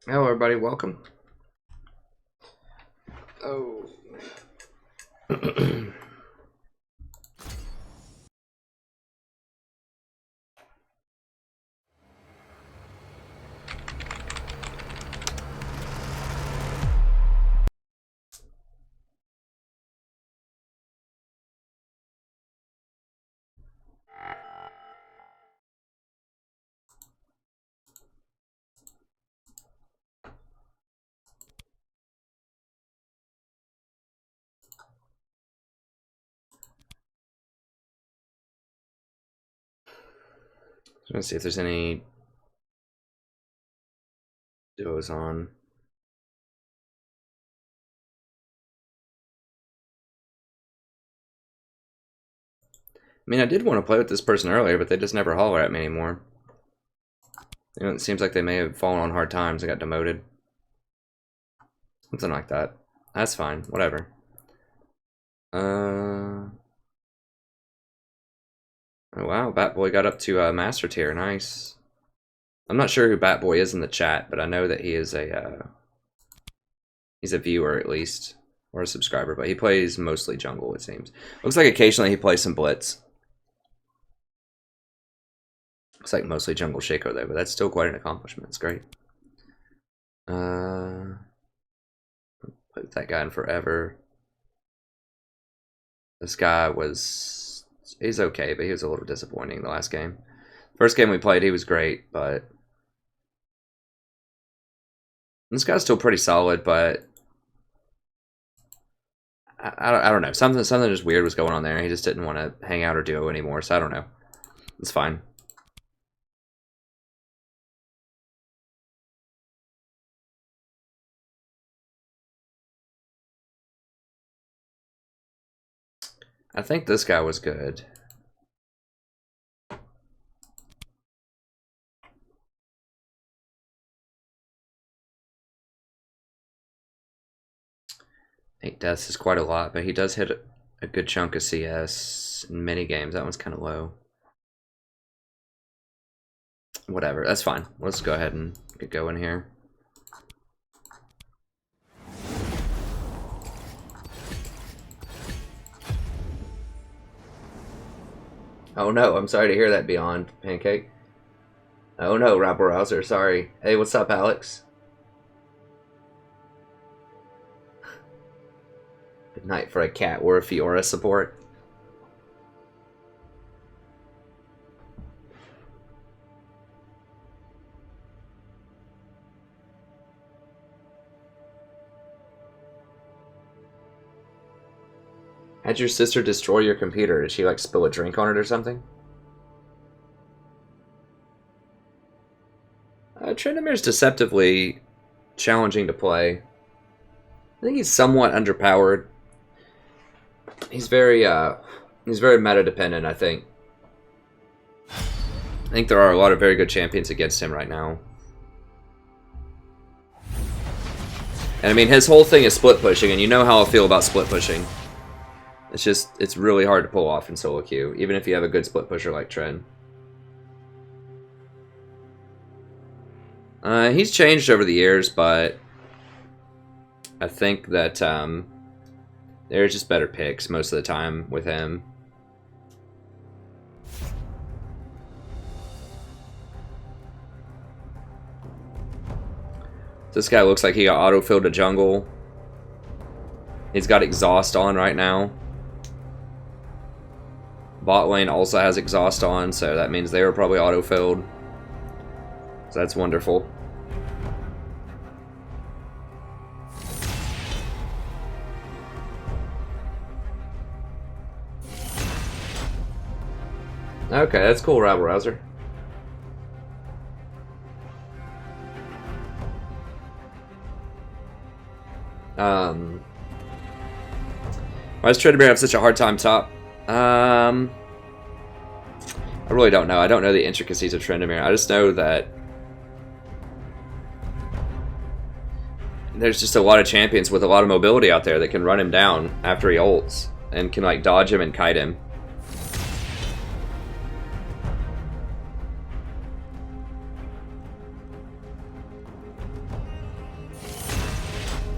Hello, everybody. Welcome. Oh. Let's see if there's any duos on. I mean, I did want to play with this person earlier, but they just never holler at me anymore. You know, it seems like they may have fallen on hard times and got demoted. Something like that. That's fine. Whatever. Oh, wow. Batboy got up to Master Tier. Nice. I'm not sure who Batboy is in the chat, but I know that he is he's a viewer at least, or a subscriber, but he plays mostly jungle, it seems. Looks like occasionally he plays some blitz. Looks like mostly jungle Shaco though, but that's still quite an accomplishment. It's great. Put that guy in forever. This guy he's okay, but he was a little disappointing the last game. First game we played, he was great, but this guy's still pretty solid, but I don't know. Something just weird was going on there. He just didn't want to hang out or duo anymore, so I don't know. It's fine. I think this guy was good. Eight deaths is quite a lot, but he does hit a good chunk of CS in many games. That one's kind of low. Whatever, that's fine. Let's go ahead and get going here. Oh no, I'm sorry to hear that, Beyond Pancake. Oh no, Rabble Rouser, sorry. Hey, what's up, Alex? Good night for a cat or a Fiora support. Had your sister destroy your computer? Did she like spill a drink on it or something? Tryndamere deceptively challenging to play. I think he's somewhat underpowered. He's very meta dependent, I think. I think there are a lot of very good champions against him right now. And I mean, his whole thing is split pushing, and you know how I feel about split pushing. It's really hard to pull off in solo queue, even if you have a good split pusher like Tren. He's changed over the years, but I think that there's just better picks most of the time with him. This guy looks like he got auto-filled to jungle. He's got exhaust on right now. Bot lane also has exhaust on, so that means they were probably auto-filled. So that's wonderful. Okay, that's cool, Rabble Rouser. Why does Tryndamere have such a hard time top? I really don't know. I don't know the intricacies of Tryndamere. I just know that there's just a lot of champions with a lot of mobility out there that can run him down after he ults and can like dodge him and kite him.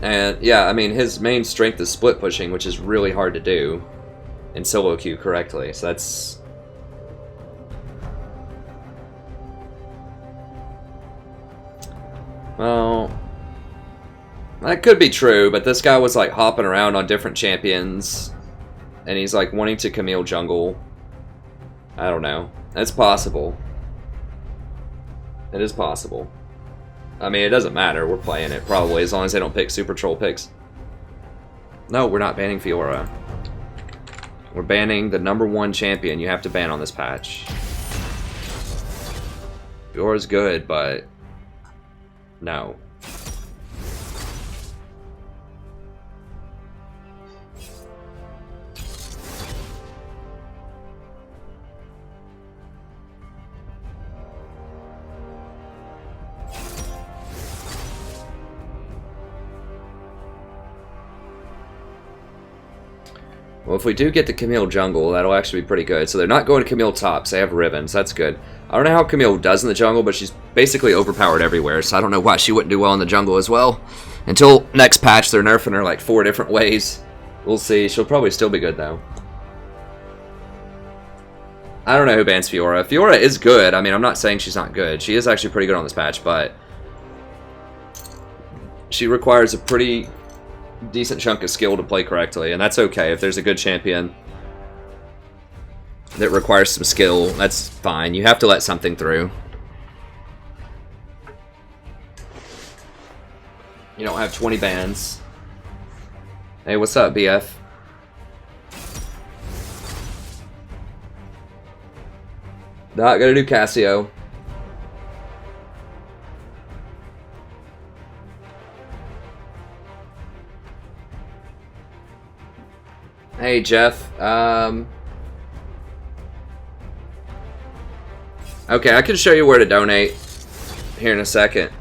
And yeah, I mean, his main strength is split pushing, which is really hard to do in solo queue correctly. So that's... Well, that could be true, but this guy was like hopping around on different champions, and he's like wanting to Camille jungle. I don't know. That's possible. It is possible. I mean, it doesn't matter. We're playing it, probably, as long as they don't pick Super Troll picks. No, we're not banning Fiora. We're banning the #1 champion you have to ban on this patch. Fiora's good, but... no. Well, if we do get the Camille jungle, that'll actually be pretty good. So they're not going to Camille tops. They have Riven, so that's good. I don't know how Camille does in the jungle, but she's basically overpowered everywhere, so I don't know why she wouldn't do well in the jungle as well. Until next patch, they're nerfing her like 4 different ways. We'll see. She'll probably still be good, though. I don't know who bans Fiora. Fiora is good. I mean, I'm not saying she's not good. She is actually pretty good on this patch, but... she requires a pretty... decent chunk of skill to play correctly, and that's okay. If there's a good champion that requires some skill, that's fine. You have to let something through. You don't have 20 bans. Hey, what's up, BF? Not gonna do Cassio. Hey, Jeff. Okay, I can show you where to donate here in a second.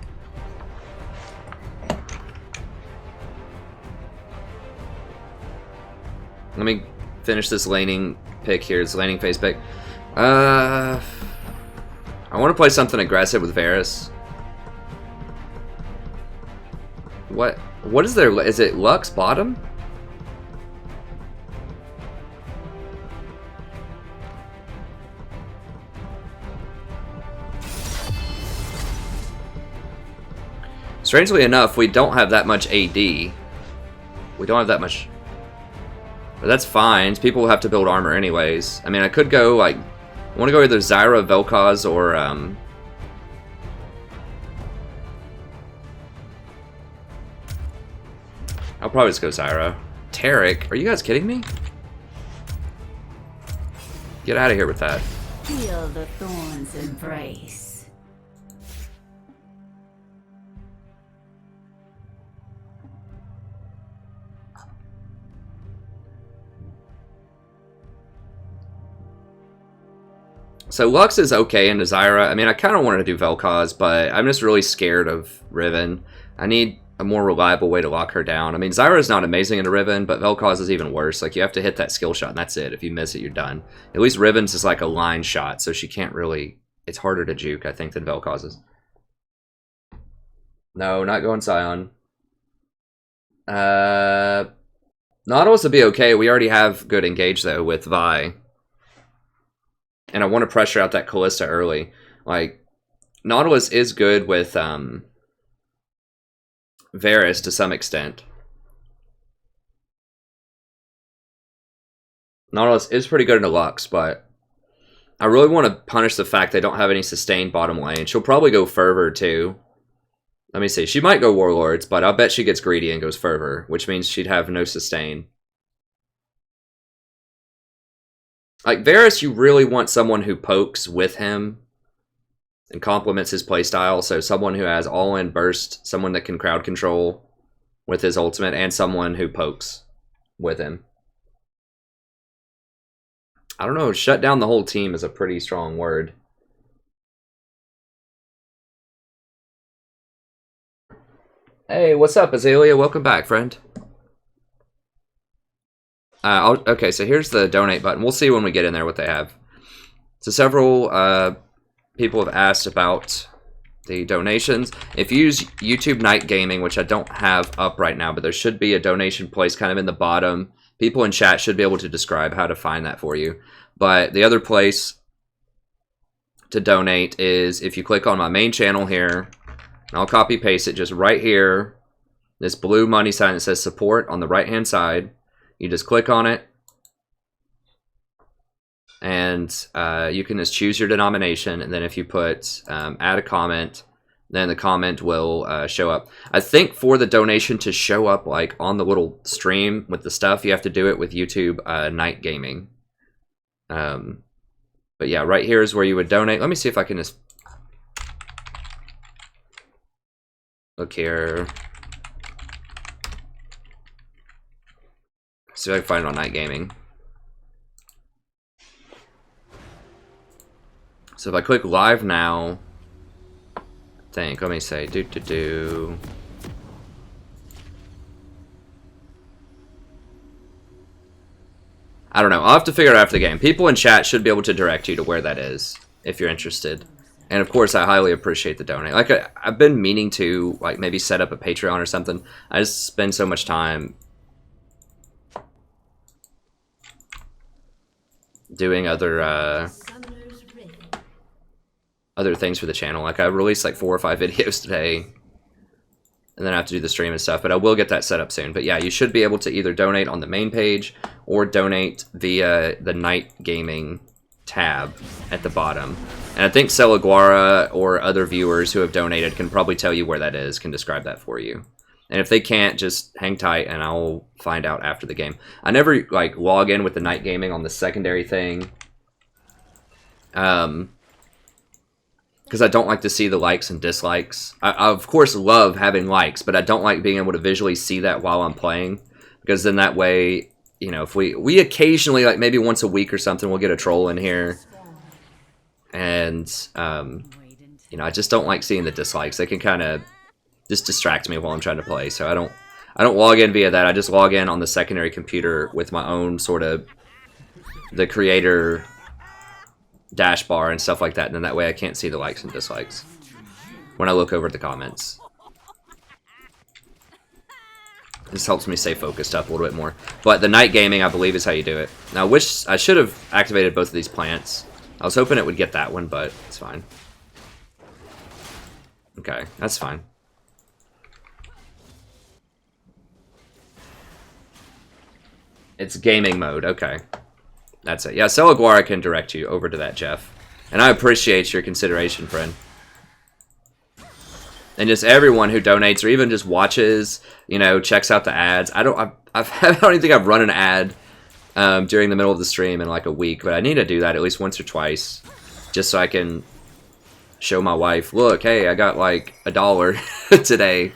Let me finish this laning pick here. It's laning phase pick. I want to play something aggressive with Varus. What is there? Is it Lux bottom? Strangely enough, we don't have that much AD. We don't have that much... but that's fine. People will have to build armor anyways. I mean, I could go, like... I want to go either Zyra, Vel'Koz, or, I'll probably just go Zyra. Tarek? Are you guys kidding me? Get out of here with that. Feel the thorns embrace. So Lux is okay into Zyra. I mean, I kind of wanted to do Vel'Koz, but I'm just really scared of Riven. I need a more reliable way to lock her down. I mean, Zyra is not amazing into Riven, but Vel'Koz is even worse. Like, you have to hit that skill shot, and that's it. If you miss it, you're done. At least Riven's is like a line shot, so she can't really... it's harder to juke, I think, than Vel'Koz's. No, not going Scion. Nautilus would be okay. We already have good engage, though, with Vi. And I want to pressure out that Kalista early. Like, Nautilus is good with Varus to some extent. Nautilus is pretty good into Lux, but I really want to punish the fact they don't have any sustained bottom lane. She'll probably go Fervor too. Let me see. She might go Warlords, but I'll bet she gets greedy and goes Fervor, which means she'd have no sustain. Like, Varus, you really want someone who pokes with him and complements his playstyle. So someone who has all-in burst, someone that can crowd control with his ultimate, and someone who pokes with him. I don't know, shut down the whole team is a pretty strong word. Hey, what's up, Azalea? Welcome back, friend. Okay, so here's the donate button. We'll see when we get in there what they have. So several people have asked about the donations. If you use YouTube Night Gaming, which I don't have up right now, but there should be a donation place kind of in the bottom. People in chat should be able to describe how to find that for you. But the other place to donate is if you click on my main channel here, and I'll copy paste it just right here. This blue money sign that says support on the right hand side. You just click on it. And you can just choose your denomination, and then if you put add a comment, then the comment will show up. I think for the donation to show up like on the little stream with the stuff, you have to do it with YouTube Night Gaming. But yeah, right here is where you would donate. Let me see if I can just look here. See if I can find it on Night Gaming. So if I click live now, let me say I don't know. I'll have to figure it out after the game. People in chat should be able to direct you to where that is if you're interested. And of course, I highly appreciate the donate. Like I've been meaning to like maybe set up a Patreon or something. I just spend so much time doing other things for the channel. Like I released like 4 or 5 videos today, and then I have to do the stream and stuff, but I will get that set up soon. But yeah, you should be able to either donate on the main page or donate via the Night Gaming tab at the bottom. And I think Celaguara or other viewers who have donated can probably tell you where that is, can describe that for you. And if they can't, just hang tight and I'll find out after the game. I never like log in with the Night Gaming on the secondary thing. Because I don't like to see the likes and dislikes. I of course love having likes, but I don't like being able to visually see that while I'm playing. Because then that way, you know, if we occasionally, like maybe once a week or something, we'll get a troll in here. And, you know, I just don't like seeing the dislikes. They can kind of just distract me while I'm trying to play. So I don't log in via that. I just log in on the secondary computer with my own sort of the creator dash bar and stuff like that, and then that way I can't see the likes and dislikes when I look over at the comments. This helps me stay focused up a little bit more. But the Night Gaming, I believe, is how you do it. Now, I wish I should have activated both of these plants. I was hoping it would get that one, but it's fine. Okay, that's fine. It's gaming mode, okay. That's it. Yeah, Celaguara can direct you over to that, Jeff. And I appreciate your consideration, friend. And just everyone who donates or even just watches, you know, checks out the ads. I don't even think I've run an ad during the middle of the stream in like a week, but I need to do that at least once or twice just so I can show my wife, look, hey, I got like $1 today.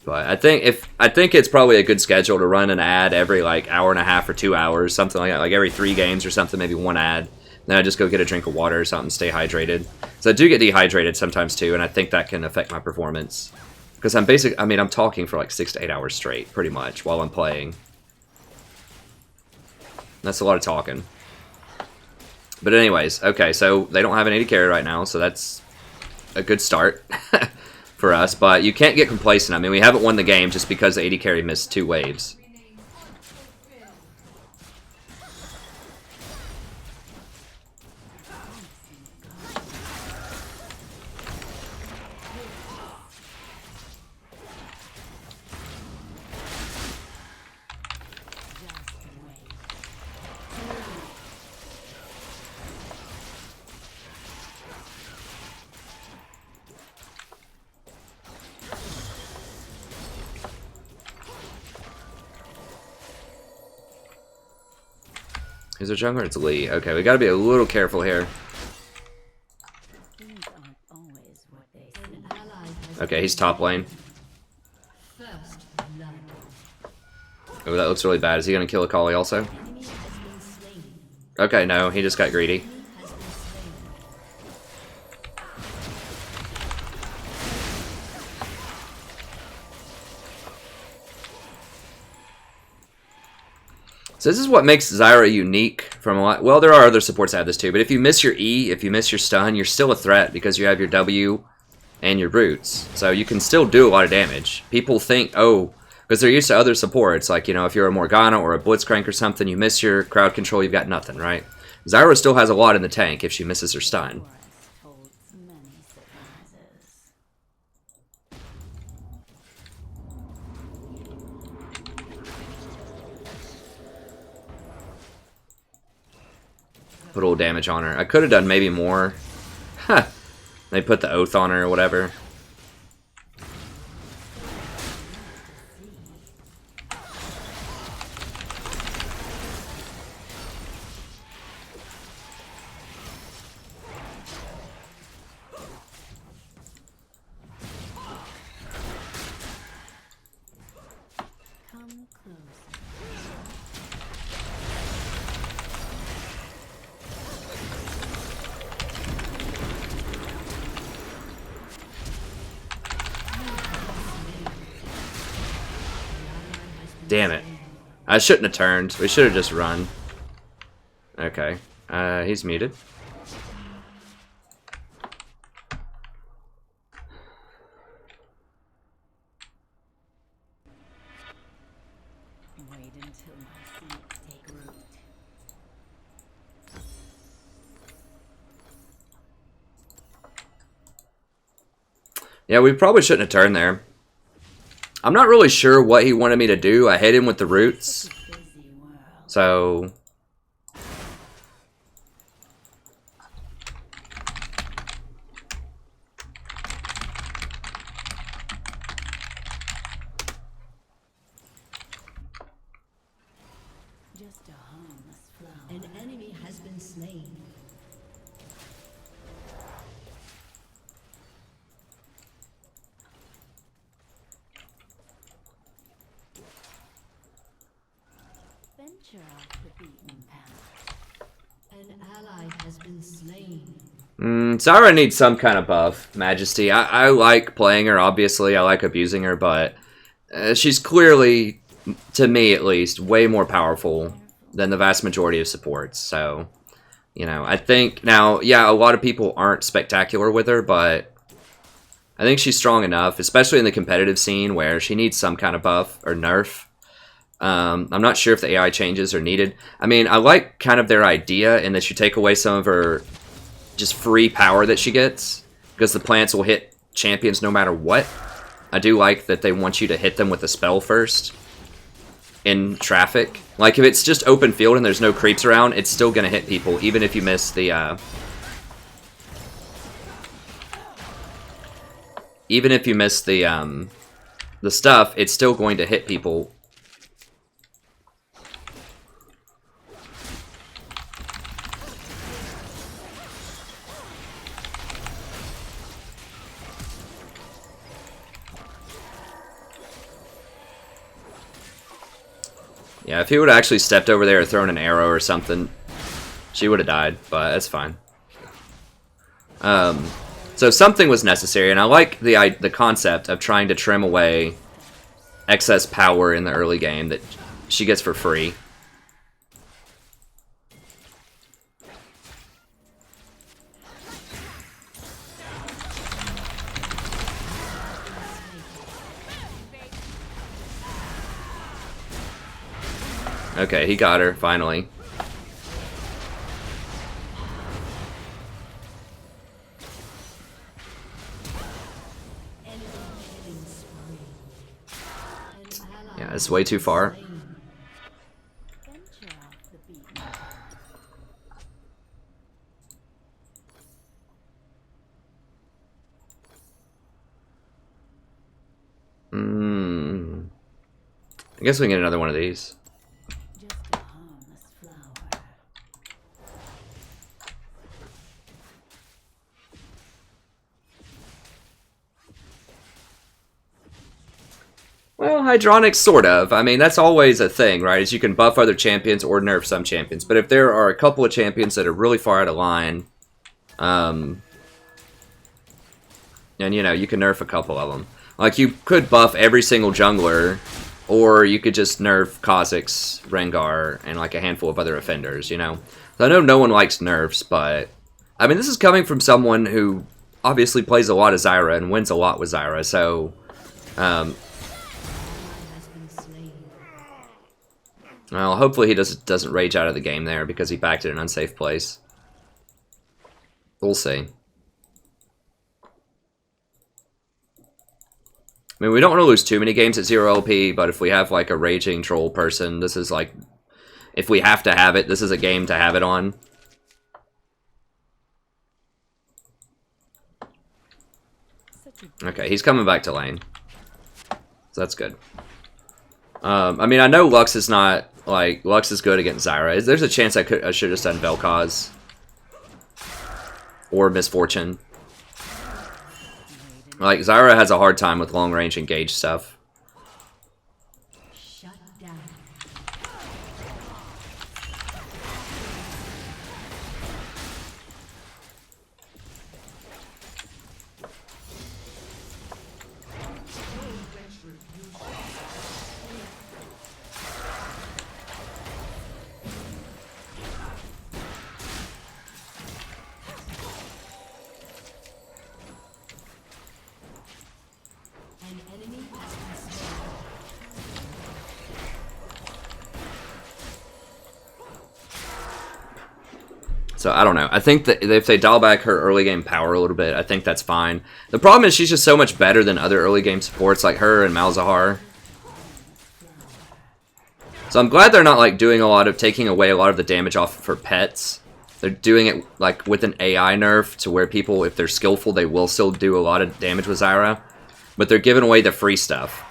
But I think it's probably a good schedule to run an ad every like hour and a half or 2 hours, something like that, like every 3 games or something, maybe one ad. Then I just go get a drink of water or something, stay hydrated. So I do get dehydrated sometimes too, and I think that can affect my performance. Because I'm talking for like 6 to 8 hours straight, pretty much, while I'm playing. That's a lot of talking. But anyways, okay, so they don't have an AD carry right now, so that's a good start. For us, but you can't get complacent. I mean, we haven't won the game just because the AD carry missed 2 waves. Is there jungler? It's Lee. Okay, we gotta be a little careful here. Okay, he's top lane. Oh, that looks really bad. Is he gonna kill Akali also? Okay, no, he just got greedy. So this is what makes Zyra unique from a lot. Well, there are other supports that have this too, but if you miss your E, if you miss your stun, you're still a threat because you have your W and your roots. So you can still do a lot of damage. People think, oh, because they're used to other supports, like, you know, if you're a Morgana or a Blitzcrank or something, you miss your crowd control, you've got nothing, right? Zyra still has a lot in the tank if she misses her stun. Put a little damage on her. I could have done maybe more. Huh. They put the oath on her or whatever. Damn it. I shouldn't have turned. We should have just run. Okay. He's muted. Wait until my seeds take root. Yeah, we probably shouldn't have turned there. I'm not really sure what he wanted me to do. I hit him with the roots. So... Just a harmless flower. An enemy has been slain. Venture off the beaten path. An ally has been slain. Zyra needs some kind of buff, Majesty. I like playing her, obviously. I like abusing her, but she's clearly, to me at least, way more powerful than the vast majority of supports. So, you know, I think now, yeah, a lot of people aren't spectacular with her, but I think she's strong enough, especially in the competitive scene where she needs some kind of buff or nerf. I'm not sure if the AI changes are needed. I mean, I like kind of their idea in that you take away some of her just free power that she gets, because the plants will hit champions no matter what. I do like that they want you to hit them with a spell first in traffic. Like, if it's just open field and there's no creeps around, it's still going to hit people, even if you miss the, even if you miss the stuff, it's still going to hit people. Yeah, if he would have actually stepped over there or thrown an arrow or something, she would have died, but that's fine. So something was necessary, and I like the concept of trying to trim away excess power in the early game that she gets for free. Okay, he got her, finally. Yeah, it's way too far. Venture off the beaten path. I guess we can get another one of these. Just a harmless flower. Well, Hydronics, sort of. I mean, that's always a thing, right? Is you can buff other champions or nerf some champions. But if there are a couple of champions that are really far out of line, and, you know, you can nerf a couple of them. Like, you could buff every single jungler Or you could just nerf Kha'Zix, Rengar, and like a handful of other offenders, you know? I know no one likes nerfs, but... I mean, this is coming from someone who obviously plays a lot of Zyra and wins a lot with Zyra, so... well, hopefully he doesn't rage out of the game there because he backed it in an unsafe place. We'll see. I mean, we don't want to lose too many games at 0 LP, but if we have, like, a raging troll person, this is, like... if we have to have it, this is a game to have it on. Okay, he's coming back to lane. So that's good. I mean, I know Lux is not... like, Lux is good against Zyra. There's a chance I should have done Vel'Koz. Or Misfortune. Like, Zyra has a hard time with long-range engage stuff. Shut down. An enemy has been slain. So, I don't know. I think that if they dial back her early game power a little bit, I think that's fine. The problem is she's just so much better than other early game supports like her and Malzahar. So I'm glad they're not like doing a lot of taking away a lot of the damage off of her pets. They're doing it like with an AI nerf to where people, if they're skillful, they will still do a lot of damage with Zyra. But they're giving away the free stuff.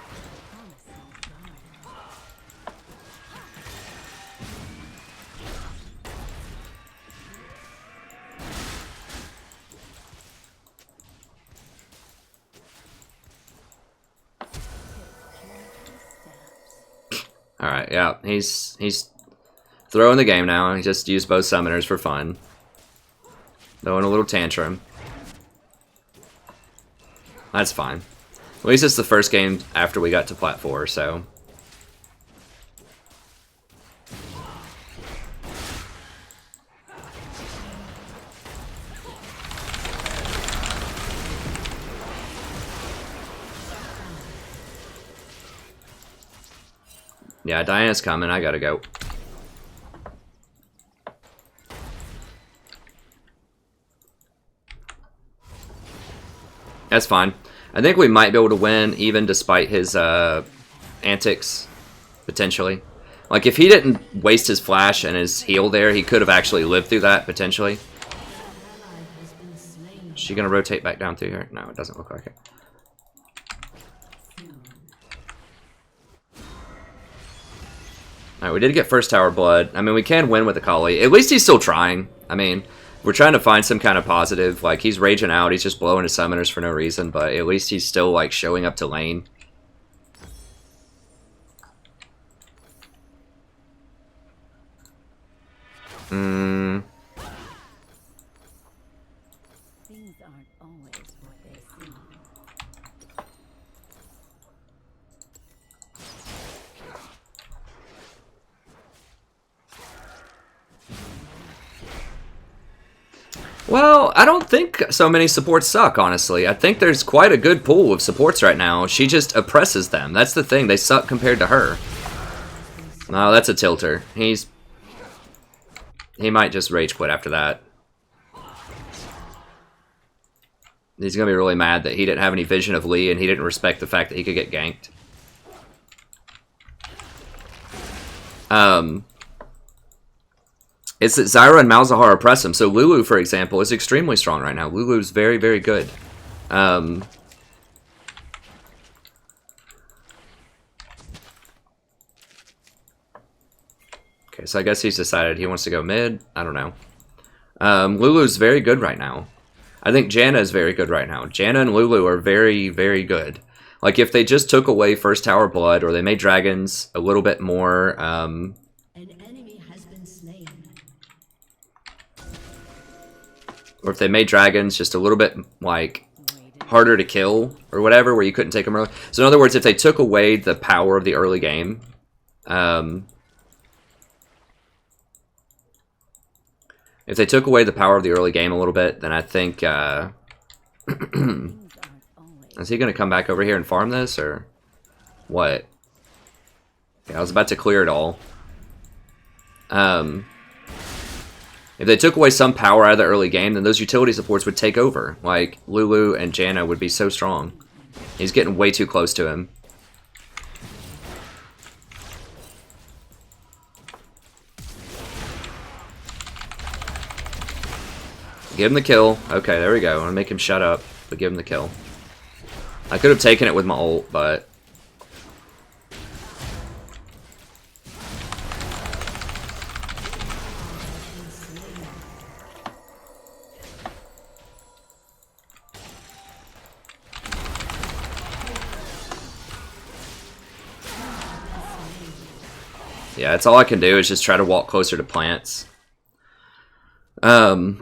Alright, yeah, he's throwing the game now. He just used both summoners for fun. Throwing a little tantrum. That's fine. At least it's the first game after we got to Plat 4, so... yeah, Diana's coming. I gotta go. That's fine. I think we might be able to win even despite his antics, potentially. Like, if he didn't waste his flash and his heal there, he could have actually lived through that, potentially. Is she gonna rotate back down through here? No, it doesn't look like it. Alright, we did get first tower blood. I mean, we can win with the Kali. At least he's still trying. I mean, we're trying to find some kind of positive. Like, he's raging out. He's just blowing his summoners for no reason. But at least he's still, like, showing up to lane. Things aren't always what they seem. Well, I don't think so many supports suck, honestly. I think there's quite a good pool of supports right now. She just oppresses them. That's the thing. They suck compared to her. No, that's a tilter. He might just rage quit after that. He's going to be really mad that he didn't have any vision of Lee and he didn't respect the fact that he could get ganked. It's that Zyra and Malzahar oppress him. So Lulu, for example, is extremely strong right now. Lulu's very, very good. Okay, so I guess he's decided he wants to go mid. I don't know. Lulu's very good right now. I think Janna is very good right now. Janna and Lulu are very, very good. Like, if they just took away First Tower Blood, or they made dragons a little bit more... An enemy has been slain. or if they made dragons just a little bit, like, harder to kill or whatever, where you couldn't take them early. So in other words, if they took away the power of the early game, if they took away the power of the early game a little bit, then I think is he going to come back over here and farm this, or what? Yeah, I was about to clear it all. If they took away some power out of the early game, then those utility supports would take over. Like, Lulu and Janna would be so strong. He's getting way too close to him. Give him the kill. Okay, there we go. I want to make him shut up, but give him the kill. I could have taken it with my ult, but... yeah, that's all I can do is just try to walk closer to plants. But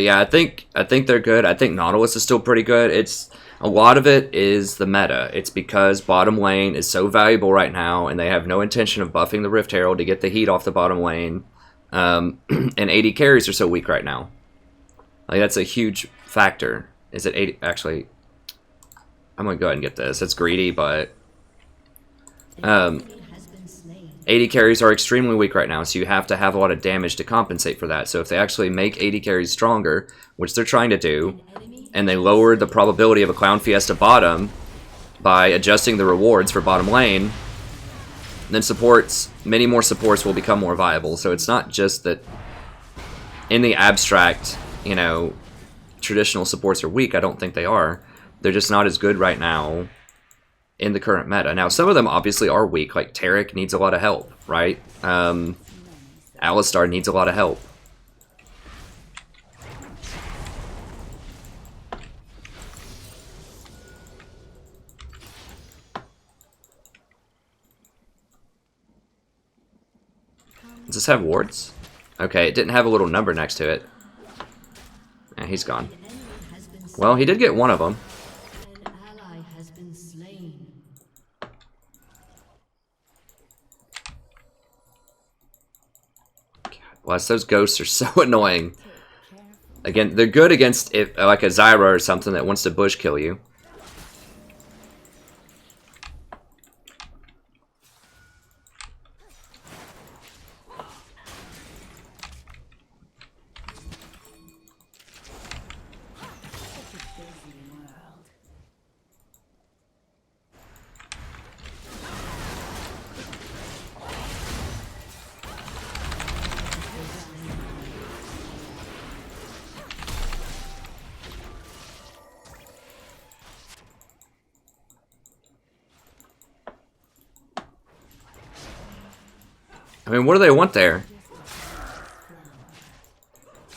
yeah, I think they're good. I think Nautilus is still pretty good. It's a lot of it is the meta. It's because bottom lane is so valuable right now, and they have no intention of buffing the Rift Herald to get the heat off the bottom lane. And AD carries are so weak right now. Like, that's a huge factor. Is it 80? Actually, I'm gonna go ahead and get this. It's greedy, but AD carries are extremely weak right now, so you have to have a lot of damage to compensate for that. So if they actually make AD carries stronger, which they're trying to do, and they lower the probability of a Clown Fiesta bottom by adjusting the rewards for bottom lane, then supports, many more supports will become more viable. So it's not just that in the abstract, you know, traditional supports are weak. I don't think they are. They're just not as good right now in the current meta. Now, some of them obviously are weak, like Taric needs a lot of help, right? Alistar needs a lot of help. Does this have wards? Okay, it didn't have a little number next to it. Yeah, he's gone. Well, he did get one of them. Bless, those ghosts are so annoying. Again, they're good against if like a Zyra or something that wants to bush kill you. I mean, what do they want there?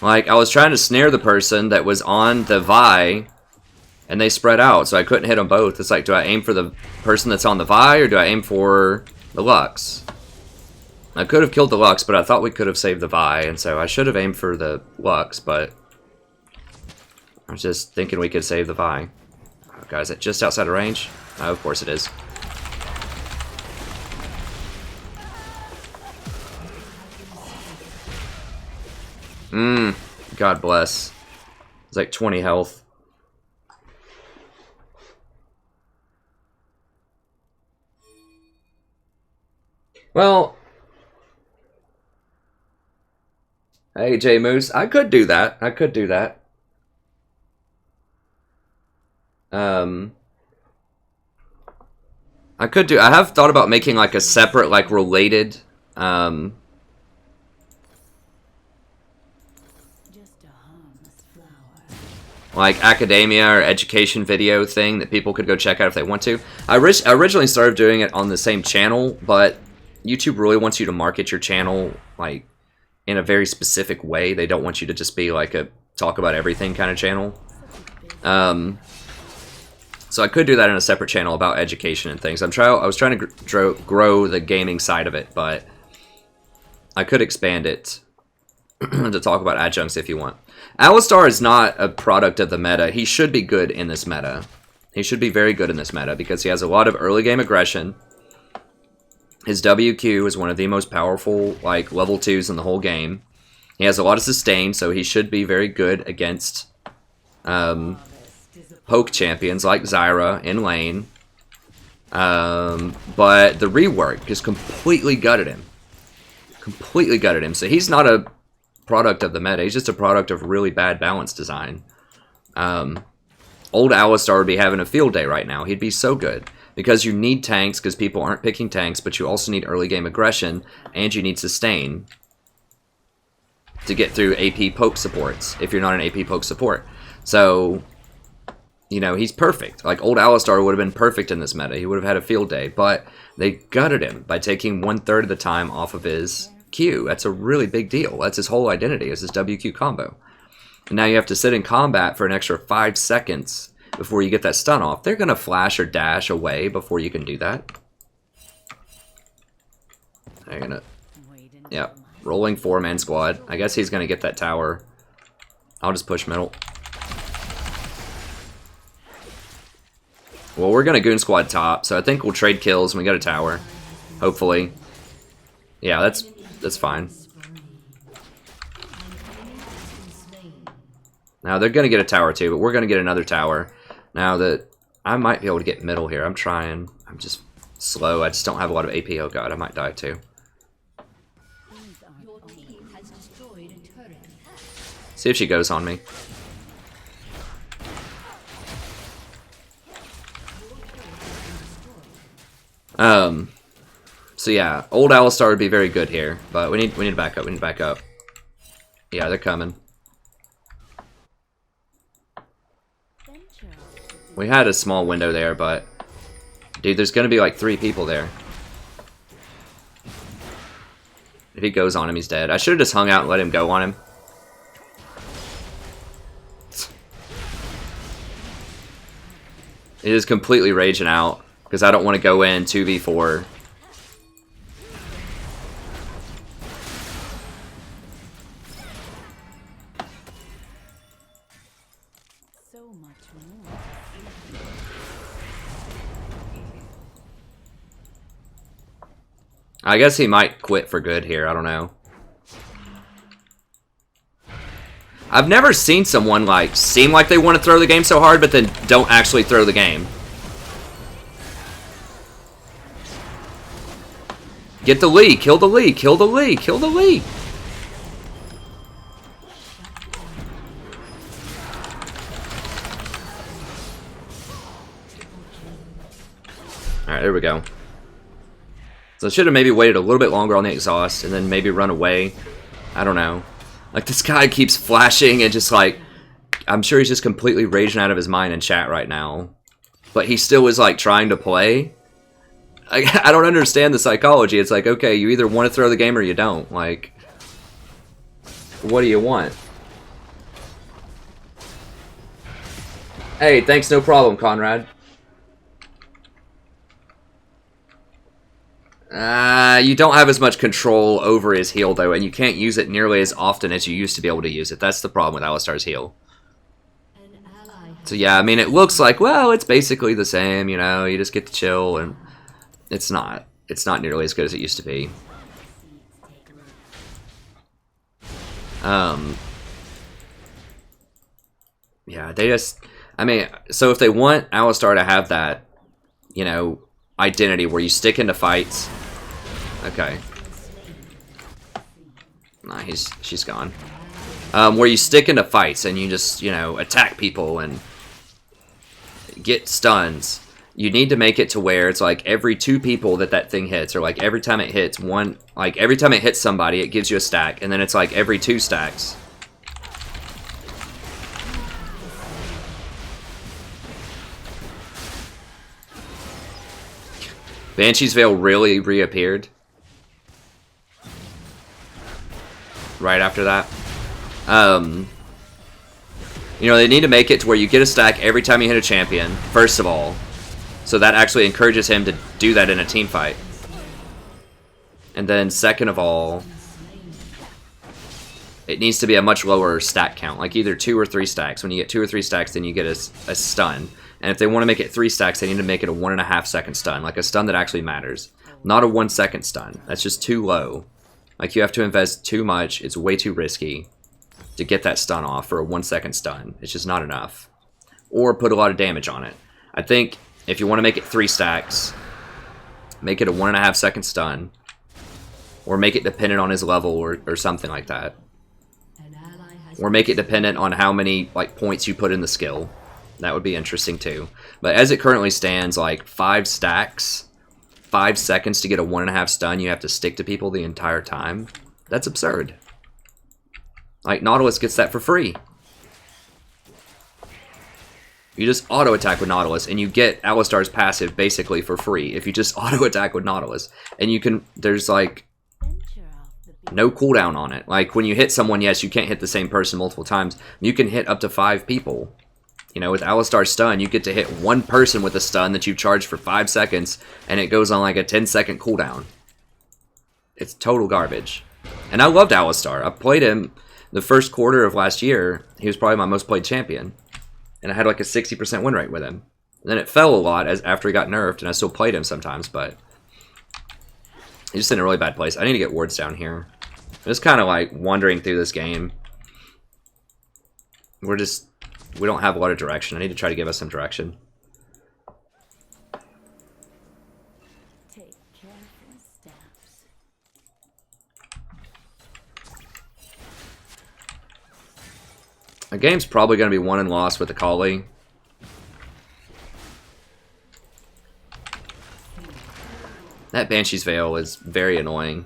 Like, I was trying to snare the person that was on the Vi, and they spread out, so I couldn't hit them both. It's like, do I aim for the person that's on the Vi, or do I aim for the Lux? I could have killed the Lux, but I thought we could have saved the Vi, and so I should have aimed for the Lux, but I was just thinking we could save the Vi. Oh, God, is it just outside of range? Oh, of course it is. God bless. It's like 20 health. Well, hey J Moose, I could do that. I could do that. I have thought about making like a separate, like related, like academia or education video thing that people could go check out if they want to. I originally started doing it on the same channel, but YouTube really wants you to market your channel like in a very specific way. They don't want you to just be like a talk about everything kind of channel. So I could do that in a separate channel about education and things. I was trying to grow the gaming side of it, but I could expand it to talk about adjuncts if you want. Alistar is not a product of the meta. He should be good in this meta. He should be very good in this meta because he has a lot of early game aggression. His WQ is one of the most powerful like level 2s in the whole game. He has a lot of sustain, so he should be very good against poke champions like Zyra in lane. But the rework just completely gutted him. Completely gutted him. So he's not a product of the meta. He's just a product of really bad balance design. Old Alistar would be having a field day right now. He'd be so good. Because you need tanks, because people aren't picking tanks, but you also need early game aggression, and you need sustain to get through AP poke supports, if you're not an AP poke support. So, you know, he's perfect. Like, old Alistar would have been perfect in this meta. He would have had a field day, but they gutted him by taking 1/3 of the time off of his Q. That's a really big deal. That's his whole identity, is his WQ combo. And now you have to sit in combat for an extra 5 seconds before you get that stun off. They're going to flash or dash away before you can do that. They're going to... Yep. Rolling 4-man squad. I guess he's going to get that tower. I'll just push middle. Well, we're going to goon squad top, so I think we'll trade kills when we get a tower. Hopefully. Yeah, that's fine. Now, they're going to get a tower too, but we're going to get another tower. Now that I might be able to get middle here. I'm trying. I'm just slow. I just don't have a lot of AP. Oh god, I might die too. Your team has destroyed a turret. See if she goes on me. So yeah, old Alistar would be very good here, but we need to back up. We need to back up. Yeah, they're coming. We had a small window there, but dude, there's gonna be like 3 people there. If he goes on him, he's dead. I should have just hung out and let him go on him. It is completely raging out because I don't want to go in 2v4. So much more. I guess he might quit for good here. I don't know. I've never seen someone like seem like they want to throw the game so hard, but then don't actually throw the game. Get the Lee, kill the Lee, kill the Lee, kill the Lee. Alright, there we go. So I should have maybe waited a little bit longer on the exhaust and then maybe run away. I don't know. Like, this guy keeps flashing and just like... I'm sure he's just completely raging out of his mind in chat right now. But he still is like trying to play. I don't understand the psychology. It's like, okay, you either want to throw the game or you don't. Like, what do you want? Hey, thanks, no problem, Conrad. You don't have as much control over his heal, though, and you can't use it nearly as often as you used to be able to use it. That's the problem with Alistar's heal. So yeah, I mean, it looks like, well, it's basically the same, you know, you just get to chill, and it's not. It's not nearly as good as it used to be. Yeah, they just... I mean, so if they want Alistar to have that, you know, identity where you stick into fights... Okay. Nah, she's gone. Where you stick into fights and you just, you know, attack people and get stuns. You need to make it to where it's like every 2 people that thing hits, or like every time it hits one, like every time it hits somebody, it gives you a stack, and then it's like every 2 stacks. Banshee's Veil really reappeared right after that. You know, they need to make it to where you get a stack every time you hit a champion, first of all. So that actually encourages him to do that in a team fight. And then second of all, it needs to be a much lower stack count, like either 2 or 3 stacks. When you get 2 or 3 stacks, then you get a stun. And if they want to make it 3 stacks, they need to make it a 1.5 second stun, like a stun that actually matters. Not a 1 second stun. That's just too low. Like, you have to invest too much. It's way too risky to get that stun off for a 1 second stun. It's just not enough. Or put a lot of damage on it. I think if you want to make it 3 stacks, make it a 1.5 second stun. Or make it dependent on his level or something like that. Or make it dependent on how many like points you put in the skill. That would be interesting too. But as it currently stands, like 5 stacks, 5 seconds to get a 1.5 stun, you have to stick to people the entire time. That's absurd. Like, Nautilus gets that for free. You just auto-attack with Nautilus, and you get Alistar's passive basically for free if you just auto-attack with Nautilus. And you can, there's like no cooldown on it. Like, when you hit someone, yes, you can't hit the same person multiple times. You can hit up to 5 people. You know, with Alistar's stun, you get to hit 1 person with a stun that you've charged for 5 seconds, and it goes on like a 10-second cooldown. It's total garbage. And I loved Alistar. I played him the first quarter of last year. He was probably my most played champion. And I had like a 60% win rate with him. And then it fell a lot after he got nerfed, and I still played him sometimes, but he's just in a really bad place. I need to get wards down here. I'm just kind of like wandering through this game. We don't have a lot of direction. I need to try to give us some direction. Take careful steps. The game's probably going to be won and lost with the Kali. That Banshee's Veil is very annoying.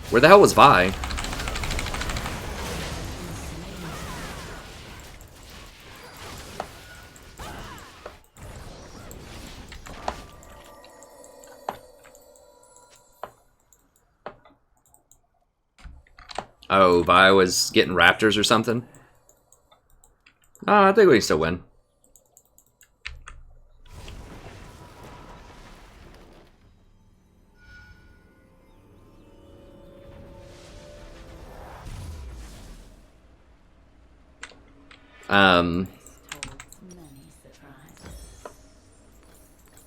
Where the hell was Vi? Oh, Vi was getting raptors or something? Oh, I think we can still win.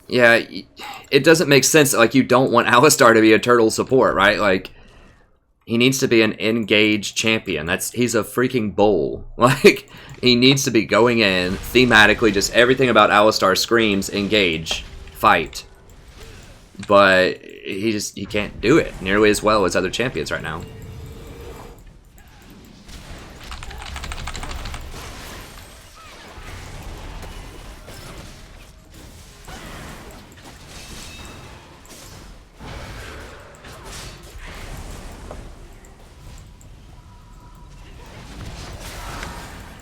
Yeah, it doesn't make sense. Like, you don't want Alistar to be a turtle support, right? Like, he needs to be an engaged champion. He's a freaking bull. Like, he needs to be going in thematically. Just everything about Alistar screams engage, fight. But he can't do it nearly as well as other champions right now.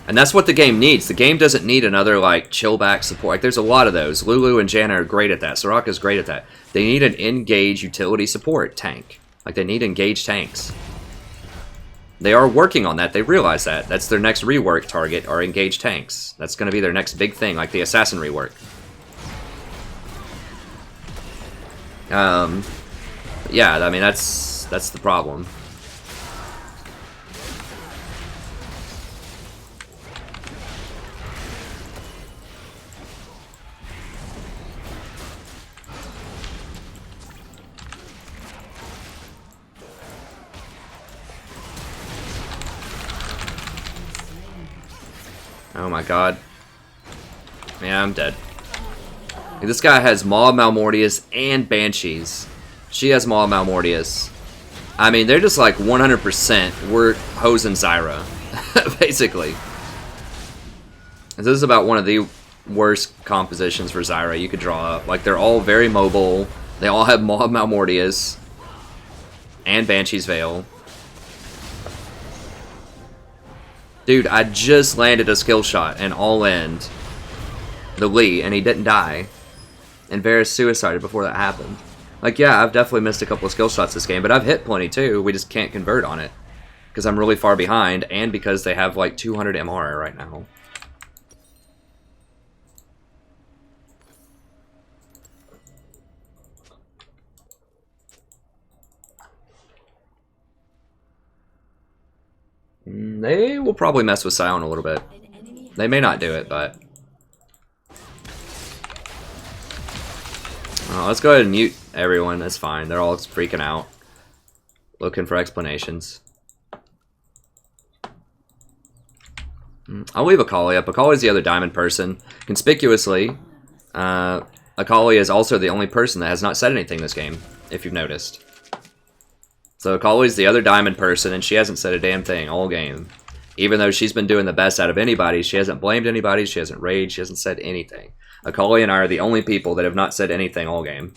And that's what the game needs. The game doesn't need another, like, chill back support. Like, there's a lot of those. Lulu and Janna are great at that. Soraka's great at that. They need an engage utility support tank. Like, they need engaged tanks. They are working on that. They realize that. That's their next rework target, are engaged tanks. That's going to be their next big thing, like the assassin rework. Yeah, I mean, that's the problem. Oh my god. Yeah, I'm dead. This guy has Maw of Malmortius and Banshees. She has Maw of Malmortius. I mean, they're just like 100% we're hosing Zyra. Basically. This is about one of the worst compositions for Zyra you could draw up. Like, they're all very mobile. They all have Maw of Malmortius and Banshee's Veil. Dude, I just landed a skill shot and all end. the Lee, and he didn't die. And Varus suicided before that happened. Like, yeah, I've definitely missed a couple of skill shots this game, but I've hit plenty too. We just can't convert on it. Because I'm really far behind, and because they have like 200 MR right now. They will probably mess with Sion a little bit. They may not do it, but... Oh, let's go ahead and mute everyone. That's fine. They're all freaking out. Looking for explanations. I'll leave Akali up. Akali's the other diamond person. Conspicuously, Akali is also the only person that has not said anything this game, if you've noticed. So Akali's the other diamond person, and she hasn't said a damn thing all game. Even though she's been doing the best out of anybody, she hasn't blamed anybody, she hasn't raged, she hasn't said anything. Akali and I are the only people that have not said anything all game.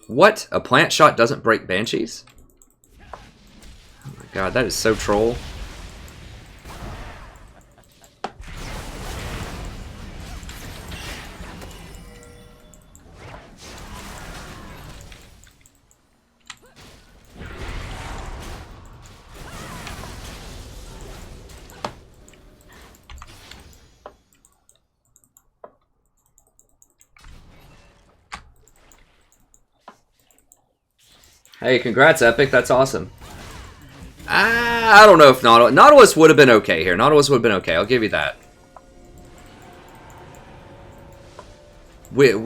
What? A plant shot doesn't break banshees? Oh my god, that is so troll. Hey, congrats, Epic. That's awesome. I don't know if Nautilus would have been okay here. Nautilus would have been okay. I'll give you that. We're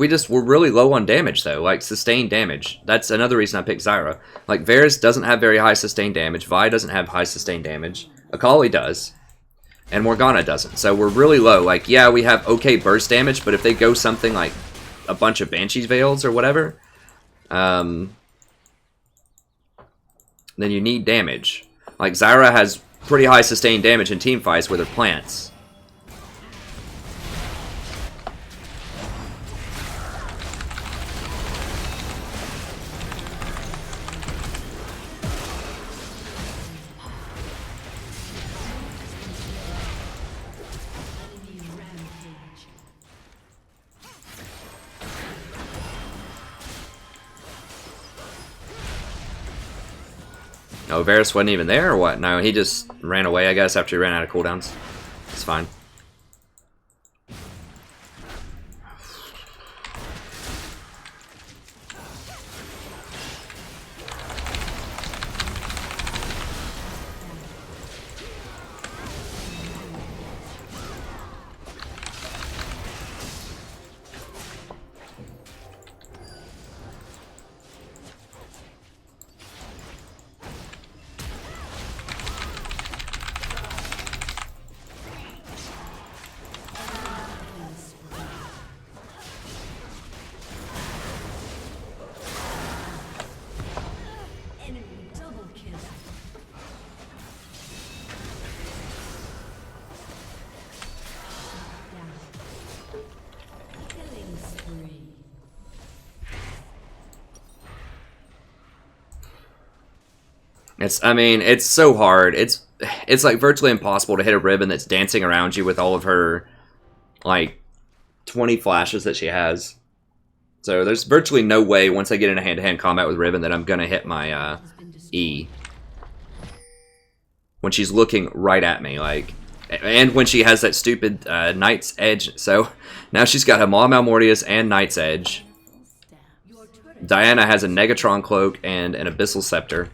really low on damage, though. Like, sustained damage. That's another reason I picked Zyra. Like, Varus doesn't have very high sustained damage. Vi doesn't have high sustained damage. Akali does. And Morgana doesn't. So we're really low. Like, yeah, we have okay burst damage, but if they go something like a bunch of Banshee's Veils or whatever... then you need damage. Like, Zyra has pretty high sustained damage in team fights with her plants. Oh, Varus wasn't even there or what? No, he just ran away, I guess, after he ran out of cooldowns. It's fine. It's so hard. It's like virtually impossible to hit a ribbon that's dancing around you with all of her, like, 20 flashes that she has. So there's virtually no way, once I get into hand-to-hand combat with Ribbon, that I'm gonna hit my, E. When she's looking right at me, like... And when she has that stupid, Knight's Edge. So, now she's got Hamal Malmortius and Knight's Edge. Diana has a Negatron Cloak and an Abyssal Scepter.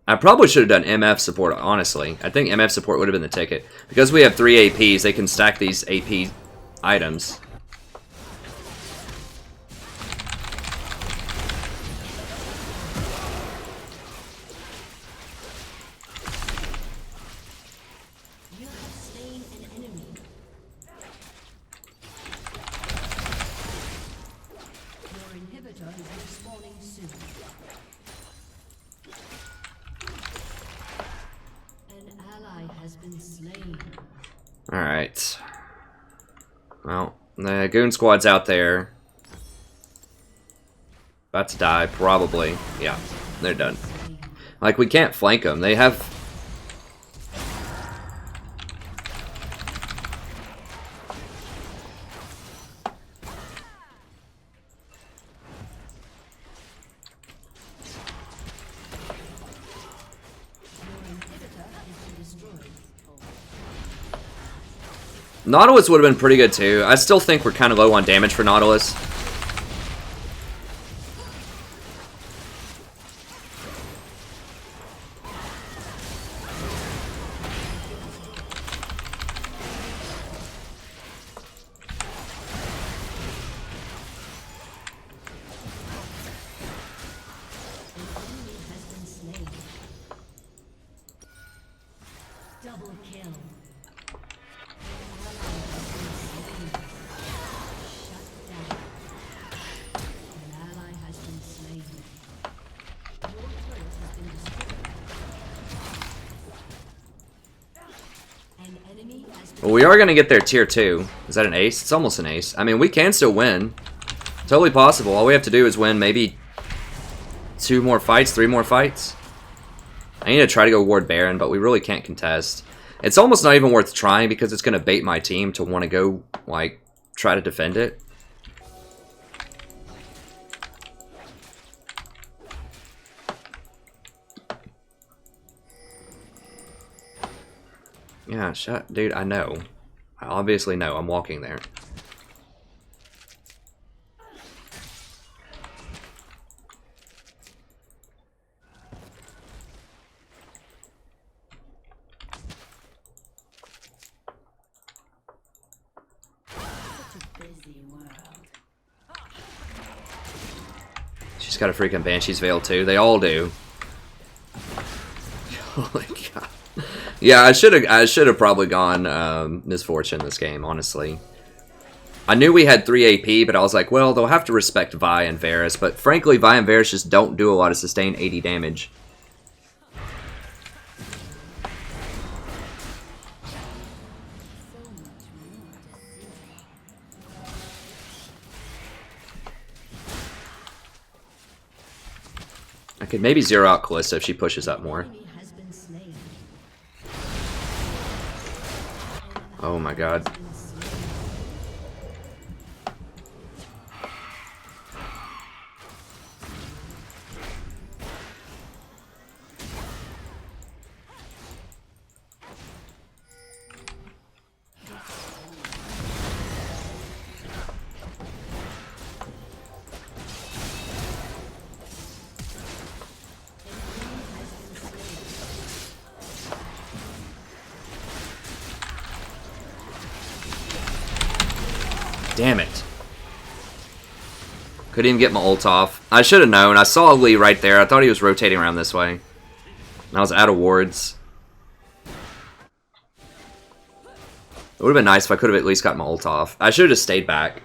I probably should have done MF support, honestly. I think MF support would have been the ticket. Because we have 3 APs, they can stack these AP items. You have slain an enemy. Your inhibitor is respawning soon. An ally has been slain. Alright. Well, the Goon Squad's out there. About to die, probably. Yeah, they're done. Like, we can't flank them. They have... Nautilus would have been pretty good too. I still think we're kind of low on damage for Nautilus. Double kill. Well, we are going to get their tier 2. Is that an ace? It's almost an ace. I mean, we can still win. Totally possible. All we have to do is win maybe 2 more fights, 3 more fights. I need to try to go ward Baron, but we really can't contest. It's almost not even worth trying because it's going to bait my team to want to go, like, try to defend it. Yeah, shut, dude, I know. I obviously know. I'm walking there. She's got a freaking Banshee's Veil too. They all do. Holy God. Yeah, I should have probably gone Misfortune this game, honestly. I knew we had 3 AP, but I was like, well, they'll have to respect Vi and Varus. But frankly, Vi and Varus just don't do a lot of sustained 80 damage. I could maybe zero out Kalista if she pushes up more. Oh my God. Damn it. Couldn't even get my ult off. I should have known. I saw Lee right there. I thought he was rotating around this way. And I was out of wards. It would have been nice if I could have at least got my ult off. I should have just stayed back.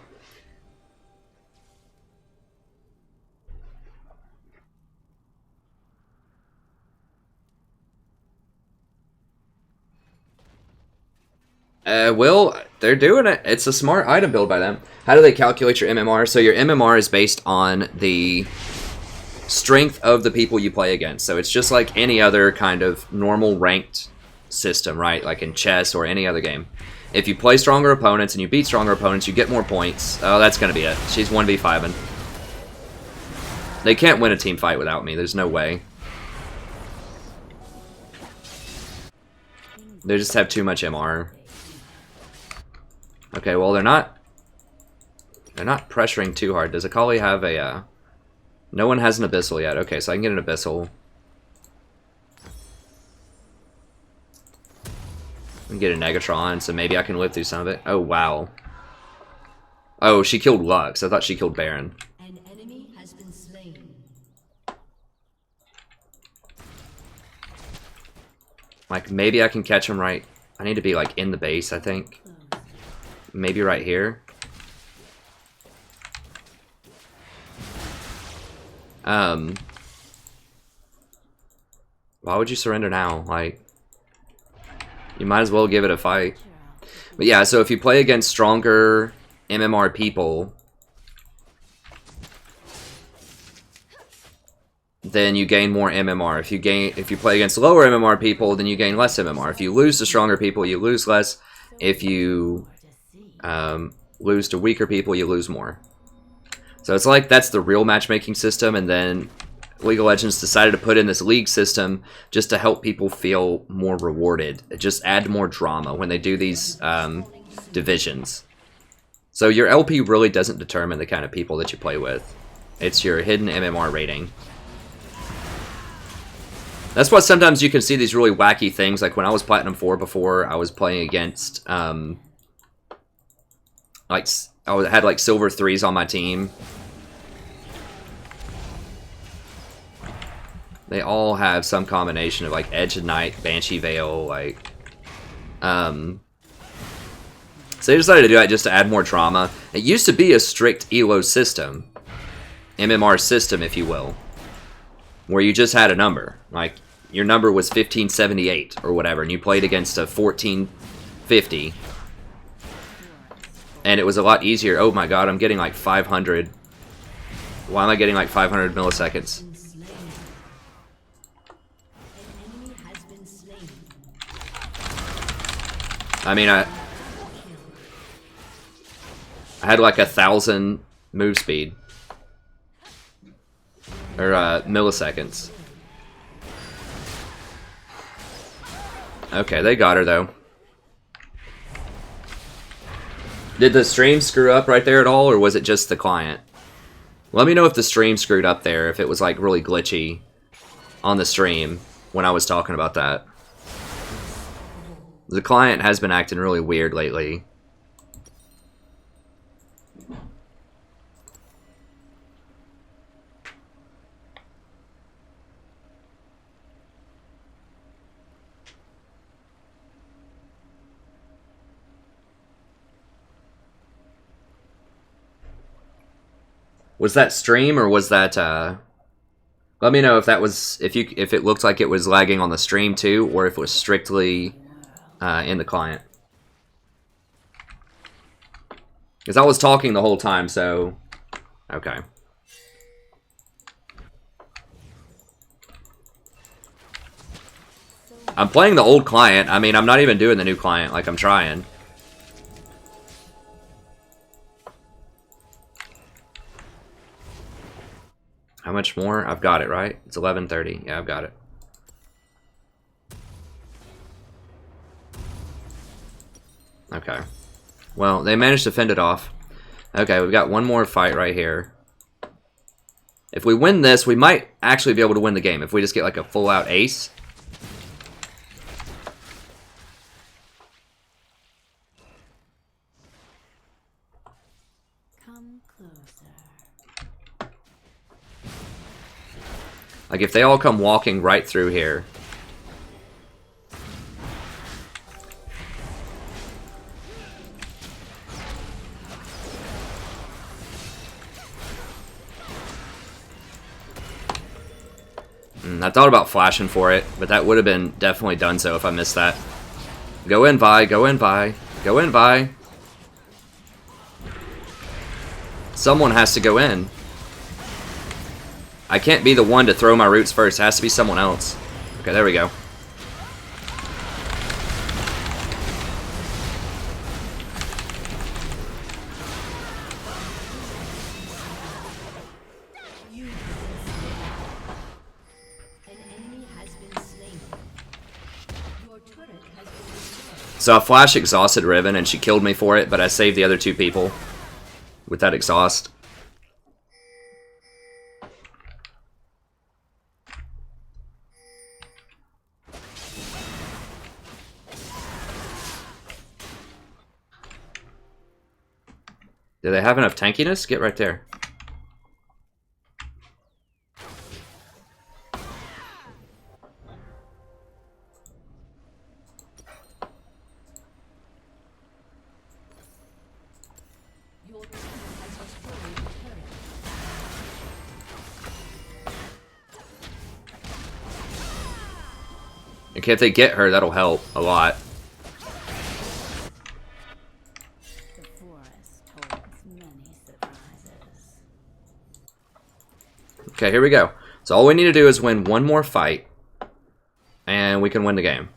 Well, they're doing it. It's a smart item build by them. How do they calculate your MMR? So your MMR is based on the strength of the people you play against. So it's just like any other kind of normal ranked system, right? Like in chess or any other game. If you play stronger opponents and you beat stronger opponents, you get more points. Oh, that's going to be it. She's 1v5'ing. They can't win a team fight without me. There's no way. They just have too much MR. Okay, well, they're not pressuring too hard. Does Akali have a, no one has an Abyssal yet. Okay, so I can get an Abyssal. I can get a Negatron, so maybe I can live through some of it. Oh, wow. Oh, she killed Lux. I thought she killed Baron. An enemy has been slain. Like, maybe I can catch him right. I need to be, like, in the base, I think. Maybe right here. Why would you surrender now? Like, you might as well give it a fight. But yeah, so if you play against stronger MMR people, then you gain more MMR. If you play against lower MMR people, then you gain less MMR. If you lose to stronger people, you lose less. If you lose to weaker people, you lose more. So it's like that's the real matchmaking system, and then League of Legends decided to put in this league system just to help people feel more rewarded. Just add more drama when they do these divisions. So your LP really doesn't determine the kind of people that you play with. It's your hidden MMR rating. That's why sometimes you can see these really wacky things, like when I was Platinum 4 before, I was playing against, like, I had like Silver 3s on my team. They all have some combination of like Edge of Night, Banshee Veil, like, so they decided to do that just to add more drama. It used to be a strict ELO system, MMR system, if you will, where you just had a number. Like, your number was 1578 or whatever, and you played against a 1450. And it was a lot easier. Oh my god, I'm getting like 500. Why am I getting like 500 milliseconds? I mean, I had like 1,000 move speed. Or milliseconds. Okay, they got her though. Did the stream screw up right there at all, or was it just the client? Let me know if the stream screwed up there, if it was like really glitchy on the stream when I was talking about that. The client has been acting really weird lately. Was that stream or was that let me know if that was if it looked like it was lagging on the stream too, or if it was strictly in the client. Because I was talking the whole time, so okay. I'm playing the old client. I mean, I'm not even doing the new client, like I'm trying. How much more? I've got it, right? It's 11:30. Yeah, I've got it. Okay. Well, they managed to fend it off. Okay, we've got one more fight right here. If we win this, we might actually be able to win the game if we just get like a full-out ace. Come closer. Like if they all come walking right through here. I thought about flashing for it, but that would have been definitely done so if I missed that. Go in, Vi. Go in, Vi. Go in, Vi. Someone has to go in. I can't be the one to throw my roots first. It has to be someone else. Okay, there we go. So I flash exhausted Riven and she killed me for it, but I saved the other two people with that exhaust. Do they have enough tankiness? Get right there. Okay, if they get her, that'll help a lot. The forest holds many surprises. Okay, here we go. So all we need to do is win one more fight, and we can win the game.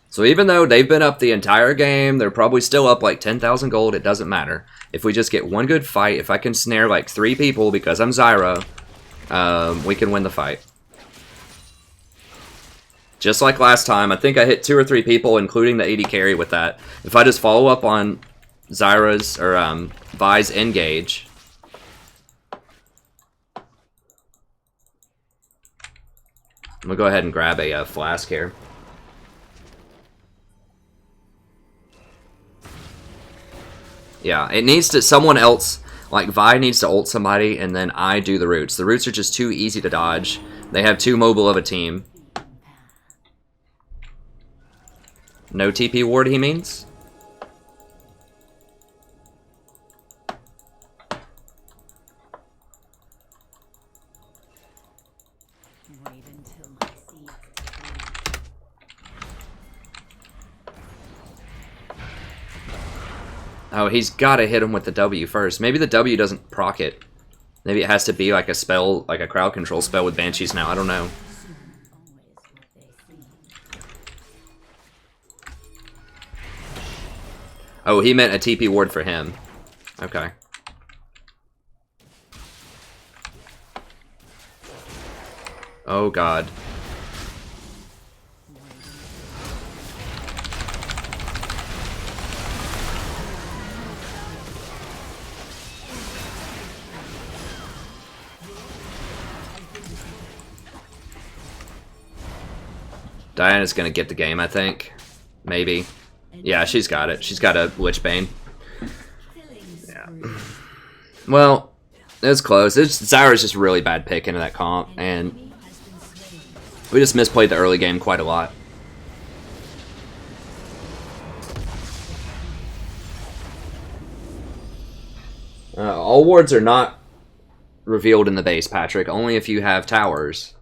So even though they've been up the entire game, they're probably still up like 10,000 gold, it doesn't matter. If we just get one good fight, if I can snare like 3 people because I'm Zyra, we can win the fight. Just like last time, I think I hit 2 or 3 people, including the AD carry with that. If I just follow up on Zyra's, or Vi's engage. I'm gonna go ahead and grab a flask here. Yeah, it needs to, someone else, like Vi needs to ult somebody, and then I do the roots. The roots are just too easy to dodge. They have too mobile of a team. No TP ward, he means? Wait until my seeds Oh, he's got to hit him with the W first. Maybe the W doesn't proc it. Maybe it has to be like a spell, like a crowd control spell with Banshees now. I don't know. Oh, he meant a TP ward for him. Okay. Oh, God. Diana's gonna get the game, I think. Maybe. Yeah, she's got it. She's got a Lich Bane. Yeah. Well, it was close. Zyra's just a really bad pick into that comp, and we just misplayed the early game quite a lot. All wards are not revealed in the base, Patrick. Only if you have towers.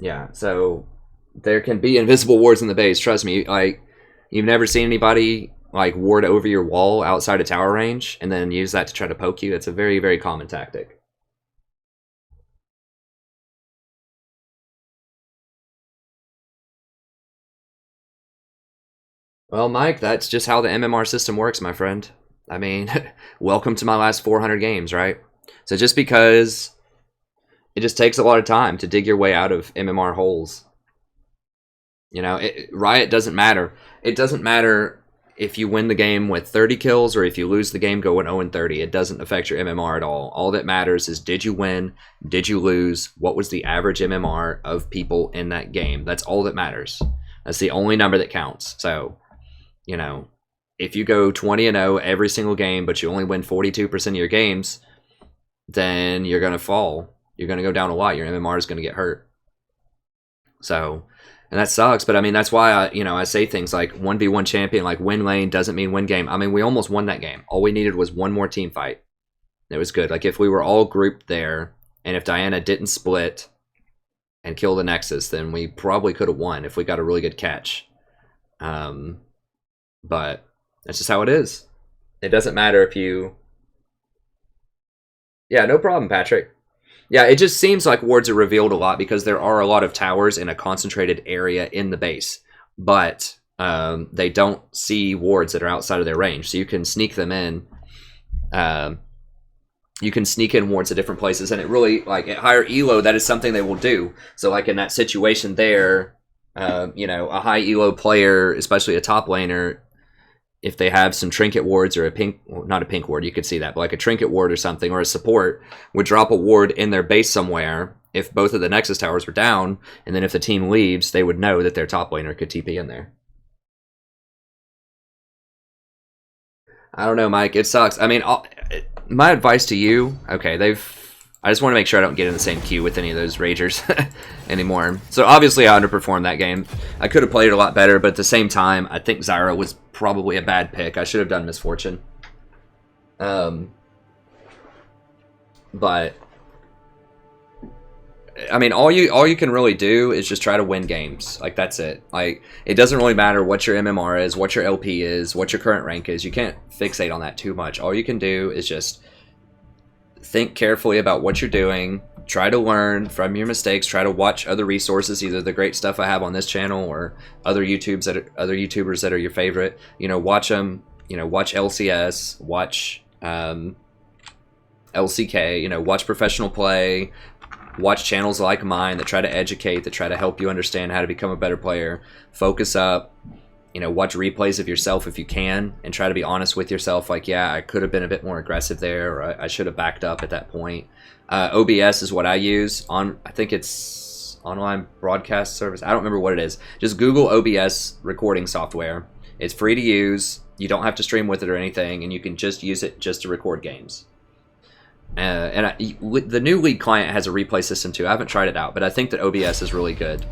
Yeah, so there can be invisible wards in the base. Trust me, like, you've never seen anybody like ward over your wall outside of tower range and then use that to try to poke you. It's a very, very common tactic. Well, Mike, that's just how the MMR system works, my friend. I mean, welcome to my last 400 games, right? So just because it just takes a lot of time to dig your way out of MMR holes. You know, Riot doesn't matter. It doesn't matter if you win the game with 30 kills or if you lose the game going 0-30. It doesn't affect your MMR at all. All that matters is, did you win? Did you lose? What was the average MMR of people in that game? That's all that matters. That's the only number that counts. So, you know, if you go 20-0 every single game, but you only win 42% of your games, then you're going to fall. You're going to go down a lot. Your MMR is going to get hurt. So, and that sucks. But I mean, that's why I say things like 1v1 champion, like win lane doesn't mean win game. I mean, we almost won that game. All we needed was one more team fight. It was good. Like if we were all grouped there, and if Diana didn't split and kill the Nexus, then we probably could have won if we got a really good catch. But that's just how it is. It doesn't matter if you... Yeah, no problem, Patrick. Yeah, it just seems like wards are revealed a lot because there are a lot of towers in a concentrated area in the base. But they don't see wards that are outside of their range. So you can sneak them in. You can sneak in wards at different places. And it really, like, at higher elo, that is something they will do. So, like, in that situation there, a high elo player, especially a top laner, if they have some trinket wards or a pink, well, not a pink ward, you could see that, but like a trinket ward or something, or a support, would drop a ward in their base somewhere if both of the Nexus towers were down, and then if the team leaves, they would know that their top laner could TP in there. I don't know, Mike. It sucks. I mean, my advice to you, okay, I just want to make sure I don't get in the same queue with any of those Ragers anymore. So obviously I underperformed that game. I could have played it a lot better, but at the same time, I think Zyra was probably a bad pick. I should have done Misfortune. But I mean, all you can really do is just try to win games. Like, that's it. Like, it doesn't really matter what your MMR is, what your LP is, what your current rank is. You can't fixate on that too much. All you can do is just think carefully about what you're doing. Try to learn from your mistakes. Try to watch other resources, either the great stuff I have on this channel or other YouTubers that are your favorite. You know, watch them. You know, watch LCS, watch LCK. You know, watch professional play. Watch channels like mine that try to educate, that try to help you understand how to become a better player. Focus up. You know, watch replays of yourself if you can, and try to be honest with yourself. Like, yeah, I could have been a bit more aggressive there, or I should have backed up at that point. OBS is what I use on, I think it's online broadcast service. I don't remember what it is. Just Google OBS recording software. It's free to use. You don't have to stream with it or anything, and you can just use it just to record games. The new League client has a replay system too. I haven't tried it out, but I think that OBS is really good.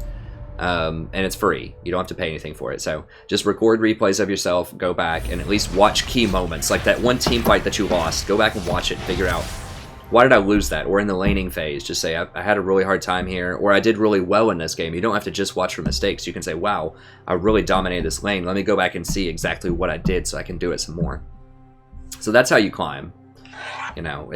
And it's free. You don't have to pay anything for it. So just record replays of yourself, go back, and at least watch key moments. Like that one team fight that you lost. Go back and watch it, figure out, why did I lose that? Or in the laning phase, just say, I had a really hard time here, or I did really well in this game. You don't have to just watch for mistakes. You can say, wow, I really dominated this lane. Let me go back and see exactly what I did so I can do it some more. So that's how you climb. You know,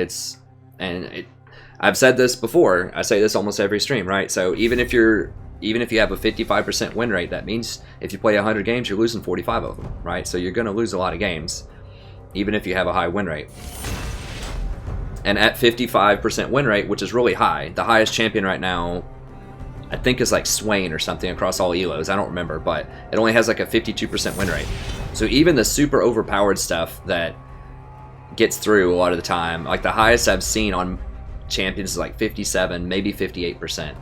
I've said this before. I say this almost every stream, right? So even if you have a 55% win rate, that means if you play 100 games, you're losing 45 of them, right? So you're going to lose a lot of games, even if you have a high win rate. And at 55% win rate, which is really high, the highest champion right now, I think, is like Swain or something across all elos. I don't remember, but it only has like a 52% win rate. So even the super overpowered stuff that gets through a lot of the time, like the highest I've seen on champions is like 57, maybe 58%.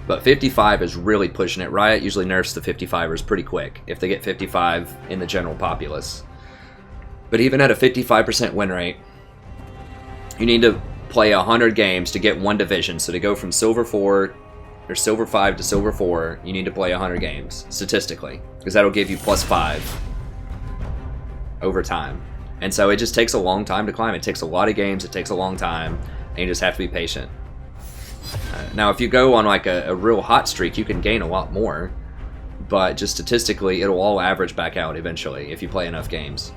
But 55 is really pushing it. Riot usually nerfs the 55ers pretty quick if they get 55 in the general populace. But even at a 55% win rate, you need to play 100 games to get one division. So to go from Silver 4 or Silver 5 to Silver 4, you need to play 100 games, statistically. Because that'll give you +5 over time. And so it just takes a long time to climb. It takes a lot of games, it takes a long time, and you just have to be patient. Now, if you go on like a real hot streak, you can gain a lot more. But just statistically, it'll all average back out eventually if you play enough games.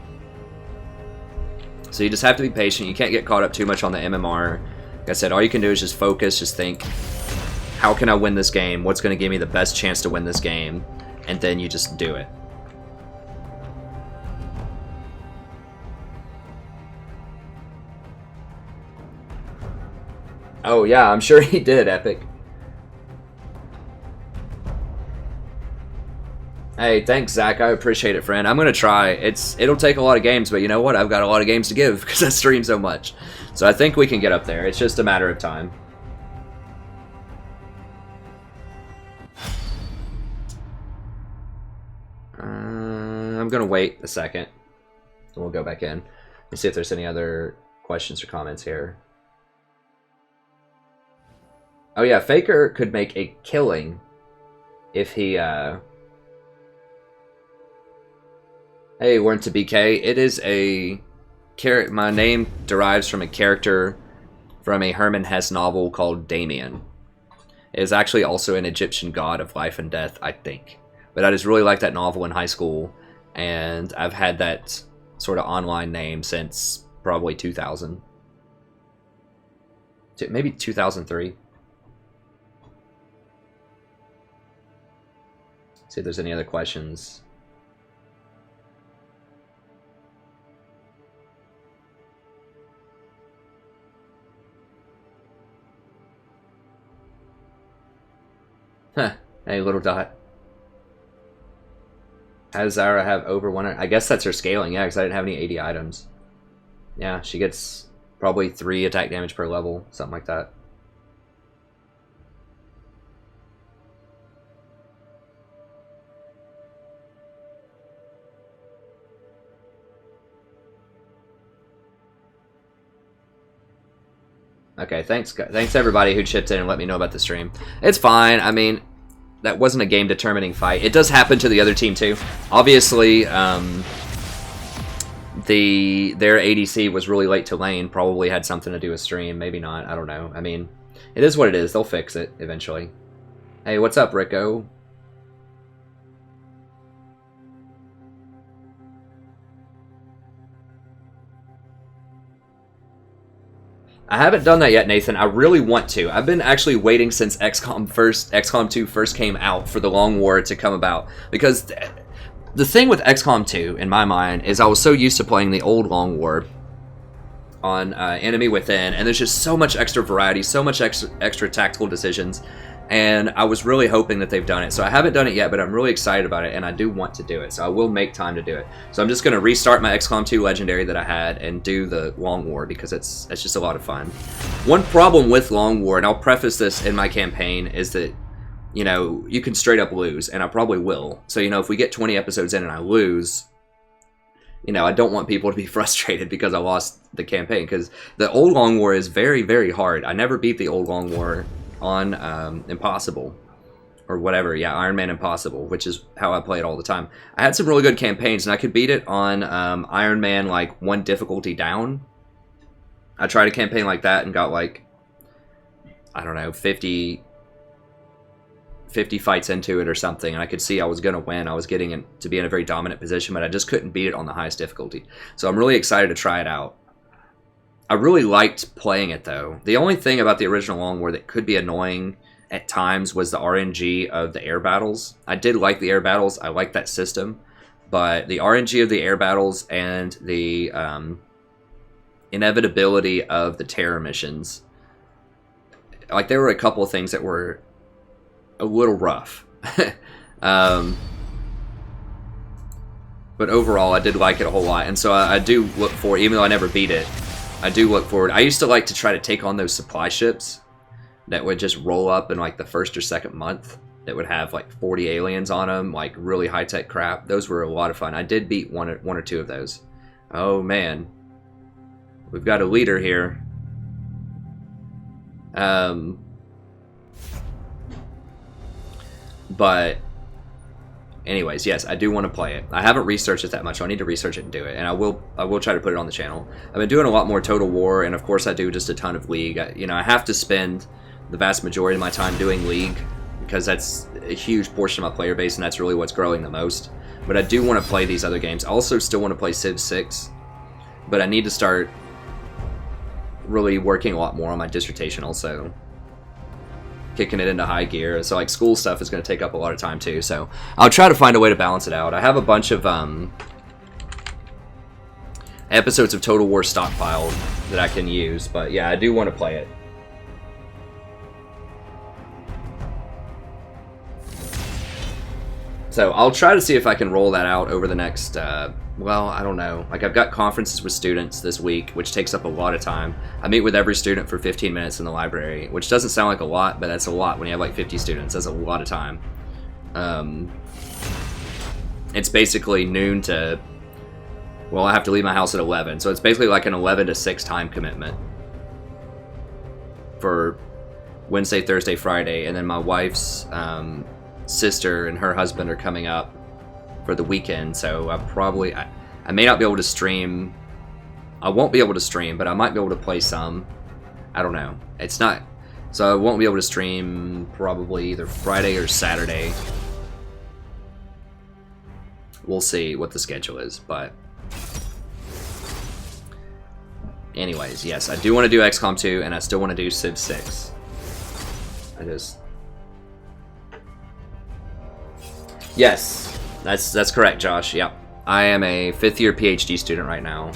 So you just have to be patient. You can't get caught up too much on the MMR. Like I said, all you can do is just focus, just think, how can I win this game? What's going to give me the best chance to win this game? And then you just do it. Oh yeah, I'm sure he did, Epic. Hey, thanks, Zach. I appreciate it, friend. I'm gonna try. It'll take a lot of games, but you know what? I've got a lot of games to give because I stream so much. So I think we can get up there. It's just a matter of time. I'm gonna wait a second, and we'll go back in and see if there's any other questions or comments here. Oh yeah, Faker could make a killing if he, Hey, we're into BK. It is a my name derives from a character from a Herman Hesse novel called Damien. It is actually also an Egyptian god of life and death, I think. But I just really liked that novel in high school, and I've had that sort of online name since probably 2000. Maybe 2003. See if there's any other questions. Huh. Hey, little dot. How does Zyra have over 100? I guess that's her scaling, yeah, because I didn't have any 80 items. Yeah, she gets probably 3 attack damage per level, something like that. Okay, thanks everybody who chipped in and let me know about the stream. It's fine. I mean, that wasn't a game-determining fight. It does happen to the other team too. Obviously, their ADC was really late to lane. Probably had something to do with stream. Maybe not. I don't know. I mean, It is what it is. They'll fix it eventually. Hey, what's up, Rico? I haven't done that yet, Nathan. I really want to. I've been actually waiting since XCOM 2 first came out for the Long War to come about. Because the thing with XCOM 2, in my mind, is I was so used to playing the old Long War on Enemy Within, and there's just so much extra variety, so much extra tactical decisions, and I was really hoping that they've done it. So I haven't done it yet, but I'm really excited about it, and I do want to do it, so I will make time to do it. So I'm just going to restart my XCOM 2 Legendary that I had and do the Long War, because it's just a lot of fun. One problem with Long War, and I'll preface this in my campaign, is that, you know, you can straight up lose, and I probably will. So, you know, if we get 20 episodes in and I lose, you know, I don't want people to be frustrated because I lost the campaign, because the old Long War is very, very hard. I never beat the old Long War on Impossible, or whatever, yeah, Iron Man Impossible, which is how I play it all the time. I had some really good campaigns, and I could beat it on Iron Man, like, 1 difficulty down. I tried a campaign like that and got, like, I don't know, 50 fights into it or something, and I could see I was going to win. I was getting to be in a very dominant position, but I just couldn't beat it on the highest difficulty. So I'm really excited to try it out. I really liked playing it, though. The only thing about the original Long War that could be annoying at times was the RNG of the air battles. I did like the air battles. I liked that system. But the RNG of the air battles and the inevitability of the terror missions, like, there were a couple of things that were a little rough. But overall, I did like it a whole lot. And so I do look forward, even though I never beat it, I do look forward. I used to like to try to take on those supply ships that would just roll up in like the first or second month, that would have like 40 aliens on them, like really high-tech crap. Those were a lot of fun. I did beat one or two of those. Oh man, we've got a leader here. But anyways, yes, I do want to play it. I haven't researched it that much, so I need to research it and do it. And I will try to put it on the channel. I've been doing a lot more Total War, and of course I do just a ton of League. You know, I have to spend the vast majority of my time doing League, because that's a huge portion of my player base, and that's really what's growing the most. But I do want to play these other games. I also still want to play Civ 6, but I need to start really working a lot more on my dissertation also. Kicking it into high gear, so like school stuff is going to take up a lot of time too, so I'll try to find a way to balance it out. I have a bunch of episodes of Total War stockpiled that I can use, but yeah, I do want to play it. So I'll try to see if I can roll that out over the next, well, I don't know. Like, I've got conferences with students this week, which takes up a lot of time. I meet with every student for 15 minutes in the library, which doesn't sound like a lot, but that's a lot when you have like 50 students. That's a lot of time. It's basically noon to, well, I have to leave my house at 11, so it's basically like an 11 to 6 time commitment for Wednesday, Thursday, Friday, and then my wife's sister and her husband are coming up for the weekend, so I may not be able to stream. I won't be able to stream, but I might be able to play some. I don't know. It's not, so I won't be able to stream probably either Friday or Saturday. We'll see what the schedule is, but anyways, yes, I do want to do XCOM 2, and I still want to do Civ 6. Yes, that's correct, Josh. Yep. I am a 5th-year PhD student right now.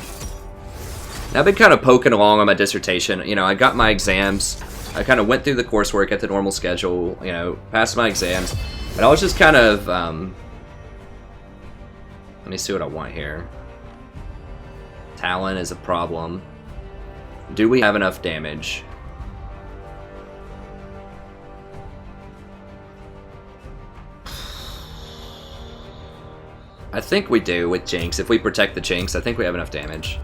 And I've been kind of poking along on my dissertation. You know, I got my exams. I kind of went through the coursework at the normal schedule, you know, passed my exams. But I was just kind of, let me see what I want here. Talon is a problem. Do we have enough damage? I think we do with Jinx. If we protect the Jinx, I think we have enough damage.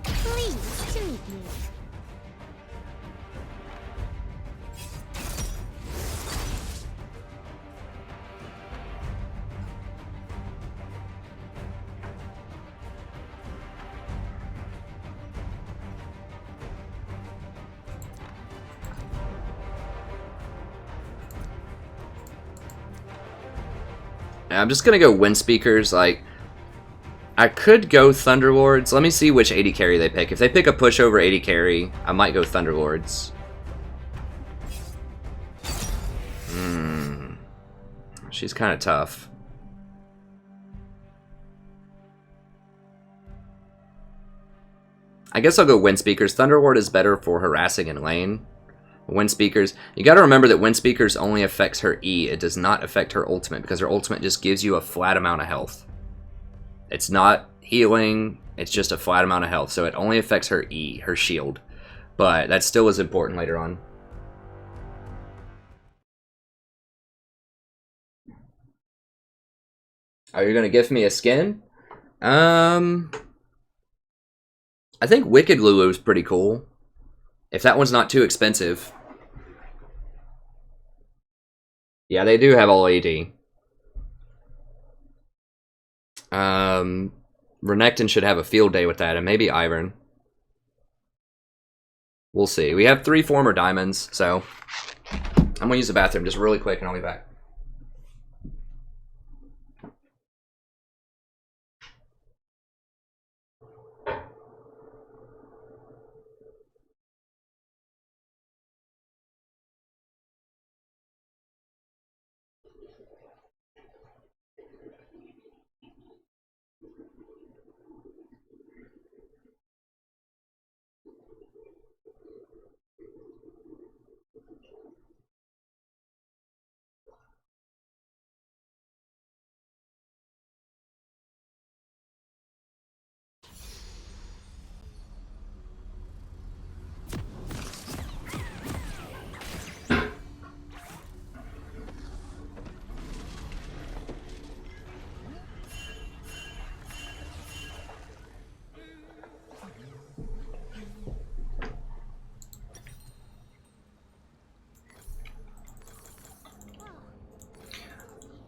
Please to meet me. I'm just gonna go Wind Speakers. Like, I could go Thunderlords. Let me see which 80 carry they pick. If they pick a pushover 80 carry, I might go Thunderlords. She's kind of tough. I guess I'll go Wind Speakers. Thunderlord is better for harassing in lane. Wind Speakers. You gotta remember that Wind Speakers only affects her E. It does not affect her ultimate, because her ultimate just gives you a flat amount of health. It's not healing, it's just a flat amount of health. So it only affects her E, her shield. But that still is important later on. Are you gonna gift me a skin? I think Wicked Lulu is pretty cool. If that one's not too expensive. Yeah, they do have all AD. Renekton should have a field day with that, and maybe Ivern. We'll see. We have 3 former diamonds, so I'm gonna use the bathroom just really quick and I'll be back.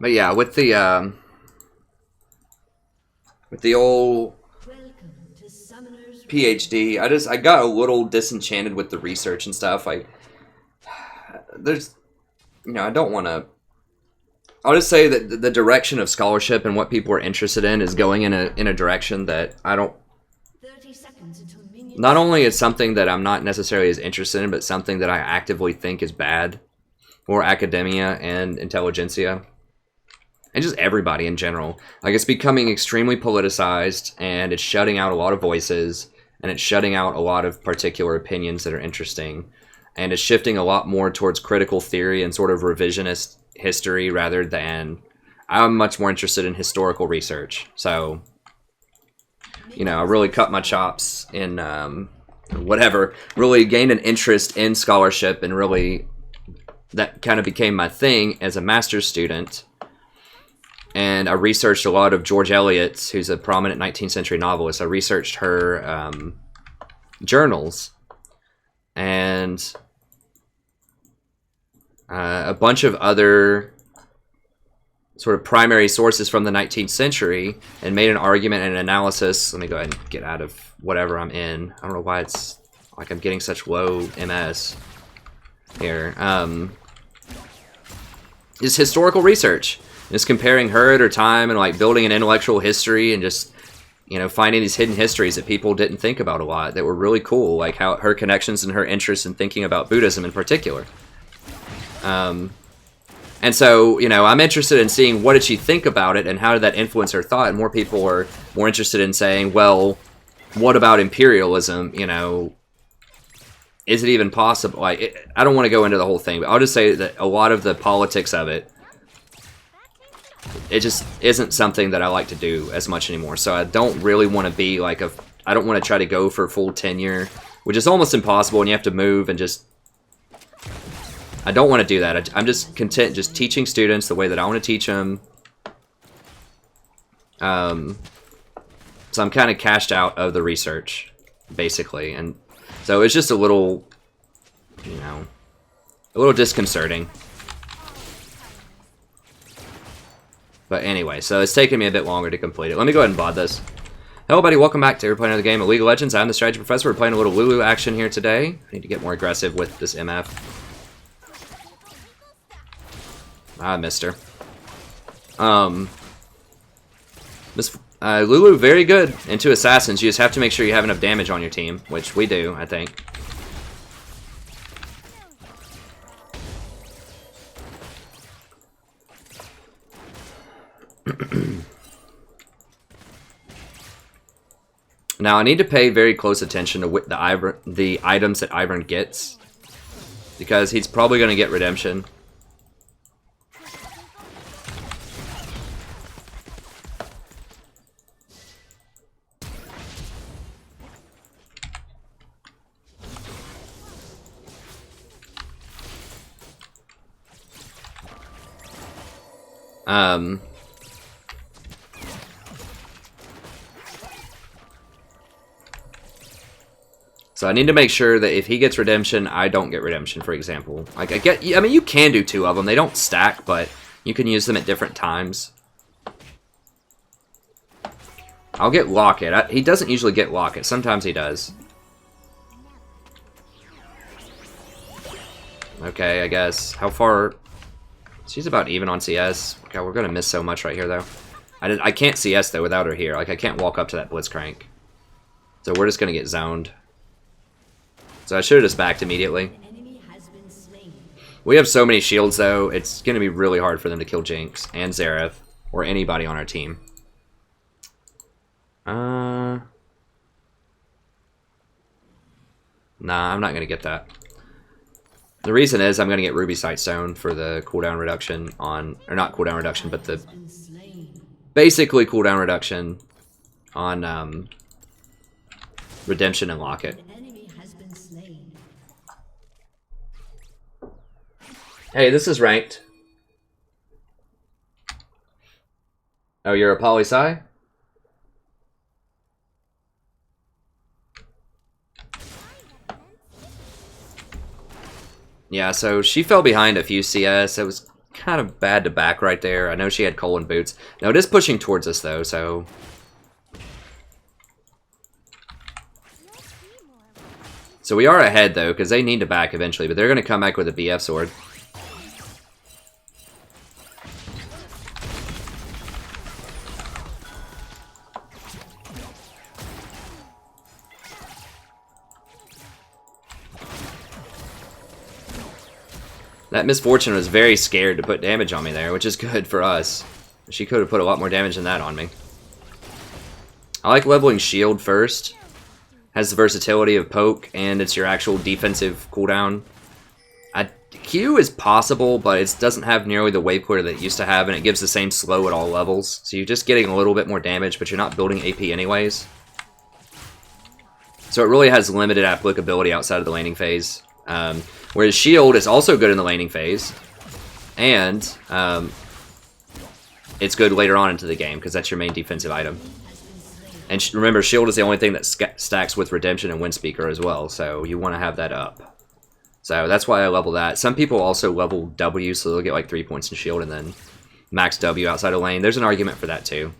But yeah, with the old PhD, I got a little disenchanted with the research and stuff. I don't want to. I'll just say that the direction of scholarship and what people are interested in is going in a direction that I don't. 30 seconds until minions. Not only is something that I'm not necessarily as interested in, but something that I actively think is bad for academia and intelligentsia. And just everybody in general. Like, it's becoming extremely politicized, and it's shutting out a lot of voices, and it's shutting out a lot of particular opinions that are interesting. And it's shifting a lot more towards critical theory and sort of revisionist history rather than... I'm much more interested in historical research. So, you know, I really cut my chops in whatever. Really gained an interest in scholarship, and really that kind of became my thing as a master's student. And I researched a lot of George Eliot's, who's a prominent 19th century novelist. I researched her journals and a bunch of other sort of primary sources from the 19th century, and made an argument and an analysis. Let me go ahead and get out of whatever I'm in. I don't know why it's like I'm getting such low MS here. Is historical research. Just comparing her at her time and like building an intellectual history, and just, you know, finding these hidden histories that people didn't think about a lot that were really cool, like how her connections and her interests in thinking about Buddhism in particular. And so, you know, I'm interested in seeing what did she think about it and how did that influence her thought. And more people are more interested in saying, well, what about imperialism? You know, is it even possible? Like, I don't want to go into the whole thing, but I'll just say that a lot of the politics of it, it just isn't something that I like to do as much anymore. So I don't really want to be like I don't want to try to go for full tenure, which is almost impossible, and you have to move and just... I don't want to do that. I'm just content just teaching students the way that I want to teach them. So I'm kind of cashed out of the research, basically. And so it's just a little, you know, a little disconcerting. But anyway, so it's taken me a bit longer to complete it. Let me go ahead and VOD this. Hello, buddy. Welcome back to we're playing another game of League of Legends. I'm the Strategy Professor. We're playing a little Lulu action here today. I need to get more aggressive with this MF. I missed her. Lulu, very good into assassins. You just have to make sure you have enough damage on your team, which we do, I think. Now, I need to pay very close attention to the items that Ivern gets, because he's probably going to get redemption. So I need to make sure that if he gets redemption, I don't get redemption, for example. Like, I mean, you can do 2 of them. They don't stack, but you can use them at different times. I'll get Locket. He doesn't usually get Locket. Sometimes he does. Okay, I guess. How far? She's about even on CS. God, we're going to miss so much right here, though. I can't CS, though, without her here. Like, I can't walk up to that Blitzcrank. So we're just going to get zoned. So I should have just backed immediately. We have so many shields, though, it's going to be really hard for them to kill Jinx and Xerath or anybody on our team. Nah, I'm not going to get that. The reason is I'm going to get Ruby Sightstone for the cooldown reduction on... Or not cooldown reduction, but the... Basically cooldown reduction on Redemption and Locket. Hey, this is ranked. Oh, you're a poli-sci? Yeah, so she fell behind a few CS. It was kind of bad to back right there. I know she had Cole and Boots. Now, it is pushing towards us, though, so... So we are ahead, though, because they need to back eventually, but they're going to come back with a BF sword. That Misfortune was very scared to put damage on me there, which is good for us. She could have put a lot more damage than that on me. I like leveling shield first. Has the versatility of poke, and it's your actual defensive cooldown. Q is possible, but it doesn't have nearly the wave clear that it used to have, and it gives the same slow at all levels. So you're just getting a little bit more damage, but you're not building AP anyways. So it really has limited applicability outside of the laning phase. Whereas shield is also good in the laning phase, and it's good later on into the game because that's your main defensive item. And remember, shield is the only thing that stacks with redemption and windspeaker as well, so you want to have that up. So that's why I level that. Some people also level W, so they'll get like 3 points in shield and then max W outside of lane. There's an argument for that too.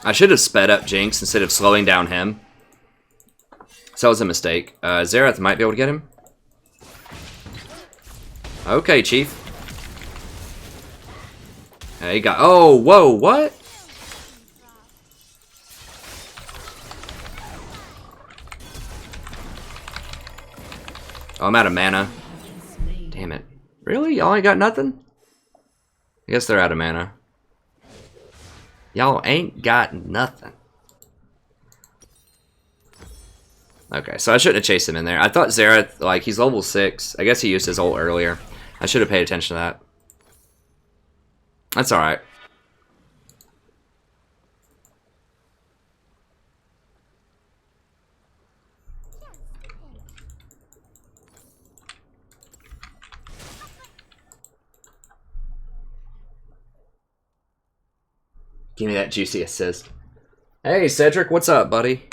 I should have sped up Jinx instead of slowing down him. So that was a mistake. Xerath might be able to get him. Okay, Chief. He got... Oh, whoa, what? Oh, I'm out of mana. Damn it. Really? Y'all ain't got nothing? I guess they're out of mana. Y'all ain't got nothing. Okay, so I shouldn't have chased him in there. I thought Zyra, like, he's level 6. I guess he used his ult earlier. I should have paid attention to that. That's alright. Give me that juicy assist. Hey, Cedric, what's up, buddy?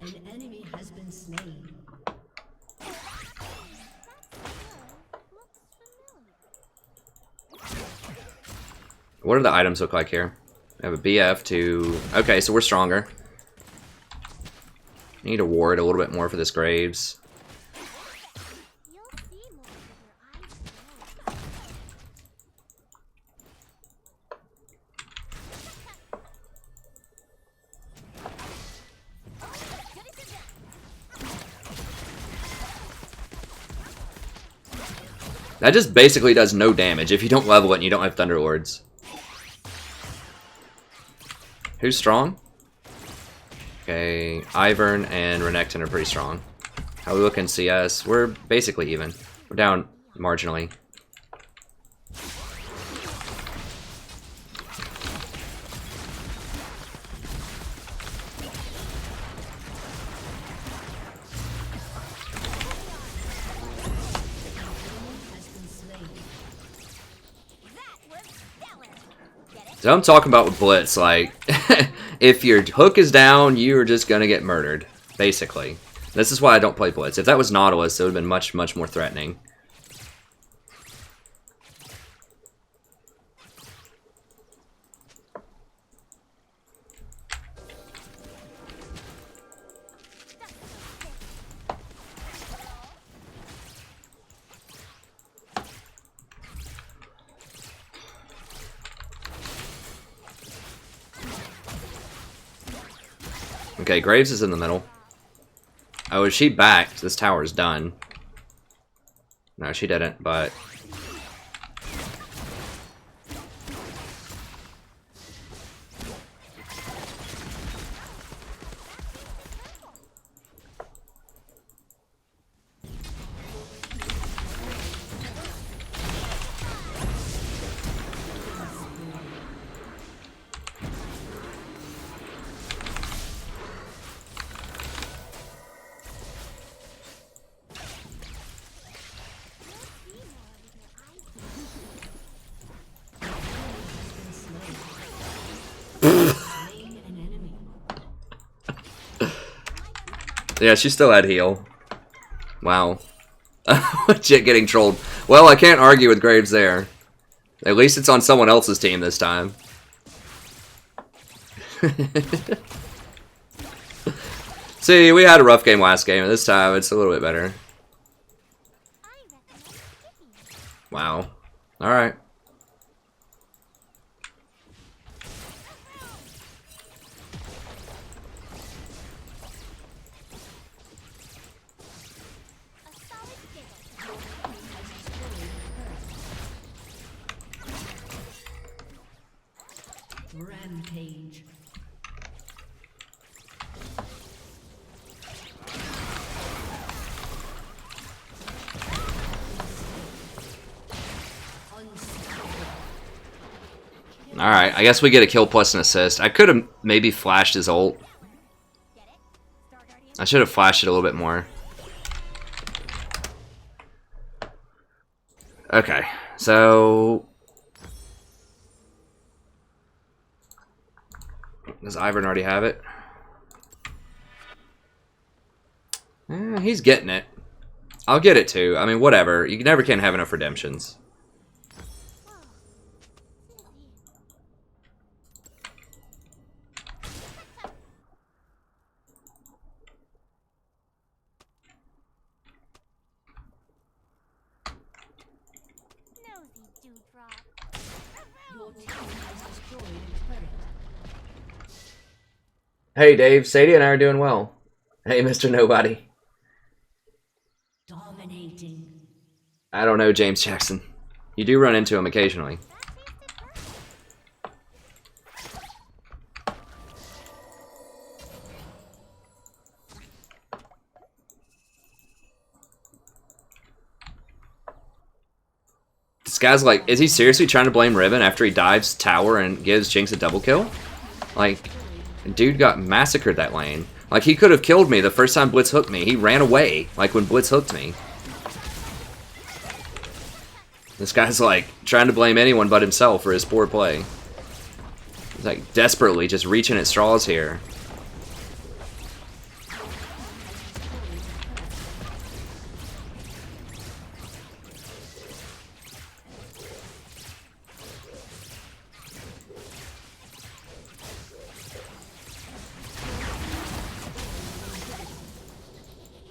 An enemy has been slain. What do the items look like here? I have a BF to... Okay, so we're stronger. Need to ward a little bit more for this Graves. That just basically does no damage if you don't level it and you don't have Thunderlords. Who's strong? Okay, Ivern and Renekton are pretty strong. How we look in CS? We're basically even. We're down marginally. So I'm talking about with Blitz, like, if your hook is down, you're just gonna get murdered, basically. This is why I don't play Blitz. If that was Nautilus, it would have been much, much more threatening. Okay, Graves is in the middle. Oh, is she backed? This tower is done. No, she didn't, but... Yeah, she still had heal. Wow. Legit getting trolled. Well, I can't argue with Graves there. At least it's on someone else's team this time. See, we had a rough game last game, and this time it's a little bit better. Wow. Alright. Rampage. Alright, I guess we get a kill plus an assist. I could have maybe flashed his ult. I should have flashed it a little bit more. Okay, so... Does Ivern already have it? He's getting it. I'll get it too. I mean, whatever. You never can have enough redemptions. Your team has destroyed a turret. Hey Dave, Sadie and I are doing well. Hey Mr. Nobody. Dominating. I don't know James Jackson. You do run into him occasionally. This guy's like, is he seriously trying to blame Riven after he dives tower and gives Jinx a double kill? Like, dude got massacred that lane. Like, he could have killed me the first time Blitz hooked me. He ran away, like, when Blitz hooked me. This guy's, like, trying to blame anyone but himself for his poor play. He's, like, desperately just reaching at straws here.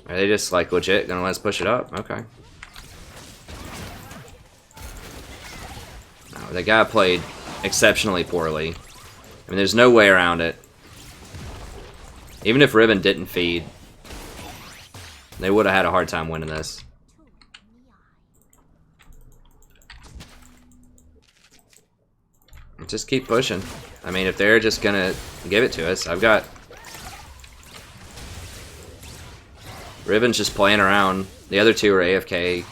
Are they just, like, legit gonna let us push it up? Okay. No, the guy played exceptionally poorly. I mean, there's no way around it. Even if Riven didn't feed, they would have had a hard time winning this. Just keep pushing. I mean, if they're just gonna give it to us, I've got... Riven's just playing around. The other two are AFK.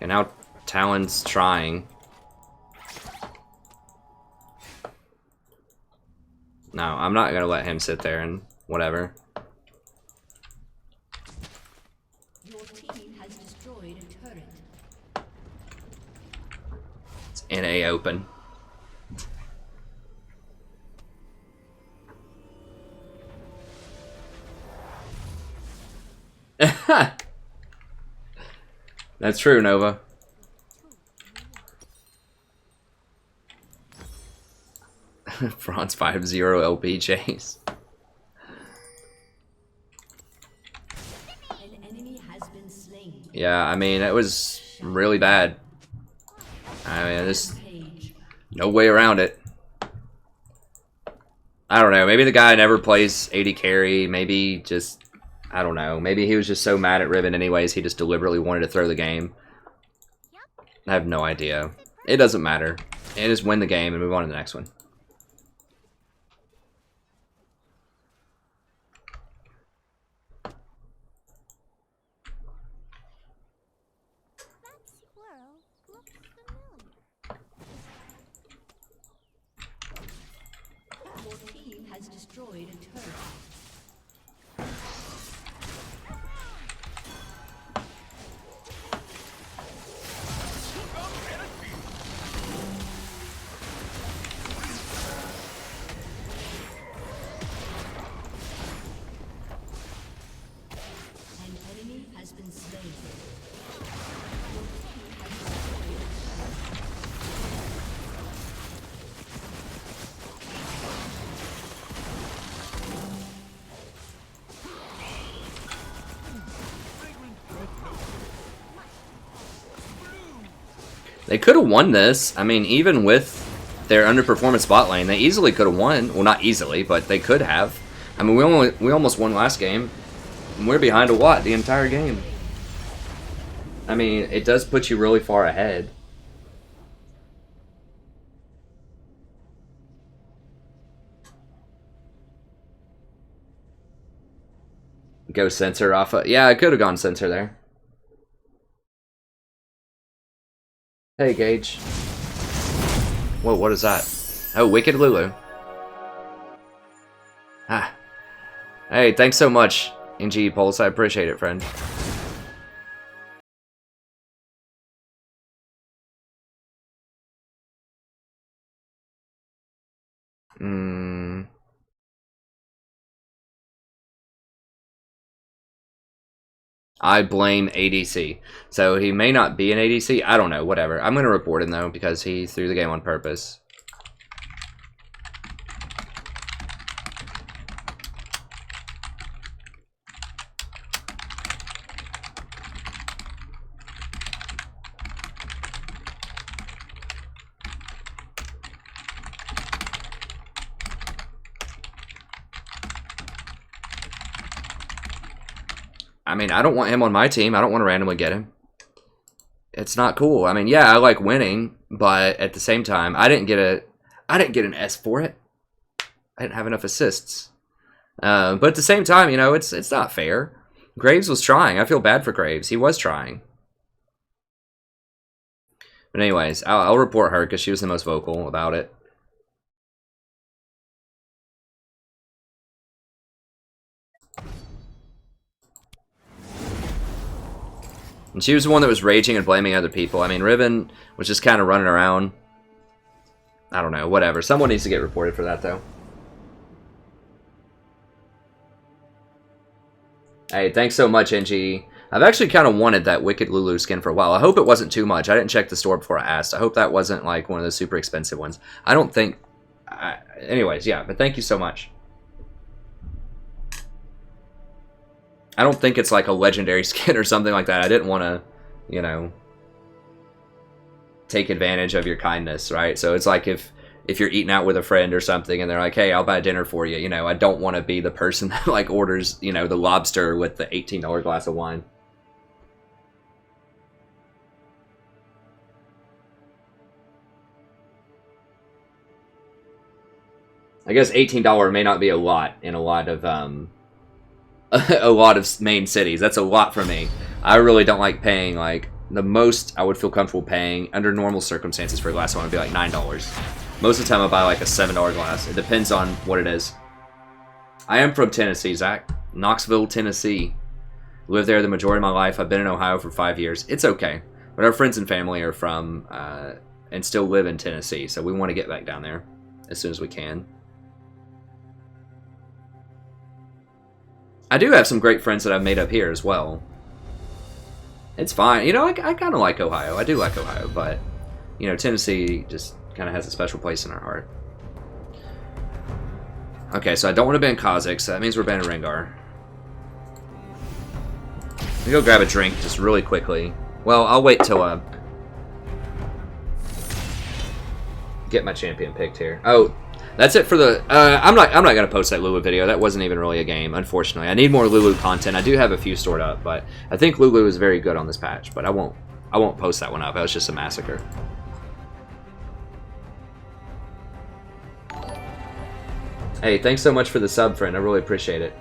And now Talon's trying. No, I'm not gonna let him sit there and whatever. Your team has destroyed a turret. It's NA open. That's true, Nova. Bronze 5-0 LP chase. An enemy has been slain. Yeah, I mean, it was really bad. I mean, there's no way around it. I don't know, maybe the guy never plays AD carry, maybe just... I don't know. Maybe he was just so mad at Riven anyways, he just deliberately wanted to throw the game. I have no idea. It doesn't matter. And just win the game and move on to the next one. That squirrel looks familiar. Your team has destroyed a turret. An enemy has been slain. Your team has destroyed a turret. They could have won this. I mean, even with their underperformance bot lane, they easily could have won. Well, not easily, but they could have. I mean, we almost won last game. And we're behind a lot the entire game. I mean, it does put you really far ahead. Go censor off of... Yeah, I could have gone censor there. Hey, Gage. Whoa, what is that? Oh, Wicked Lulu. Ah. Hey, thanks so much, NG Pulse. I appreciate it, friend. I blame ADC. So he may not be an ADC. I don't know. Whatever. I'm going to report him, though, because he threw the game on purpose. I mean, I don't want him on my team. I don't want to randomly get him. It's not cool. I mean, yeah, I like winning, but at the same time, I didn't get an S for it. I didn't have enough assists. But at the same time, you know, it's not fair. Graves was trying. I feel bad for Graves. He was trying. But anyways, I'll report her because she was the most vocal about it. And she was the one that was raging and blaming other people. I mean, Riven was just kind of running around. I don't know, whatever. Someone needs to get reported for that, though. Hey, thanks so much, NG. I've actually kind of wanted that Wicked Lulu skin for a while. I hope it wasn't too much. I didn't check the store before I asked. I hope that wasn't like one of those super expensive ones. I don't think... anyways, yeah, but thank you so much. I don't think it's like a legendary skin or something like that. I didn't want to, you know, take advantage of your kindness, right? So it's like if you're eating out with a friend or something and they're like, hey, I'll buy dinner for you. You know, I don't want to be the person that like orders, you know, the lobster with the $18 glass of wine. I guess $18 may not be a lot in a lot of a lot of main cities. That's a lot for me. I really don't like paying, like, the most I would feel comfortable paying under normal circumstances for a glass of wine would be like $9. Most of the time I buy like a $7 glass. It depends on what it is. I am from Tennessee, Zach. Knoxville, Tennessee. Lived there the majority of my life. I've been in Ohio for 5 years. It's okay. But our friends and family are from and still live in Tennessee, so we want to get back down there as soon as we can. I do have some great friends that I've made up here as well. It's fine. You know, I kind of like Ohio. I do like Ohio, but, you know, Tennessee just kind of has a special place in our heart. Okay, so I don't want to ban Kha'Zix, so that means we're banning Rengar. Let me go grab a drink just really quickly. Well, I'll wait till get my champion picked here. Oh, that's it for the... I'm not going to post that Lulu video. That wasn't even really a game, unfortunately. I need more Lulu content. I do have a few stored up, but I think Lulu is very good on this patch, but I won't post that one up. That was just a massacre. Hey, thanks so much for the sub, friend. I really appreciate it.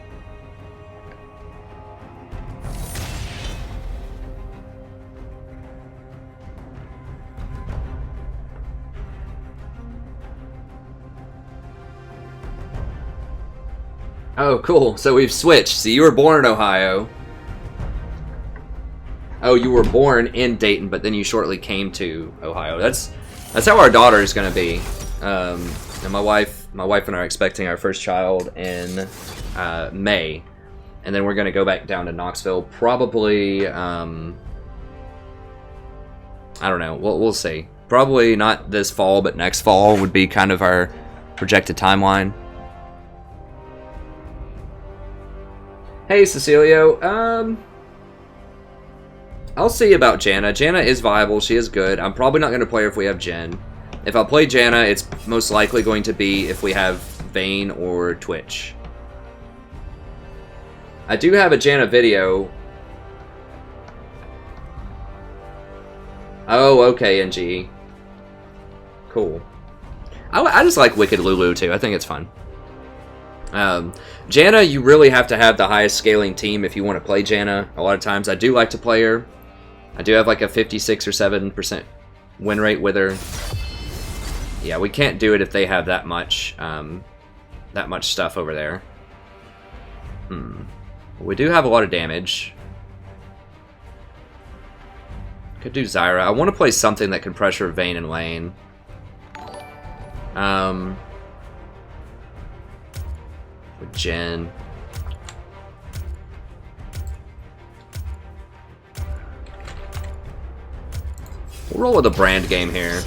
Oh, cool. So we've switched. So you were born in Ohio. Oh, you were born in Dayton, but then you shortly came to Ohio. That's how our daughter is going to be. And my wife and I are expecting our first child in May, and then we're going to go back down to Knoxville. Probably, I don't know. We'll see. Probably not this fall, but next fall would be kind of our projected timeline. Hey, Cecilio. I'll see about Janna. Janna is viable. She is good. I'm probably not going to play her if we have Jen. If I play Janna, it's most likely going to be if we have Vayne or Twitch. I do have a Janna video. Oh, okay, NG. Cool. I just like Wicked Lulu, too. I think it's fun. Janna, you really have to have the highest scaling team if you want to play Janna. A lot of times I do like to play her. I do have like a 56 or 7% win rate with her. Yeah, we can't do it if they have that much stuff over there. We do have a lot of damage. Could do Zyra. I want to play something that can pressure Vayne and lane. With Jen. We'll roll with a brand game here.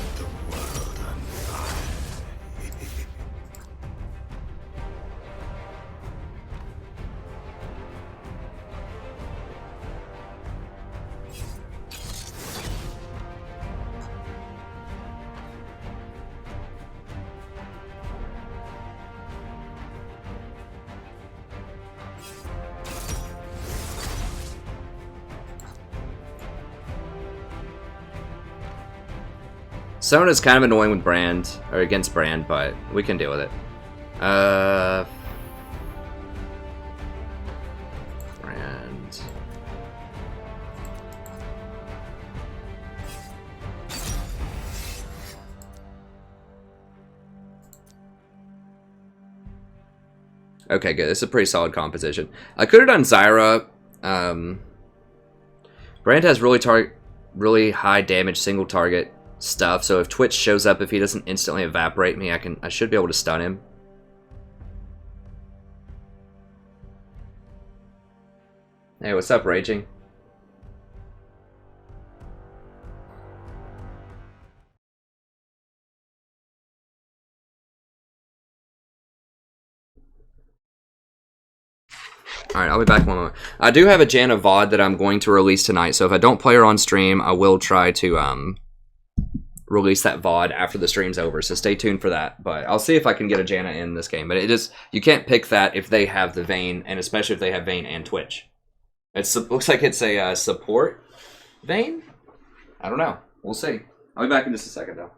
Sona's kind of annoying with Brand, or against Brand, but we can deal with it. Brand. Okay, good. It's a pretty solid composition. I could have done Zyra. Brand has really high damage single target stuff, so if Twitch shows up, if he doesn't instantly evaporate me, I should be able to stun him. Hey, what's up, Raging? Alright, I'll be back in one moment. I do have a Janna VOD that I'm going to release tonight, so if I don't play her on stream, I will try to release that VOD after the stream's over, so stay tuned for that. But I'll see if I can get a Janna in this game. But it is, you can't pick that if they have the Vayne, and especially if they have Vayne and Twitch. It looks like it's a support Vayne? I don't know. We'll see. I'll be back in just a second, though.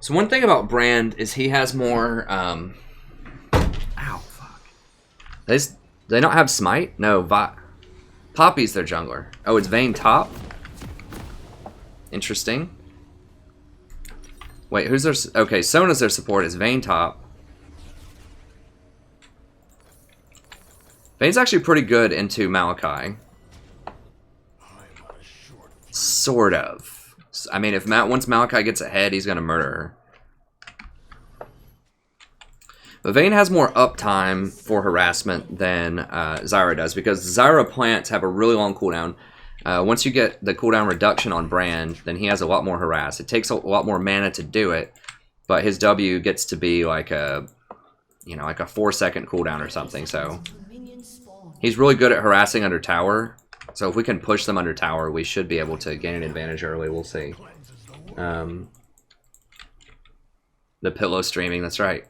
So one thing about Brand is he has more, ow, fuck. They don't have Smite? No, Poppy's their jungler. Oh, it's Vayne top? Interesting. Wait, who's their, okay, Sona's their support, is Vayne top. Vayne's actually pretty good into Malachi. Sort of. I mean, if once Malachi gets ahead, he's gonna murder her. But Vayne has more uptime for harassment than Zyra does, because Zyra plants have a really long cooldown. Once you get the cooldown reduction on Brand, then he has a lot more harass. It takes a lot more mana to do it, but his W gets to be like a, you know, like a 4-second cooldown or something. So he's really good at harassing under tower. So if we can push them under tower, we should be able to gain an advantage early. We'll see. The pillow streaming, that's right.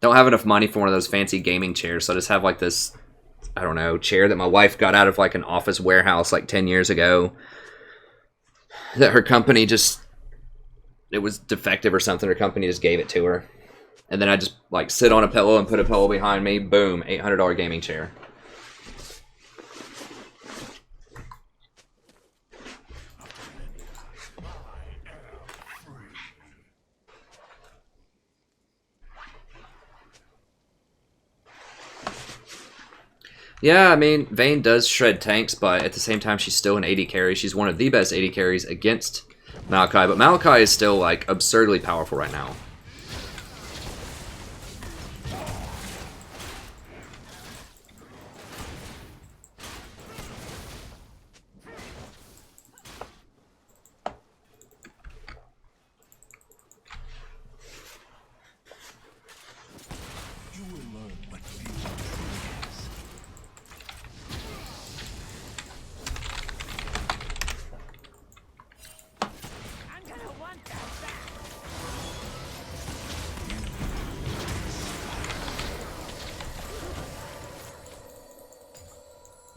Don't have enough money for one of those fancy gaming chairs, so I just have like this, I don't know, chair that my wife got out of like an office warehouse like 10 years ago. That her company just, it was defective or something, her company just gave it to her. And then I just like sit on a pillow and put a pillow behind me, boom, $800 gaming chair. Yeah, I mean, Vayne does shred tanks, but at the same time, she's still an AD carry. She's one of the best AD carries against Malachi, but Malachi is still, like, absurdly powerful right now.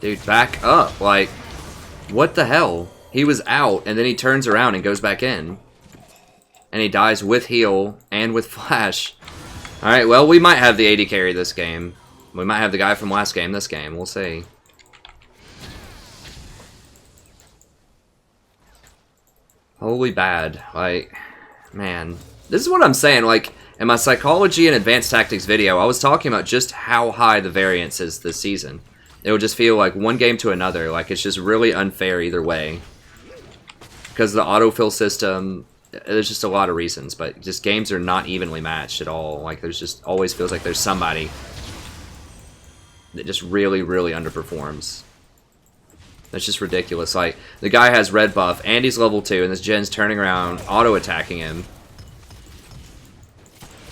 Dude, back up. Like, what the hell? He was out, and then he turns around and goes back in. And he dies with heal and with flash. Alright, well, we might have the AD carry this game. We might have the guy from last game this game. We'll see. Holy bad. Like, man. This is what I'm saying. Like, in my Psychology and Advanced Tactics video, I was talking about just how high the variance is this season. It would just feel like one game to another. Like, it's just really unfair either way. Because the autofill system, there's just a lot of reasons. But just games are not evenly matched at all. Like, there's just always feels like there's somebody that just really, really underperforms. That's just ridiculous. Like, the guy has red buff, and he's level 2, and this Jen's turning around, auto-attacking him.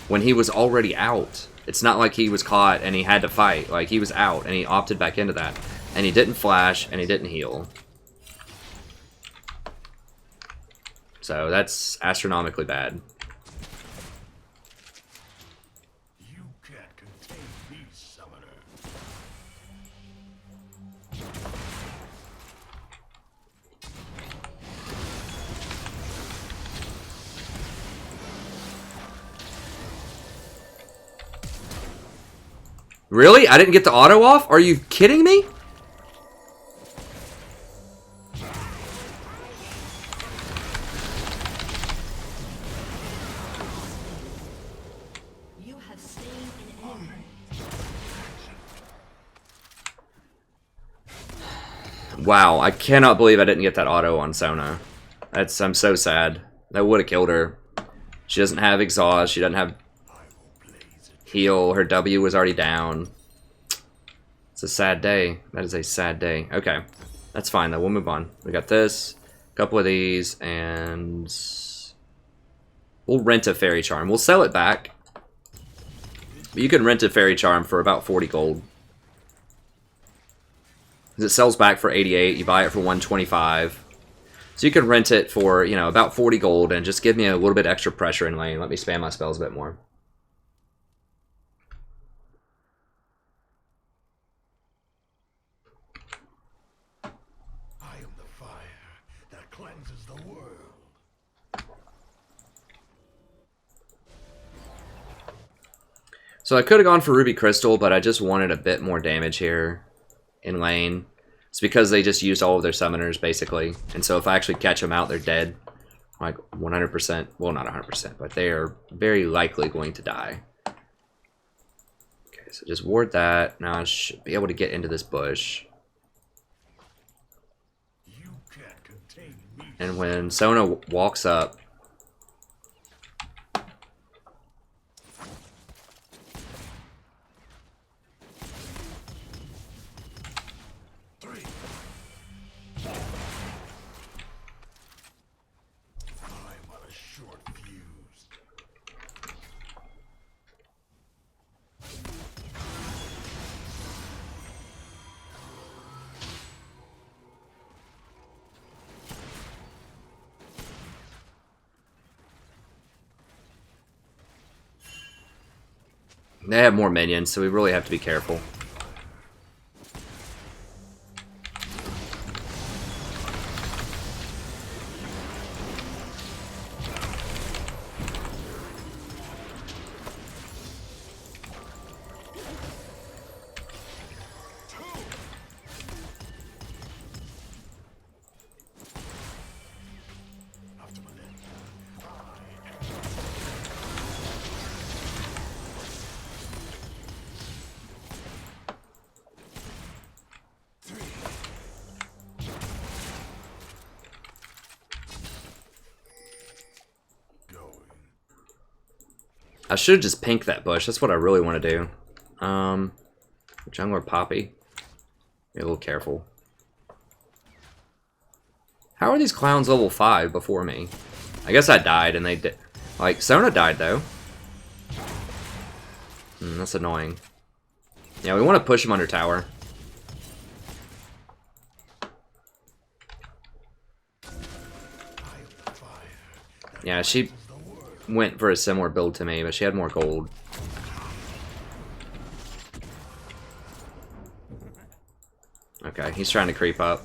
when he was already out. It's not like he was caught and he had to fight. Like, he was out and he opted back into that. And he didn't flash and he didn't heal. So that's astronomically bad. You can't contain me, summoner. Really? I didn't get the auto off? Are you kidding me? You have slain an enemy. Wow, I cannot believe I didn't get that auto on Sona. I'm so sad. That would have killed her. She doesn't have exhaust, she doesn't have heal, her W was already down. It's a sad day. That is a sad day. Okay, that's fine though, we'll move on. We got this, a couple of these, and we'll rent a fairy charm. We'll sell it back. But you can rent a fairy charm for about 40 gold. It sells back for 88, you buy it for 125. So you can rent it for, you know, about 40 gold and just give me a little bit extra pressure in lane. Let me spam my spells a bit more. I am the fire that cleanses the world. So I could have gone for Ruby Crystal, but I just wanted a bit more damage here in lane. It's because they just used all of their summoners, basically. And so if I actually catch them out, they're dead. Like 100%. Well, not 100%, but they are very likely going to die. Okay, so just ward that. Now I should be able to get into this bush. You can't contain me. And when Sona walks up, I'm on a short fuse. they have more minions, so we really have to be careful. After my death, going. I should just pink that bush. That's what I really want to do. Jungler Poppy. Be a little careful. How are these clowns level 5 before me? I guess I died and they did. Like, Sona died though. That's annoying. Yeah, we want to push him under tower. Yeah, she went for a similar build to me, but she had more gold. Okay, he's trying to creep up.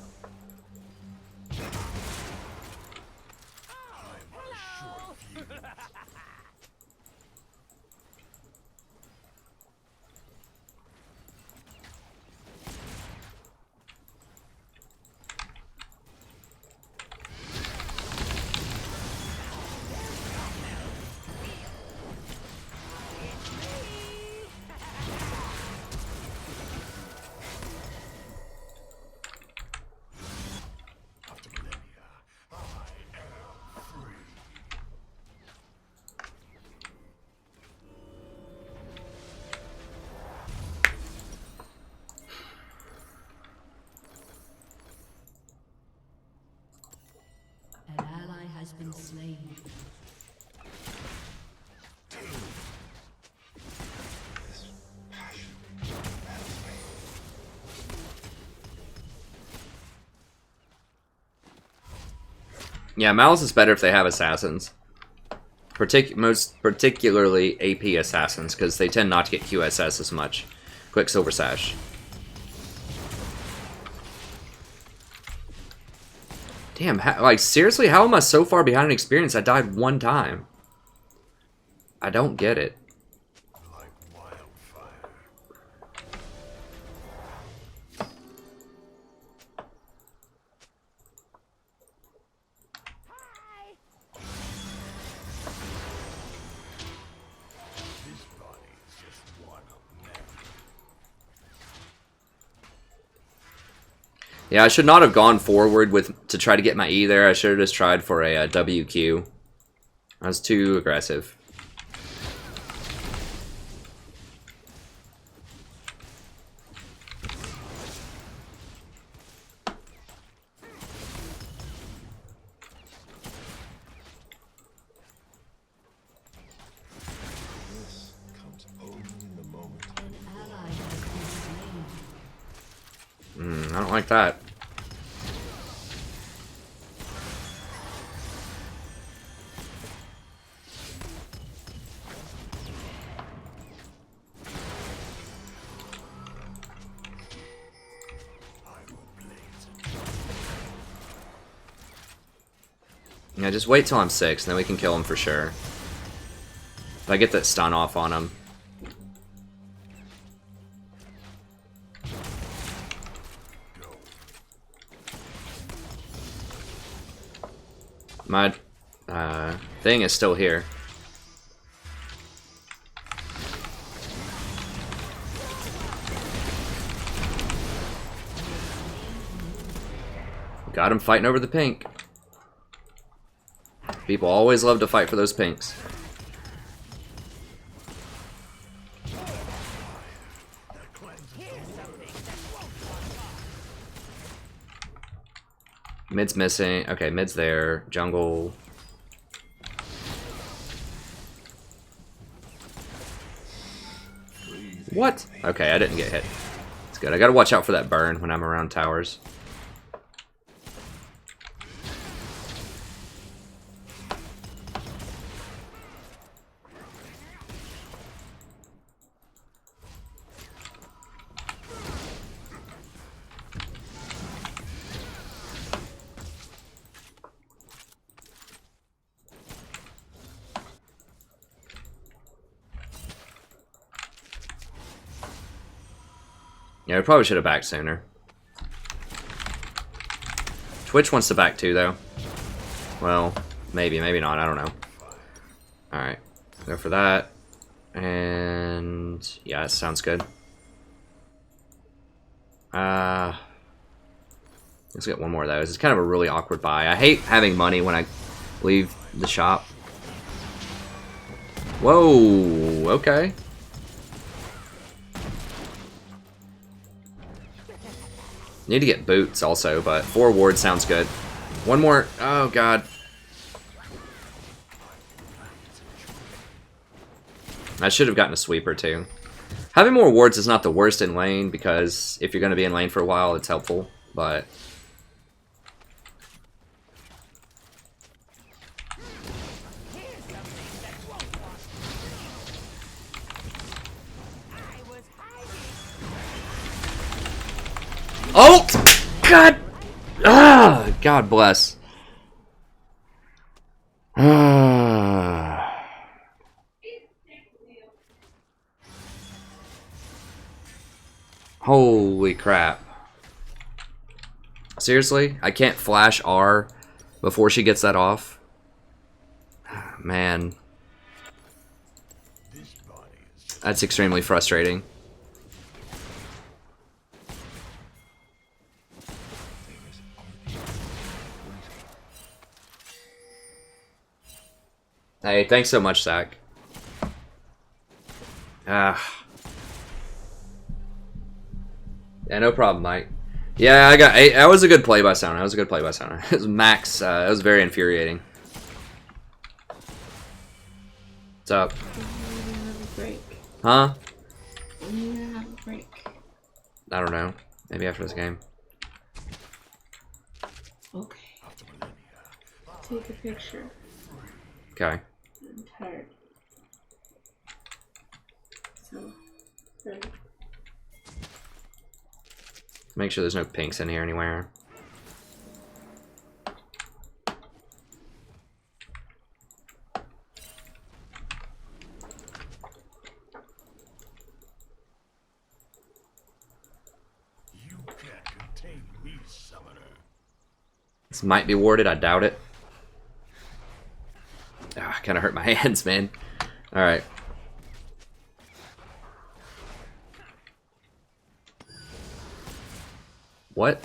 Yeah, Malice is better if they have assassins. Most particularly AP assassins, because they tend not to get QSS as much. Quicksilver Sash. Damn, like, seriously, how am I so far behind in experience? I died one time. I don't get it. Like wildfire. This body is just one of many. Yeah, I should not have gone forward to try to get my E there. I should have just tried for a WQ. I was too aggressive. This comes only in the moment. An ally has been slain. I don't like that. Yeah, just wait till I'm 6, and then we can kill him for sure. If I get that stun off on him. My thing is still here. Got him fighting over the pink. People always love to fight for those pinks. Mid's missing. Okay, mid's there. Jungle. What? Okay, I didn't get hit. It's good. I gotta watch out for that burn when I'm around towers. Yeah, we probably should have backed sooner. Twitch wants to back too, though. Well, maybe, maybe not. I don't know. Alright. Go for that. And yeah, that sounds good. Let's get one more of those. It's kind of a really awkward buy. I hate having money when I leave the shop. Whoa, okay. Need to get boots also, but 4 wards sounds good. One more. Oh, God. I should have gotten a sweeper, too. Having more wards is not the worst in lane, because if you're going to be in lane for a while, it's helpful, but... Oh! God! Ah! God bless. Holy crap. Seriously? I can't flash R before she gets that off? Man. That's extremely frustrating. Hey, thanks so much, Zach. Yeah, no problem, Mike. Yeah, I got 8. That was a good play by Sound. That was a good play by Sound. It was max. That was very infuriating. What's up? Huh? I don't know. Maybe after this game. Okay. take a picture. Okay. I'm tired. So, ready. Make sure there's no pinks in here anywhere. You can't contain me, summoner. This might be warded, I doubt it. Ah, kind of hurt my hands, man. Alright. What?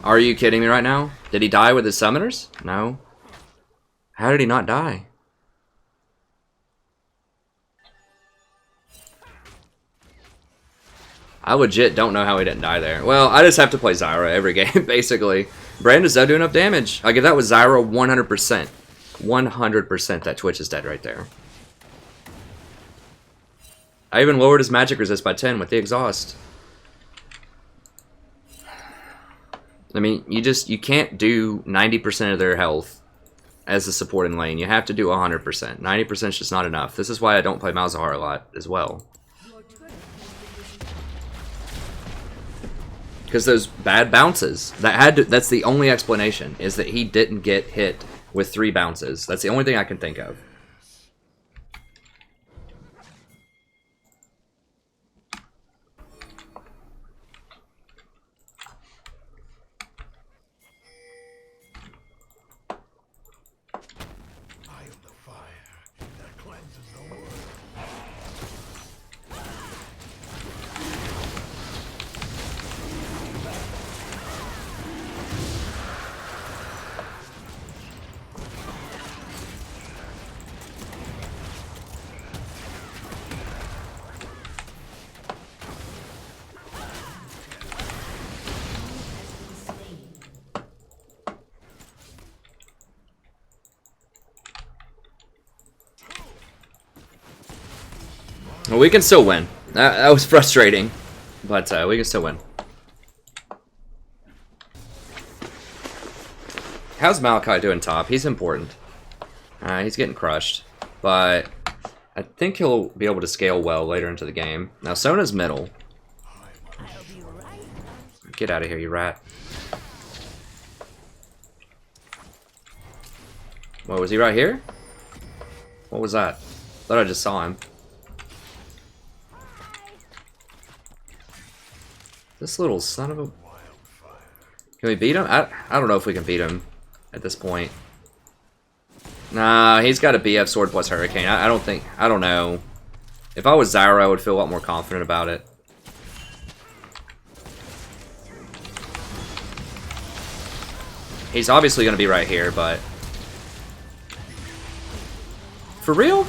Are you kidding me right now? Did he die with his summoners? No. How did he not die? I legit don't know how he didn't die there. Well, I just have to play Zyra every game, basically. Brand does not do enough damage. Like, if that was Zyra, 100%. 100% that Twitch is dead right there. I even lowered his magic resist by 10 with the exhaust. I mean, you can't do 90% of their health as a support in lane. You have to do 100%. 90% is just not enough. This is why I don't play Malzahar a lot as well. Because those bad bounces. That's the only explanation, is that he didn't get hit with 3 bounces. That's the only thing I can think of. I am the fire that cleanses the world. Well, we can still win. That was frustrating, but we can still win. How's Malachi doing top? He's important. He's getting crushed, but I think he'll be able to scale well later into the game. Now, Sona's middle. Get out of here, you rat. What, was he right here? What was that? Thought I just saw him. This little son of a... Can we beat him? I don't know if we can beat him at this point. Nah, he's got a BF sword plus hurricane. I don't know. If I was Zyra, I would feel a lot more confident about it. He's obviously going to be right here, but... For real?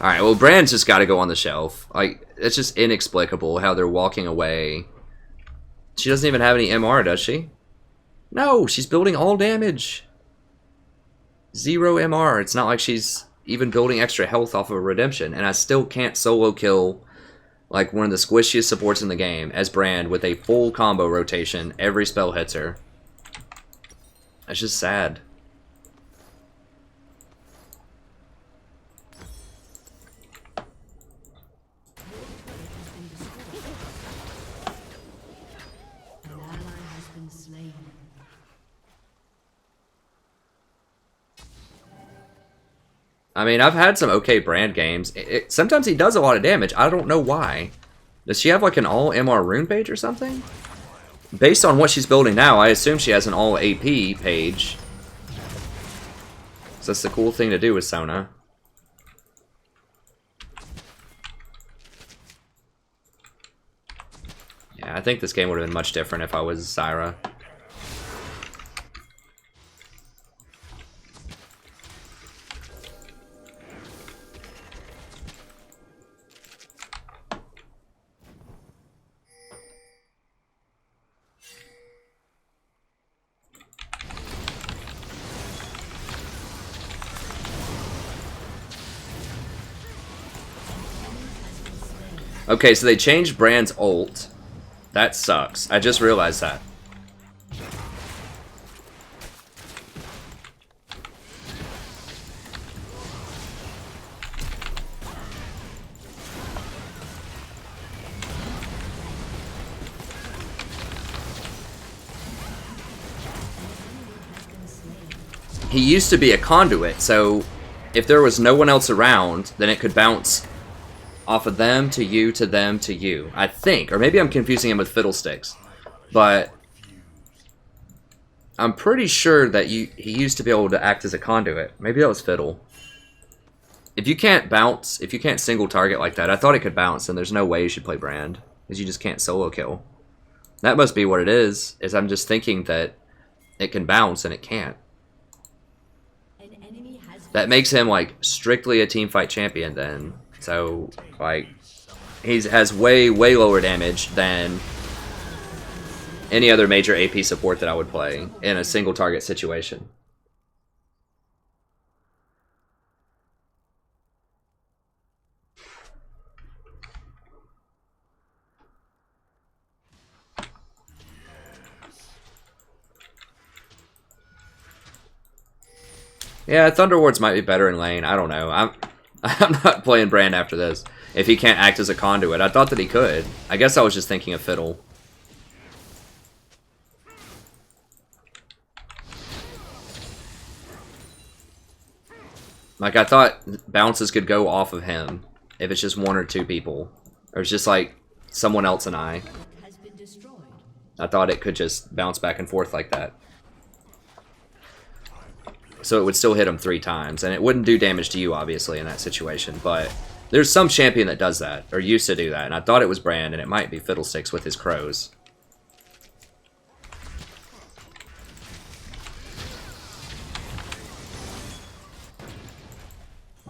Alright, well, Brand's just got to go on the shelf. Like, it's just inexplicable how they're walking away. She doesn't even have any MR, does she? No, she's building all damage. 0 MR. It's not like she's even building extra health off of a redemption. And I still can't solo kill, like, one of the squishiest supports in the game as Brand with a full combo rotation. Every spell hits her. It's just sad. I mean, I've had some okay Brand games. Sometimes he does a lot of damage. I don't know why. Does she have like an all MR rune page or something? Based on what she's building now, I assume she has an all AP page. So that's the cool thing to do with Sona. Yeah, I think this game would have been much different if I was Zyra. Okay, so they changed Brand's ult. That sucks. I just realized that. He used to be a conduit, so if there was no one else around, then it could bounce off of them to you to them to you, I think. Or maybe I'm confusing him with Fiddlesticks. But I'm pretty sure that he used to be able to act as a conduit. Maybe that was Fiddle. If you can't bounce, if you can't single target like that, I thought it could bounce, and there's no way you should play Brand. Because you just can't solo kill. That must be what it is I'm just thinking that it can bounce and it can't. That makes him, like, strictly a teamfight champion then. So, like, he has way, way lower damage than any other major AP support that I would play in a single target situation. Yeah, Thunderwards might be better in lane. I don't know. I'm not playing Brand after this. If he can't act as a conduit. I thought that he could. I guess I was just thinking of Fiddle. Like, I thought bounces could go off of him if it's just one or two people. Or it's just like someone else and I thought it could just bounce back and forth like that. So it would still hit him 3 times, and it wouldn't do damage to you, obviously, in that situation, but there's some champion that does that, or used to do that, and I thought it was Brand, and it might be Fiddlesticks with his crows.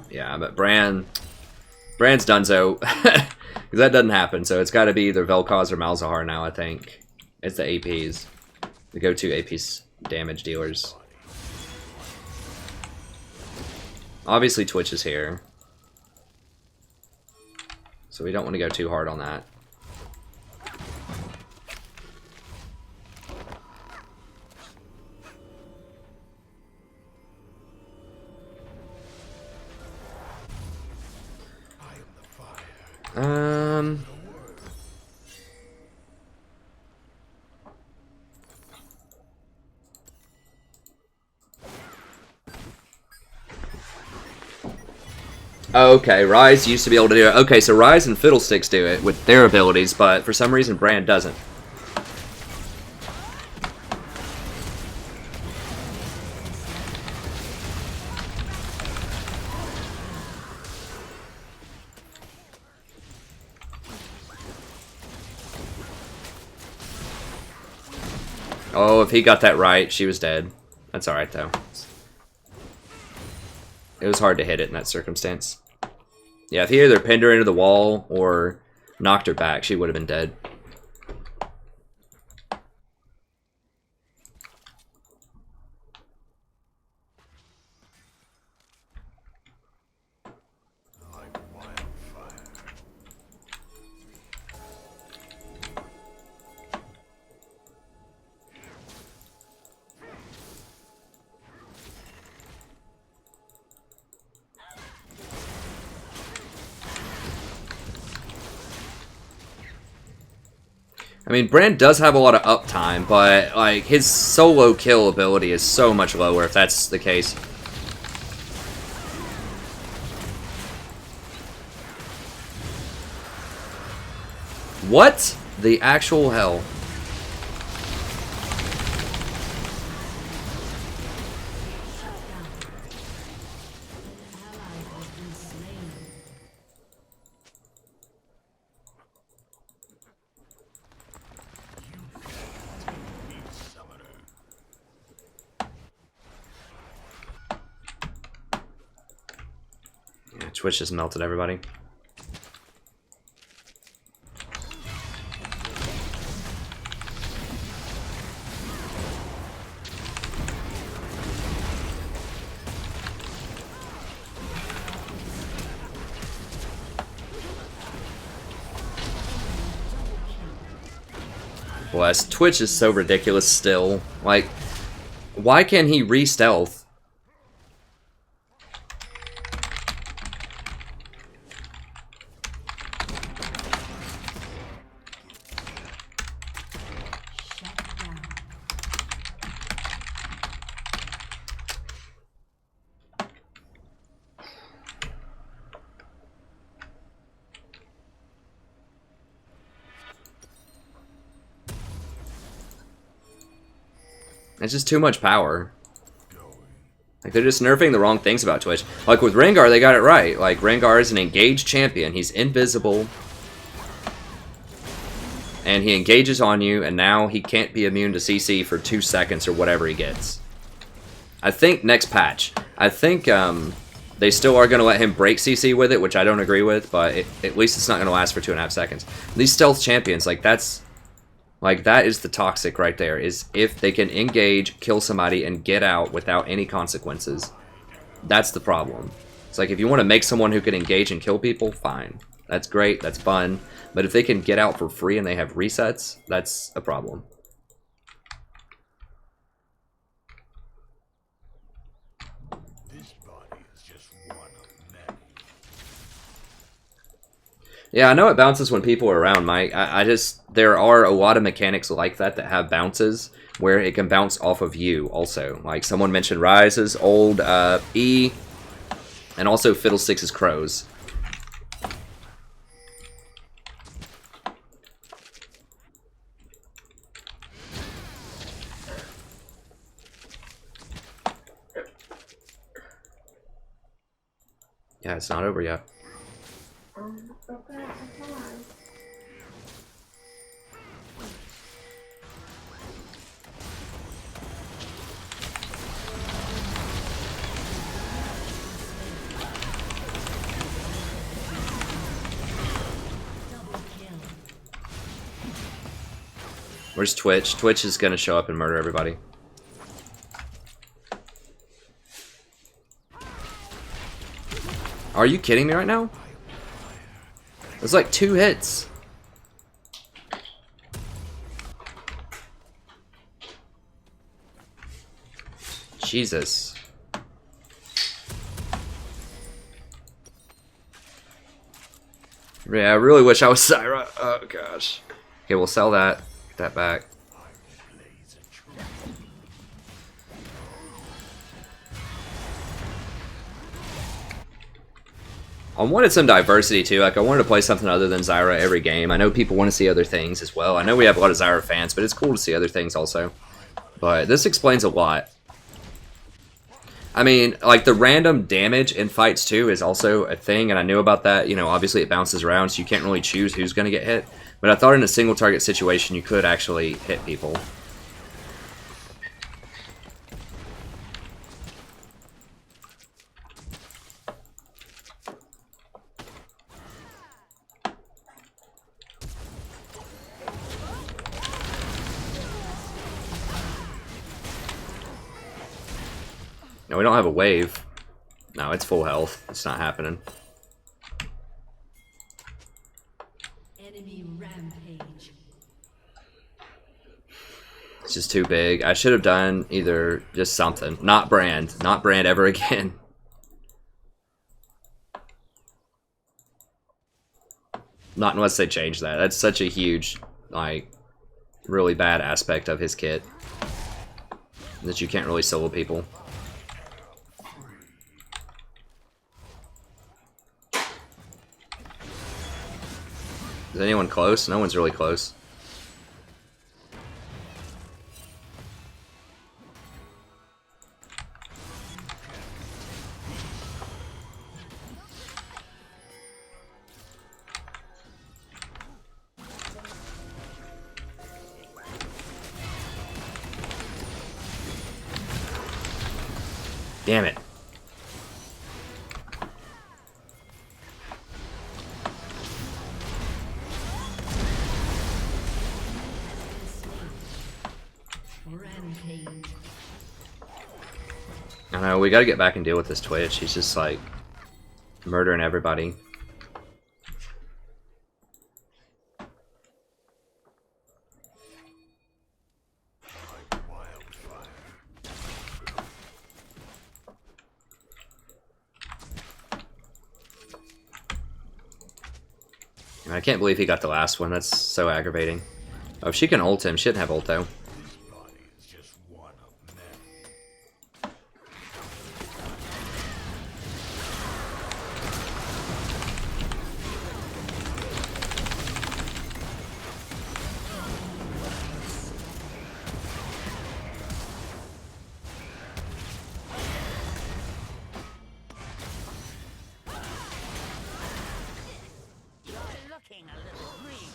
Yeah, but Brand's donezo, because that doesn't happen, so it's got to be either Vel'Koz or Malzahar now, I think. It's the APs, the go-to AP damage dealers. Obviously Twitch is here, so we don't want to go too hard on that. Okay, Ryze used to be able to do it. Okay, so Ryze and Fiddlesticks do it with their abilities, but for some reason Brand doesn't. Oh, if he got that right, she was dead. That's alright, though. It was hard to hit it in that circumstance. Yeah, if he either pinned her into the wall or knocked her back, she would have been dead. I mean, Brand does have a lot of uptime, but like his solo kill ability is so much lower if that's the case. What the actual hell? Twitch just melted everybody. Bless. Twitch is so ridiculous still. Like, why can't he re-stealth? It's just too much power. Like, they're just nerfing the wrong things about Twitch. Like, with Rengar, they got it right. Like, Rengar is an engaged champion. He's invisible. And he engages on you, and now he can't be immune to CC for 2 seconds or whatever he gets. I think next patch. I think they still are going to let him break CC with it, which I don't agree with, but at least it's not going to last for 2.5 seconds. These stealth champions, like, that is the toxic right there, is if they can engage, kill somebody, and get out without any consequences. That's the problem. It's like, if you want to make someone who can engage and kill people, fine. That's great, that's fun. But if they can get out for free and they have resets, that's a problem. This body is just one of many. Yeah, I know it bounces when people are around, Mike. There are a lot of mechanics like that have bounces where it can bounce off of you also. Like someone mentioned Rise's old E, and also Fiddlesticks's Crows. Yeah, it's not over yet. Okay, come on. Where's Twitch? Twitch is gonna show up and murder everybody. Are you kidding me right now? It's like 2 hits. Jesus. Yeah, I really wish I was Zyra. Oh gosh. Okay, we'll sell that. Get that back. I wanted some diversity too. Like, I wanted to play something other than Zyra every game. I know people want to see other things as well. I know we have a lot of Zyra fans, but it's cool to see other things also. But this explains a lot. I mean, like, the random damage in fights too is also a thing, and I knew about that. You know, obviously it bounces around, so you can't really choose who's going to get hit. But I thought in a single target situation, you could actually hit people. No, we don't have a wave. No, it's full health. It's not happening. Enemy rampage. It's just too big. I should have done either just something. Not brand. Not brand ever again. Not unless they change that. That's such a huge, like, really bad aspect of his kit. That you can't really solo people. Is anyone close? No one's really close. Damn it. I know, we gotta get back and deal with this Twitch. He's just like murdering everybody. Like wildfire. I can't believe he got the last one. That's so aggravating. Oh, if she can ult him, she didn't have ult though. This body is just one of many. You're looking a little green.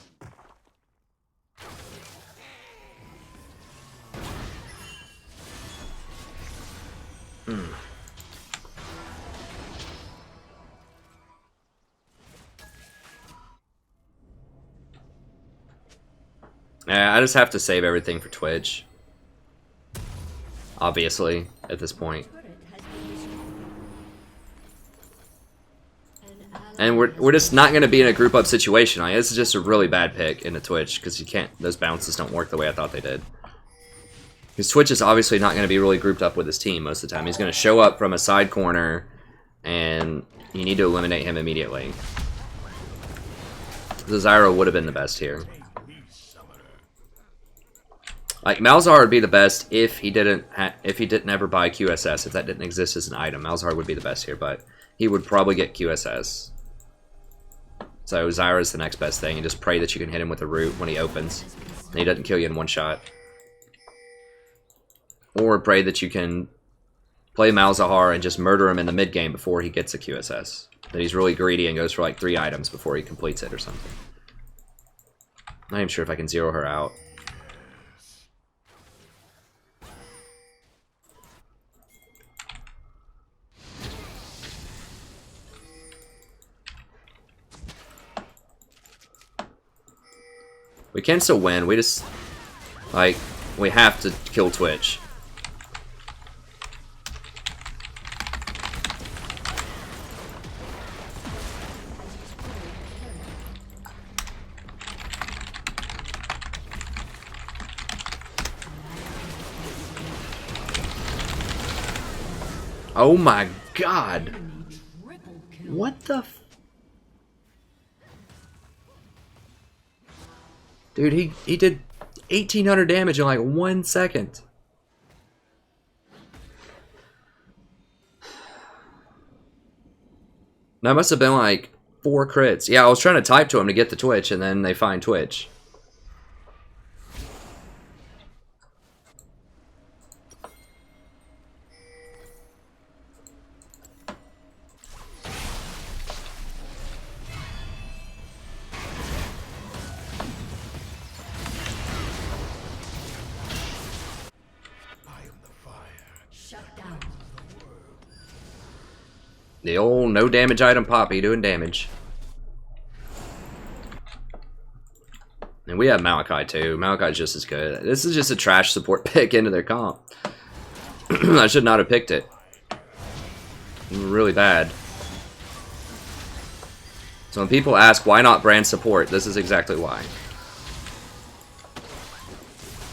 Yeah, I just have to save everything for Twitch. Obviously, at this point. And we're just not going to be in a group up situation. Like, this is just a really bad pick into Twitch because you can't. Those bounces don't work the way I thought they did. Because Twitch is obviously not going to be really grouped up with his team most of the time. He's going to show up from a side corner, and you need to eliminate him immediately. The Zyra would have been the best here. Like Malzahar would be the best if he didn't ever buy QSS. If that didn't exist as an item, Malzahar would be the best here, but he would probably get QSS. So Zyra's the next best thing, and just pray that you can hit him with a root when he opens, and he doesn't kill you in one shot. Or pray that you can play Malzahar and just murder him in the mid game before he gets a QSS. That he's really greedy and goes for like 3 items before he completes it or something. Not even sure if I can zero her out. We can still win, we just, like, we have to kill Twitch. Oh my god! What the f- Dude, he did 1,800 damage in like 1 second. That must have been like 4 crits. Yeah, I was trying to type to him to get the Twitch, and then they find Twitch. The old no damage item Poppy doing damage. And we have Malachi too. Malachi's just as good. This is just a trash support pick into their comp. I should not have picked it. Really bad. So when people ask why not brand support, this is exactly why.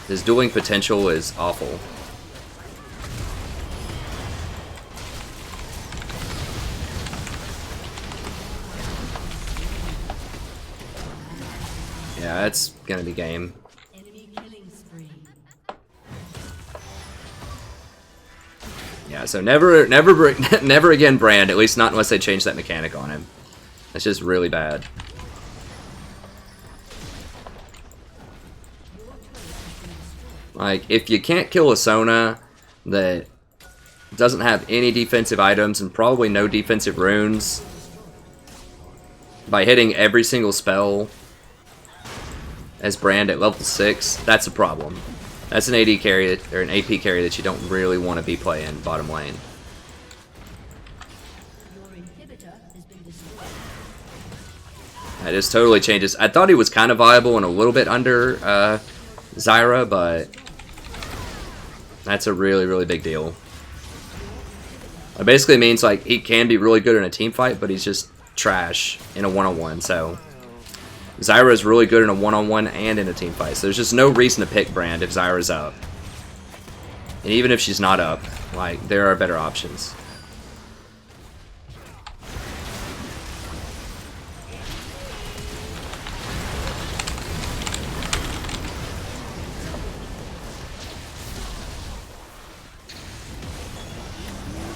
His dueling potential is awful. Yeah, it's gonna be game. Enemy killing spree. Yeah, so never again brand, at least not unless they change that mechanic on him. That's just really bad. Like, if you can't kill a Sona that doesn't have any defensive items and probably no defensive runes by hitting every single spell as brand at level 6, that's a problem. That's an AD carry or an AP carry that you don't really want to be playing bottom lane. Your inhibitor has been destroyed. It just totally changes. I thought he was kind of viable and a little bit under Zyra, but that's a really, really big deal. It basically means like he can be really good in a team fight, but he's just trash in a one-on-one. So Zyra is really good in a one-on-one and in a team fight. So there's just no reason to pick Brand if Zyra's up. And even if she's not up, like, there are better options.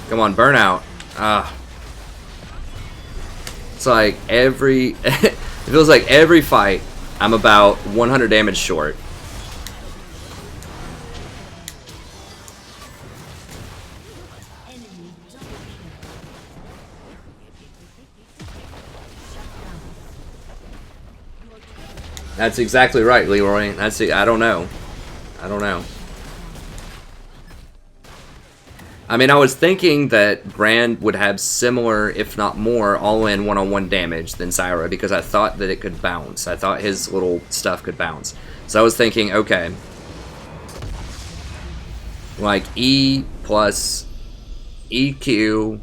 Come on, burnout. It's like every... it feels like every fight I'm about 100 damage short. That's exactly right, Leroy. That's I don't know. I don't know. I mean, I was thinking that Brand would have similar, if not more, all-in one-on-one damage than Zyra because I thought that it could bounce. I thought his little stuff could bounce. So I was thinking, okay, like E plus EQ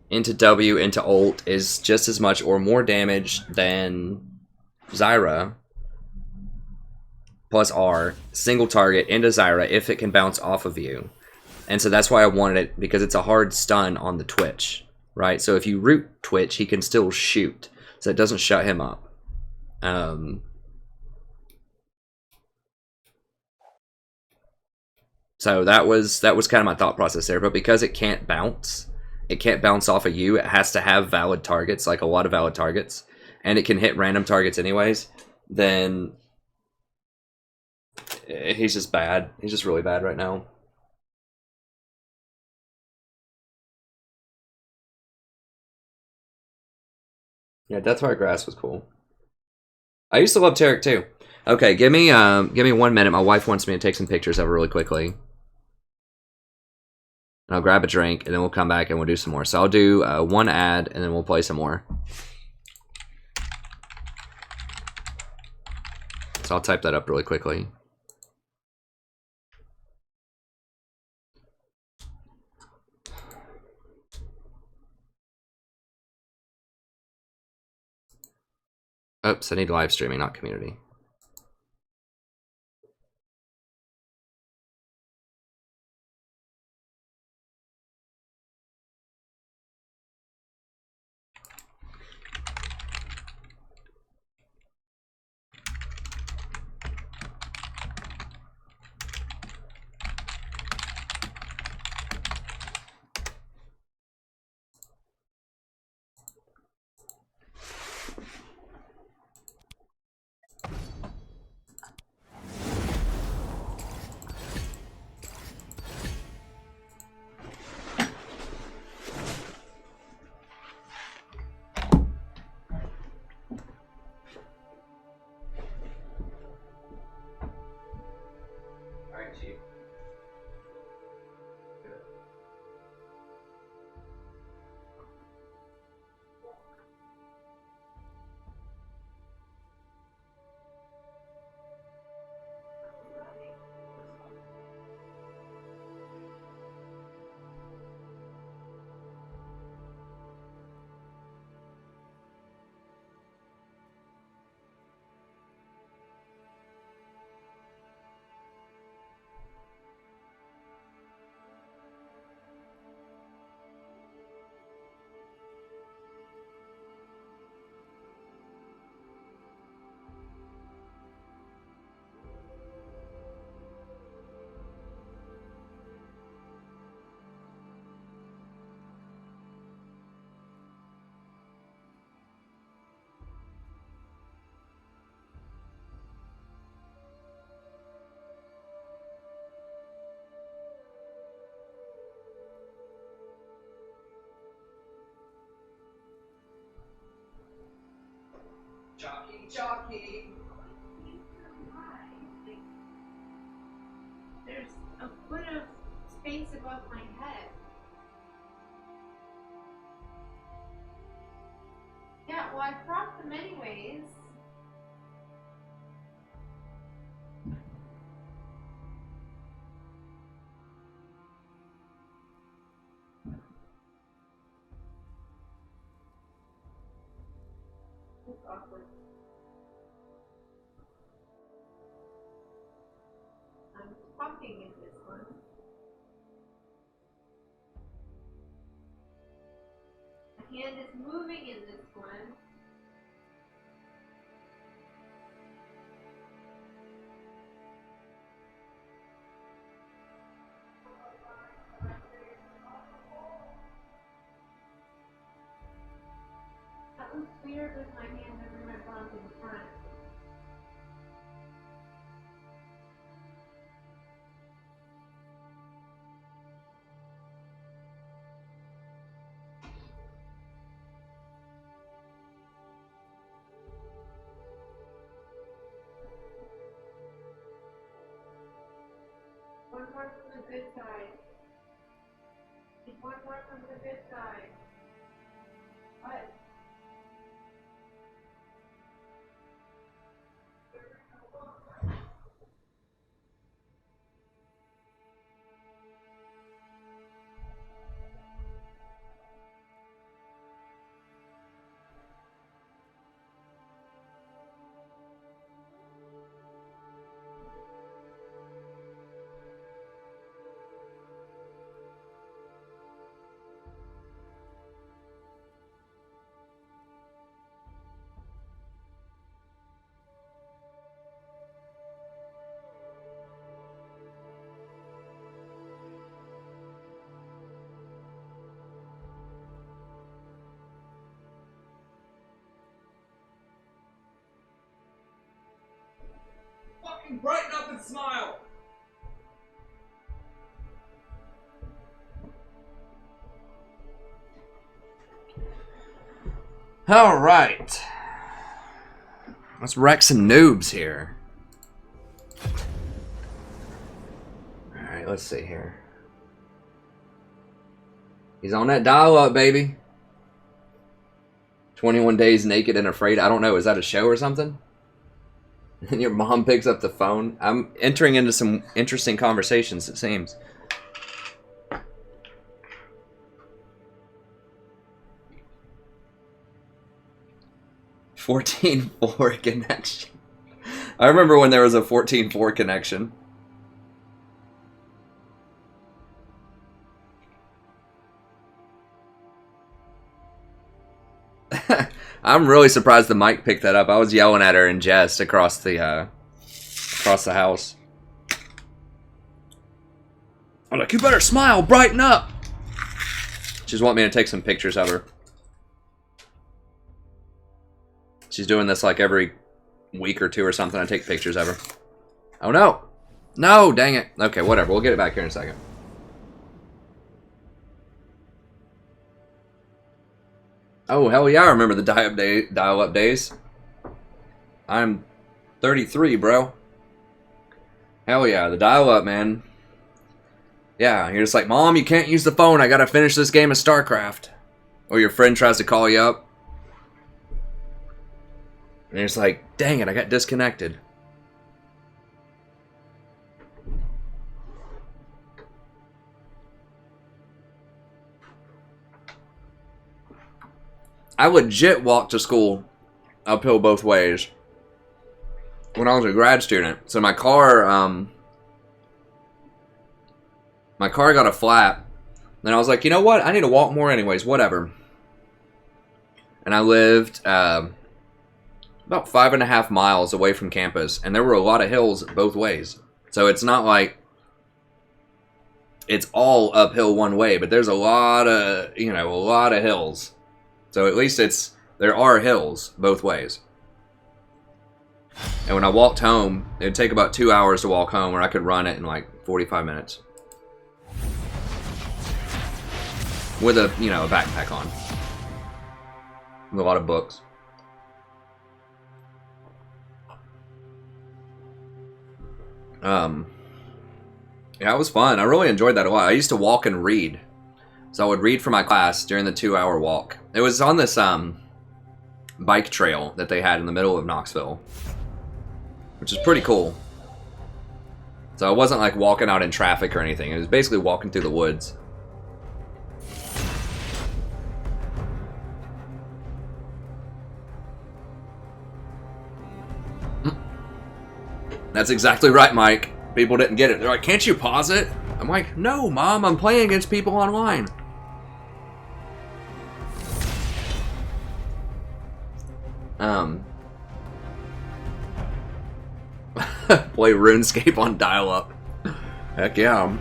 into W into ult is just as much or more damage than Zyra. Plus R, single target into Zyra if it can bounce off of you. And so that's why I wanted it, because it's a hard stun on the Twitch, right? So if you root Twitch, he can still shoot. So it doesn't shut him up. So that was kind of my thought process there. But because it can't bounce off of you. It has to have valid targets, like a lot of valid targets. And it can hit random targets anyways. Then he's just bad. He's just really bad right now. Yeah, Deathfire Grass was cool. I used to love Tarek too. Okay, give me 1 minute. My wife wants me to take some pictures of her really quickly. And I'll grab a drink, and then we'll come back and we'll do some more. So I'll do one ad, and then we'll play some more. So I'll type that up really quickly. Oops, I need live streaming, not community. Jockey. There's a foot of space above my head. Yeah, well, I cropped them anyways. awkward. I'm talking in this one. My hand is moving in this one. That was weird with my hand moving my palm to the front. One more from the good side. One more from the good side. What? Fucking brighten up and smile! Alright. Let's wreck some noobs here. Alright, let's see here. He's on that dial-up, baby. 21 Days Naked and Afraid. I don't know, is that a show or something? And your mom picks up the phone. I'm entering into some interesting conversations, it seems. (14.4) connection. I remember when there was a 14.4 connection. I'm really surprised the mic picked that up. I was yelling at her in jest across the house. I'm like, you better smile, brighten up. She's wanting me to take some pictures of her. She's doing this like every week or two or something. I take pictures of her. Oh no. No, dang it. Okay, whatever. We'll get it back here in a second. Oh, hell yeah, I remember the dial-up days. I'm 33, bro. Hell yeah, the dial-up, man. Yeah, you're just like, Mom, you can't use the phone. I gotta finish this game of StarCraft. Or your friend tries to call you up. And you're just like, dang it, I got disconnected. I legit walked to school uphill both ways when I was a grad student. So my car got a flat. Then I was like, you know what? I need to walk more anyways, whatever. And I lived about 5.5 miles away from campus, and there were a lot of hills both ways. So it's not like it's all uphill one way, but there's a lot of hills. So at least there are hills both ways. And when I walked home, it would take about 2 hours to walk home, or I could run it in like 45 minutes. With a backpack on. With a lot of books. Yeah, it was fun. I really enjoyed that a lot. I used to walk and read. So I would read for my class during the 2-hour walk. It was on this bike trail that they had in the middle of Knoxville, which is pretty cool. So I wasn't like walking out in traffic or anything. It was basically walking through the woods. That's exactly right, Mike. People didn't get it. They're like, can't you pause it? I'm like, no, Mom, I'm playing against people online. Play RuneScape on dial-up. Heck yeah.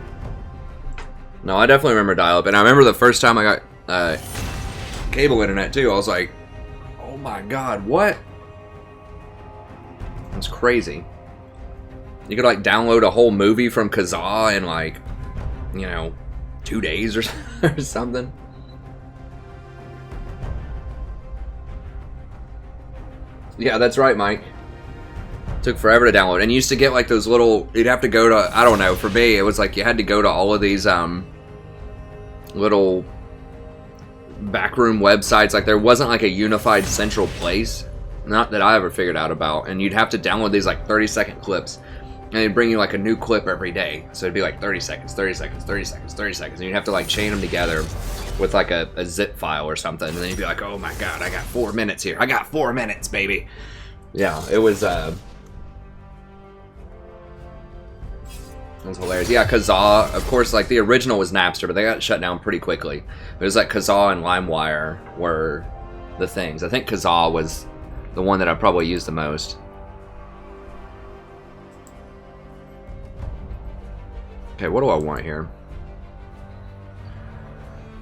No, I definitely remember dial-up. And I remember the first time I got cable internet, too. I was like, oh my god, what? It's crazy. You could, like, download a whole movie from Kazaa in, like, you know, 2 days or something. Yeah, that's right, Mike. Took forever to download. And you used to get, like, those little... You'd have to go to... I don't know. For me, it was like you had to go to all of these, little backroom websites. Like, there wasn't, like, a unified central place. Not that I ever figured out about. And you'd have to download these, like, 30-second clips. And they'd bring you, like, a new clip every day. So it'd be, like, 30 seconds, 30 seconds, 30 seconds, 30 seconds. And you'd have to, like, chain them together with, like, a zip file or something. And then you'd be like, oh, my God, I got 4 minutes here. I got 4 minutes, baby. Yeah, it was hilarious. Yeah, Kazaa, of course, like, the original was Napster, but they got shut down pretty quickly. It was, like, Kazaa and LimeWire were the things. I think Kazaa was the one that I probably used the most. Okay, what do I want here?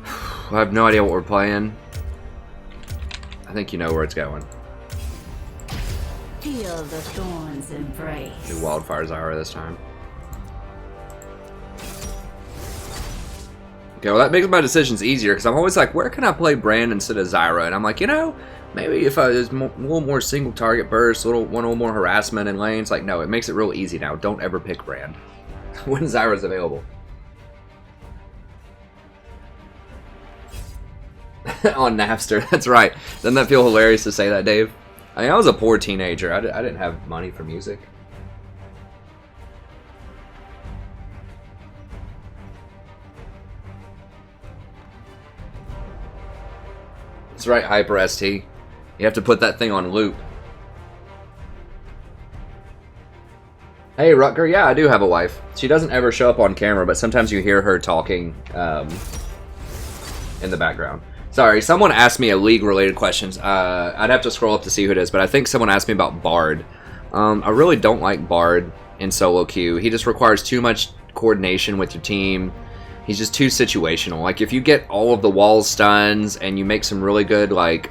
I have no idea what we're playing. I think you know where it's going. Feel the thorns embrace. Do Wildfire Zyra this time. Okay, well that makes my decisions easier because I'm always like, where can I play Brand instead of Zyra? And I'm like, you know, maybe if I was a little more single target burst, a little more harassment in lanes. Like, no, it makes it real easy now. Don't ever pick Brand when Zyra's available. On Napster, that's right. Doesn't that feel hilarious to say that, Dave? I mean, I was a poor teenager. I didn't have money for music. That's right, Hyper ST. You have to put that thing on loop. Hey, Rutger. Yeah, I do have a wife. She doesn't ever show up on camera, but sometimes you hear her talking in the background. Sorry, someone asked me a League-related questions. I'd have to scroll up to see who it is, but I think someone asked me about Bard. I really don't like Bard in solo queue. He just requires too much coordination with your team. He's just too situational. Like, if you get all of the wall stuns and you make some really good, like,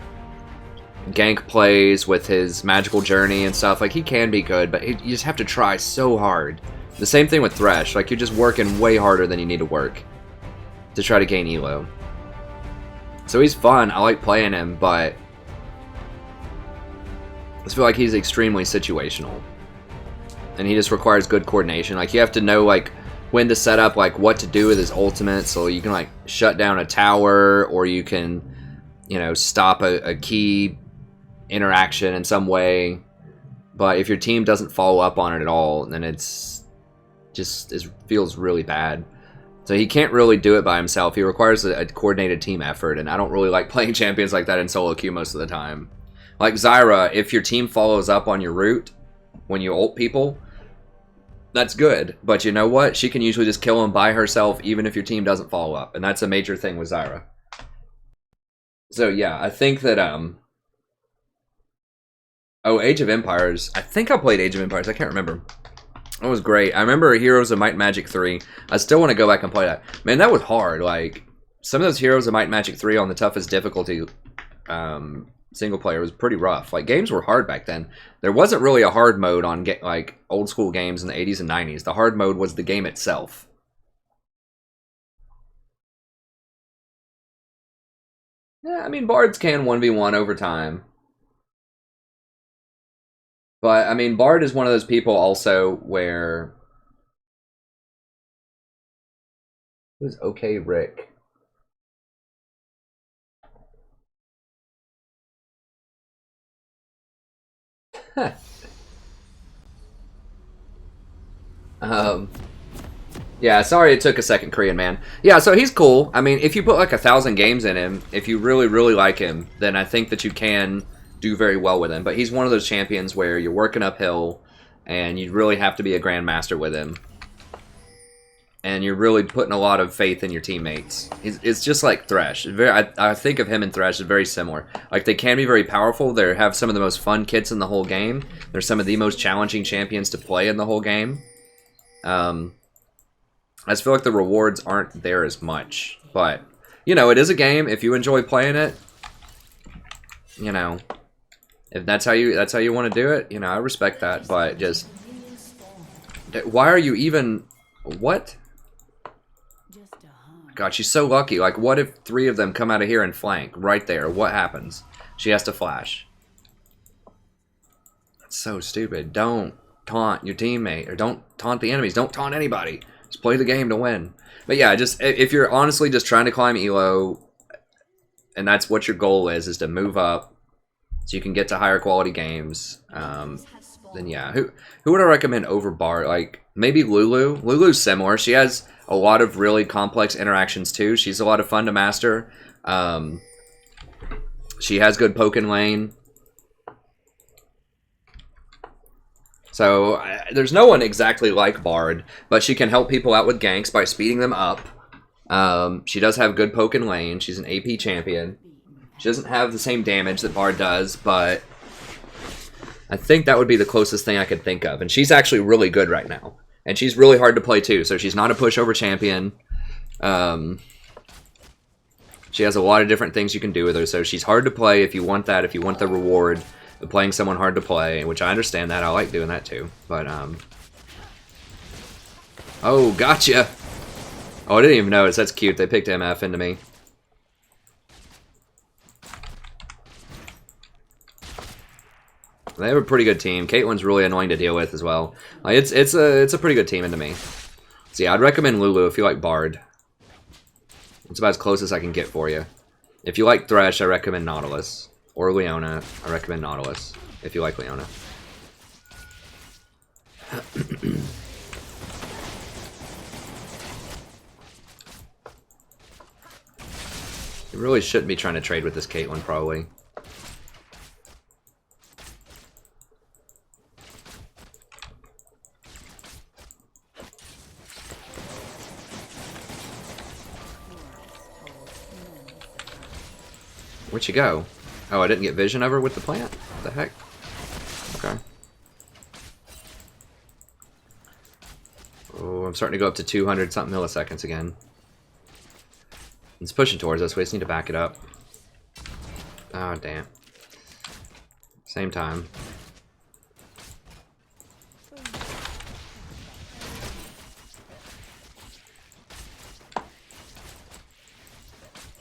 gank plays with his magical journey and stuff, like, he can be good, but you just have to try so hard. The same thing with Thresh. Like, you're just working way harder than you need to work to try to gain elo. So he's fun. I like playing him, but I just feel like he's extremely situational. And he just requires good coordination. Like, you have to know, like, when to set up, like, what to do with his ultimate, so you can, like, shut down a tower, or you can, you know, stop a key interaction in some way. But if your team doesn't follow up on it at all, then it's just, it feels really bad. So he can't really do it by himself. He requires a coordinated team effort, and I don't really like playing champions like that in solo queue most of the time. Like Zyra, if your team follows up on your route when you ult people, that's good. But you know what? She can usually just kill them by herself even if your team doesn't follow up, and that's a major thing with Zyra. So yeah, I think that oh, Age of Empires. I think I played Age of Empires. I can't remember. That was great. I remember Heroes of Might and Magic 3. I still want to go back and play that. Man, that was hard. Like, some of those Heroes of Might and Magic 3 on the toughest difficulty single player was pretty rough. Like, games were hard back then. There wasn't really a hard mode on like old school games in the 80s and 90s. The hard mode was the game itself. Yeah, I mean, Bards can 1v1 over time. But, I mean, Bard is one of those people also where... Who's OK Rick? Yeah, sorry it took a second, Korean man. Yeah, so he's cool. I mean, if you put like 1,000 games in him, if you really, really like him, then I think that you can do very well with him. But he's one of those champions where you're working uphill, and you really have to be a grandmaster with him. And you're really putting a lot of faith in your teammates. It's just like Thresh. I think of him and Thresh as very similar. Like, they can be very powerful. They have some of the most fun kits in the whole game. They're some of the most challenging champions to play in the whole game. I just feel like the rewards aren't there as much. But, you know, it is a game. If you enjoy playing it, you know, if that's how you want to do it, you know, I respect that. But just, why are you even, what? God, she's so lucky. Like, what if 3 of them come out of here and flank right there? What happens? She has to flash. That's so stupid. Don't taunt your teammate, or don't taunt the enemies. Don't taunt anybody. Just play the game to win. But yeah, just if you're honestly just trying to climb elo, and that's what your goal is to move up, so you can get to higher quality games. Then yeah, who would I recommend over Bard? Like, maybe Lulu. Lulu's similar. She has a lot of really complex interactions too. She's a lot of fun to master. She has good poke in lane. So there's no one exactly like Bard, but she can help people out with ganks by speeding them up. She does have good poke in lane. She's an AP champion. She doesn't have the same damage that Bard does, but I think that would be the closest thing I could think of. And she's actually really good right now. And she's really hard to play too, so she's not a pushover champion. She has a lot of different things you can do with her, so she's hard to play if you want that, if you want the reward of playing someone hard to play, which I understand that. I like doing that too. But, oh, gotcha! Oh, I didn't even notice. That's cute. They picked MF into me. They have a pretty good team. Caitlyn's really annoying to deal with as well. Like, it's a pretty good team into me. So yeah, I'd recommend Lulu if you like Bard. It's about as close as I can get for you. If you like Thresh, I recommend Nautilus. Or Leona, I recommend Nautilus. If you like Leona. You really shouldn't be trying to trade with this Caitlyn, probably. Where'd you go? Oh, I didn't get vision over with the plant? What the heck? Okay. Oh, I'm starting to go up to 200 something milliseconds again. It's pushing towards us. We just need to back it up. Oh, damn. Same time.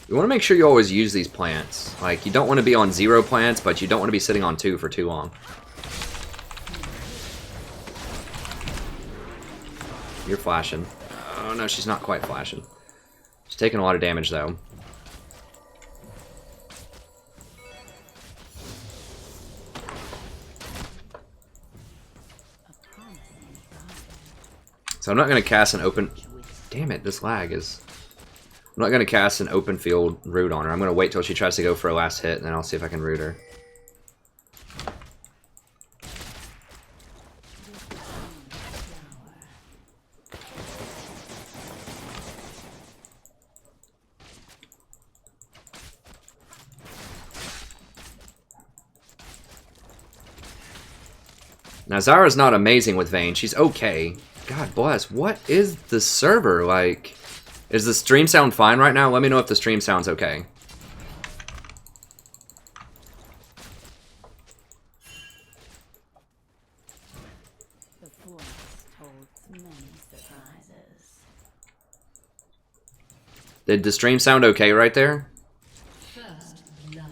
You want to make sure you always use these plants. Like, you don't want to be on 0 plants, but you don't want to be sitting on 2 for too long. You're flashing. Oh, no, she's not quite flashing. She's taking a lot of damage, though. So I'm not going to cast an open... Damn it, this lag is... I'm not going to cast an open field root on her. I'm going to wait till she tries to go for a last hit, and then I'll see if I can root her. Now, Zyra's not amazing with Vayne. She's okay. God bless. What is the server like? Is the stream sound fine right now? Let me know if the stream sounds okay. The forest holds many surprises. Did the stream sound okay right there? First blood.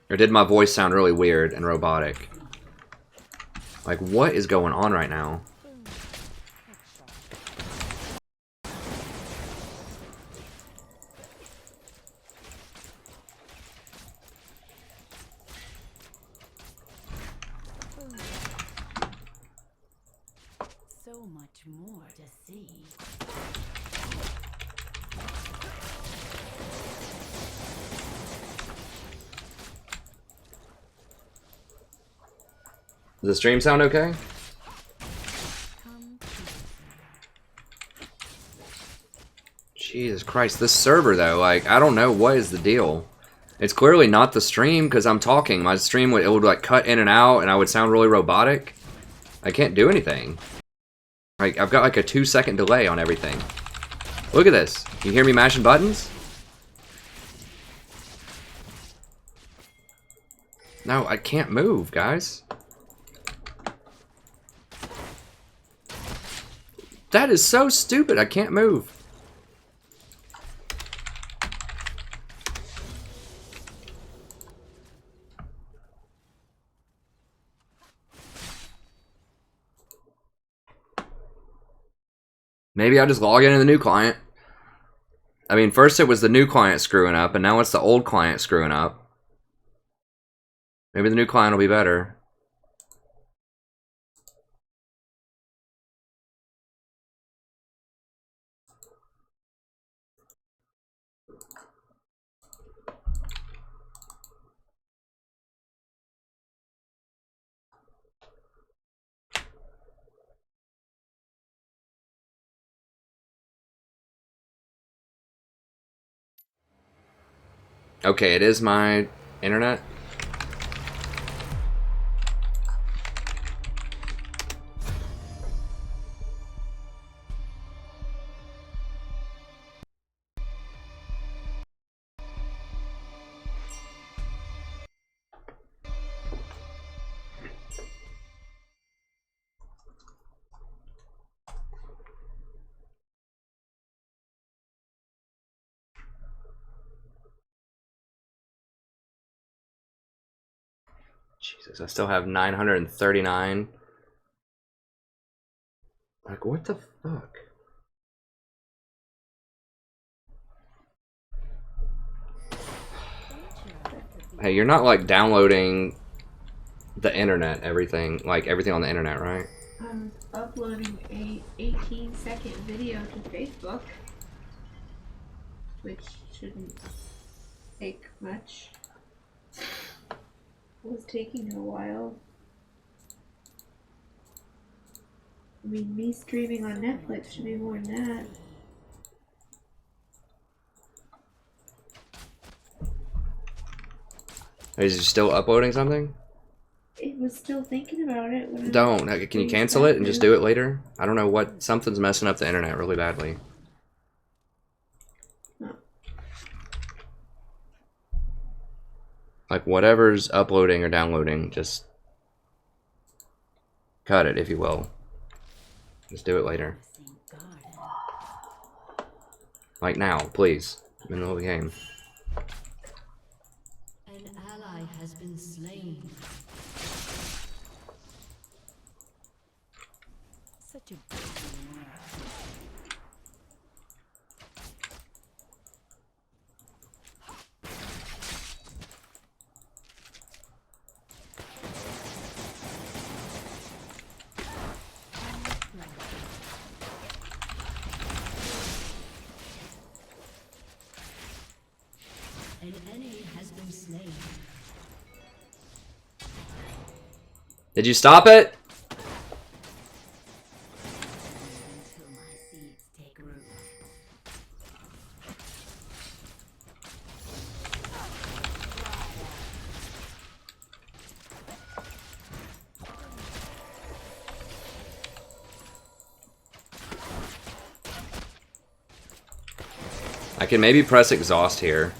Or did my voice sound really weird and robotic? Like, what is going on right now? So much more to see. Does the stream sound okay? Come Jesus Christ, this server though, like, I don't know what is the deal. It's clearly not the stream because I'm talking. My stream would, it would like cut in and out and I would sound really robotic. I can't do anything. Like, I've got like a 2-second delay on everything. Look at this. You hear me mashing buttons? No, I can't move, guys. That is so stupid. I can't move. Maybe I just log into the new client. I mean, first it was the new client screwing up, and now it's the old client screwing up. Maybe the new client will be better. Okay, it is my internet. Jesus, I still have 939. Like, what the fuck? Hey, you're not like downloading the internet, everything, like everything on the internet, right? I'm uploading a 18-second video to Facebook, which shouldn't take much. It was taking a while. I mean, me streaming on Netflix should be more than that. Is it still uploading something? It was still thinking about it when Don't. Can you cancel it and just do it later? I don't know what. Something's messing up the internet really badly. No. Like, whatever's uploading or downloading, just cut it, if you will. Just do it later. Like now, please. I'm in the middle of the game. An ally has been slain. such a big An enemy has been slain. Did you stop it? until my seeds take root. I can maybe press exhaust here.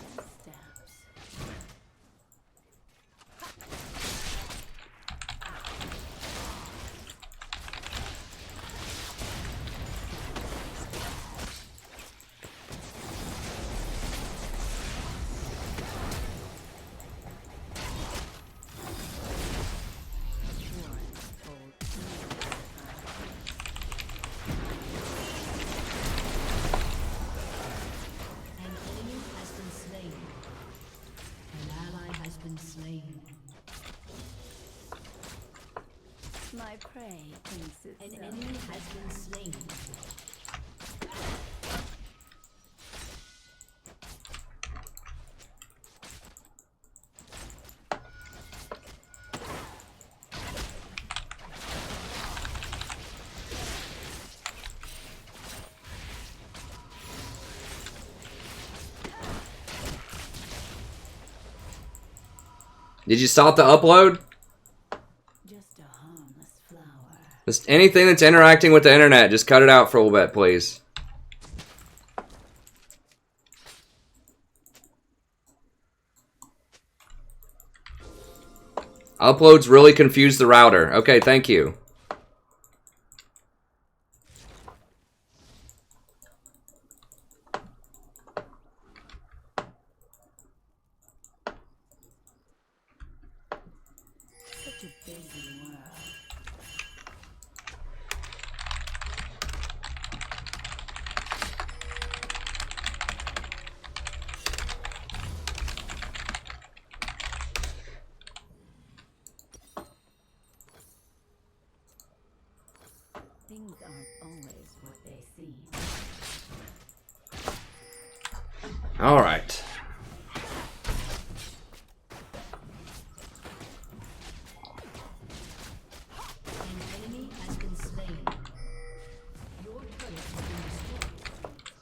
An enemy has been slain. An ally has been slain. My prey thinks it's An enemy has been slain. Did you stop the upload? Just a harmless flower. Just anything that's interacting with the internet, just cut it out for a little bit, please. Uploads really confuse the router. Okay, thank you. Such a busy world. Things aren't always what they seem. All right. An enemy has been slain. Your turret has been destroyed.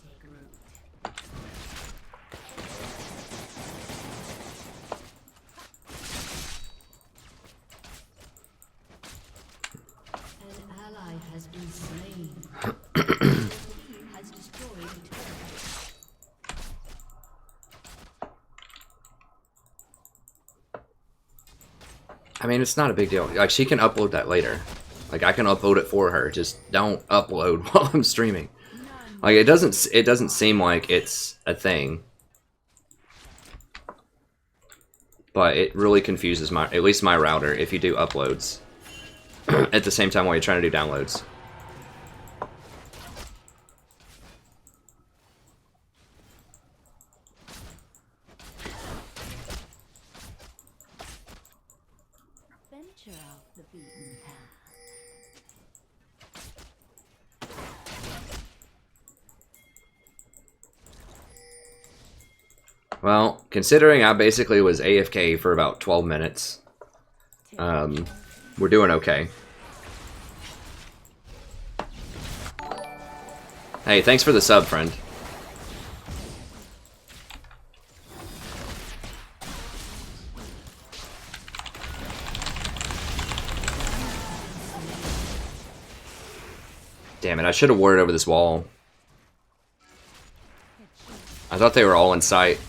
Take root. An ally has been slain. Your team has destroyed a turret. I mean, it's not a big deal. Like, she can upload that later. Like, I can upload it for her. Just don't upload while I'm streaming. Like, it doesn't seem like it's a thing. But it really confuses at least my router if you do uploads at the same time while you're trying to do downloads. Venture off the beaten path. Well, considering I basically was AFK for about 12 minutes, we're doing okay. Hey, thanks for the sub, friend. Damn it, I should have warded over this wall. I thought they were all in sight.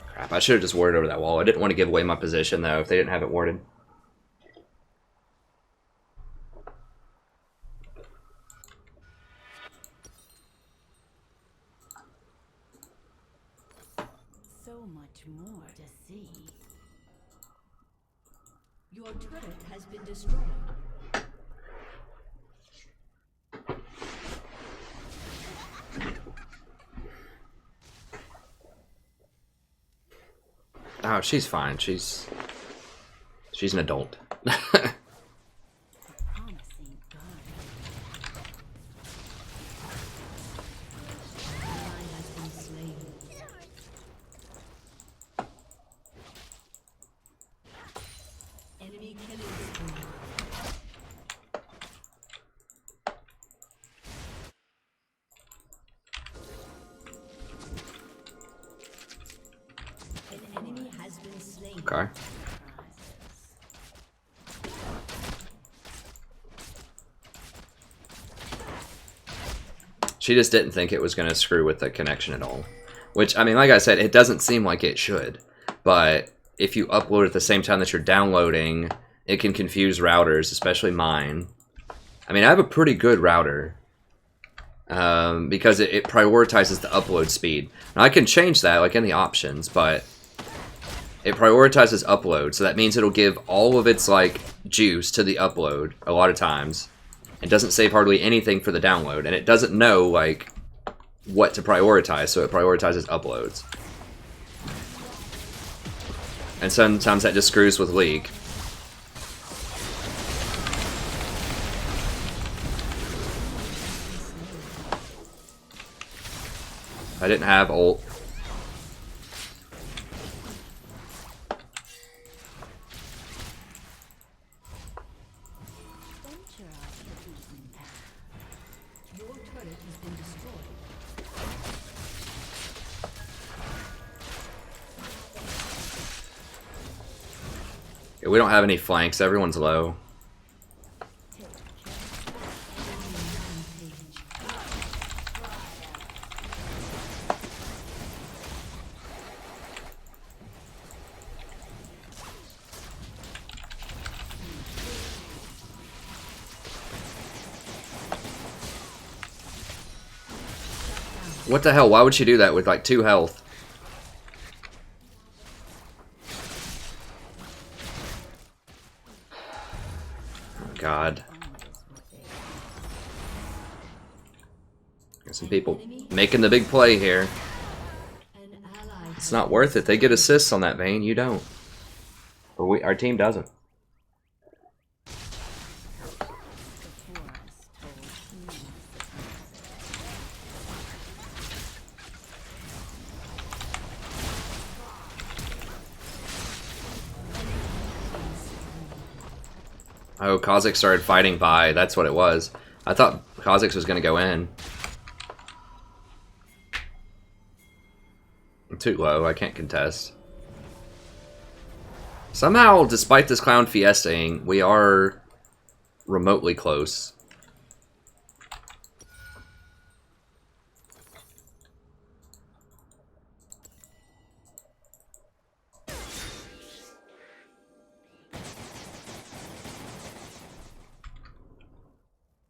Crap, I should have just warded over that wall. I didn't want to give away my position, though, if they didn't have it warded. So much more to see. Your turret has been destroyed. Oh, she's fine. She's an adult. Promising garden. Ally has been slain. Enemy killing spree. An enemy has been slain. Okay. She just didn't think it was going to screw with the connection at all. Which, I mean, like I said, it doesn't seem like it should. But if you upload at the same time that you're downloading, it can confuse routers, especially mine. I mean, I have a pretty good router. Because it prioritizes the upload speed. Now, I can change that, like in the options, but it prioritizes upload. So that means it'll give all of its, like, juice to the upload a lot of times. It doesn't save hardly anything for the download, and it doesn't know, like, what to prioritize, so it prioritizes uploads. And sometimes that just screws with League. I didn't have ult. Venture off the beaten path. Your turret has been destroyed. Yeah, we don't have any flanks. Everyone's low. What the hell? Why would she do that with like 2 health? Oh God. Got some people making the big play here. An ally It's not worth it. They get assists on that Vayne. You don't. Or our team doesn't. Oh, Kha'Zix started fighting by. That's what it was. I thought Kha'Zix was going to go in. I'm too low. I can't contest. Somehow, despite this clown fiestaing, we are remotely close.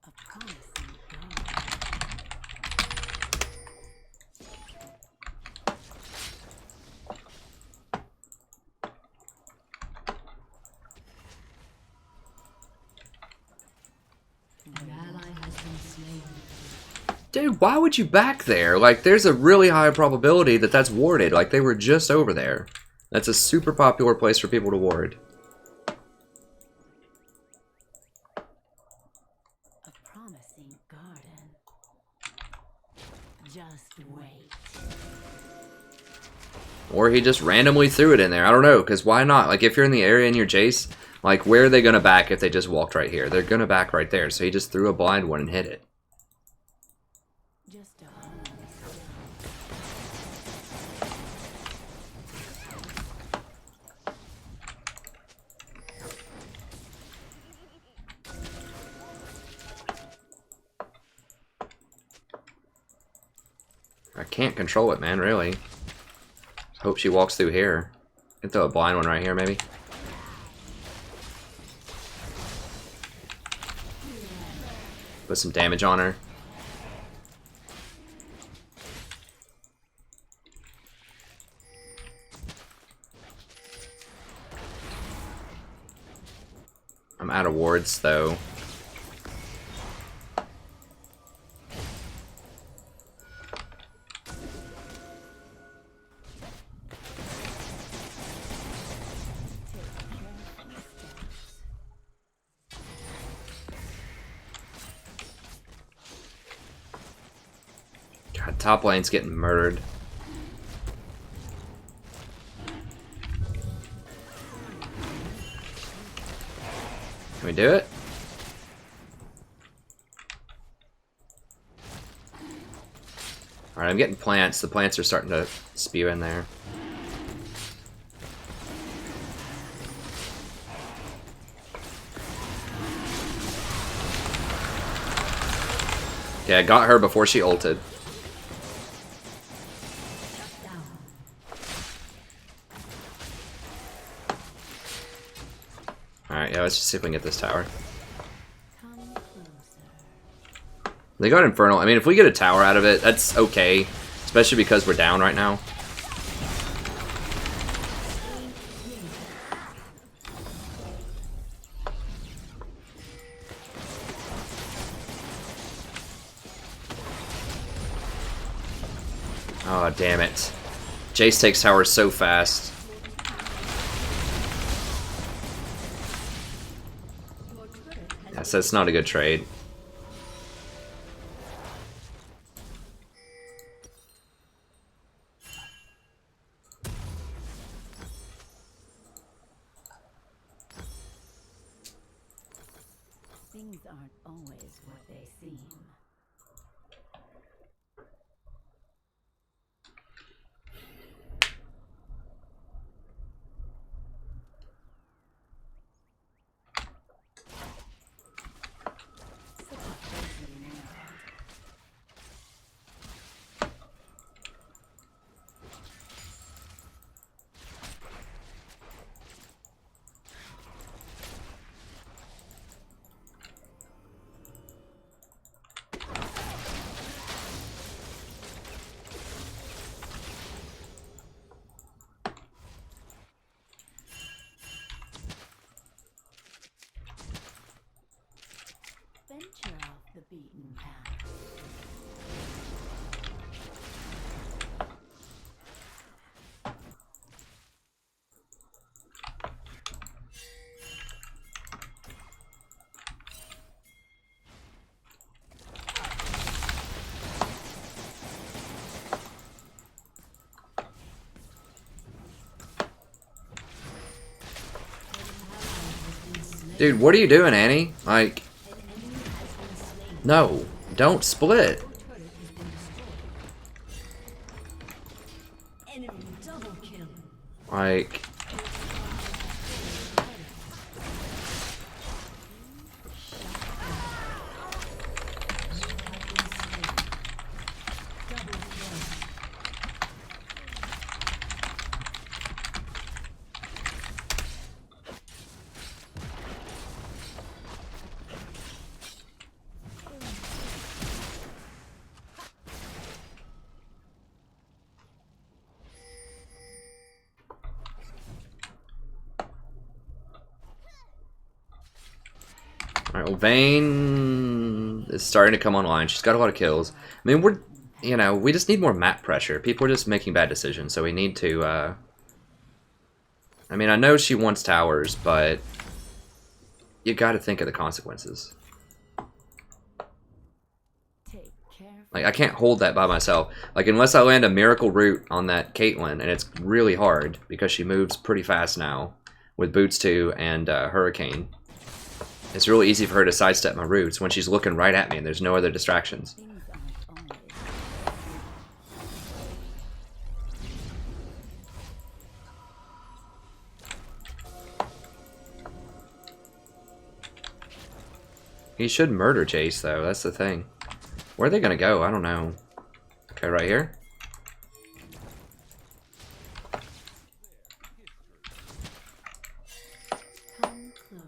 A promising girl. An ally has been slain. Dude, why would you back there? Like, there's a really high probability that that's warded. Like, they were just over there. That's a super popular place for people to ward. A promising garden. Just wait. Or he just randomly threw it in there. I don't know, because why not? Like, if you're in the area and you're Jace, like, where are they going to back if they just walked right here? They're going to back right there. So he just threw a blind one and hit it. Just a moment. I can't control it, man, really. Hope she walks through here. Can throw a blind one right here, maybe. Put some damage on her. I'm out of wards, though. God, top lane's getting murdered. Can we do it? Alright, I'm getting plants. The plants are starting to spew in there. Yeah, I got her before she ulted. Alright, yeah, let's just see if we can get this tower. Come closer. They got Infernal. I mean, if we get a tower out of it, that's okay. Especially because we're down right now. Oh, damn it. Jace takes tower so fast. Yeah, so it's not a good trade. Things aren't always what they seem. Dude, what are you doing, Annie? Like, no, don't split. Enemy double kill. Like, alright, well, Vayne is starting to come online. She's got a lot of kills. I mean, we're, you know, we just need more map pressure. People are just making bad decisions, so we need to, I mean, I know she wants towers, but you gotta think of the consequences. Take care. Like, I can't hold that by myself. Like, unless I land a miracle root on that Caitlyn, and it's really hard, because she moves pretty fast now, with Boots 2 and Hurricane. It's really easy for her to sidestep my roots when she's looking right at me and there's no other distractions. Things aren't always. He should murder Jace, though. That's the thing. Where are they gonna go? I don't know. Okay, right here? Come closer.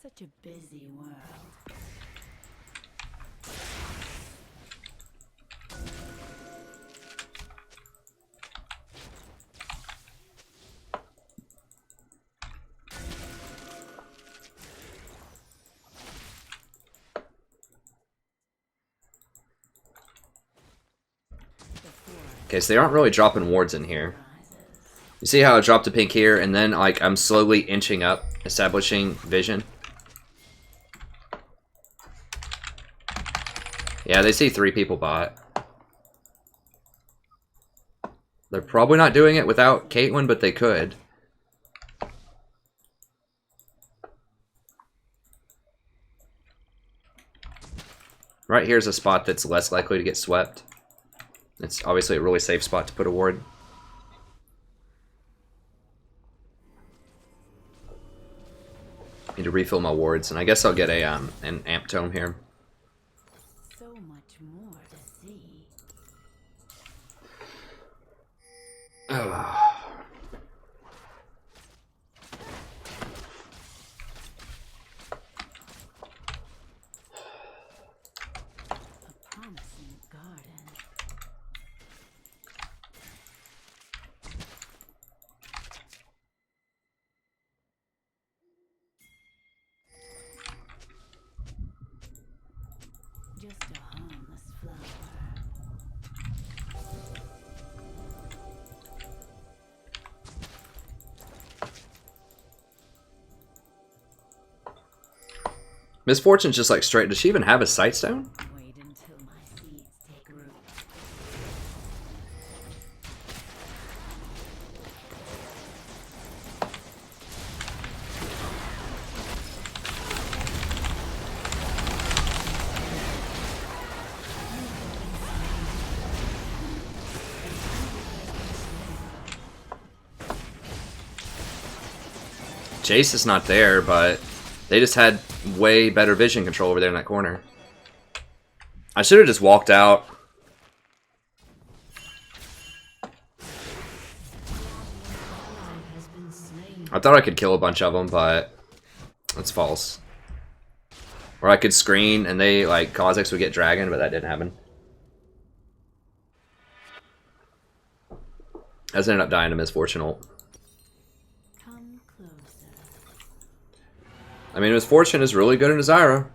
Such a busy world. Okay, so they aren't really dropping wards in here. You see how I dropped a pink here, and then, like, I'm slowly inching up, establishing vision? Yeah, they see 3 people bot. They're probably not doing it without Caitlyn, but they could. Right here's a spot that's less likely to get swept. It's obviously a really safe spot to put a ward. Need to refill my wards, and I guess I'll get a an amp tome here. So much more to see. A promising garden. Just a harmless flower. Misfortune's just like straight. Does she even have a sightstone? Wait until my seeds take root. Jace is not there, but they just had way better vision control over there in that corner. I should have just walked out. I thought I could kill a bunch of them, but that's false. Or I could screen and they, like, Kha'Zix would get dragon, but that didn't happen. I just ended up dying to Misfortune ult. Come closer. I mean, Misfortune is really good in Zyra.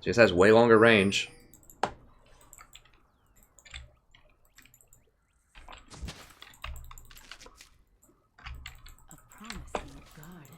She just has way longer range. A promising garden.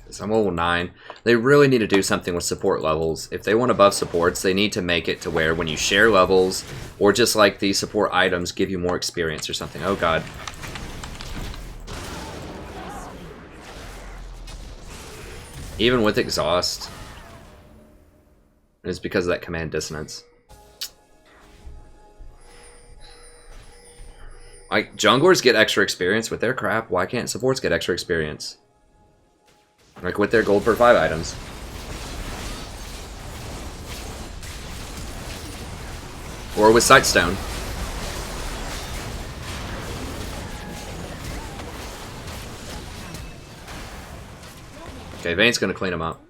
So I'm level 9. They really need to do something with support levels. If they want to buff supports, they need to make it to where when you share levels, or just like the support items give you more experience or something. Oh god. Even with exhaust, it's because of that command dissonance. Like, junglers get extra experience with their crap. Why can't supports get extra experience? Like with their gold per 5 items. Or with Sightstone. Okay, Vayne's gonna clean him up.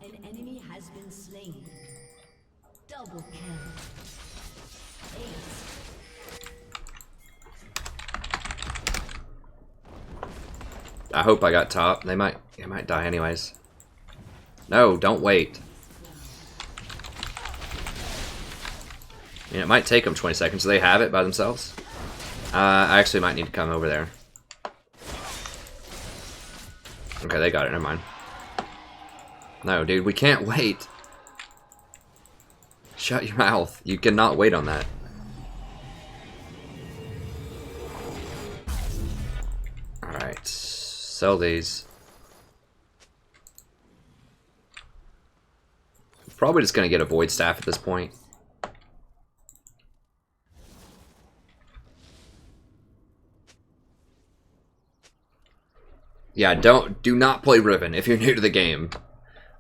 An enemy has been slain. Double kill. Ace. I hope I got top. They might die anyways. No, don't wait. I mean, it might take them 20 seconds. Do they have it by themselves? I actually might need to come over there. Okay, they got it. Never mind. No, dude, we can't wait. Shut your mouth. You cannot wait on that. Alright. Sell these. Probably just gonna get a void staff at this point. Yeah, do not play Riven if you're new to the game.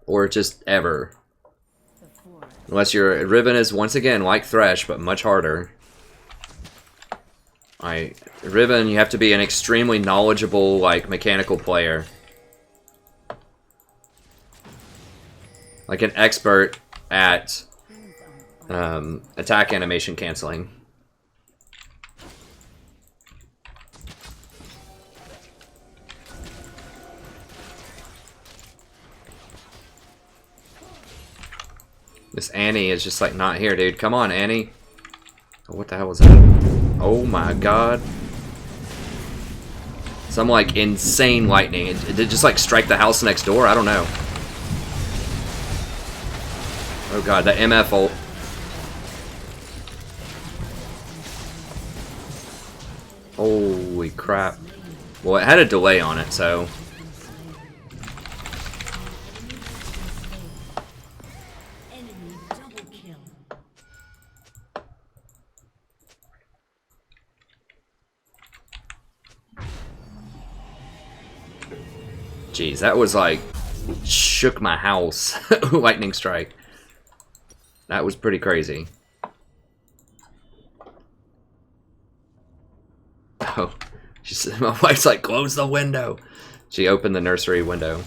Or just ever. Unless your Riven is once again like Thresh, but much harder. Riven, you have to be an extremely knowledgeable, like, mechanical player. Like an expert at attack animation canceling. This Annie is just like not here, dude. Come on, Annie. Oh, what the hell was that? Oh my god. Some like insane lightning. It did just like strike the house next door. I don't know. Oh god, the MF ult. Holy crap. Well, it had a delay on it, so. Enemy double kill. Jeez, that was like shook my house. Lightning strike. That was pretty crazy. Oh, my wife's like, close the window. She opened the nursery window.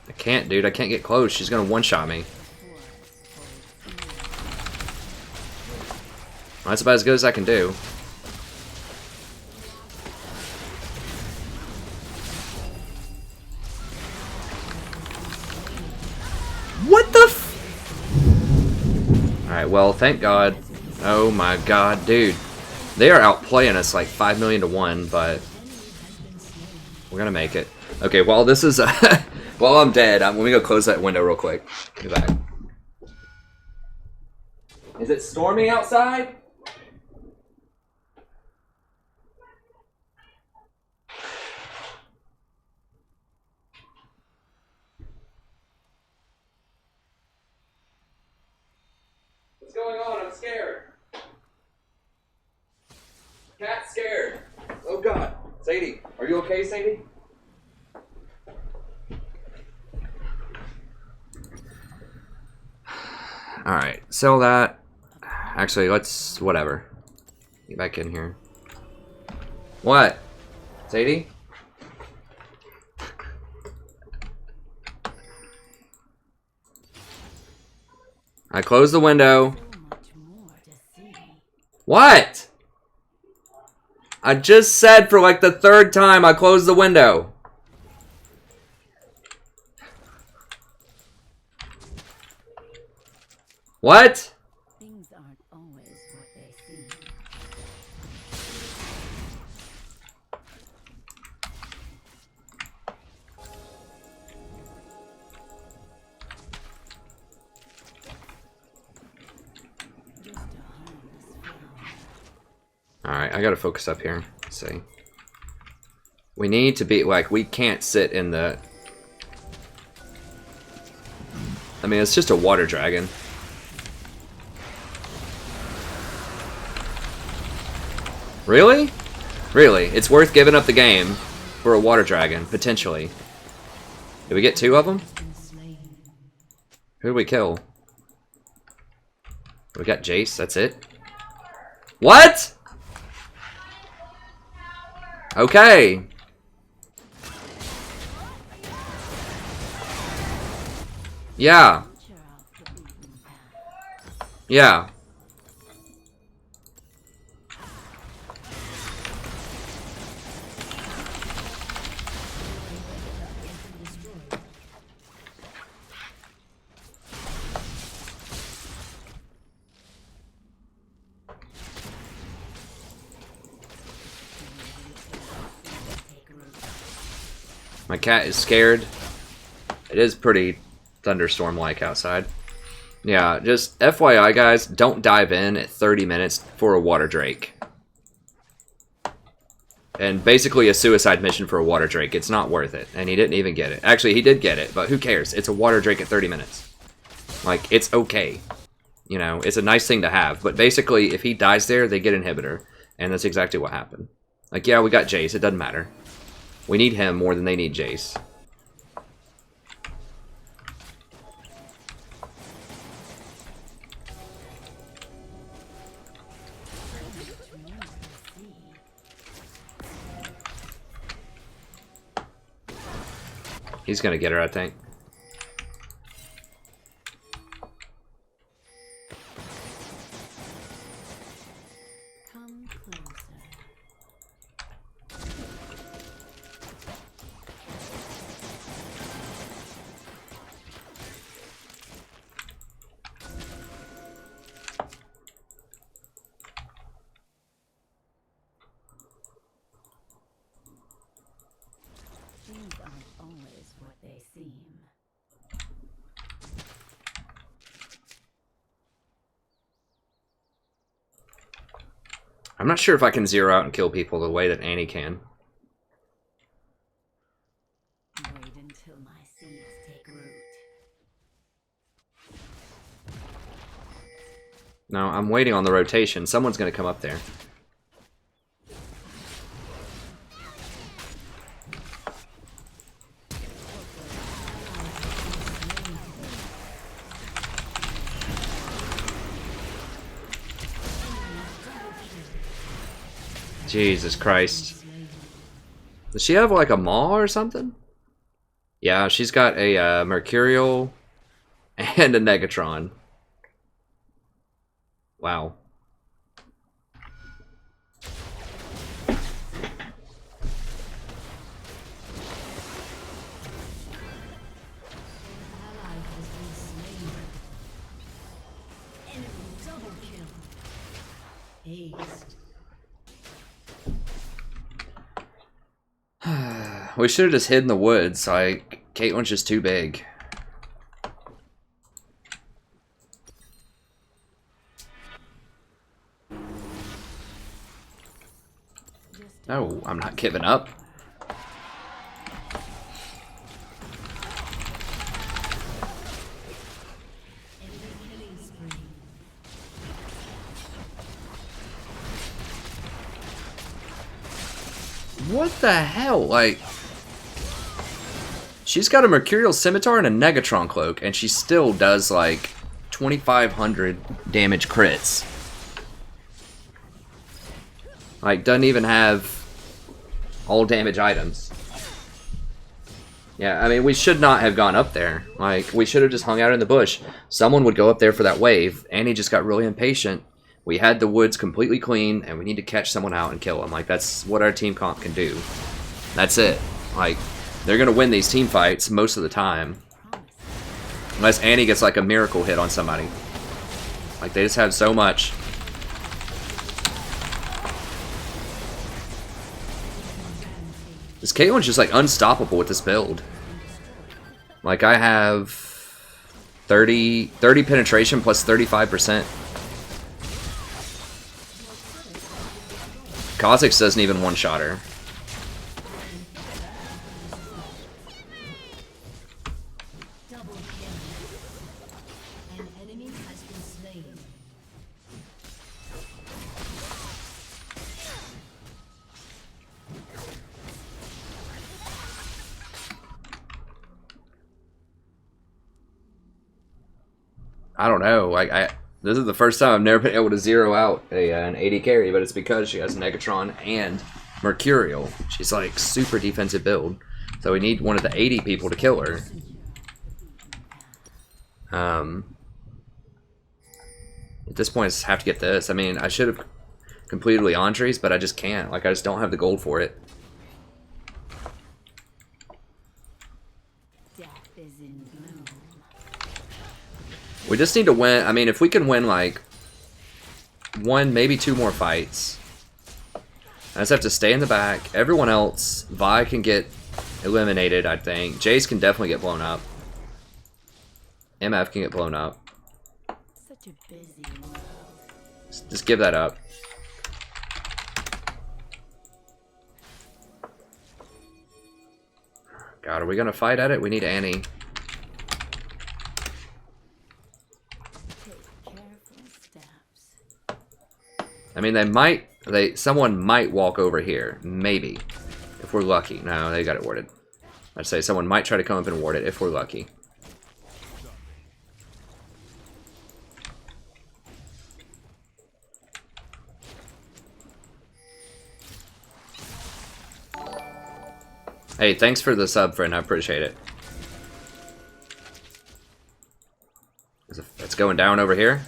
I can't, dude. I can't get close. She's gonna one-shot me. Well, that's about as good as I can do. What the f- Alright, well, thank God. Oh my god, dude. They are outplaying us like 5 million to 1, but we're gonna make it. Okay, while this is while I'm dead, let me go close that window real quick. Get back. Is it storming outside? What's going on? I'm scared. Cat's scared. Oh god. Sadie, are you okay, Sadie? Alright, sell that. Actually, let's, whatever. Get back in here. What? Sadie? I closed the window. What? I just said for like the 3rd time I closed the window. What? Things aren't always what they seem. Just a harmless flower. Alright, I gotta focus up here. Let's see. We need to be, like, we can't sit in the... I mean, it's just a water dragon. Really? Really? It's worth giving up the game for a water dragon, potentially. Did we get 2 of them? Who did we kill? We got Jace, that's it? What? Okay. Yeah. Venture off the beaten path. Yeah. My cat is scared. It is pretty thunderstorm-like outside. Yeah, just FYI, guys, don't dive in at 30 minutes for a water drake. And basically a suicide mission for a water drake. It's not worth it. And he didn't even get it. Actually, he did get it, but who cares? It's a water drake at 30 minutes. Like, it's okay. You know, it's a nice thing to have. But basically, if he dies there, they get inhibitor. And that's exactly what happened. Like, yeah, we got Jace. It doesn't matter. We need him more than they need Jace. He's gonna get her, I think. Come closer. Things aren't always what they seem. I'm not sure if I can zero out and kill people the way that Annie can. Wait until my seeds take root. No, I'm waiting on the rotation. Someone's gonna come up there. Jesus Christ. Does she have like a maw or something? Yeah, she's got a Mercurial and a Negatron. Wow. Ally has been slain. Enemy double kill. Aced. We should have just hid in the woods. Like, Caitlyn's just too big. No, I'm not giving up. Enemy killing spree. What the hell? Like, she's got a Mercurial Scimitar and a Negatron Cloak, and she still does like 2,500 damage crits. Like, doesn't even have all damage items. Yeah, I mean, we should not have gone up there. Like, we should have just hung out in the bush. Someone would go up there for that wave. Annie just got really impatient. We had the woods completely clean, and we need to catch someone out and kill them. Like, that's what our team comp can do. That's it. Like, they're going to win these team fights most of the time. Unless Annie gets, like, a miracle hit on somebody. Like, they just have so much. This Caitlyn's just, like, unstoppable with this build. Like, I have 30 penetration plus 35%. Kha'Zix doesn't even one-shot her. Double kill. An enemy has been slain. I don't know. Like, this is the first time I've never been able to zero out an AD carry, but it's because she has Negatron and Mercurial. She's like super defensive build, so we need one of the 80 people to kill her. At this point, I just have to get this. I mean, I should have completed Leandre's, but I just can't. Like, I just don't have the gold for it. Death is in bloom. We just need to win. I mean, if we can win like one, maybe two more fights, I just have to stay in the back. Everyone else, Vi can get eliminated, I think. Jace can definitely get blown up. MF can get blown up. Such a busy world. Just give that up. God, are we gonna fight at it? We need Annie. Take careful steps. I mean, someone might walk over here, maybe, if we're lucky. No, they got it warded. I'd say someone might try to come up and ward it if we're lucky. Hey, thanks for the sub, friend. I appreciate it. It's going down over here.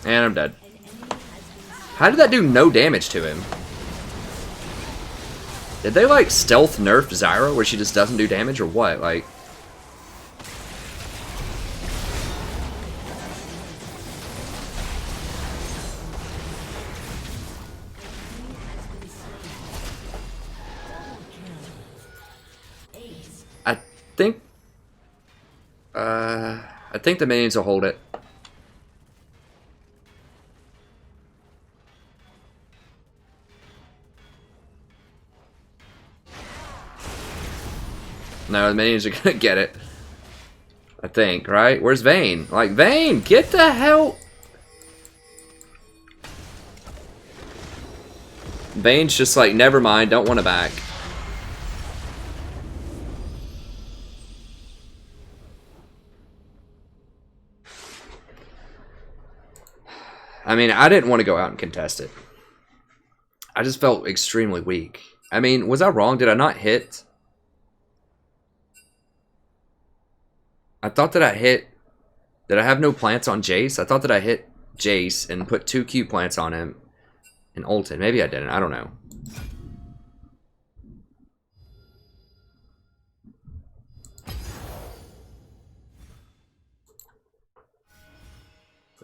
And I'm dead. How did that do no damage to him? Did they, like, stealth nerf Zyra where she just doesn't do damage, or what? Like... I think the minions will hold it. No, the minions are gonna get it. I think, right? Where's Vayne? Like, Vayne, get the hell... Vayne's just like, never mind, don't want to back. I mean, I didn't want to go out and contest it. I just felt extremely weak. I mean, was I wrong? Did I not hit? I thought that I hit... Did I have no plants on Jace? I thought that I hit Jace and put 2 Q plants on him and ulted. Maybe I didn't. I don't know.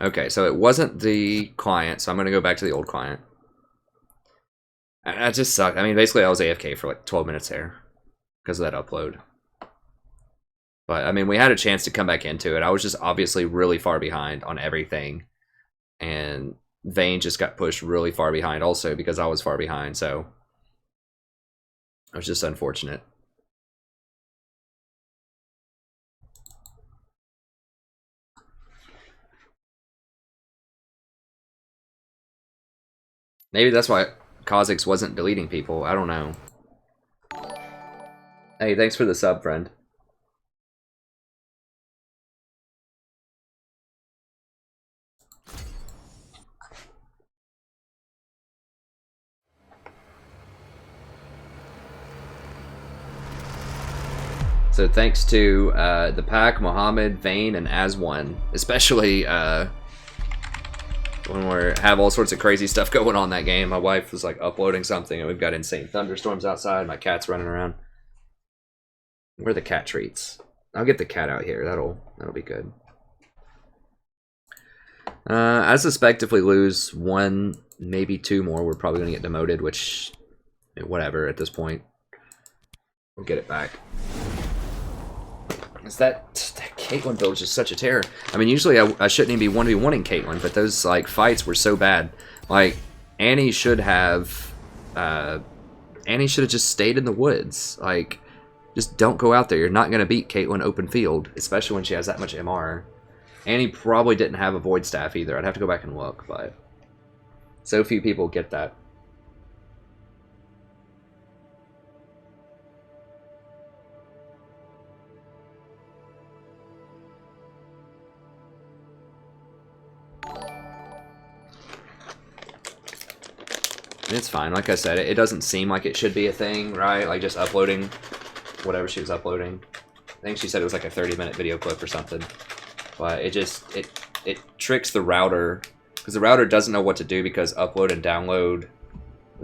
Okay, so it wasn't the client, so I'm going to go back to the old client. That just sucked. I mean, basically I was AFK for like 12 minutes there because of that upload. But, I mean, we had a chance to come back into it. I was just obviously really far behind on everything. And Vayne just got pushed really far behind also because I was far behind, so... It was just unfortunate. Maybe that's why Kha'Zix wasn't deleting people. I don't know. Hey, thanks for the sub, friend. So thanks to the pack, Mohammed, Vayne, and As1. Especially when we have all sorts of crazy stuff going on that game. My wife was like uploading something, and we've got insane thunderstorms outside. My cat's running around. Where are the cat treats? I'll get the cat out here. That'll be good. I suspect if we lose one, maybe two more, we're probably gonna get demoted. Which, whatever. At this point, we'll get it back. Is that Caitlyn build is just such a terror. I mean, usually I shouldn't even be 1v1ing Caitlyn, but those like fights were so bad. Like Annie should have just stayed in the woods. Like, just don't go out there. You're not gonna beat Caitlyn open field, especially when she has that much MR. Annie probably didn't have a void staff either. I'd have to go back and look, but so few people get that. It's fine. Like I said, it doesn't seem like it should be a thing, right? Like just uploading whatever she was uploading. I think she said it was like a 30-minute video clip or something. But it tricks the router, because the router doesn't know what to do because upload and download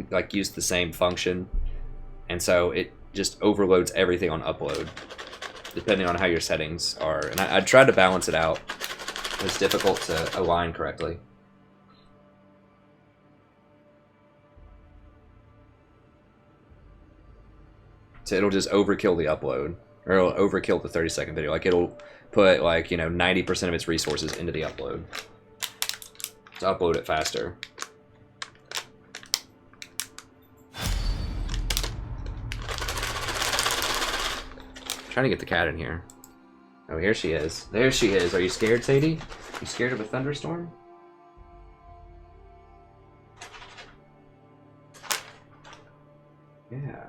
like use the same function, and so it just overloads everything on upload, depending on how your settings are. And I tried to balance it out. It's difficult to align correctly. So it'll just overkill the upload, or it'll overkill the 30-second video. Like it'll put like, you know, 90% of its resources into the upload to upload it faster. Trying to get the cat in here. Oh, here she is. There she is. Are you scared, Sadie? You scared of a thunderstorm? Yeah.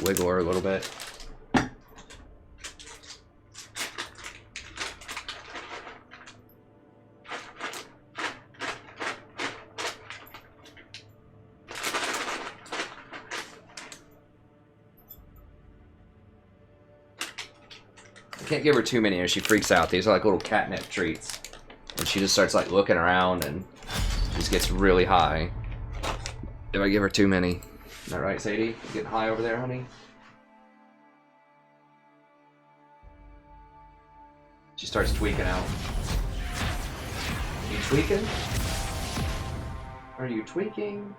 Wiggle her a little bit. I can't give her too many or she freaks out. These are like little catnip treats. And she just starts like looking around and just gets really high. If I give her too many. Is that right, Sadie? You getting high over there, honey? She starts tweaking out. Are you tweaking? Are you tweaking?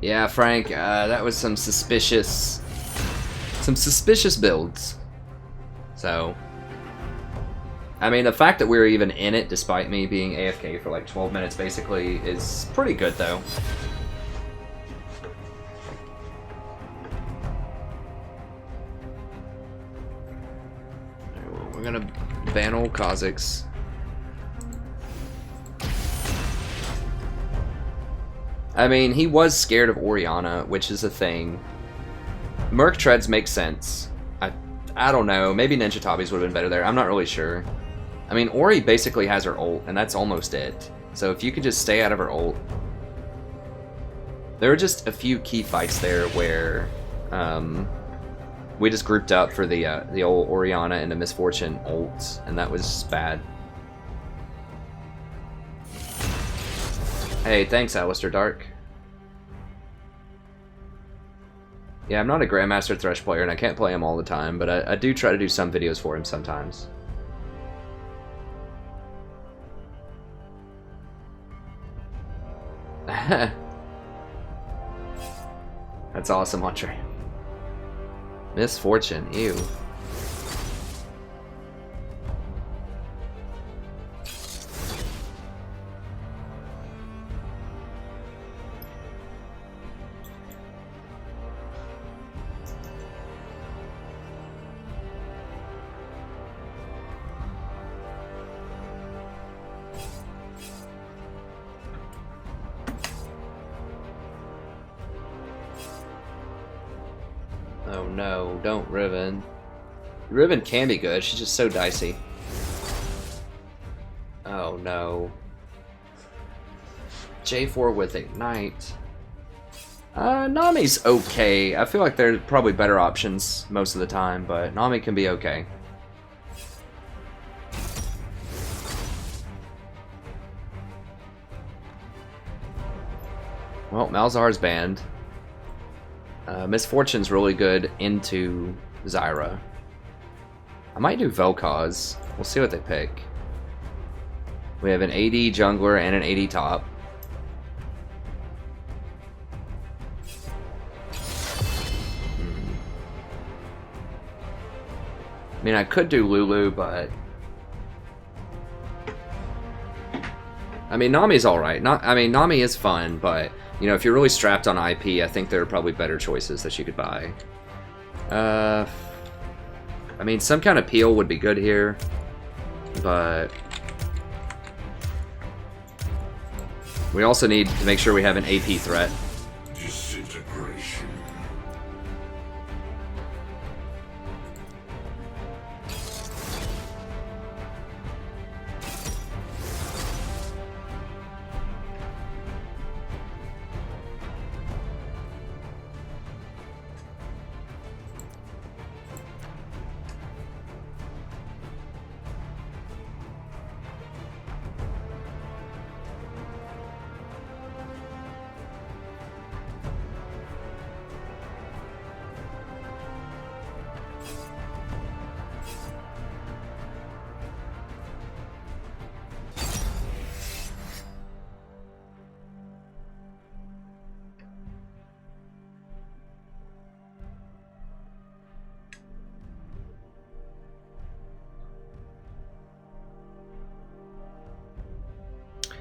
Yeah, Frank, that was some suspicious builds. So, I mean, the fact that we were even in it, despite me being AFK for like 12 minutes, basically, is pretty good, though. We're gonna ban old Kazakhs. I mean, he was scared of Orianna, which is a thing. Merc Treads make sense. I don't know. Maybe Ninja Tabis would have been better there. I'm not really sure. I mean, Ori basically has her ult, and that's almost it. So if you could just stay out of her ult. There were just a few key fights there where we just grouped up for the old Orianna and the Misfortune ult, and that was bad. Hey, thanks, Alistair Dark. Yeah, I'm not a Grandmaster Thresh player, and I can't play him all the time, but I do try to do some videos for him sometimes. That's awesome, Andre. Misfortune, ew. no, don't Riven. Riven can be good, she's just so dicey. Oh no. J4 with Ignite. Nami's okay. I feel like there are probably better options most of the time, but Nami can be okay. Well, Malzahar's banned. Misfortune's really good into Zyra. I might do Vel'Koz. We'll see what they pick. We have an AD jungler and an AD top. I mean, I could do Lulu, but I mean, Nami's alright. Nami is fun, but you know, if you're really strapped on IP, I think there are probably better choices that you could buy. I mean, some kind of peel would be good here, but we also need to make sure we have an AP threat. Disintegration.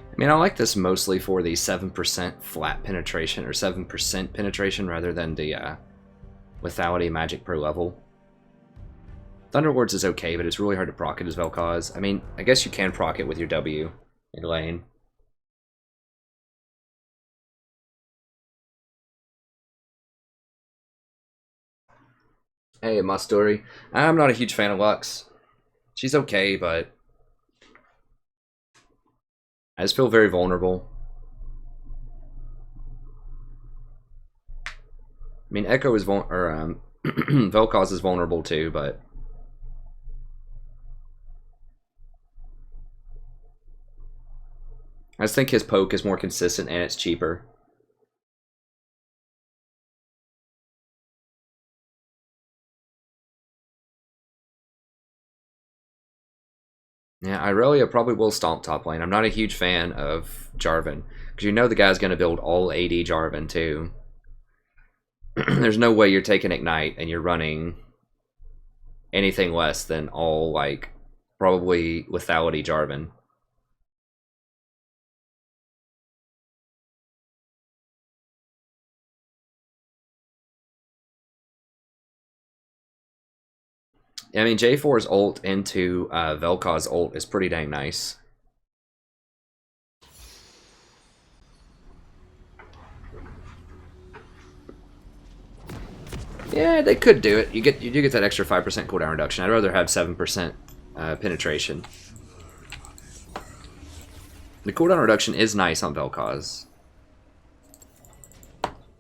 I mean, I like this mostly for the 7% flat penetration, or 7% penetration rather than the lethality magic per level. Thunderlords is okay, but it's really hard to proc it as Vel'Koz. I mean, I guess you can proc it with your W in lane. Hey, Mastori. I'm not a huge fan of Lux. She's okay, but I just feel very vulnerable. I mean, Echo is Vel'Koz is vulnerable too, but I just think his poke is more consistent and it's cheaper. Yeah, Irelia probably will stomp top lane. I'm not a huge fan of Jarvan, because you know the guy's going to build all AD Jarvan too. There's no way you're taking Ignite and you're running anything less than all, like, probably lethality Jarvan. I mean, J4's ult into Vel'Koz ult is pretty dang nice. Yeah, they could do it. You do get that extra 5% cooldown reduction. I'd rather have 7% penetration. The cooldown reduction is nice on Vel'Koz,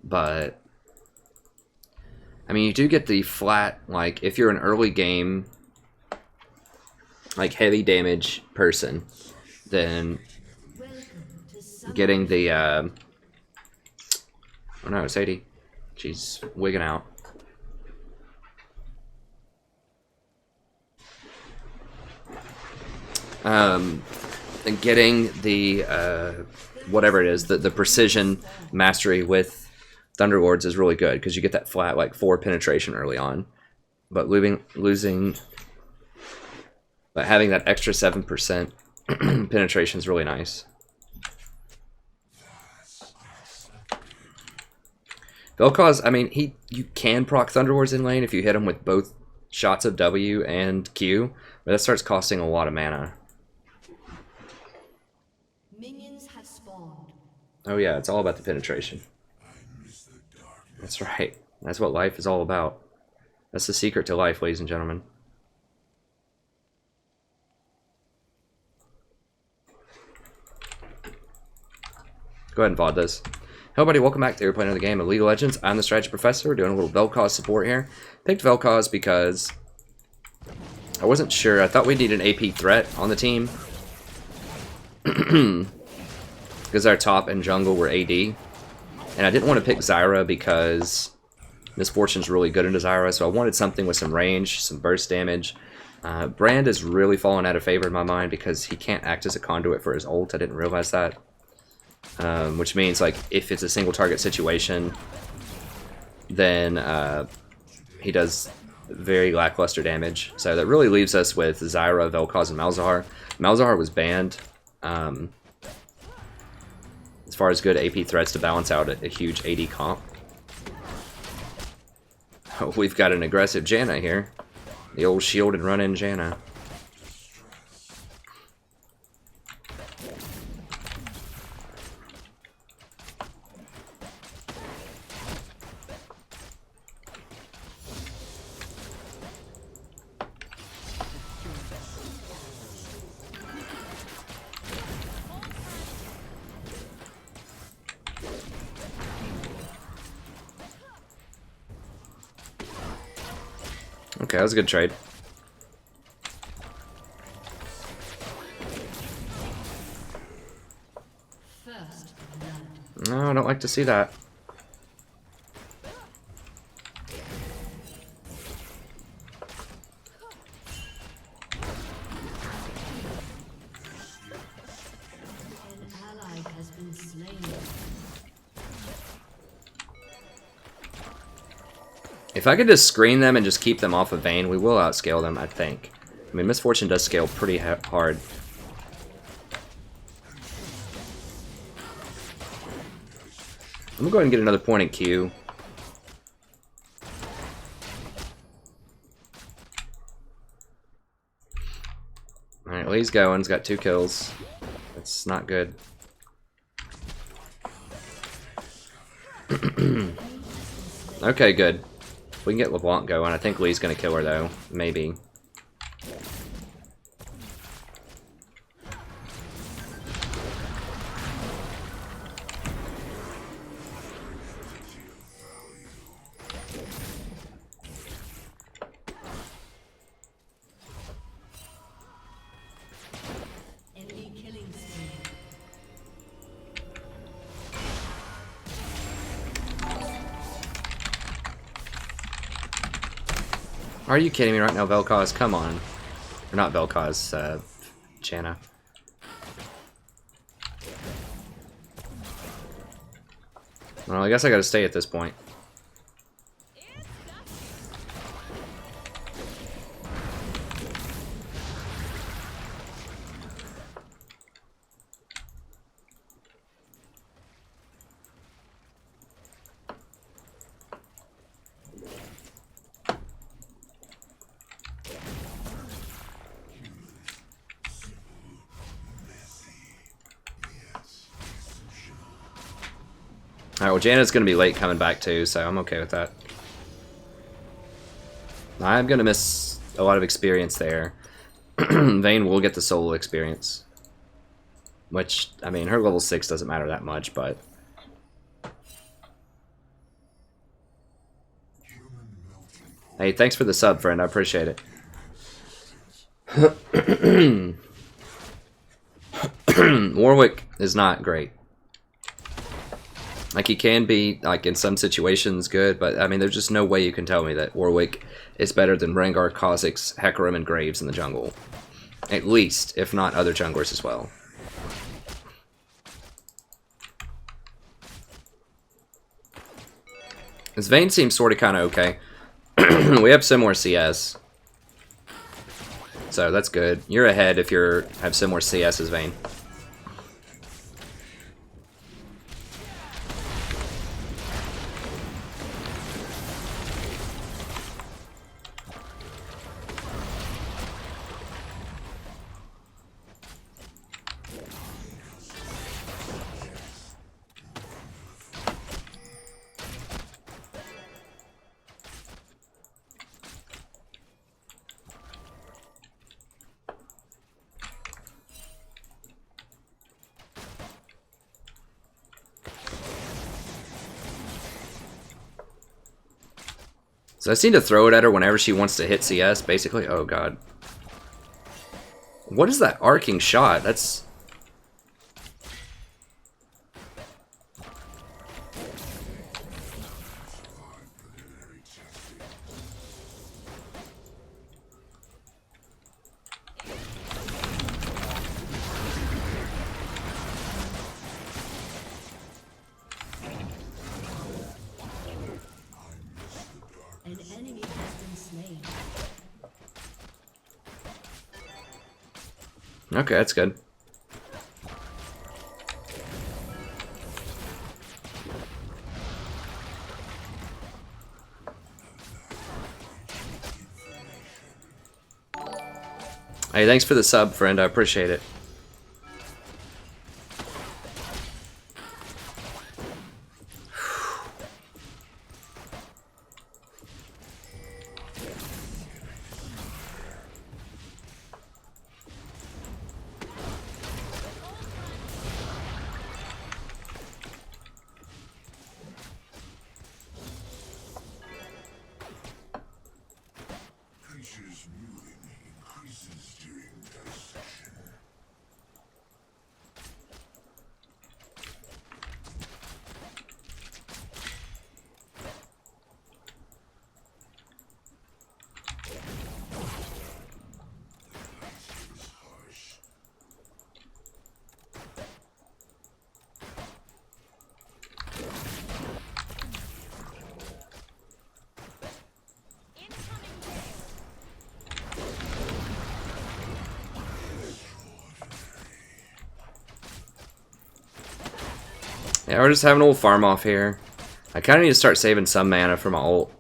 but I mean, you do get the flat, like, if you're an early game, like, heavy damage person, then getting the, oh no, Sadie. She's wigging out. And getting the, whatever it is, the precision mastery with Thunderlords is really good, because you get that flat, like, 4 penetration early on. But but having that extra 7% penetration is really nice. Vel'Koz, I mean, you can proc Thunderlords in lane if you hit him with both shots of W and Q, but that starts costing a lot of mana. Minions have spawned. Oh yeah, it's all about the penetration. That's right. That's what life is all about. That's the secret to life, ladies and gentlemen. Go ahead and VOD this. Hello, buddy. Welcome back to You're Playing Another Game of League of Legends. I'm the Strategy Professor. We're doing a little Vel'Koz support here. Picked Vel'Koz because I wasn't sure. I thought we'd need an AP threat on the team. Because our top and jungle were AD. And I didn't want to pick Zyra because Misfortune's really good into Zyra, so I wanted something with some range, some burst damage. Brand is really falling out of favor in my mind because he can't act as a conduit for his ult. I didn't realize that. Which means, like, if it's a single target situation, then he does very lackluster damage. So that really leaves us with Zyra, Vel'Koz, and Malzahar. Malzahar was banned as far as good AP threats to balance out a huge AD comp. Oh, we've got an aggressive Janna here. The old shield and run-in Janna. Okay, that was a good trade. First blood. No, I don't like to see that. An ally has been slain. If I could just screen them and just keep them off of Vayne, we will outscale them, I think. I mean, Misfortune does scale pretty hard. I'm gonna go ahead and get another point in Q. Alright, Lee's going. He's got 2 kills. That's not good. Okay, good. We can get LeBlanc going. I think Lee's gonna kill her, though. Maybe. Enemy killing spree. Are you kidding me right now, Vel'Koz? Come on. Or not Vel'Koz, Janna. Well, I guess I gotta stay at this point. Alright, well, Janna's gonna be late coming back too, so I'm okay with that. I'm gonna miss a lot of experience there. Vayne will get the solo experience. Which, I mean, her level 6 doesn't matter that much, but... Hey, thanks for the sub, friend. I appreciate it. Warwick is not great. Like, he can be, like, in some situations good, but, I mean, there's just no way you can tell me that Warwick is better than Rengar, Kha'Zix, Hecarim, and Graves in the jungle. At least, if not other junglers as well. His Vayne seems sort of kind of okay. We have similar CS. So, that's good. You're ahead if you have similar CS as Vayne. So I seem to throw it at her whenever she wants to hit CS, basically. Oh god. What is that arcing shot? That's... An enemy has been slain. Okay, that's good. Hey, thanks for the sub, friend. I appreciate it. Creatures moving increases during dissection. Is harsh. Yeah, we're just having a little farm off here. I kind of need to start saving some mana for my ult.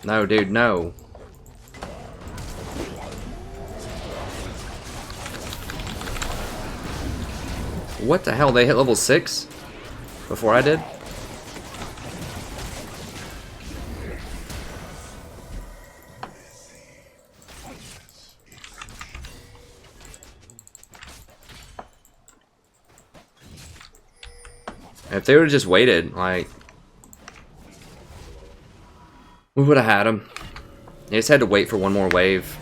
No, dude, no. What the hell? They hit level 6? Before I did? If they would have just waited, like... we would have had him. They just had to wait for one more wave.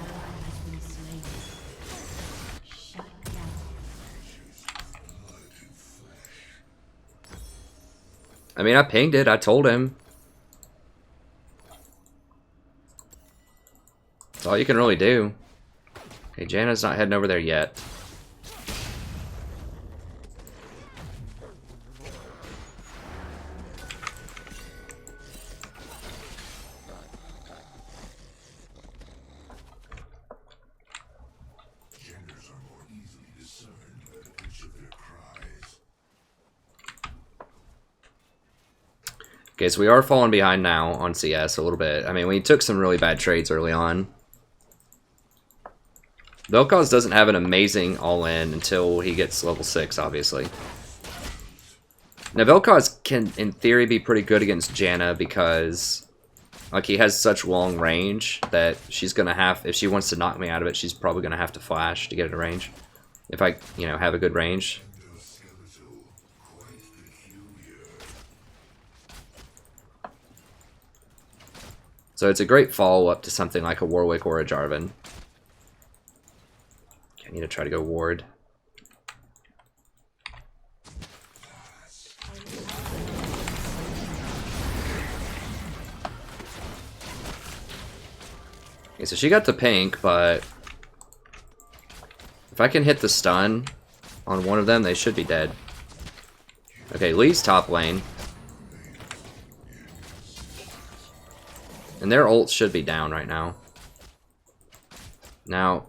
I mean, I pinged it. I told him. That's all you can really do. Okay, Janna's not heading over there yet. Genders are more easily discerned by the pitch of their cries. Okay, so we are falling behind now on CS a little bit. I mean, we took some really bad trades early on. Vel'Koz doesn't have an amazing all-in until he gets level 6, obviously. Now, Vel'Koz can, in theory, be pretty good against Janna because, like, he has such long range that she's going to have, if she wants to knock me out of it, she's probably going to have to flash to get into range. If I, you know, have a good range. Endoskeletal, quite peculiar. So it's a great follow-up to something like a Warwick or a Jarvan. I need to try to go ward. Okay, so she got the pink, but if I can hit the stun on one of them, they should be dead. Okay, Lee's top lane. And their ult should be down right now. Now...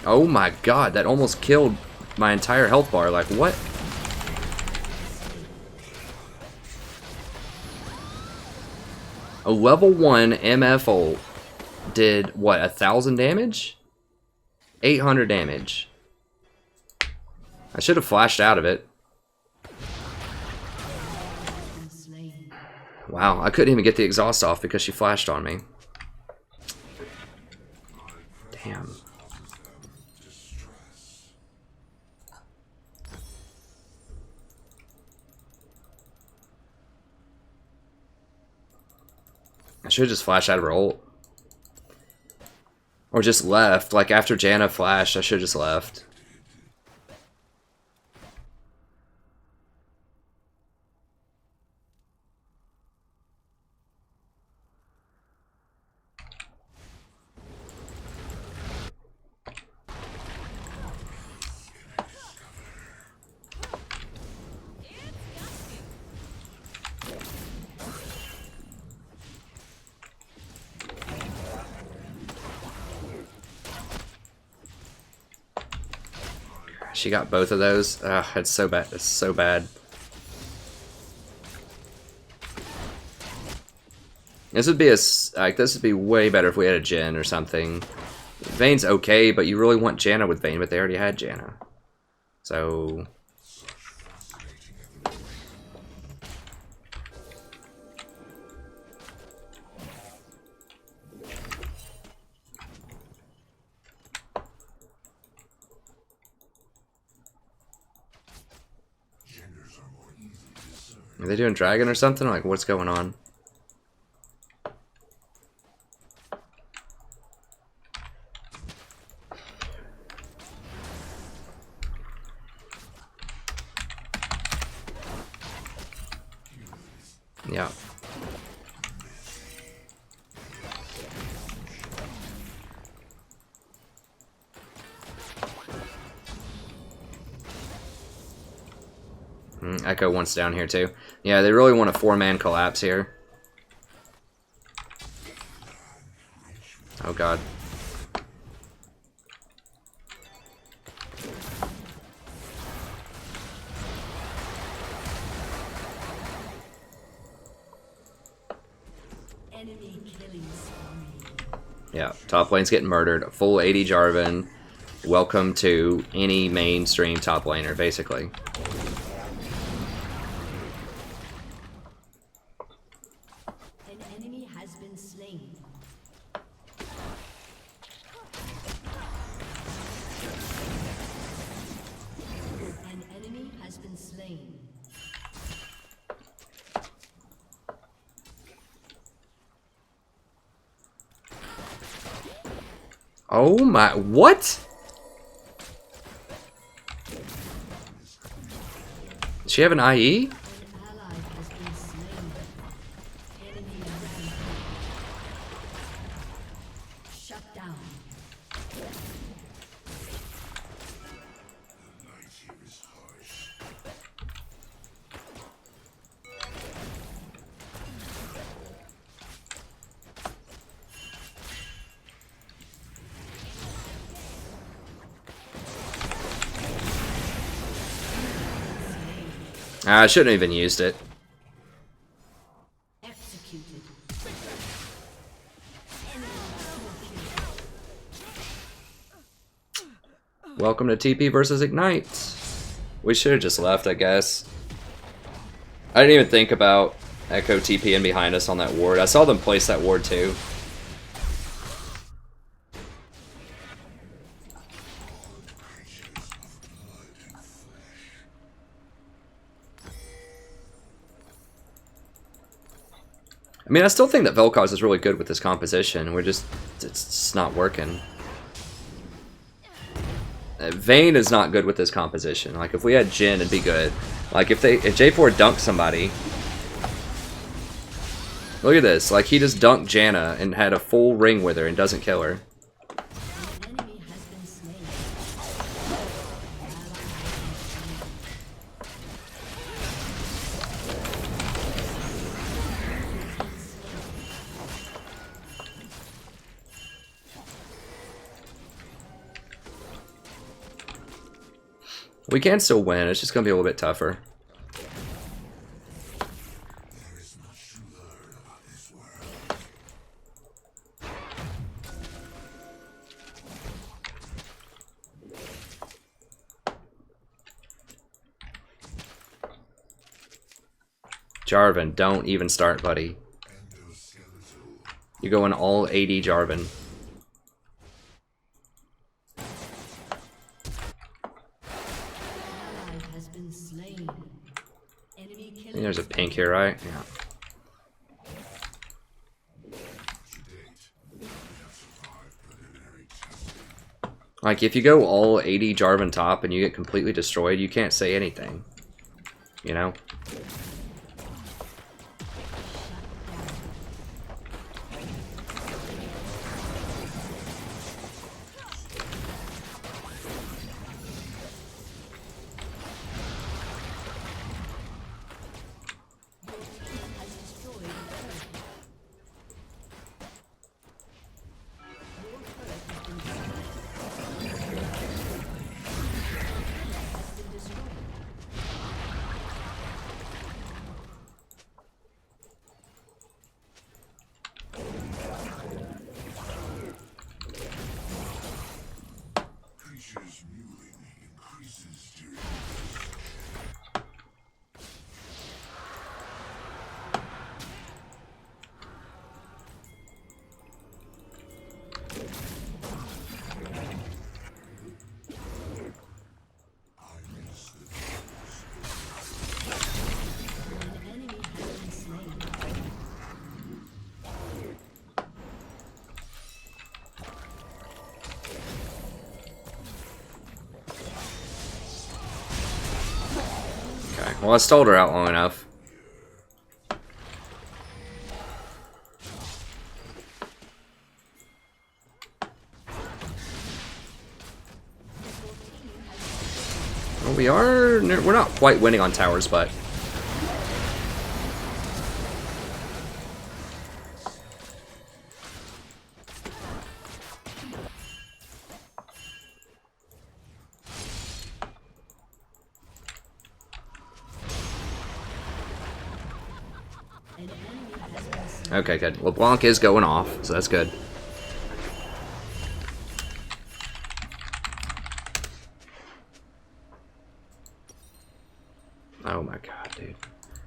oh my god, that almost killed my entire health bar. Like, what? A level 1 MF ult did, what, 1,000 damage? 800 damage. I should have flashed out of it. Wow, I couldn't even get the exhaust off because she flashed on me. Damn. I should have just flashed out of her ult. Or just left. Like, after Janna flashed, I should have just left. She got both of those. Ugh, it's so bad. It's so bad. This would be this would be way better if we had a Jhin or something. Vayne's okay, but you really want Janna with Vayne, but they already had Janna. So are they doing dragon or something? Like, what's going on? Yeah. Echo wants down here too. Yeah, they really want a 4-man collapse here. Oh god. Enemy killing spree. Yeah, top lane's getting murdered. Full 80 Jarvan. Welcome to any mainstream top laner, basically. An enemy has been slain. An enemy has been slain. Oh my, what? Does she have an IE? An ally has been slain. Enemy rampage. Shut down. I shouldn't have even used it. Executed. Welcome to TP versus Ignite. We should have just left, I guess. I didn't even think about Echo TPing behind us on that ward. I saw them place that ward too. I mean, I still think that Vel'Koz is really good with this composition. It's just not working. Vayne is not good with this composition. Like, if we had Jhin, it'd be good. Like, if J4 dunked somebody... Look at this. Like, he just dunked Janna and had a full ring with her and doesn't kill her. An enemy has been slain. We can still win. It's just going to be a little bit tougher. There is much to learn about this world. Jarvan, don't even start, buddy. You're going all AD Jarvan. Has been slain. Enemy I killing. think there's a pink here, right? Yeah. Like, if you go all 80 Jarvan top and you get completely destroyed, you can't say anything. You know? Creatures mewing increases during Okay, well, I stalled her out long enough. Well, we're not quite winning on towers, but okay, good. LeBlanc is going off, so that's good. Oh my god, dude.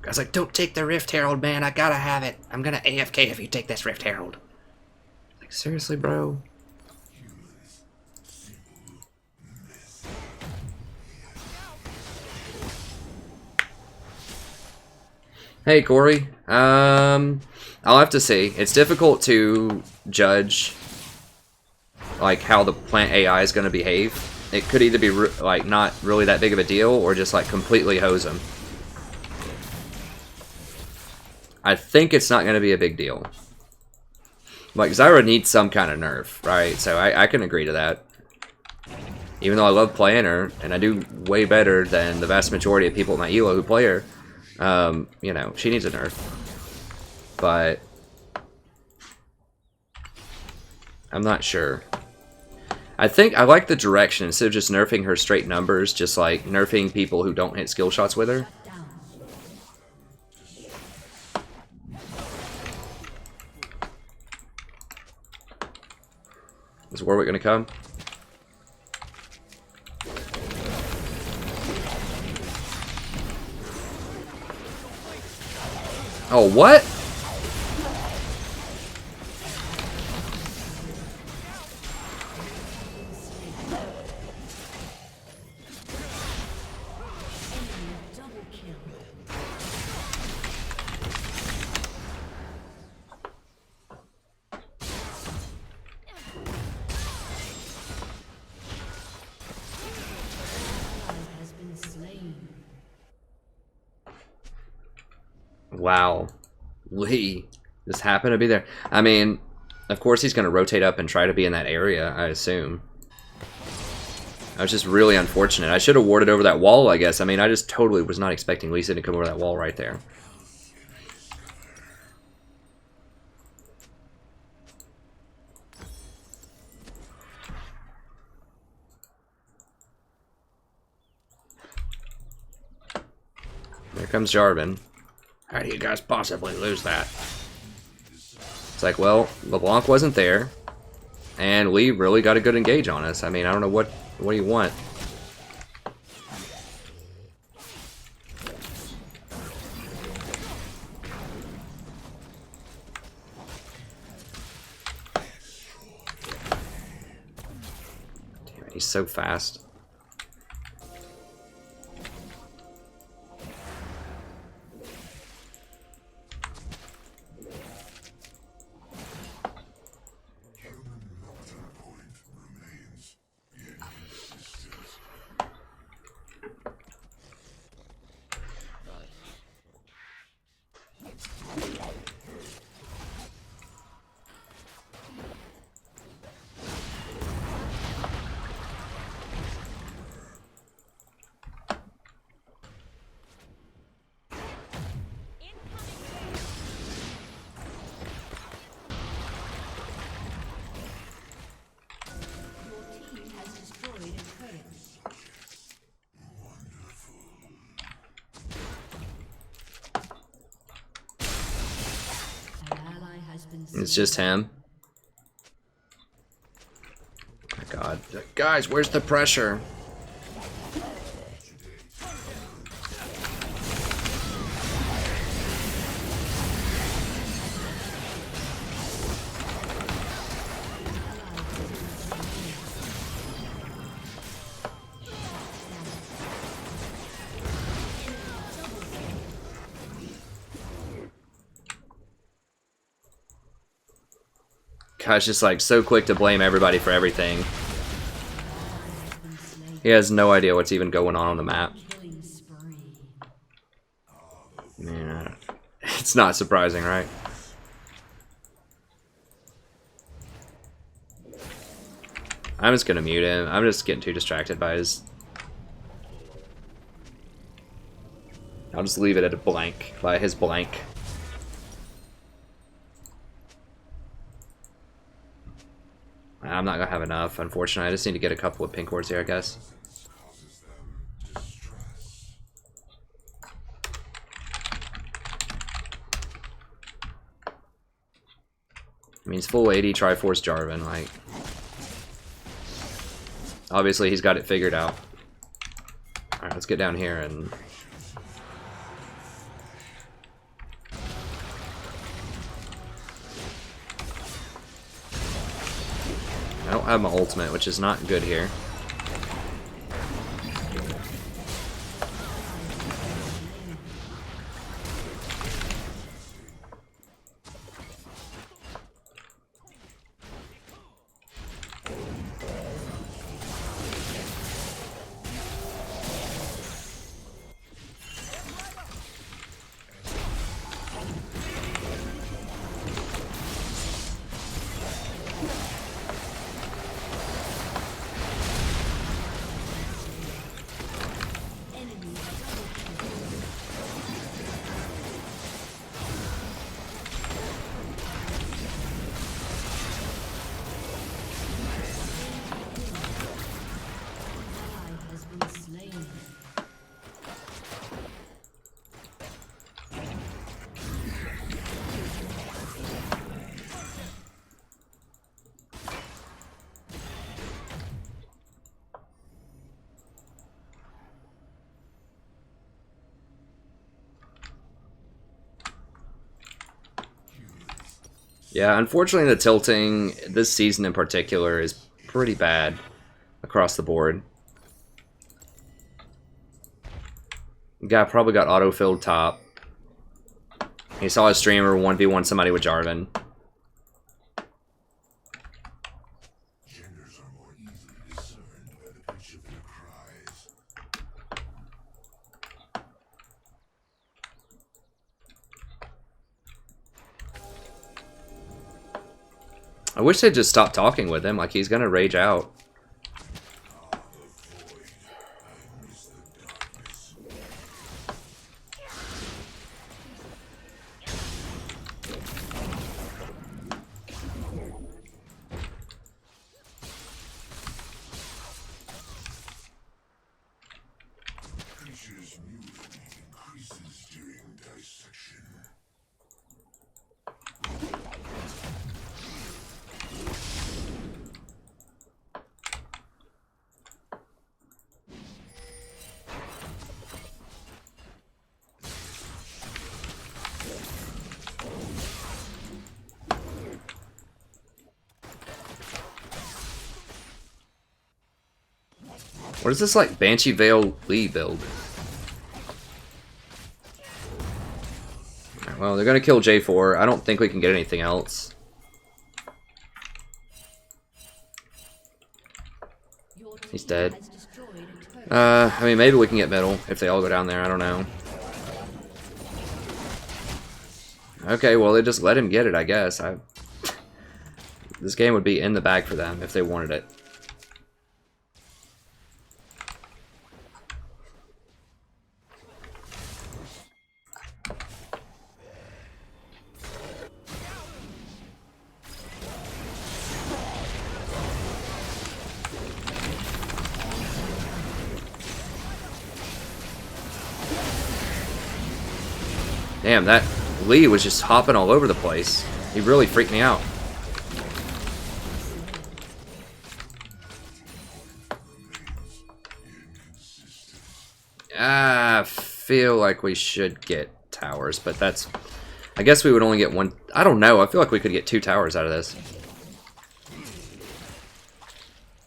Guy's like, don't take the Rift Herald, man. I gotta have it. I'm gonna AFK if you take this Rift Herald. Like, seriously, bro? Hey, Corey. I'll have to see. It's difficult to judge, like, how the plant AI is going to behave. It could either be, like, not really that big of a deal, or just, like, completely hose them. I think it's not going to be a big deal. Like, Zyra needs some kind of nerf, right? So I can agree to that. Even though I love playing her, and I do way better than the vast majority of people at my ELO who play her, you know, she needs a nerf. But I'm not sure. I think I like the direction. Instead of just nerfing her straight numbers, just like nerfing people who don't hit skill shots with her. Is Warwick gonna come? Oh, what? Wow. Lee just happened to be there. I mean, of course he's going to rotate up and try to be in that area, I assume. I was just really unfortunate. I should have warded over that wall, I guess. I mean, I just totally was not expecting Lee Sin to come over that wall right there. There comes Jarvan. How do you guys possibly lose that? It's like, well, LeBlanc wasn't there, and Lee really got a good engage on us. I mean, I don't know what do you want? He's so fast. It's just him. Oh my god. Guys, where's the pressure? Guy's just like so quick to blame everybody for everything. He has no idea what's even going on the map. Man, it's not surprising, right? I'm just gonna mute him. I'm just getting too distracted by his... I'll just leave it at a blank, by his blank. I'm not gonna have enough, unfortunately. I just need to get a couple of pink wards here, I guess. I mean, he's full 80 Triforce Jarvan, like... Obviously, he's got it figured out. Alright, let's get down here and... I don't have my ultimate, which is not good here. Yeah, unfortunately the tilting this season in particular is pretty bad across the board. Guy probably got auto-filled top. He saw a streamer 1v1 somebody with Jarvan. Genders are more easily discerned by the pitch of their cries. I wish they'd just stop talking with him, like he's gonna rage out. Creatures muting increases during dissection. What is this, like, Banshee Veil Lee build? Alright, well, they're gonna kill J4. I don't think we can get anything else. He's dead. I mean, maybe we can get middle if they all go down there. I don't know. Okay, well, they just let him get it, I guess. This game would be in the bag for them if they wanted it. Damn, that Lee was just hopping all over the place. He really freaked me out. I feel like we should get towers, but that's... I guess we would only get one... I don't know, I feel like we could get 2 towers out of this.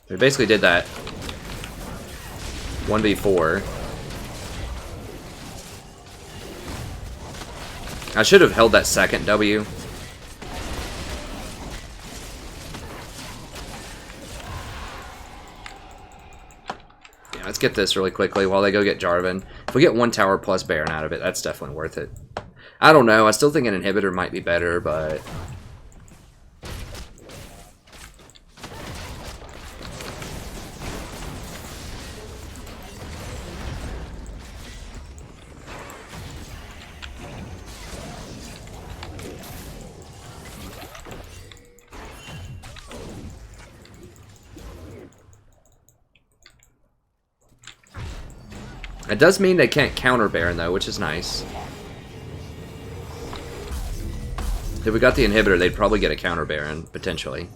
We basically did that 1v4. I should have held that second W. Yeah, let's get this really quickly while they go get Jarvan. If we get 1 tower plus Baron out of it, that's definitely worth it. I don't know, I still think an inhibitor might be better, but... It does mean they can't counter Baron though, which is nice. If we got the inhibitor, they'd probably get a counter Baron, potentially.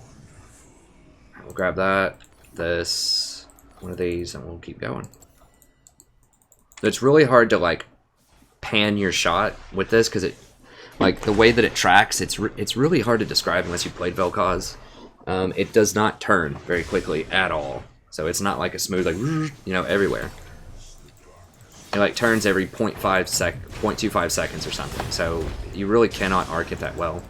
We'll grab that, this, one of these, and we'll keep going. It's really hard to, like, pan your shot with this, because it, like, the way that it tracks, it's really hard to describe unless you played Vel'Koz. It does not turn very quickly at all. So it's not like a smooth, like, you know, everywhere. It like turns every 0.25 seconds or something, so you really cannot arc it that well.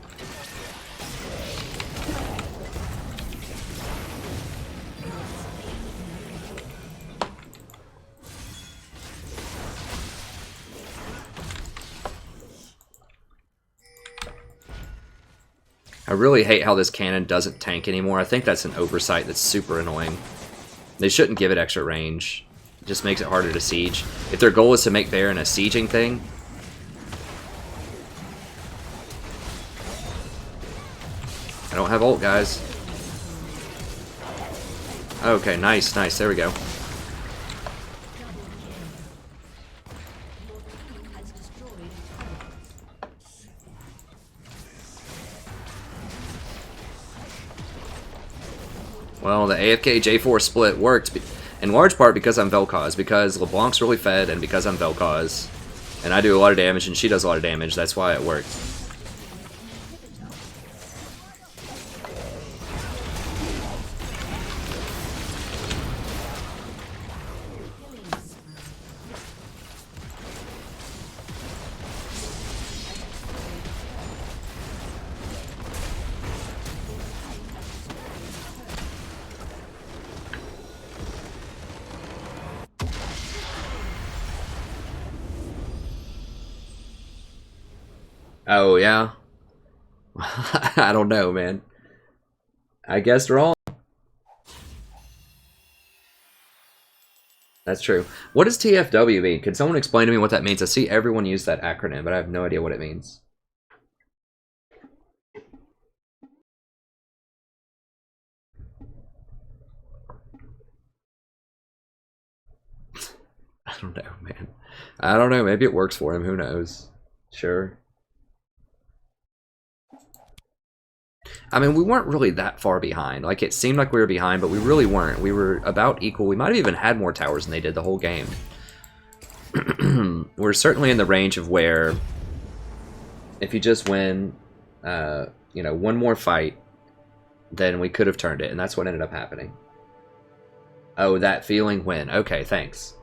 I really hate how this cannon doesn't tank anymore. I think that's an oversight that's super annoying. They shouldn't give it extra range. It just makes it harder to siege. If their goal is to make Baron a sieging thing... I don't have ult, guys. Okay, nice, nice. There we go. Well, the AFK J4 split worked in large part because I'm Vel'Koz, because LeBlanc's really fed, and because I'm Vel'Koz. And I do a lot of damage, and she does a lot of damage. That's why it worked. Oh, yeah? I don't know, man. I guessed wrong. That's true. What does TFW mean? Can someone explain to me what that means? I see everyone use that acronym, but I have no idea what it means. I don't know, man. I don't know. Maybe it works for him. Who knows? Sure. I mean, we weren't really that far behind. Like, it seemed like we were behind, but we really weren't. We were about equal. We might have even had more towers than they did the whole game. We're certainly in the range of where, if you just win, you know, 1 more fight, then we could have turned it, and that's what ended up happening. Oh, that feeling when. Okay, thanks.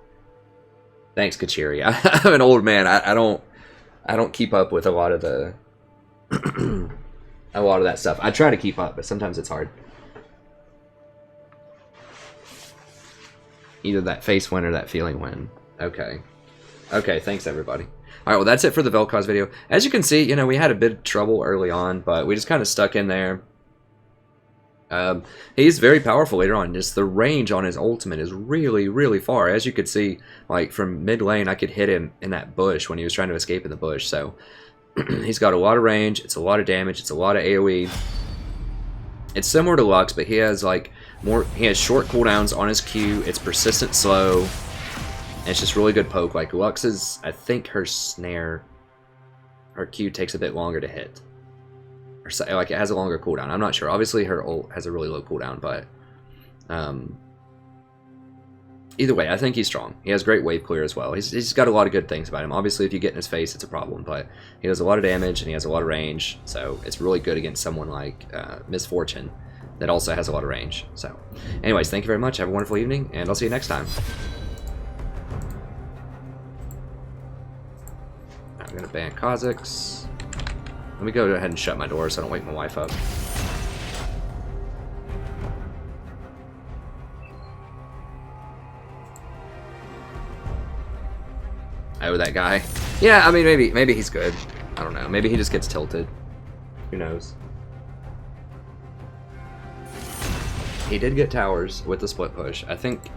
Thanks, Kachiri. I'm an old man. I don't keep up with a lot of the a lot of that stuff. I try to keep up, but sometimes it's hard. Either that face win or that feeling win. Okay. Okay, thanks everybody. Alright, well that's it for the Vel'Koz video. As you can see, you know, we had a bit of trouble early on, but we just kind of stuck in there. He's very powerful later on. Just the range on his ultimate is really, really far. As you could see, like from mid lane, I could hit him in that bush when he was trying to escape in the bush. So he's got a lot of range. It's a lot of damage. It's a lot of AoE. It's similar to Lux, but he has like more. He has short cooldowns on his Q. It's persistent slow. And it's just really good poke. Like Lux's, I think her snare, her Q takes a bit longer to hit. Or so, like it has a longer cooldown. I'm not sure. Obviously her ult has a really low cooldown, but either way, I think he's strong. He has great wave clear as well. He's got a lot of good things about him. Obviously, if you get in his face, it's a problem, but he does a lot of damage and he has a lot of range, so it's really good against someone like Misfortune that also has a lot of range. So, anyways, thank you very much. Have a wonderful evening, and I'll see you next time. I'm gonna ban Kha'Zix. Let me go ahead and shut my door so I don't wake my wife up. Oh, that guy. Yeah, I mean, maybe he's good. I don't know. Maybe he just gets tilted. Who knows? He did get towers with the split push. I think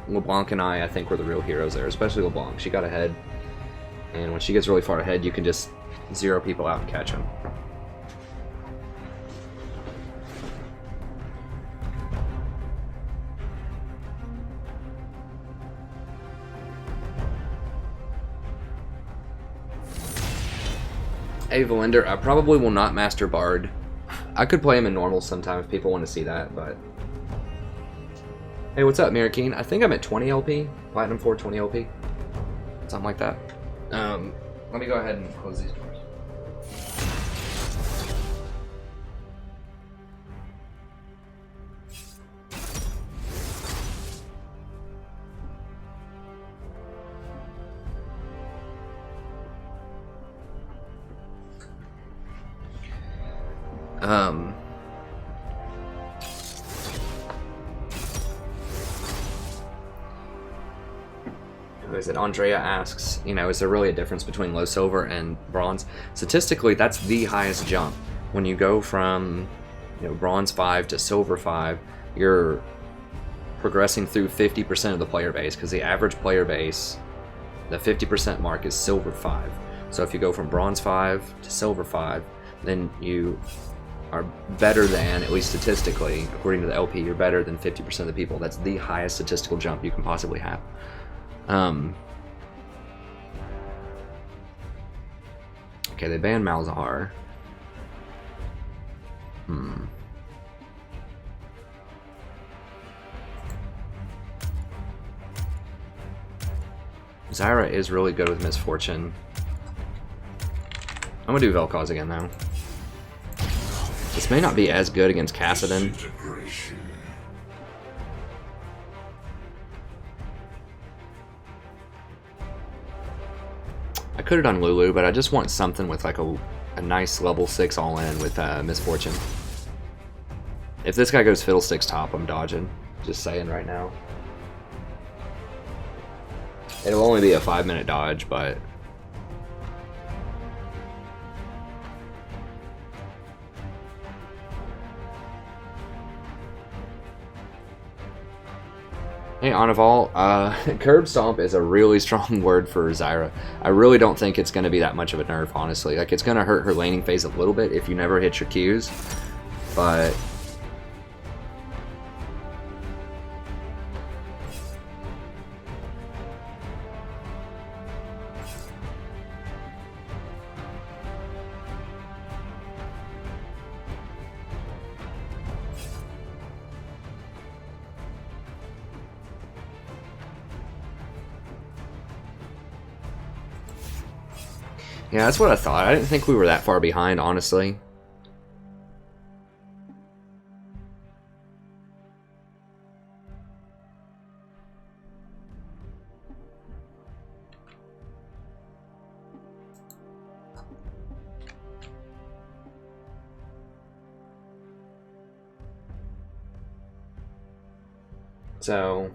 LeBlanc and I think we're the real heroes there, especially LeBlanc. She got ahead. And when she gets really far ahead, you can just zero people out and catch them. Hey Valender, I probably will not master Bard. I could play him in normal sometime if people want to see that, but... Hey, what's up, Mirakeen? I think I'm at 20 LP. Platinum 420 LP. Something like that. Let me go ahead and close these doors. Who is it? Andrea asks, you know, is there really a difference between low silver and bronze? Statistically, that's the highest jump. When you go from, you know, bronze 5 to silver 5, you're progressing through 50% of the player base, because the average player base, the 50% mark is silver 5. So if you go from bronze 5 to silver 5, then you are better than, at least statistically, according to the LP, you're better than 50% of the people. That's the highest statistical jump you can possibly have. Okay, they banned Malzahar. Zyra is really good with Misfortune. I'm gonna do Vel'Koz again though. This may not be as good against Kassadin. I could have done Lulu, but I just want something with like a nice level 6 all-in with Misfortune. If this guy goes Fiddlesticks top, I'm dodging. Just saying right now. It'll only be a 5-minute dodge, but... Hey, Anaval, Curb Stomp is a really strong word for Zyra. I really don't think it's going to be that much of a nerf, honestly. Like, it's going to hurt her laning phase a little bit if you never hit your Qs, but... Yeah, that's what I thought. I didn't think we were that far behind, honestly. So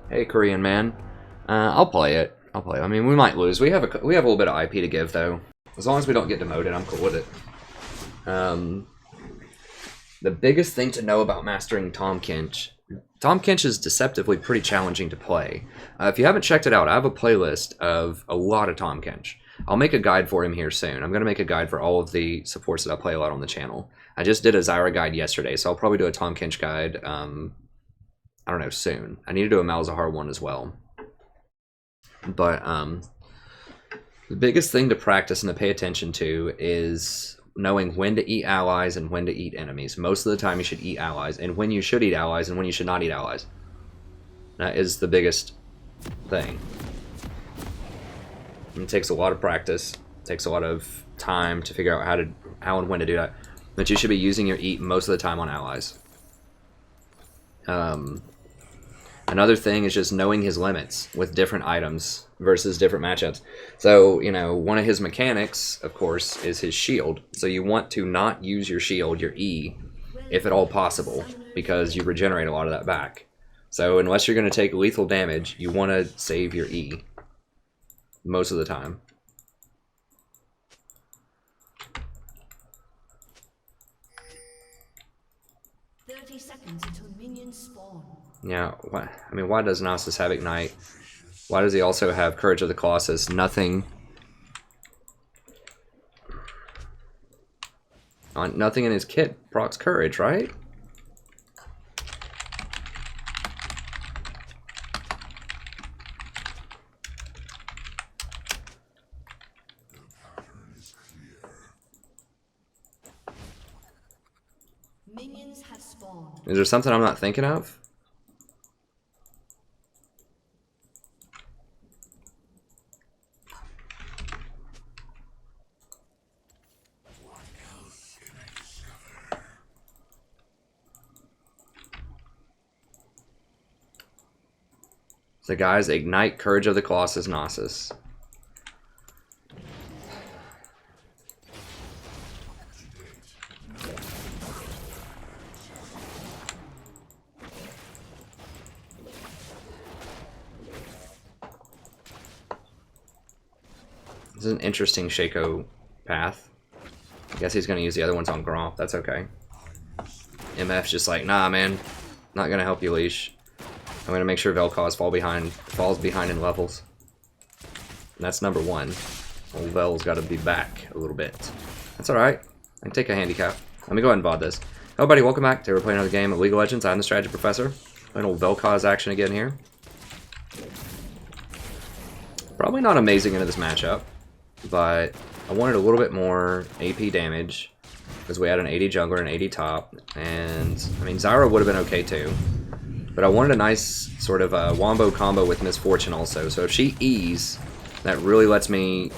hey, Korean man, I'll play it. I'll play it. I mean, we might lose. We have a little bit of IP to give though. As long as we don't get demoted, I'm cool with it. The biggest thing to know about mastering Tahm Kench. Tahm Kench is deceptively pretty challenging to play. If you haven't checked it out, I have a playlist of a lot of Tahm Kench. I'll make a guide for him here soon. I'm going to make a guide for all of the supports that I play a lot on the channel. I just did a Zyra guide yesterday, so I'll probably do a Tahm Kench guide, I don't know, soon. I need to do a Malzahar one as well. But the biggest thing to practice and to pay attention to is knowing when to eat allies and when to eat enemies. Most of the time you should eat allies, and when you should eat allies and when you should not eat allies. That is the biggest thing. It takes a lot of practice. It takes a lot of time to figure out how and when to do that. But you should be using your eat most of the time on allies. Another thing is just knowing his limits with different items versus different matchups. So, you know, one of his mechanics, of course, is his shield. So you want to not use your shield, your E, if at all possible, because you regenerate a lot of that back. So unless you're going to take lethal damage, you want to save your E most of the time. Seconds until minions spawn. Yeah, I mean, why does Nasus have Ignite? Why does he also have Courage of the Colossus? Nothing. Nothing in his kit procs Courage, right? Minions have spawned. Is there something I'm not thinking of? So guys, Ignite Courage of the Colossus Nasus. This is an interesting Shaco path. I guess he's going to use the other ones on Gromp. That's okay. MF's just like, nah, man. Not going to help you, Leash. I'm going to make sure Vel'Koz falls behind in levels. And that's number one. Old Vel's got to be back a little bit. That's alright. I can take a handicap. Let me go ahead and VOD this. Hello, buddy. Welcome back. Today we're playing another game of League of Legends. I'm the Strategy Professor. Playing old Vel'Koz action again here. Probably not amazing into this matchup, but I wanted a little bit more AP damage because we had an 80 jungler and 80 top, and I mean Zyra would have been okay too, but I wanted a nice sort of a wombo combo with Misfortune also. So if she E's, that really lets me,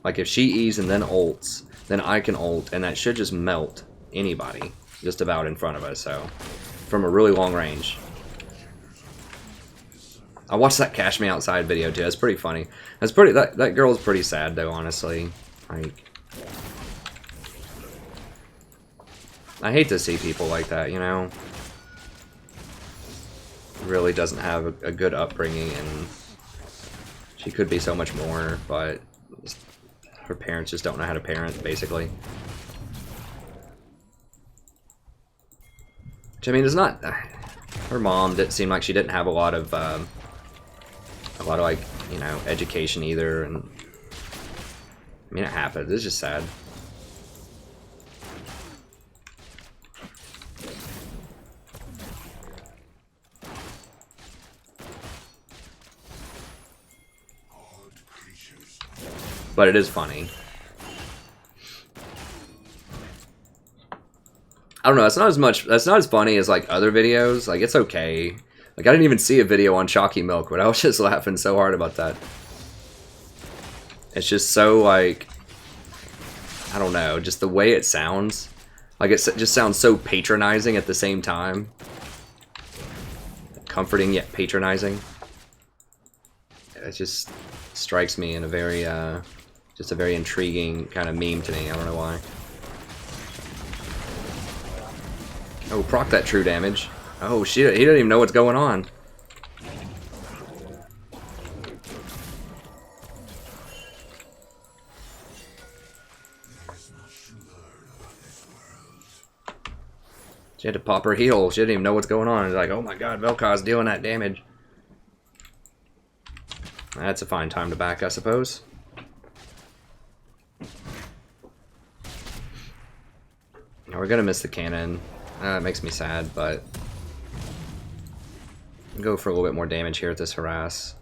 like if she E's and then ults, then I can ult, and that should just melt anybody just about in front of us. So from a really long range. I watched that Cash Me Outside video too. That's pretty funny. That's pretty. That girl's pretty sad though, honestly. Like, I hate to see people like that, you know. Really doesn't have a good upbringing, and she could be so much more, but her parents just don't know how to parent, basically. Which, I mean, it's not. Her mom didn't seem like she didn't have a lot of like, you know, education either, and I mean, it happens. It's just sad. But it is funny. I don't know, that's not as funny as like other videos. Like, it's okay. Like, I didn't even see a video on Chalky Milk, but I was just laughing so hard about that. It's just so, like, I don't know, just the way it sounds. Like, it just sounds so patronizing at the same time. Comforting yet patronizing. It just strikes me in a very, just a very intriguing kind of meme to me. I don't know why. Oh, proc that true damage. Oh shit, he doesn't even know what's going on. She had to pop her heal. She didn't even know what's going on. It's like, oh my god, Vel'Koz dealing that damage. That's a fine time to back, I suppose. Now we're gonna miss the cannon. It makes me sad, but I'll go for a little bit more damage here at this harass.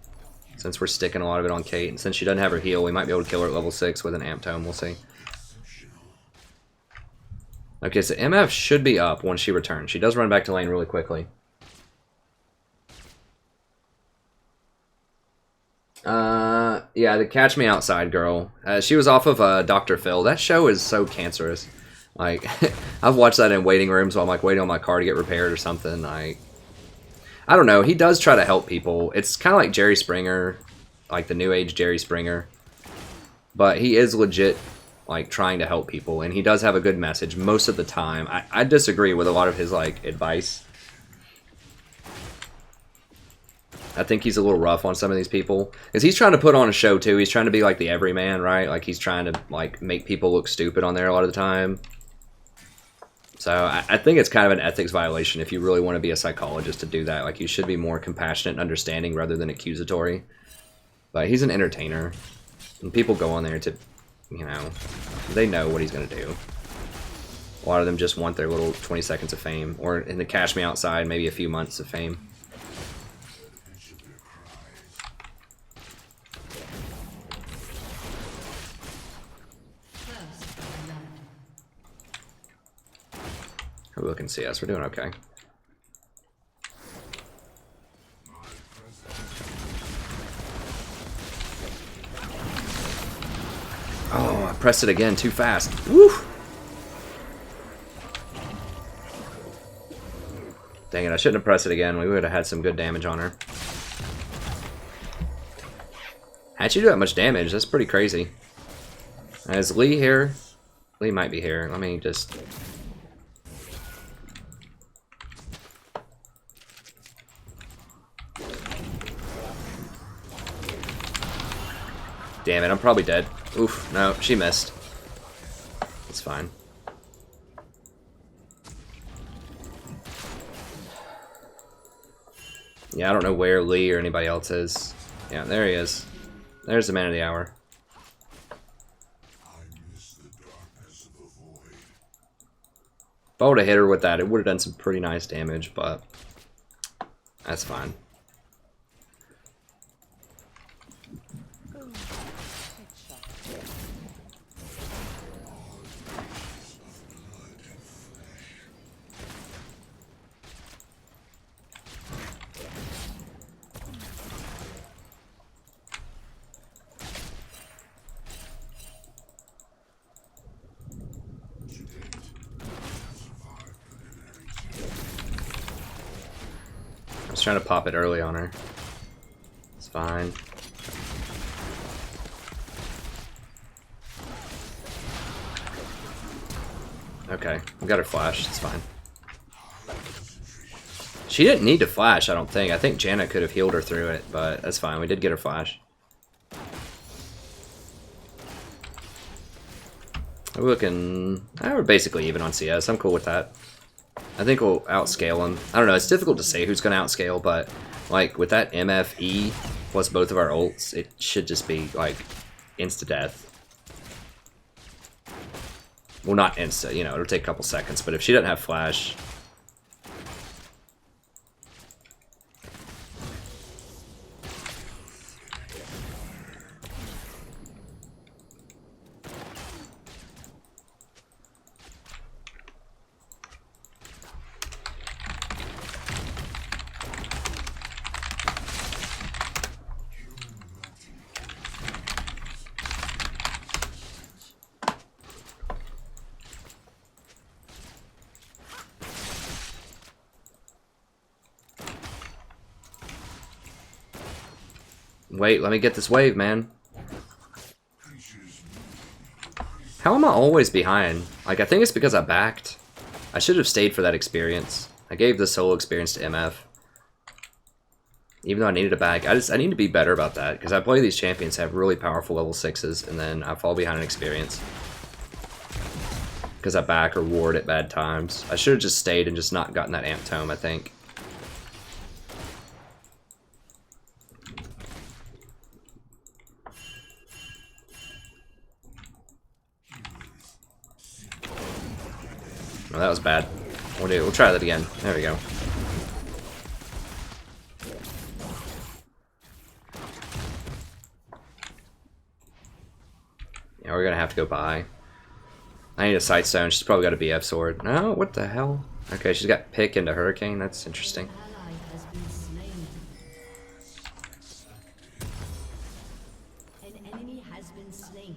Since we're sticking a lot of it on Kate, and since she doesn't have her heal, we might be able to kill her at level 6 with an amp tome. We'll see. Okay, so MF should be up once she returns. She does run back to lane really quickly. Yeah, the Catch Me Outside girl. She was off of Dr. Phil. That show is so cancerous. Like, I've watched that in waiting rooms while I'm like waiting on my car to get repaired or something. Like, I don't know. He does try to help people. It's kind of like Jerry Springer, like the new age Jerry Springer. But he is legit, like, trying to help people, and he does have a good message most of the time. I disagree with a lot of his, like, advice. I think he's a little rough on some of these people. Because he's trying to put on a show, too. He's trying to be like the everyman, right? Like, he's trying to, like, make people look stupid on there a lot of the time. So, I think it's kind of an ethics violation if you really want to be a psychologist to do that. Like, you should be more compassionate and understanding rather than accusatory. But he's an entertainer. And people go on there to, you know, they know what he's going to do. A lot of them just want their little 20 seconds of fame. Or in the Cash Me Outside, maybe a few months of fame. Who can see us? We're doing okay. Oh, I pressed it again too fast. Woo! Dang it, I shouldn't have pressed it again. We would have had some good damage on her. How'd you do that much damage? That's pretty crazy. Is Lee here? Lee might be here. Let me just... Damn it, I'm probably dead. Oof, no, she missed. It's fine. Yeah, I don't know where Lee or anybody else is. Yeah, there he is. There's the man of the hour. If I would have hit her with that, it would have done some pretty nice damage, but that's fine. I was trying to pop it early on her. It's fine. Okay, we got her flash. It's fine. She didn't need to flash, I don't think. I think Janet could have healed her through it, but that's fine. We did get her flash. We're looking... we're basically even on CS. I'm cool with that. I think we'll outscale him. I don't know, it's difficult to say who's going to outscale, but like with that MFE plus both of our ults, it should just be like insta-death. Well, not insta, you know, it'll take a couple seconds, but if she doesn't have flash... Wait, let me get this wave, man. How am I always behind? Like, I think it's because I backed. I should have stayed for that experience. I gave the solo experience to MF. Even though I needed a bag. I need to be better about that, because I play these champions have really powerful level 6s, and then I fall behind in experience. Because I back or ward at bad times. I should have just stayed and just not gotten that amp tome, I think. Oh, that was bad. We'll try that again. There we go. Yeah, we're gonna have to go by. I need a sightstone. She's probably got a BF sword. No, what the hell? Okay, she's got pick into hurricane. That's interesting. Ally has been slain. An enemy has been slain.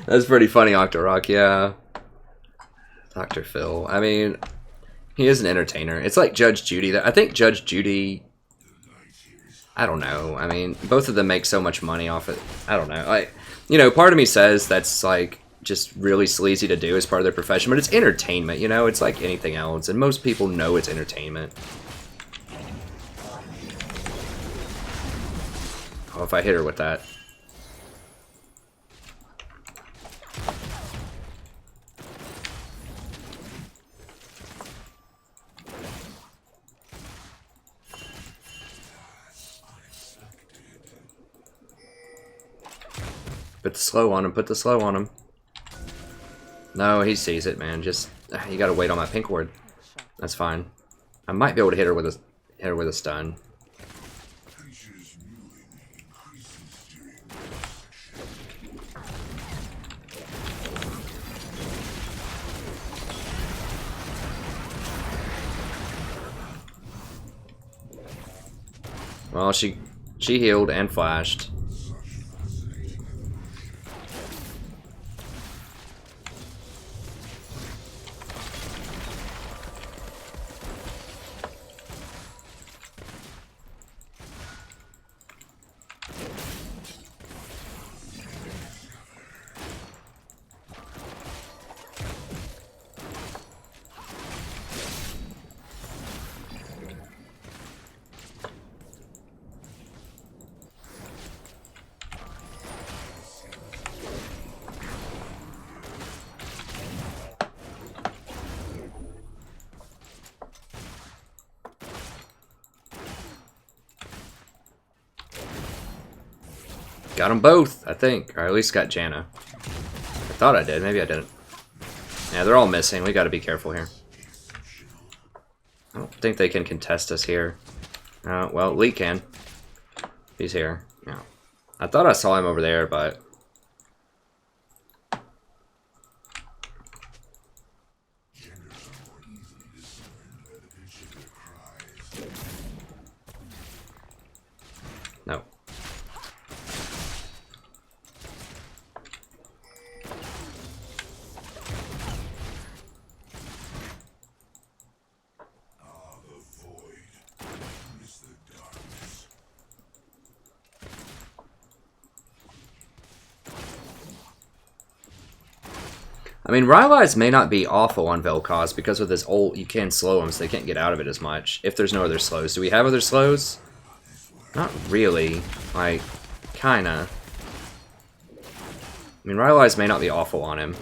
That's pretty funny, Octorock, yeah. Dr. Phil. I mean, he is an entertainer. It's like Judge Judy. I think Judge Judy, I don't know. I mean, both of them make so much money off it. I don't know. Like, you know, part of me says that's like just really sleazy to do as part of their profession, but it's entertainment, you know? It's like anything else, and most people know it's entertainment. Oh, if I hit her with that. Put the slow on him, put the slow on him. No, he sees it, man. Just, you gotta wait on my pink ward. That's fine. I might be able to hit her with a stun. Well, she healed and flashed. Got them both, I think. Or at least got Janna. I thought I did. Maybe I didn't. Yeah, they're all missing. We gotta be careful here. I don't think they can contest us here. Well, Lee can. He's here. Yeah. I thought I saw him over there, but... No. I mean, Rylai's may not be awful on Vel'Koz because with his ult, you can slow him so they can't get out of it as much. If there's no other slows. Do we have other slows? Not really. Like, kinda. I mean, Rylai's may not be awful on him.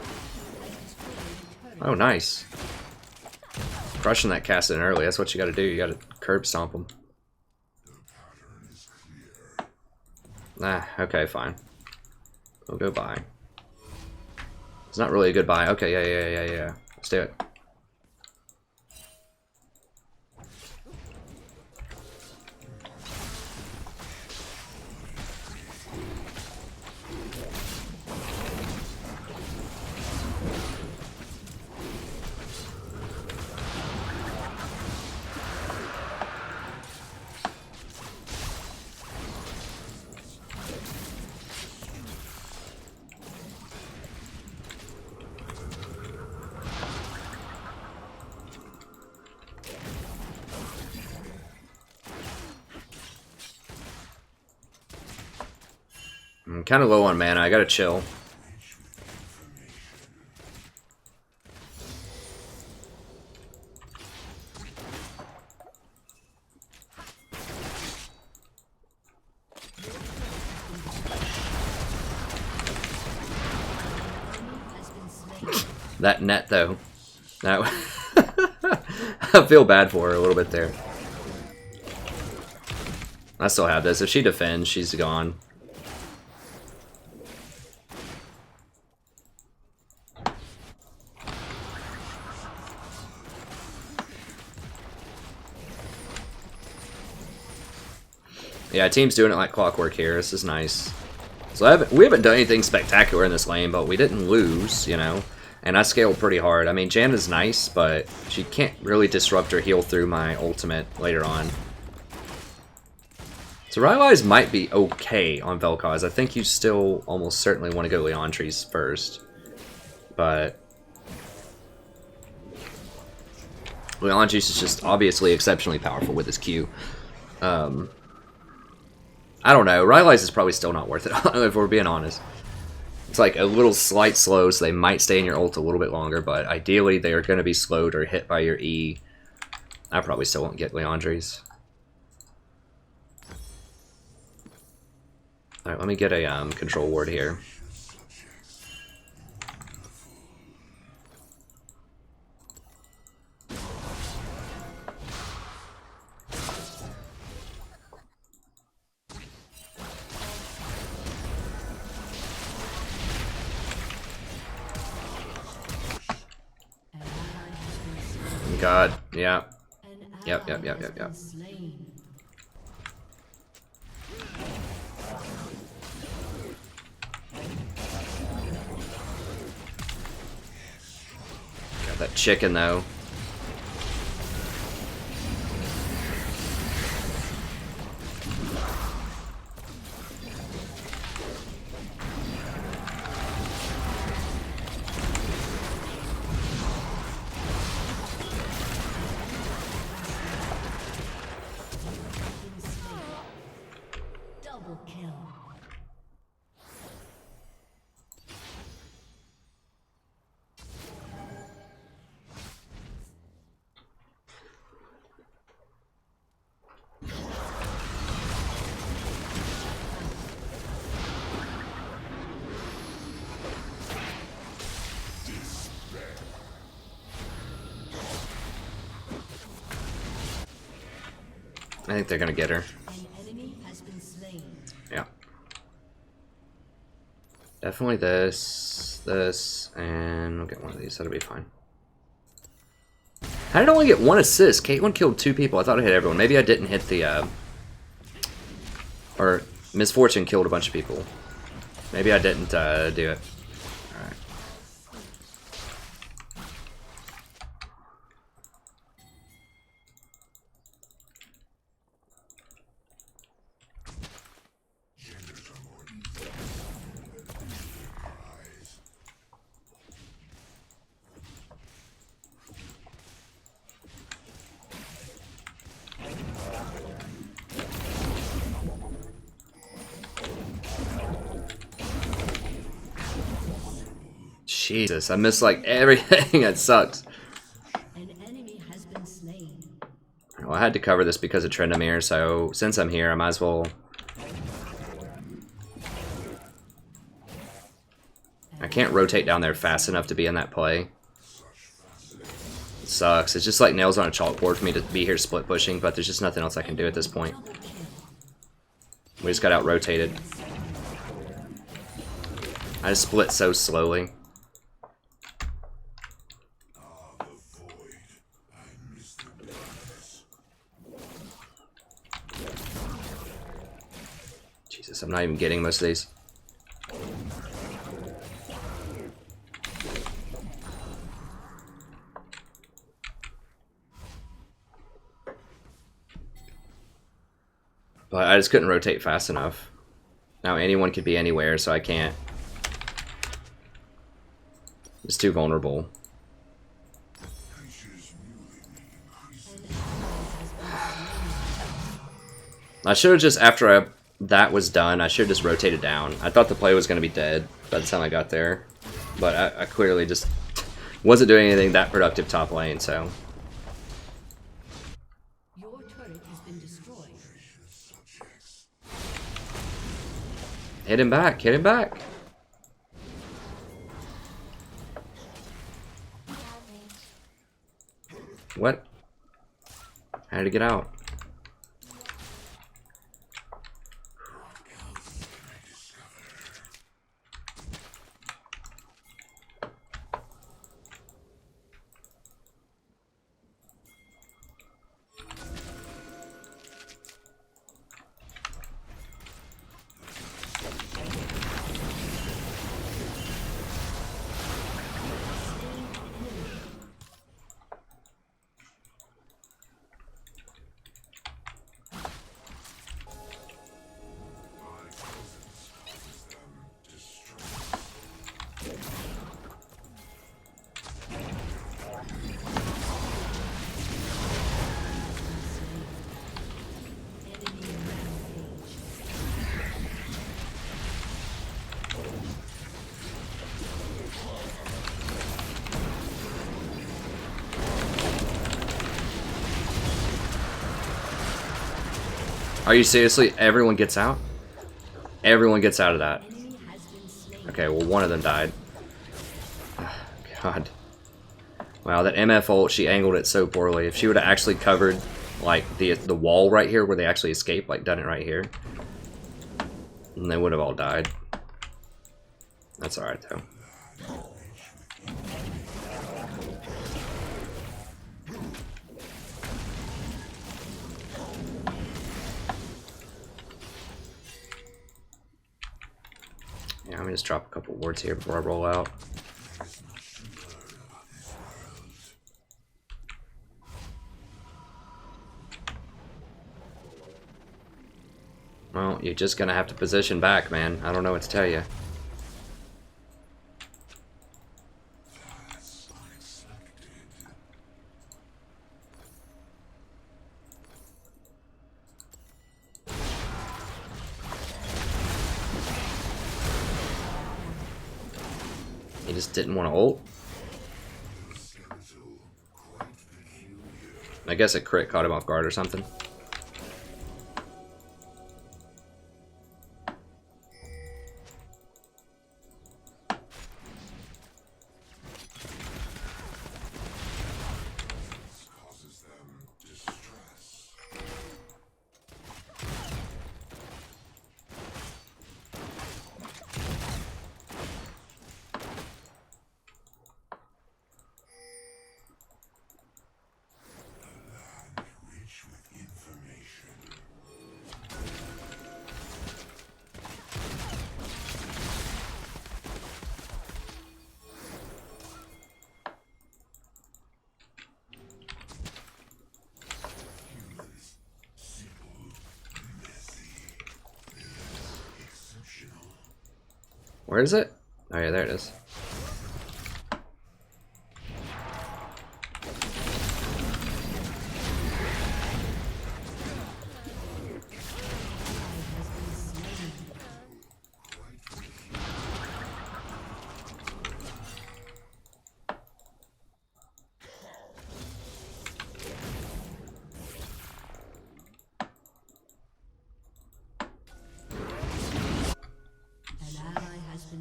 Oh, nice. Crushing that cast in early. That's what you gotta do. You gotta curb stomp him. Ah, okay, fine. We'll go by. It's not really a good buy. Okay, yeah. Let's do it. kind of low on mana. I gotta chill. That net though, that I feel bad for her a little bit there. I still have this. If she defends, she's gone. Yeah, team's doing it like clockwork here. This is nice. So we haven't done anything spectacular in this lane, but we didn't lose, you know. And I scaled pretty hard. I mean, Janna's nice, but she can't really disrupt or heal through my ultimate later on. So Rylai's might be okay on Vel'Koz. I think you still almost certainly want to go Leandri's first. But Leandri's is just obviously exceptionally powerful with his Q. I don't know. Rylai's is probably still not worth it, if we're being honest. It's like a little slight slow, so they might stay in your ult a little bit longer, but ideally they are going to be slowed or hit by your E. I probably still won't get Leandri's. Alright, let me get a control ward here. God, yeah. Yep. Got that chicken though. Double kill. I think they're gonna get her. An enemy has been slain. Yeah. Definitely this, and we'll get one of these. That'll be fine. How did I only get one assist? Caitlyn killed 2 people. I thought I hit everyone. Maybe I didn't hit the, or Misfortune killed a bunch of people. Maybe I didn't do it. Alright. Jesus, I missed like everything. That sucks. An enemy has been slain. Well, I had to cover this because of Trendamere, so since I'm here, I might as well. I can't rotate down there fast enough to be in that play. It sucks. It's just like nails on a chalkboard for me to be here split pushing, but there's just nothing else I can do at this point. We just got out rotated. I just split so slowly. Jesus, I'm not even getting most of these. But I just couldn't rotate fast enough. Now anyone could be anywhere, so I can't. It's too vulnerable. I should have just, after I that was done, I should have just rotated down. I thought the play was going to be dead by the time I got there. But I clearly just wasn't doing anything that productive top lane, so... Your turret has been destroyed. Hit him back, hit him back! What? How to get out? Are you seriously? Everyone gets out? Everyone gets out of that. Okay, well one of them died. God. Wow, that MF ult, she angled it so poorly. If she would have actually covered like the wall right here where they actually escaped, like done it right here, and they would have all died. That's alright though. Yeah, I'm gonna just drop a couple wards here before I roll out. Well, you're just gonna have to position back, man. I don't know what to tell you. He just didn't want to ult. I guess a crit caught him off guard or something. Where is it? Oh yeah, there it is.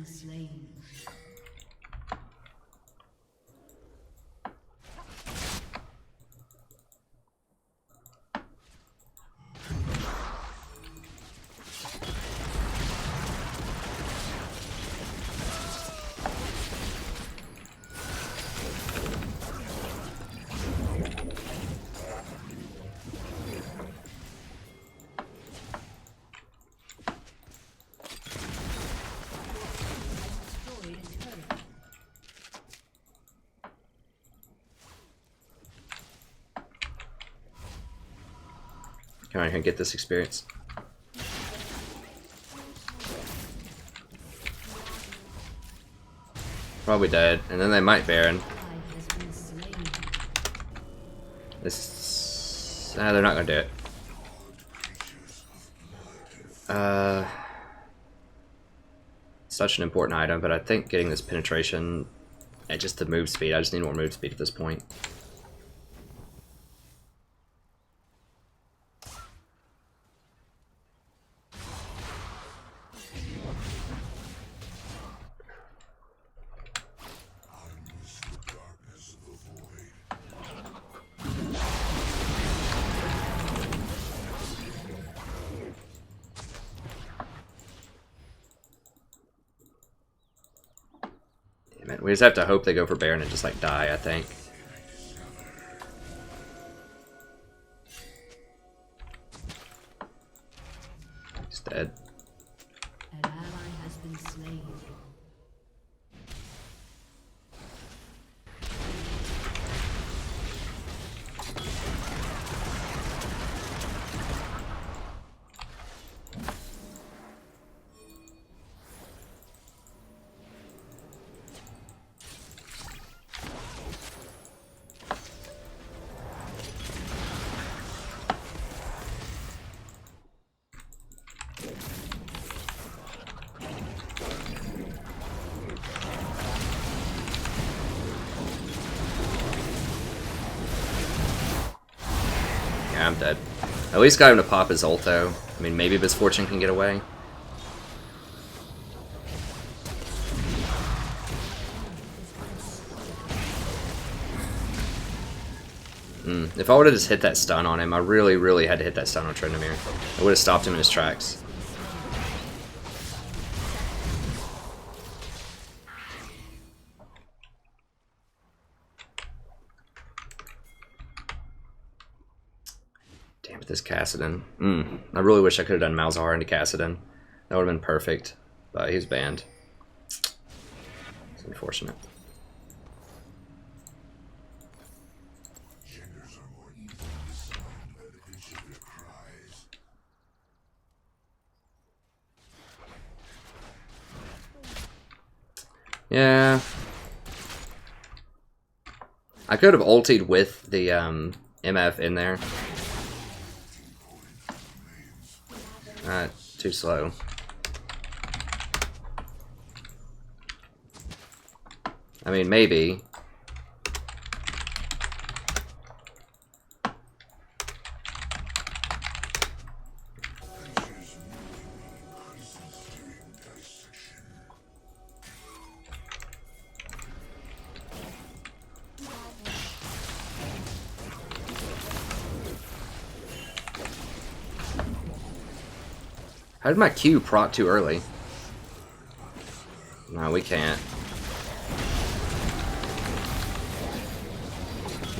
Slain. Come on here and get this experience. Probably dead, and then they might Baron. This, they're not gonna do it. Such an important item, but I think getting this penetration and just the move speed. I just need more move speed at this point. We just have to hope they go for Baron and just like die, I think. He's dead. An ally has been slain. Yeah, I'm dead. At least got him to pop his ult though. I mean, maybe Misfortune can get away. If I would have just hit that stun on him, I really had to hit that stun on Tryndamere. I would have stopped him in his tracks. Damn it, this Kassadin. I really wish I could have done Malzahar into Kassadin. That would have been perfect, but he's banned. It's unfortunate. Yeah. I could have ultied with the MF in there. Too slow. I mean, maybe. How did my Q proc too early? No, we can't.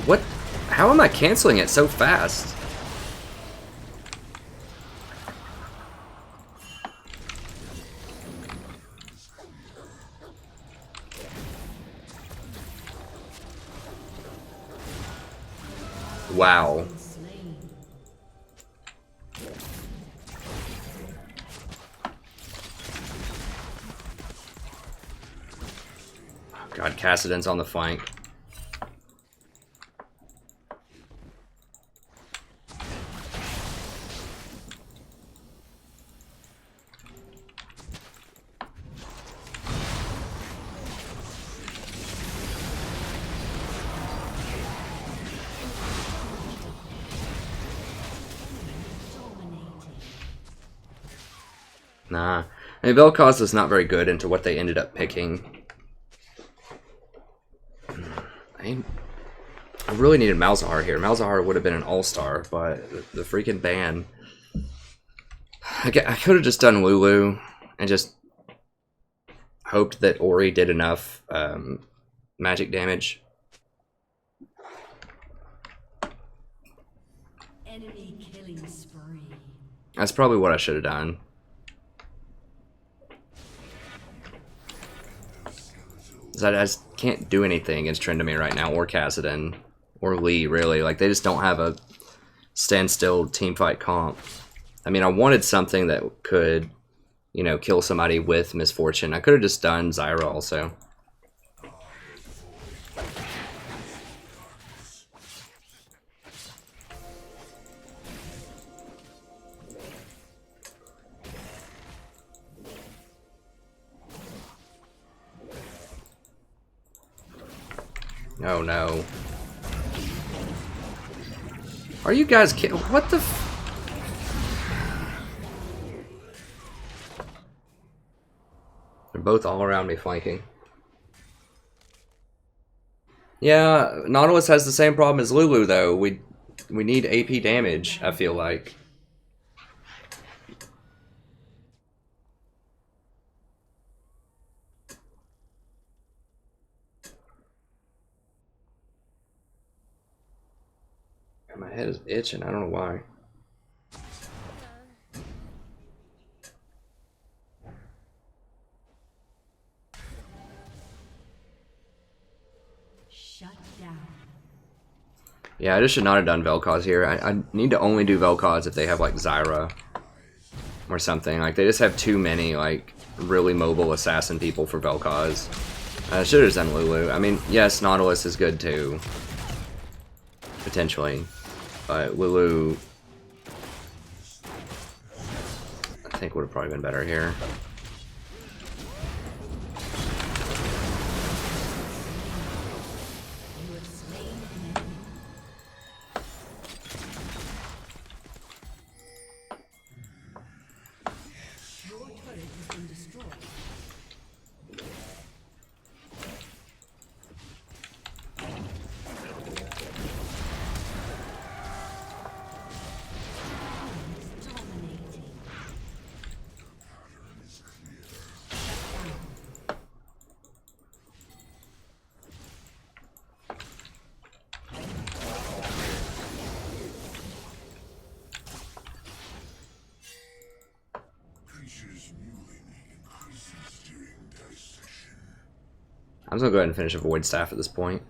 What? How am I canceling it so fast? Wow. God, Kassadin's on the flank. Nah. I mean, Vel'Koz is not very good into what they ended up picking. I really needed Malzahar here. Malzahar would have been an all-star, but the freaking ban. I could have just done Lulu and just hoped that Ori did enough magic damage. Enemy killing spree. That's probably what I should have done. I just can't do anything against Tryndamere right now, or Kassadin, or Lee, really. Like, they just don't have a standstill teamfight comp. I mean, I wanted something that could, you know, kill somebody with Misfortune. I could have just done Zyra also. Oh no. Are you guys kidding? What the f- They're both all around me flanking. Yeah, Nautilus has the same problem as Lulu though. We need AP damage, I feel like. My head is itching, I don't know why. Shut down. Yeah, I just should not have done Vel'Koz here. I need to only do Vel'Koz if they have like Zyra or something. Like they just have too many like really mobile assassin people for Vel'Koz. I should have done Lulu. I mean, yes, Nautilus is good too. Potentially. But Lulu, I think would have probably been better here. You have slain an enemy. Your turret has been destroyed. Dominating. Creatures mewling increases during dissection. I'm just gonna go ahead and finish a Void Staff at this point.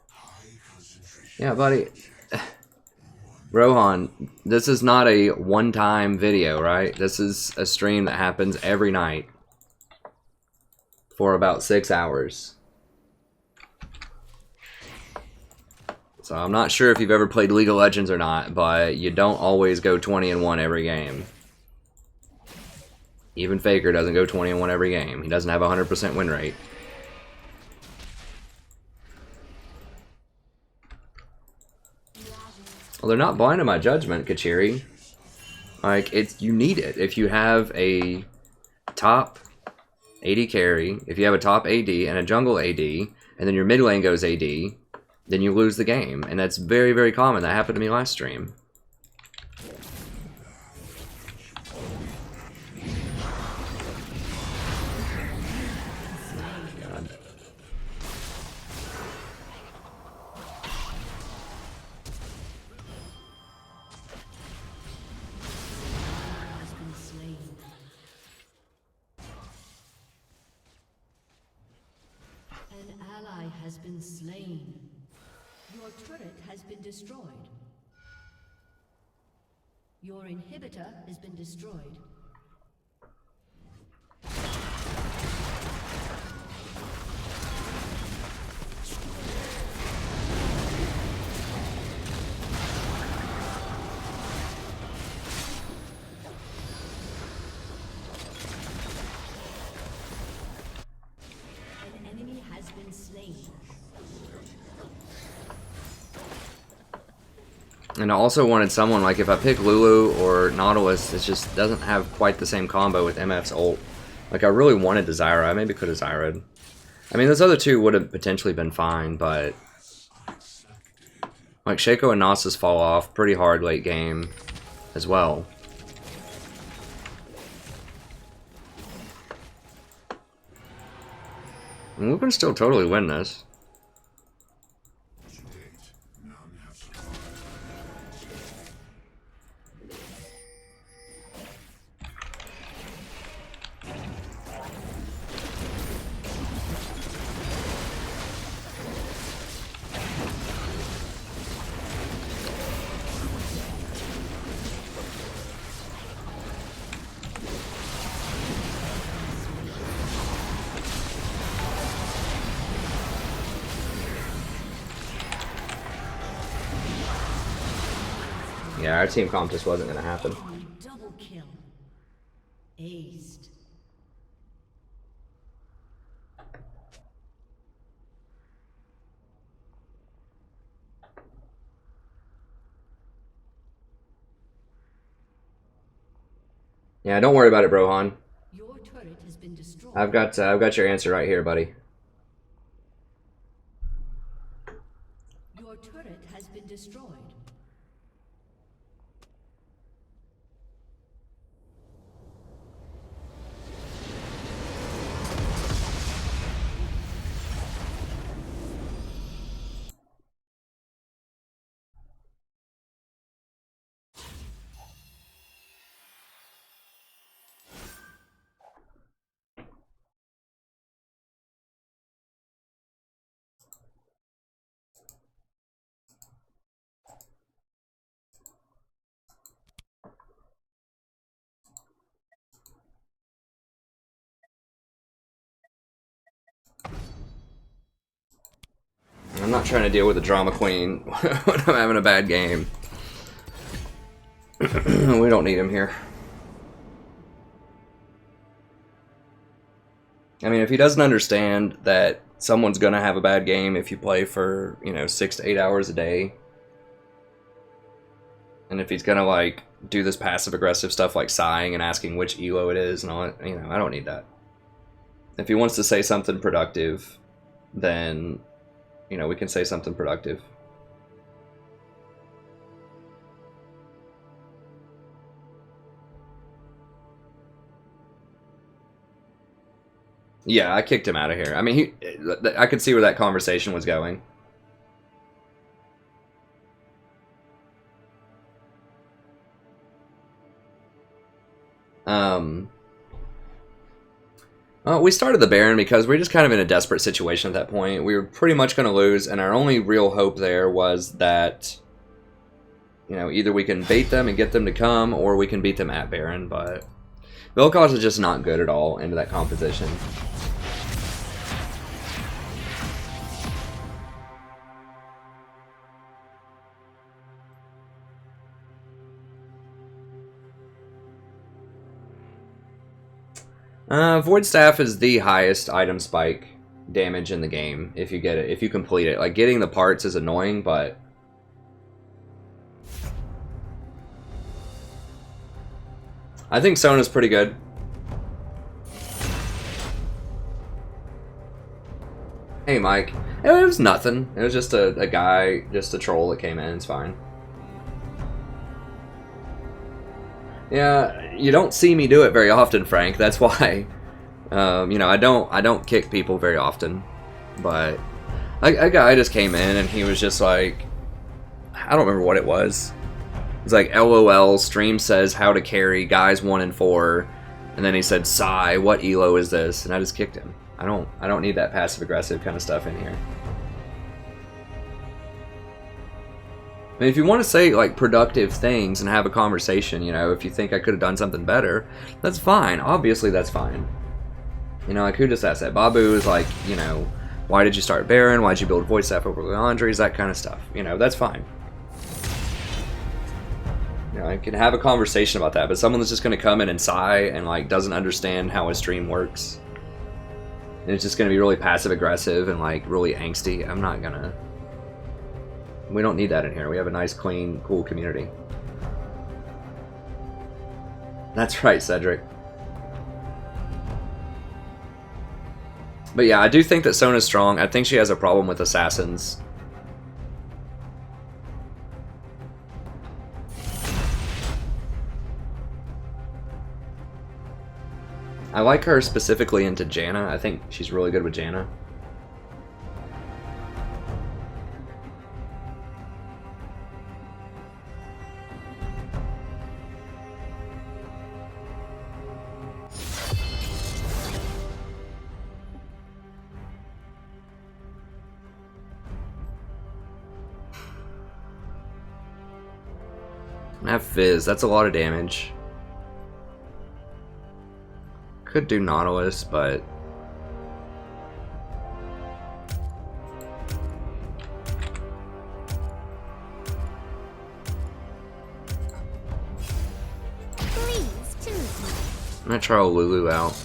High concentration. Yeah, buddy. Rohan, this is not a one-time video, right? This is a stream that happens every night for about 6 hours. So I'm not sure if you've ever played League of Legends or not, but you don't always go 20-1 every game. Even Faker doesn't go 20-1 every game. He doesn't have a 100% win rate. Well, they're not blind to my judgment, Kachiri. Like, you need it. If you have a top AD carry, if you have a top AD and a jungle AD, and then your mid lane goes AD, then you lose the game. And that's very, very common. That happened to me last stream. God. Has been slain. An ally has been slain. Your turret has been destroyed. Your inhibitor has been destroyed. An enemy has been slain. And I also wanted someone, like, if I pick Lulu or Nautilus, it just doesn't have quite the same combo with MF's ult. Like, I really wanted the Zyra. I maybe could have Zyra'd. I mean, those other two would have potentially been fine, but... like, Shaco and Nasus fall off pretty hard late game as well. And we can still totally win this. To date, none have survived. Yeah, our team comp just wasn't gonna happen. Double kill. Aced. Yeah, don't worry about it, Brohan. Your turret has been destroyed. I've got your answer right here, buddy. Your turret has been destroyed. I'm not trying to deal with a drama queen when I'm having a bad game. We don't need him here. I mean, if he doesn't understand that someone's gonna have a bad game if you play for, you know, 6 to 8 hours a day, and if he's gonna like do this passive aggressive stuff like sighing and asking which elo it is and all that, you know, I don't need that. If he wants to say something productive, then, you know, we can say something productive. Yeah, I kicked him out of here. I mean, I could see where that conversation was going. Well, we started the Baron because we were just kind of in a desperate situation at that point. We were pretty much going to lose, and our only real hope there was that, you know, either we can bait them and get them to come, or we can beat them at Baron, but Vel'Koz is just not good at all into that composition. Void Staff is the highest item spike damage in the game if you get it, if you complete it. Like, getting the parts is annoying, but I think Sona's pretty good. Hey, Mike. It was nothing. It was just a guy, just a troll that came in. It's fine. Yeah, you don't see me do it very often, Frank. That's why, you know, I don't kick people very often. But a guy just came in and he was just like, I don't remember what it was. It's like, LOL, stream says how to carry guys 1 and 4, and then he said, sigh, what elo is this? And I just kicked him. I don't need that passive aggressive kind of stuff in here. I mean, if you want to say, like, productive things and have a conversation, you know, if you think I could have done something better, that's fine. Obviously, that's fine. You know, like, who just asked that? Babu is like, you know, why did you start Baron? Why'd you build Void Staff over Leandries? That kind of stuff. You know, that's fine. You know, I can have a conversation about that, but someone that's just going to come in and sigh and, like, doesn't understand how a stream works, and it's just going to be really passive aggressive and, like, really angsty, I'm not going to... We don't need that in here. We have a nice, clean, cool community. That's right, Cedric. But yeah, I do think that Sona's strong. I think she has a problem with assassins. I like her specifically into Janna. I think she's really good with Janna. I have Fizz, that's a lot of damage. Could do Nautilus, but... I'm gonna try Lulu out.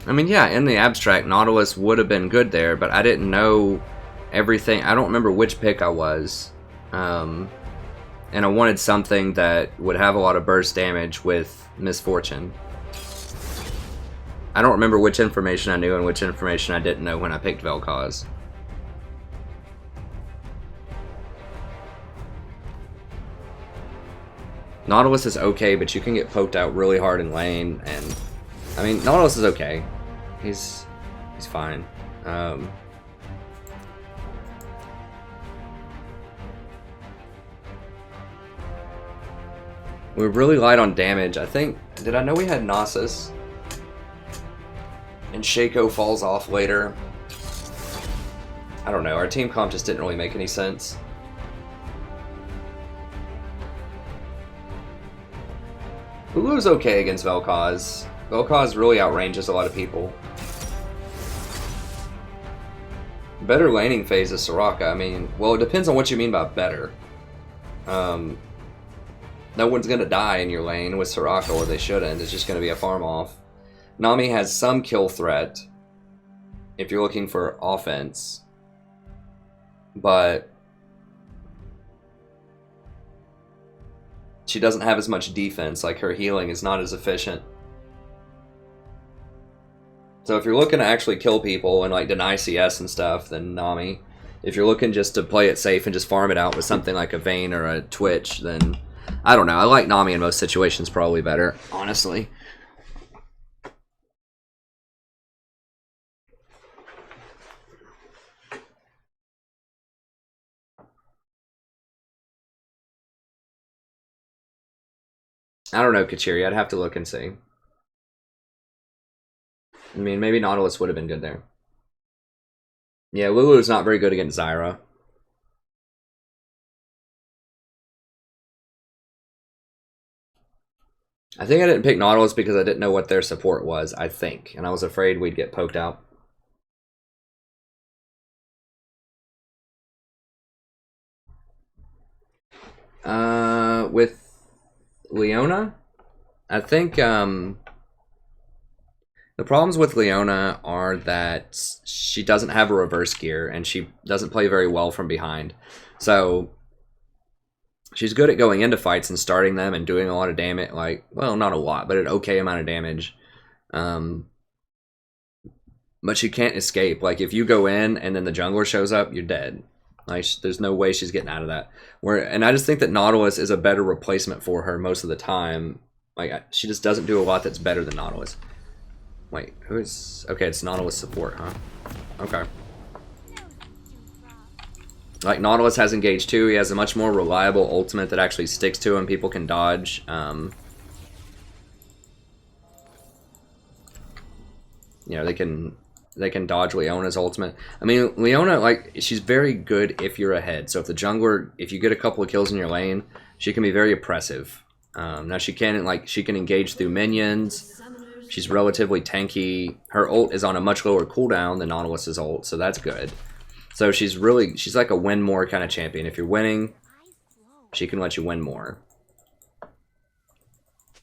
I mean, yeah, in the abstract, Nautilus would have been good there, but I didn't know everything. I don't remember which pick I was. And I wanted something that would have a lot of burst damage with Misfortune. I don't remember which information I knew and which information I didn't know when I picked Vel'Koz. Nautilus is okay, but you can get poked out really hard in lane, and I mean, Nautilus is okay. He's fine. We're really light on damage. I think, did I know we had Nasus? And Shaco falls off later. I don't know, our team comp just didn't really make any sense. Lulu's okay against Vel'Koz. Vel'Koz really outranges a lot of people. Better laning phase is Soraka. I mean, well, it depends on what you mean by better. No one's gonna die in your lane with Soraka, or they shouldn't. It's just gonna be a farm off. Nami has some kill threat if you're looking for offense, but she doesn't have as much defense. Like, her healing is not as efficient. So if you're looking to actually kill people and like deny CS and stuff, then Nami. If you're looking just to play it safe and just farm it out with something like a Vayne or a Twitch, then I don't know. I like Nami in most situations probably better, honestly. I don't know, Kachiri. I'd have to look and see. I mean, maybe Nautilus would have been good there. Yeah, Lulu is not very good against Zyra. I think I didn't pick Nautilus because I didn't know what their support was, I think. And I was afraid we'd get poked out. With Leona? I think, the problems with Leona are that she doesn't have a reverse gear and she doesn't play very well from behind. So she's good at going into fights and starting them and doing a lot of damage. Like, well, not a lot, but an okay amount of damage. But she can't escape. Like, if you go in and then the jungler shows up, you're dead. Like, there's no way she's getting out of that. And I just think that Nautilus is a better replacement for her most of the time. Like, she just doesn't do a lot that's better than Nautilus. Wait, who is... Okay, it's Nautilus support, huh? Okay. Like, Nautilus has engage too. He has a much more reliable ultimate that actually sticks to him. People can dodge. You know, they can dodge Leona's ultimate. I mean, Leona, like, she's very good if you're ahead. So if the jungler, if you get a couple of kills in your lane, she can be very oppressive. Now she can engage through minions. She's relatively tanky. Her ult is on a much lower cooldown than Nautilus's ult, so that's good. So she's like a win more kind of champion. If you're winning, she can let you win more.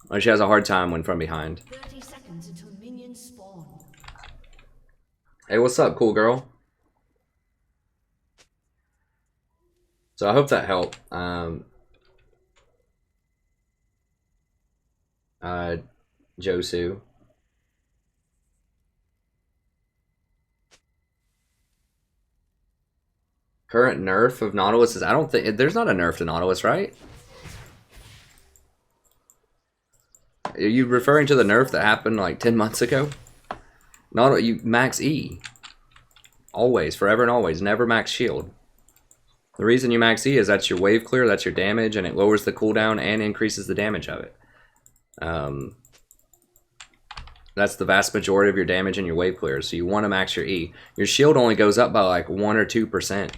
Like, she has a hard time when from behind. 30 seconds until minions spawn. Hey, what's up, cool girl? So I hope that helped. Josu. Current nerf of Nautilus is, I don't think, there's not a nerf to Nautilus, right? Are you referring to the nerf that happened like 10 months ago? Not you max E. Always, forever and always. Never max shield. The reason you max E is that's your wave clear, that's your damage, and it lowers the cooldown and increases the damage of it. That's the vast majority of your damage and your wave clear, so you want to max your E. Your shield only goes up by like 1 or 2%.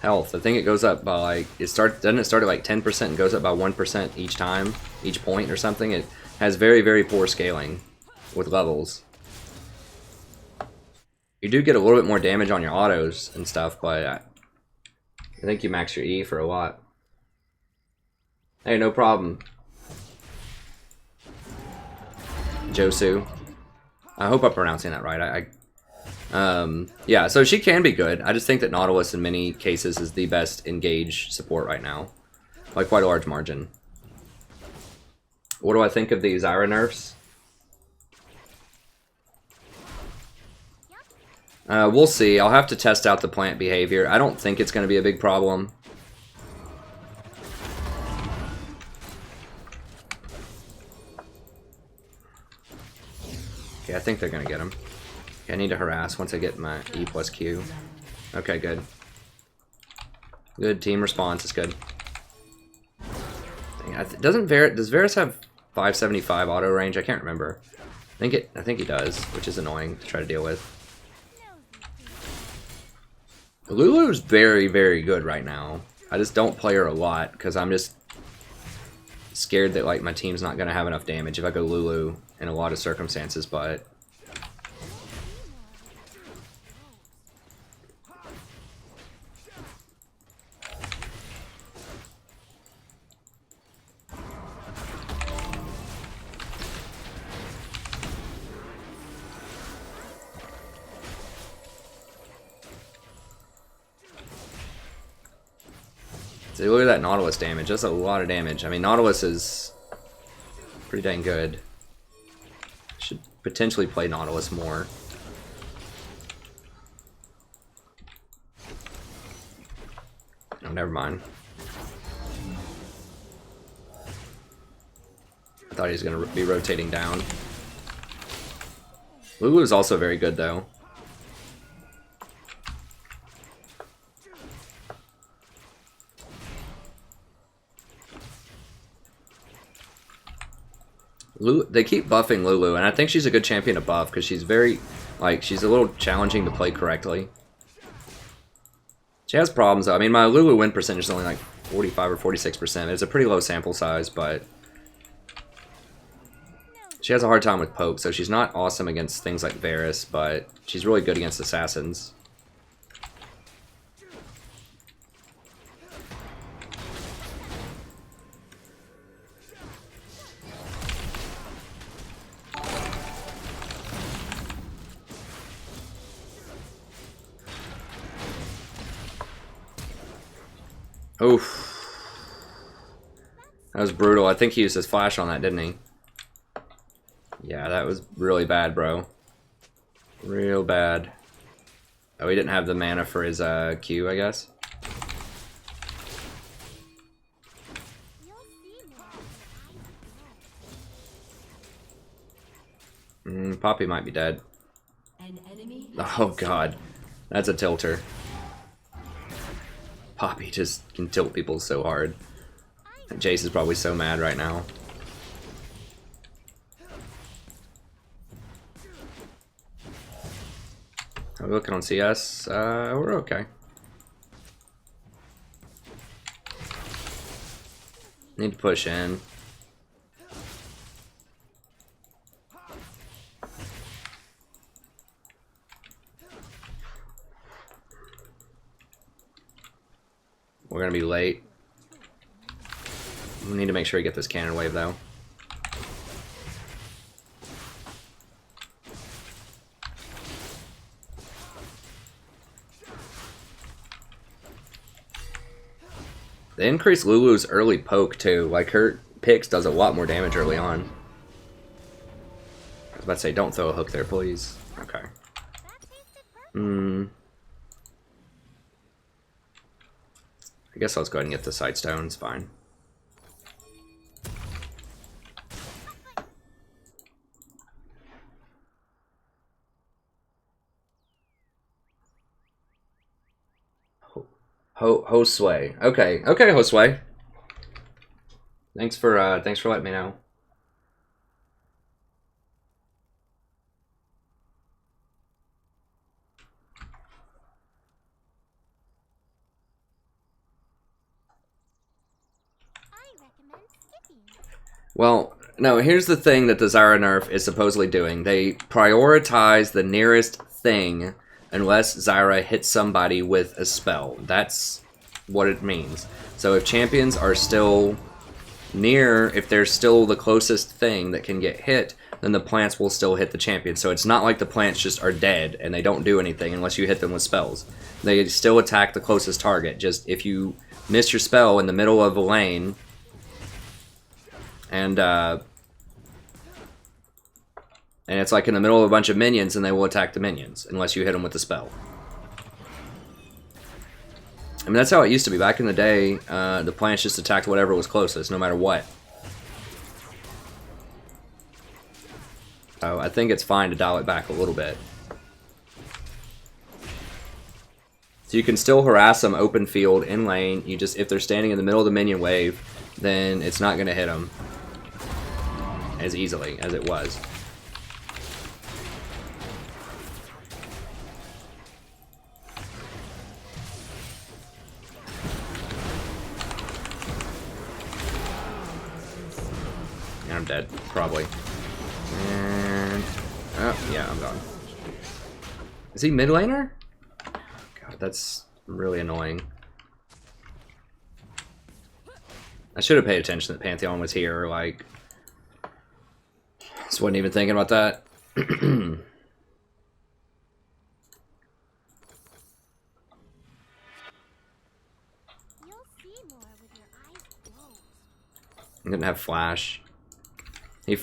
Health, I think it goes up by like, doesn't it start at like 10% and goes up by 1% each time, each point or something? It has very, very poor scaling with levels. You do get a little bit more damage on your autos and stuff, but I think you max your E for a lot. Hey, no problem. Josu. I hope I'm pronouncing that right. Yeah, so she can be good. I just think that Nautilus in many cases is the best engage support right now. By quite a large margin. What do I think of the Zyra nerfs? We'll see. I'll have to test out the plant behavior. I don't think it's going to be a big problem. Okay, I think they're going to get him. Okay, I need to harass once I get my E plus Q. Okay, good. Good team response. It's good. Does Varus have 575 auto range? I can't remember. I think he does, which is annoying to try to deal with. Lulu's very, very good right now. I just don't play her a lot because I'm just scared that like my team's not going to have enough damage if I go Lulu in a lot of circumstances, but see, look at that Nautilus damage. That's a lot of damage. I mean, Nautilus is pretty dang good. Should potentially play Nautilus more. Oh, never mind. I thought he was going to be rotating down. Lulu is also very good, though. They keep buffing Lulu, and I think she's a good champion to buff because she's very, like, she's a little challenging to play correctly. She has problems, though. I mean, my Lulu win percentage is only like 45 or 46%. It's a pretty low sample size, but she has a hard time with poke, so she's not awesome against things like Varus, but she's really good against assassins. Oof. That was brutal. I think he used his flash on that, didn't he? Yeah, that was really bad, bro. Real bad. Oh, he didn't have the mana for his Q, I guess. Poppy might be dead. An enemy Oh god. That's a tilter. Poppy just can tilt people so hard. And Jace is probably so mad right now. Are we looking on CS? We're okay. Need to push in. We're gonna be late. We need to make sure we get this cannon wave though. They increased Lulu's early poke too. Like her picks does a lot more damage early on. I was about to say, don't throw a hook there, please. Okay. I guess I'll just go ahead and get the side stones, fine. Josue. Okay, Josue. Thanks for letting me know. I recommend skipping. Well, no, here's the thing that the Zyra nerf is supposedly doing. They prioritize the nearest thing unless Zyra hits somebody with a spell. That's what it means. So if champions are still near, if they're still the closest thing that can get hit, then the plants will still hit the champion. So it's not like the plants just are dead and they don't do anything unless you hit them with spells. They still attack the closest target. Just if you miss your spell in the middle of a lane, and it's like in the middle of a bunch of minions, and they will attack the minions unless you hit them with the spell. I mean, that's how it used to be back in the day. The plants just attacked whatever was closest, no matter what. So I think it's fine to dial it back a little bit. So you can still harass them open field in lane. You just, if they're standing in the middle of the minion wave, then it's not going to hit them as easily as it was. And I'm dead, probably. And oh yeah, I'm gone. Is he mid laner? God, that's really annoying. I should have paid attention that Pantheon was here, like... Just wasn't even thinking about that. You'll see more with your eyes closed. He didn't have flash. He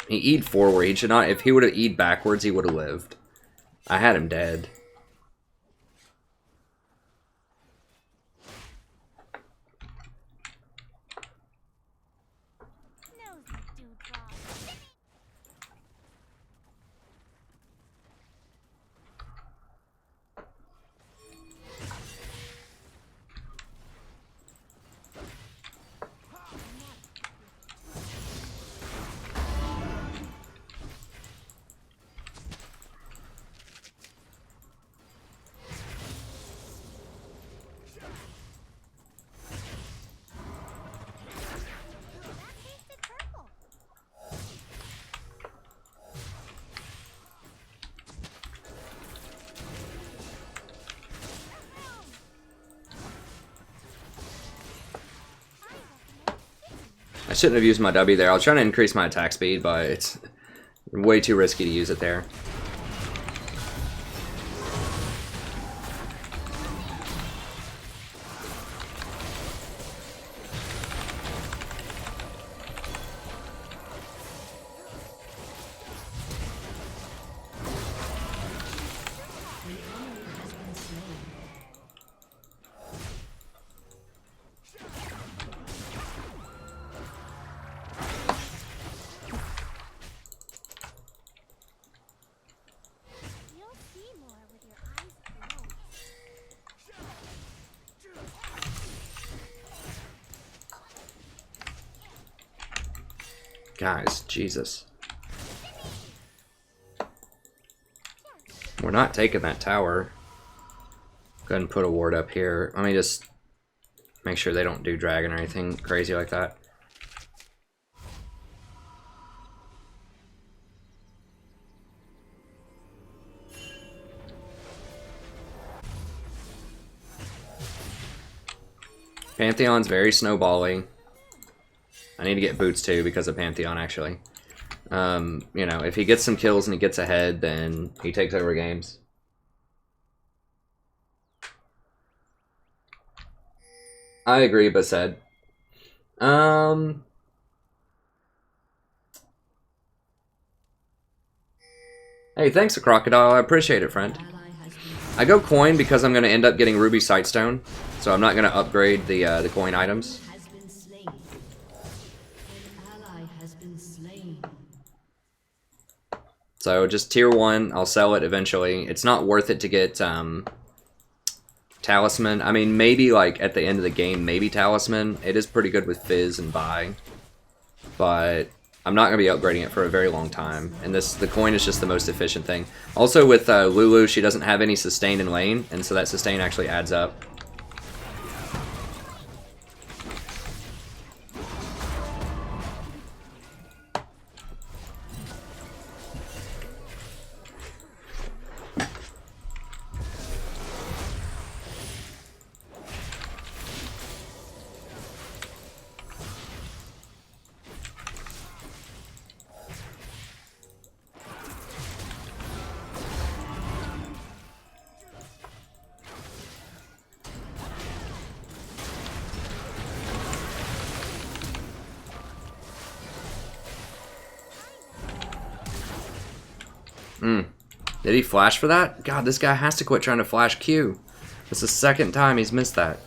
E'd forward. He should not... If he would have E'd backwards, he would have lived. I had him dead. Nosy dewdrop. That tasted purple. I recommend skipping. I shouldn't have used my W there. I was trying to increase my attack speed, but it's way too risky to use it there. You'll see more with your eyes closed. Guys, Jesus. We're not taking that tower. Go ahead and put a ward up here. Let me just make sure they don't do dragon or anything crazy like that. Pantheon's very snowbally. I need to get boots too because of Pantheon, actually. You know, if he gets some kills and he gets ahead, then he takes over games. I agree, but said. Hey, thanks, Crocodile. I appreciate it, friend. I go coin because I'm going to end up getting Ruby Sightstone, so I'm not going to upgrade the coin items. Has been slain. An ally has been slain. So just tier 1, I'll sell it eventually. It's not worth it to get Talisman. I mean, maybe like at the end of the game, maybe Talisman. It is pretty good with Fizz and Buy, but I'm not going to be upgrading it for a very long time. And the coin is just the most efficient thing. Also with Lulu, she doesn't have any sustain in lane, and so that sustain actually adds up. Did he flash for that? God, this guy has to quit trying to flash Q. It's the second time he's missed that.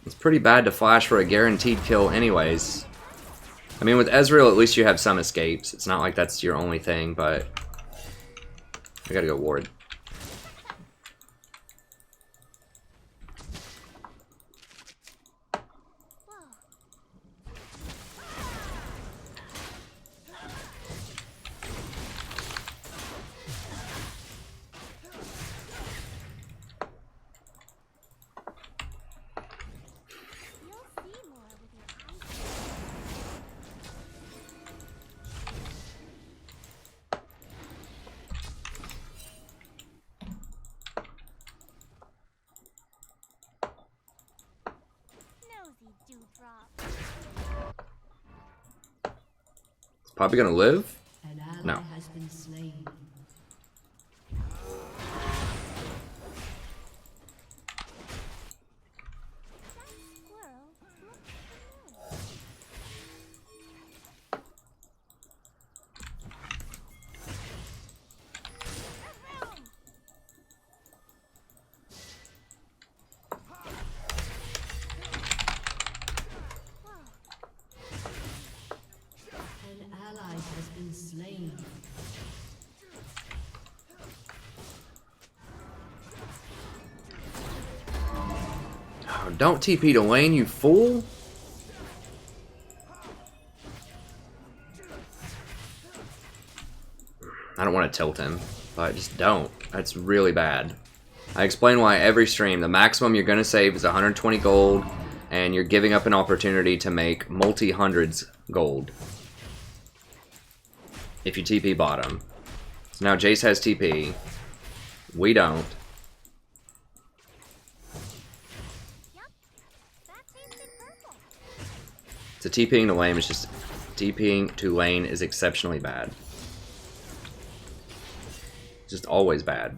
It's pretty bad to flash for a guaranteed kill anyways. I mean, with Ezreal, at least you have some escapes. It's not like that's your only thing, but... I gotta go ward. Probably gonna live? No. Has been slain. Don't TP to lane, you fool! I don't want to tilt him, but just don't. That's really bad. I explain why every stream. The maximum you're going to save is 120 gold, and you're giving up an opportunity to make multi-hundreds gold if you TP bottom. So now Jace has TP. We don't. So TPing to lane is just... TPing to lane is exceptionally bad. Just always bad.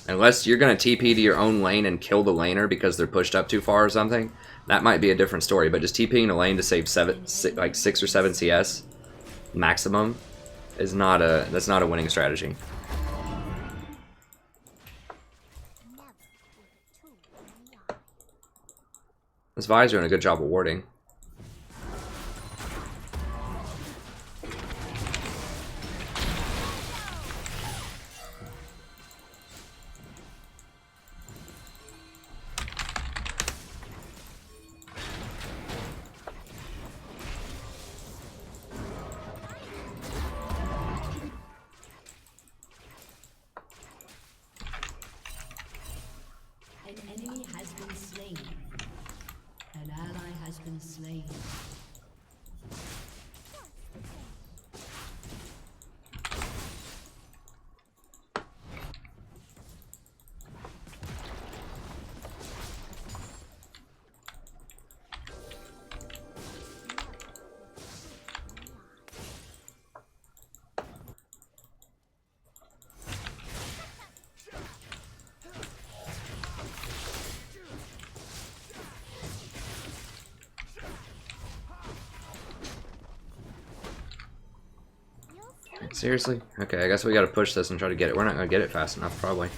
Unless you're going to TP to your own lane and kill the laner because they're pushed up too far or something, that might be a different story. But just TPing to lane to save 6 or 7 CS maximum is not a... That's not a winning strategy. This Vi's doing a good job of warding. An enemy has been slain. An ally has been slain. Seriously? Okay, I guess we gotta push this and try to get it. We're not gonna get it fast enough, probably.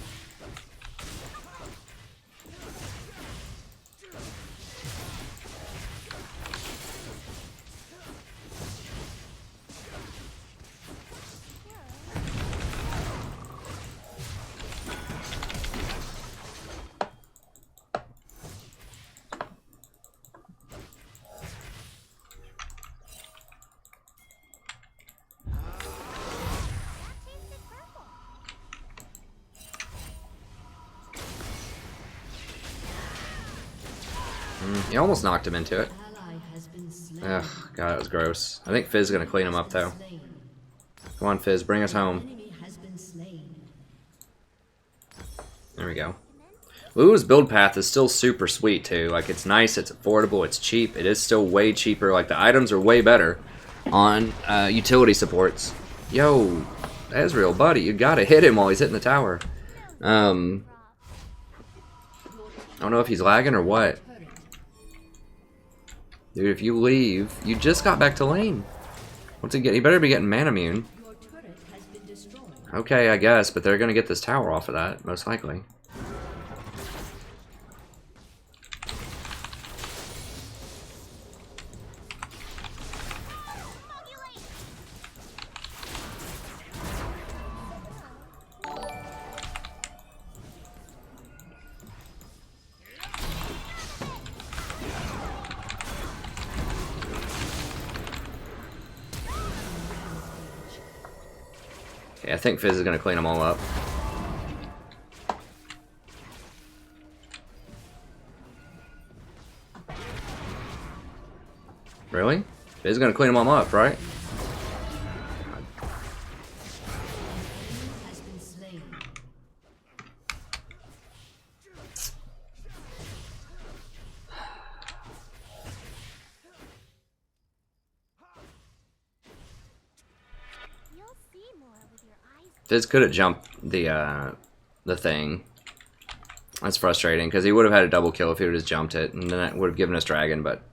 He almost knocked him into it. Ally has been slain. Ugh, God, that was gross. I think Fizz is gonna clean him up though. Slain. Come on, Fizz, bring us home. Enemy has been slain. There we go. Lulu's build path is still super sweet too. Like, it's nice, it's affordable, it's cheap. It is still way cheaper. Like, the items are way better on utility supports. Yo, Ezreal, buddy, you gotta hit him while he's hitting the tower. I don't know if he's lagging or what. Dude, if you leave, you just got back to lane. What's he get? He better be getting mana immune. Your turret has been destroyed. Okay, I guess, but they're gonna get this tower off of that, most likely. Okay, I think Fizz is gonna clean them all up. Really? Fizz is gonna clean them all up, right? Has been slain. You'll see more with your eyes. Fizz could have jumped the thing. That's frustrating, because he would have had a double kill if he would have just jumped it, and then that would have given us dragon, but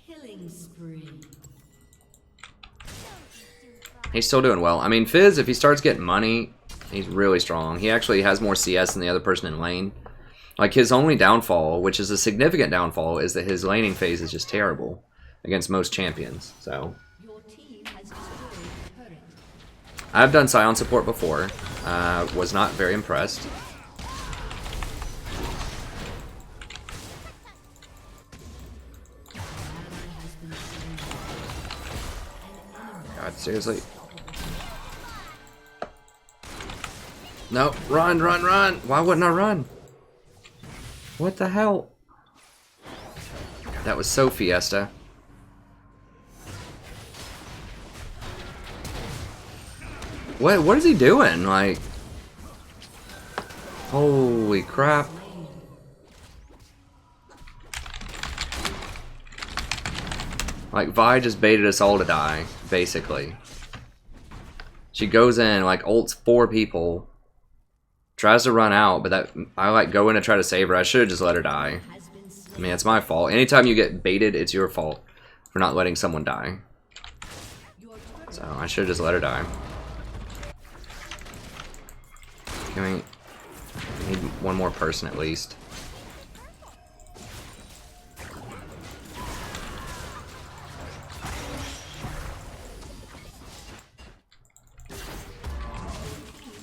Killing spree. he's still doing well. I mean, Fizz, if he starts getting money, he's really strong. He actually has more CS than the other person in lane. Like, his only downfall, which is a significant downfall, is that his laning phase is just terrible against most champions. So, Your team has destroyed a turret. I've done Scion support before. Was not very impressed. God, seriously. No, run, run, run! Why wouldn't I run? What the hell? That was so Fiesta. What is he doing? Like, holy crap. Like, Vi just baited us all to die, basically. She goes in, like, ults 4 people, tries to run out, but that I, like, go in to try to save her. I should have just let her die. I mean, it's my fault. Anytime you get baited, it's your fault for not letting someone die. So, I should have just let her die. I need one more person at least.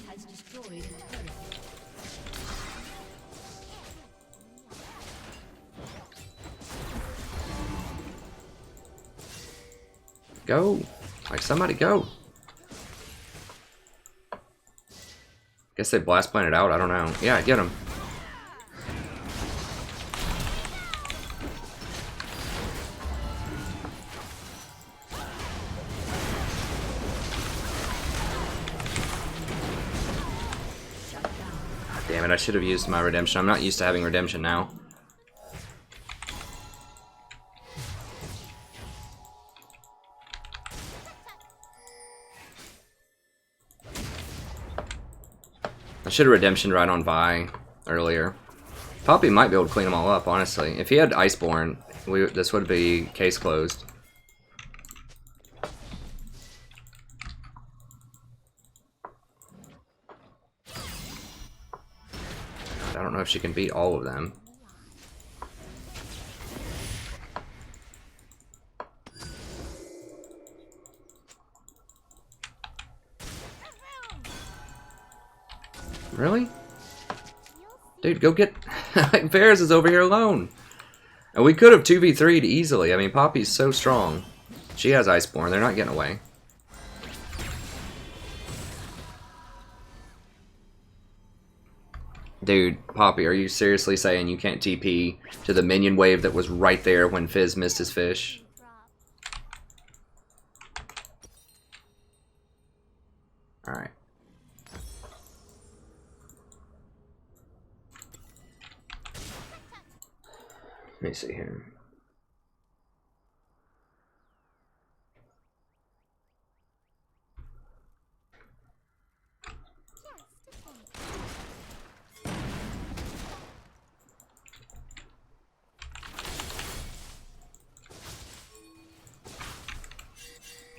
Has destroyed a turret. Go! Like, somebody go! Guess they blast planted out, I don't know. Yeah, get him. Damn it, I should have used my redemption. I'm not used to having redemption now. I should have redemptioned right on Vi earlier. Poppy might be able to clean them all up, honestly. If he had Iceborne, this would be case closed. I don't know if she can beat all of them. Really? Dude, go get... like, Varus is over here alone. And we could have 2v3'd easily. I mean, Poppy's so strong. She has Iceborne. They're not getting away. Dude, Poppy, are you seriously saying you can't TP to the minion wave that was right there when Fizz missed his fish? Alright. Let me see here.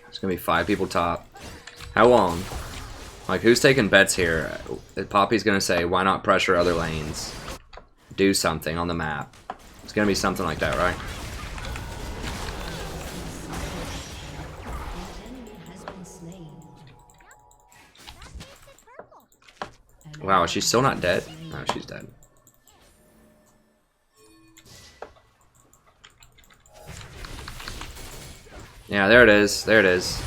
There's gonna be 5 people top. How long? Like, who's taking bets here? Poppy's gonna say, why not pressure other lanes? Do something on the map. It's gonna be something like that, right? Wow, she's still not dead? No, she's dead. Yeah, there it is. There it is.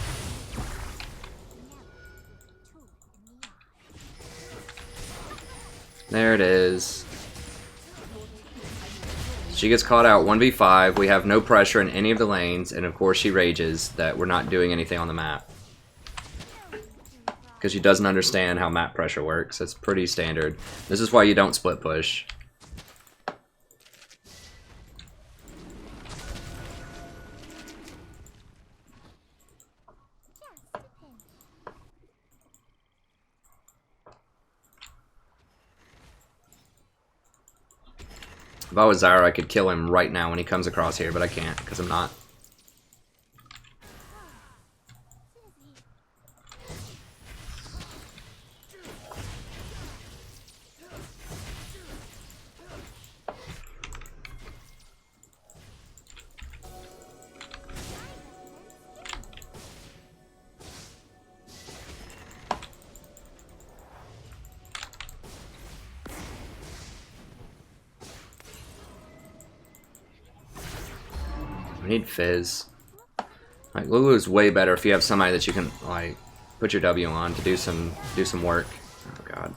There it is. She gets caught out 1v5. We have no pressure in any of the lanes, and of course she rages that we're not doing anything on the map. Because she doesn't understand how map pressure works. It's pretty standard. This is why you don't split push. If I was Zyra, I could kill him right now when he comes across here, but I can't because I'm not. I need Fizz. Like, Lulu is way better if you have somebody that you can, like, put your W on to do some work. Oh god.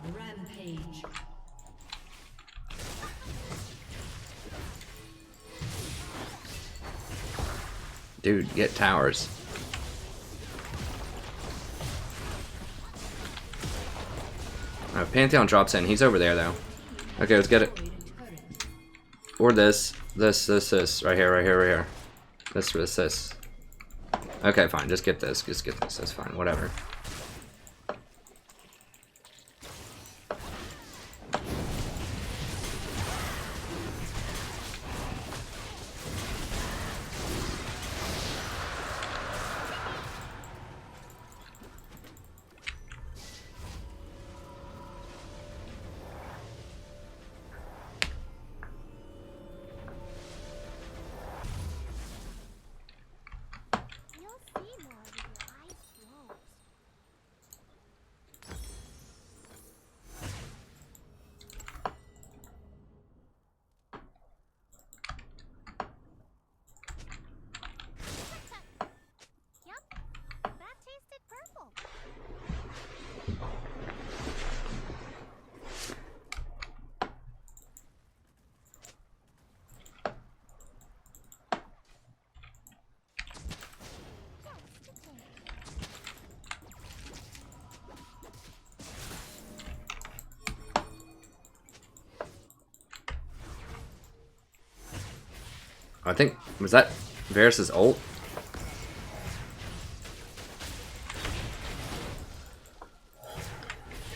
Rampage. Dude, get towers. Pantheon drops in. He's over there, though. Okay, let's get it. Or this. This. Right here, right here, right here. This. Okay, fine. Just get this. Just get this. That's fine. Whatever. You'll see more with your eyes closed. Yep, that tasted purple. I think, was that Varus's ult?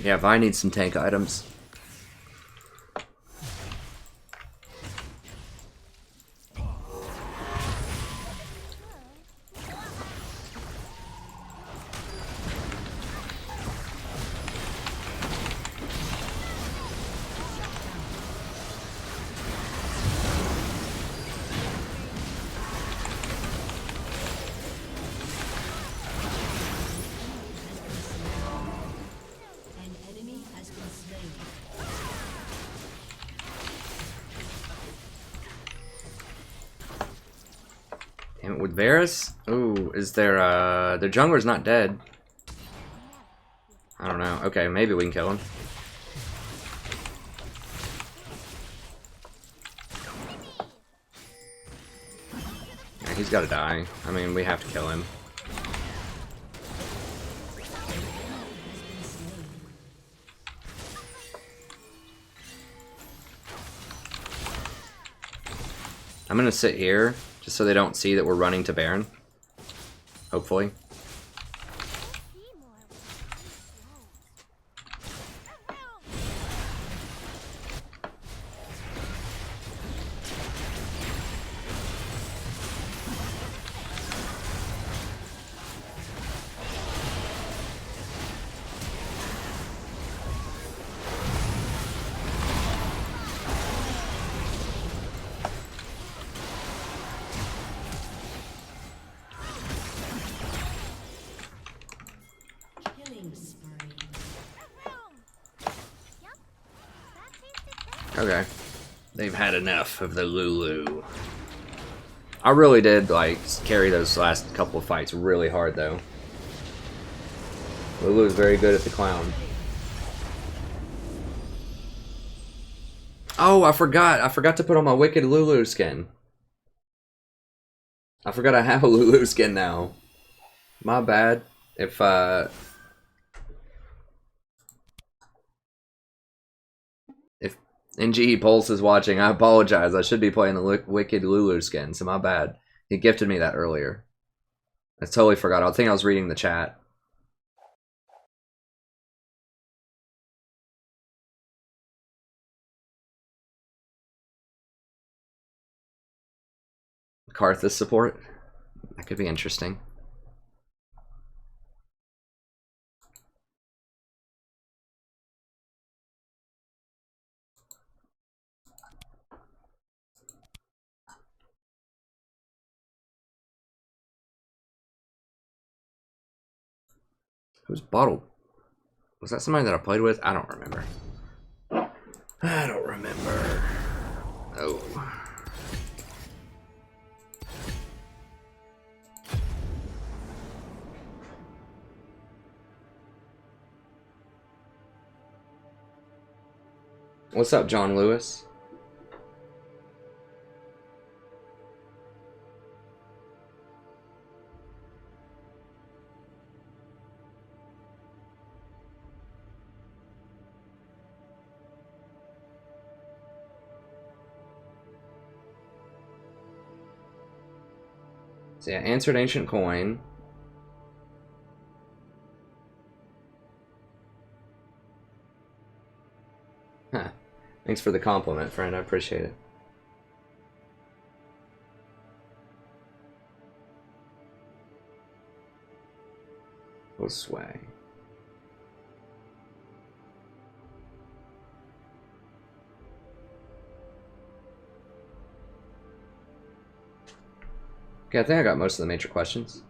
Yeah, Vi needs some tank items. with Varus? Ooh, is their jungler's not dead? I don't know. Okay, maybe we can kill him. Yeah, he's gotta die. I mean, we have to kill him. I'm gonna sit here, just so they don't see that we're running to Baron. Hopefully. Okay. They've had enough of the Lulu. I really did, like, carry those last couple of fights really hard, though. Lulu is very good at the clown. Oh, I forgot. I forgot to put on my Wicked Lulu skin. I forgot I have a Lulu skin now. My bad. If NGE Pulse is watching, I apologize. I should be playing the Wicked Lulu skin, so my bad. He gifted me that earlier. I totally forgot. I think I was reading the chat. Karthus support? That could be interesting. Who's Bottle? Was that somebody that I played with? I don't remember. I don't remember. Oh. What's up, John Lewis? So yeah, answered ancient coin. Huh. Thanks for the compliment, friend. I appreciate it. We'll sway. Okay, I think I got most of the major questions.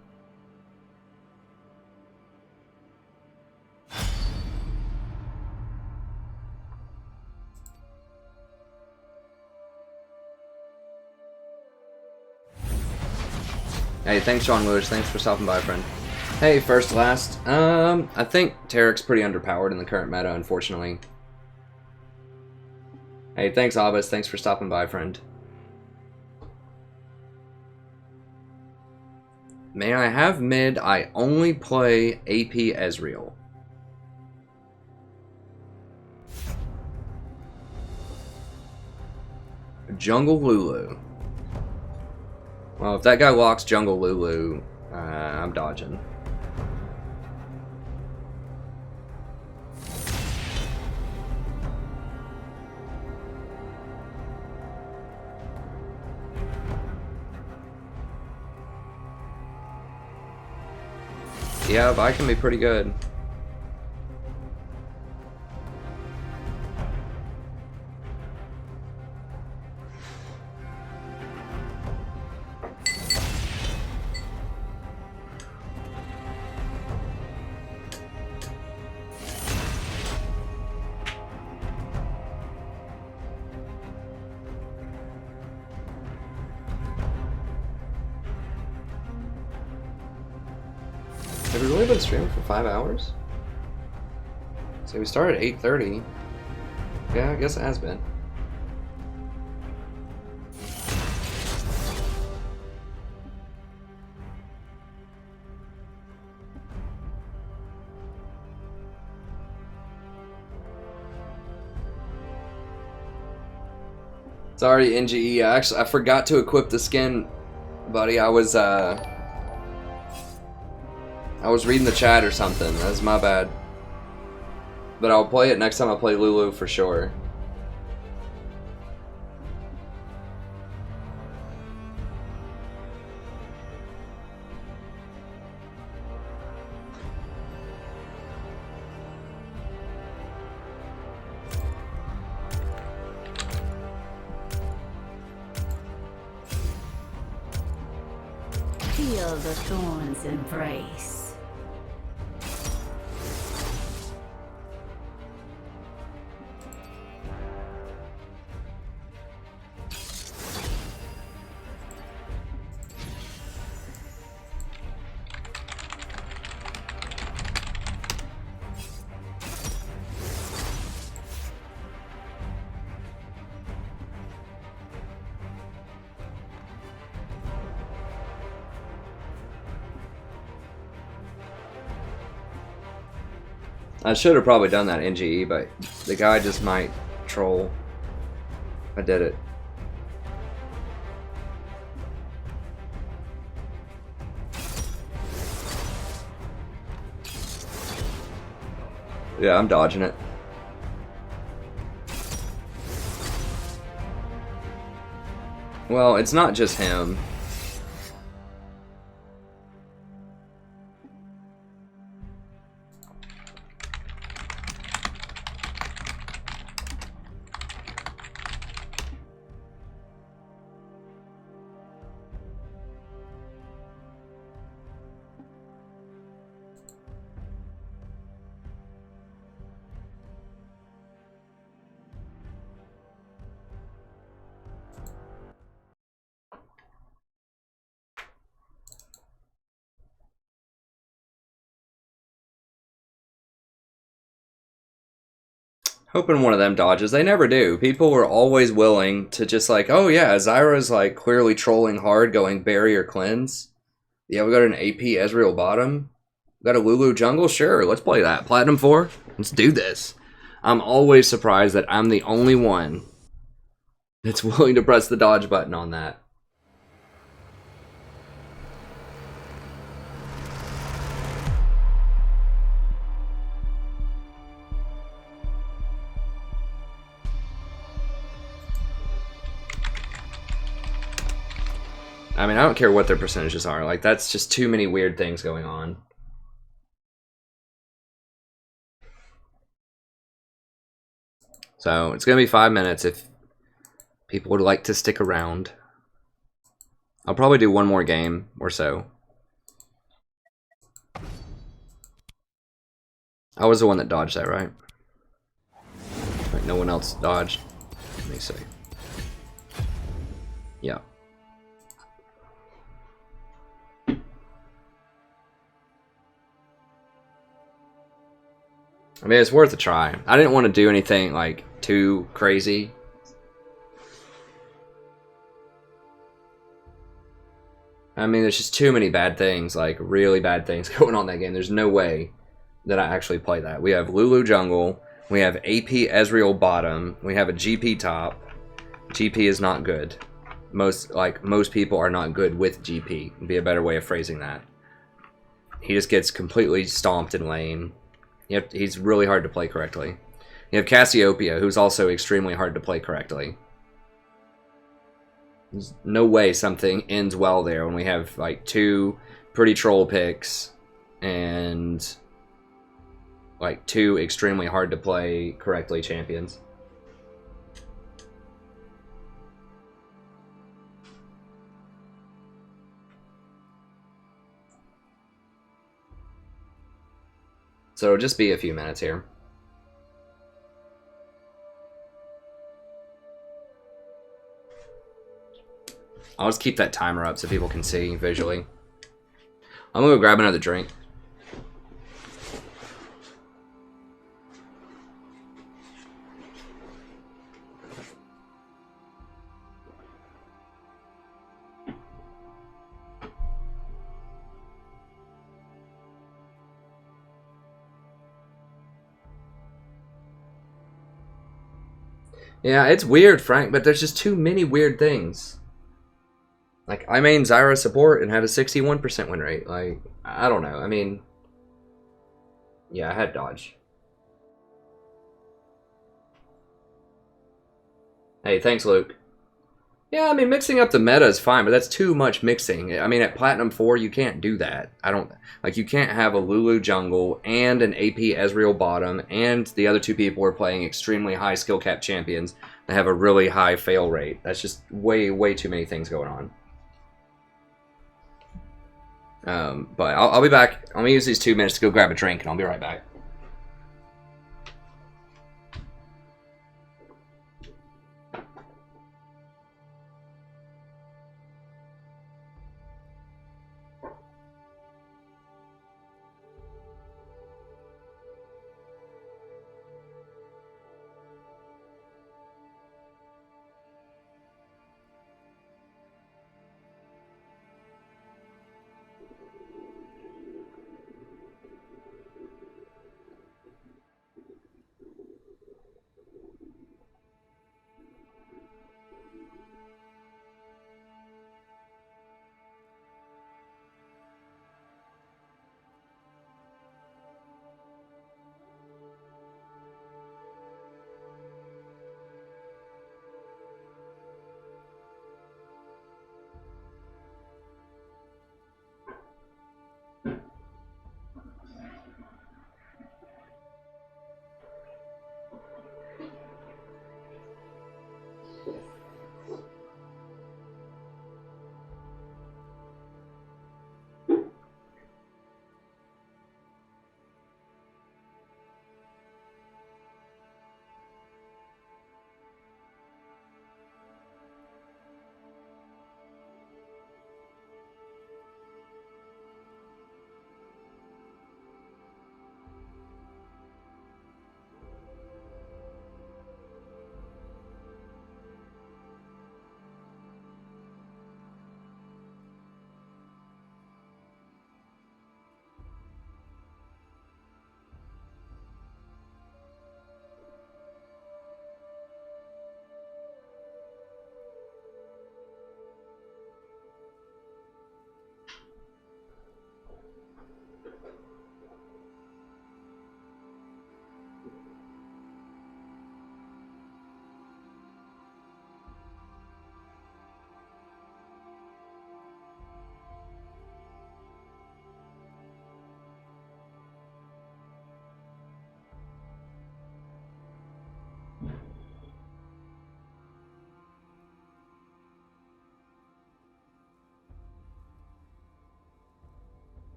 Hey, thanks, Sean Lewis. Thanks for stopping by, friend. Hey, first last. I think Tarek's pretty underpowered in the current meta, unfortunately. Hey, thanks, Abbas. Thanks for stopping by, friend. May I have mid? I only play AP Ezreal. Jungle Lulu. Well, if that guy walks Jungle Lulu, I'm dodging. Yeah, but I can be pretty good. Have we really been streaming for 5 hours? So we started at 8:30. Yeah, I guess it has been. Sorry, NGE. I forgot to equip the skin, buddy. I was reading the chat or something. That's my bad. But I'll play it next time I play Lulu for sure. Feel the thorns embrace. I should have probably done that NGE, but the guy just might troll. I did it. Yeah, I'm dodging it. Well, it's not just him. Hoping one of them dodges. They never do. People were always willing to just like, oh yeah, Zyra's like clearly trolling hard going barrier cleanse. Yeah, we got an AP Ezreal bottom. We got a Lulu jungle? Sure, let's play that. Platinum 4? Let's do this. I'm always surprised that I'm the only one that's willing to press the dodge button on that. I mean, I don't care what their percentages are. Like, that's just too many weird things going on. So, it's going to be 5 minutes if people would like to stick around. I'll probably do one more game or so. I was the one that dodged that, right? Like, no one else dodged. Let me see. Yeah. I mean, it's worth a try. I didn't want to do anything, like, too crazy. I mean, there's just too many bad things, like, really bad things going on in that game. There's no way that I actually play that. We have Lulu jungle. We have AP Ezreal bottom. We have a GP top. GP is not good. Most people are not good with GP. Would be a better way of phrasing that. He just gets completely stomped in lane. He's really hard to play correctly. You have Cassiopeia, who's also extremely hard to play correctly. There's no way something ends well there when we have like 2 pretty troll picks and like 2 extremely hard to play correctly champions. So it'll just be a few minutes here. I'll just keep that timer up so people can see visually. I'm gonna go grab another drink. Yeah, it's weird, Frank, but there's just too many weird things. Like, I main Zyra support and had a 61% win rate. Like, I don't know. I mean, yeah, I had dodge. Hey, thanks, Luke. Yeah, I mean, mixing up the meta is fine, but that's too much mixing. I mean, at Platinum 4, you can't do that. I don't... Like, you can't have a Lulu jungle and an AP Ezreal bottom, and the other two people are playing extremely high skill cap champions that have a really high fail rate. That's just way, way too many things going on. But I'll be back. I'm going to use these 2 minutes to go grab a drink, and I'll be right back.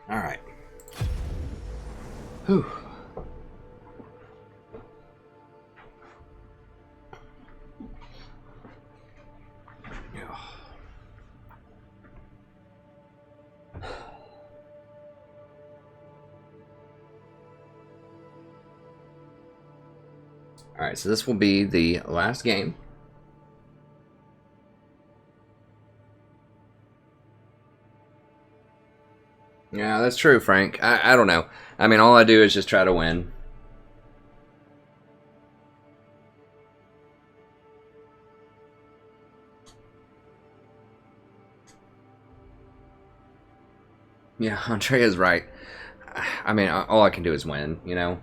All right. Whew. Yeah. Alright, so this will be the last game. Yeah, that's true, Frank. I don't know. I mean, all I do is just try to win. Yeah, Andrea's right. I mean, all I can do is win, you know?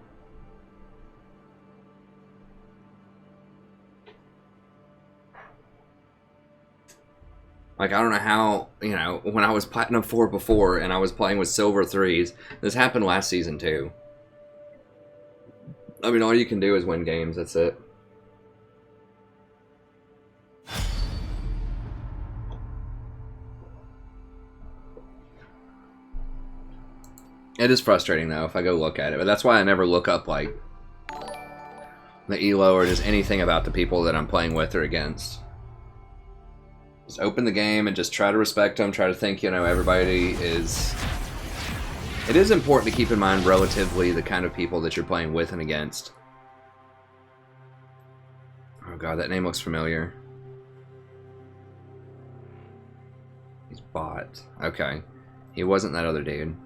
Like, I don't know how, you know, when I was Platinum 4 before and I was playing with Silver 3s, this happened last season too. I mean, all you can do is win games, that's it. It is frustrating though if I go look at it, but that's why I never look up like the elo or just anything about the people that I'm playing with or against. Just open the game and just try to respect them, try to think, you know, everybody is... It is important to keep in mind relatively the kind of people that you're playing with and against. Oh god, that name looks familiar. He's bot. Okay. He wasn't that other dude.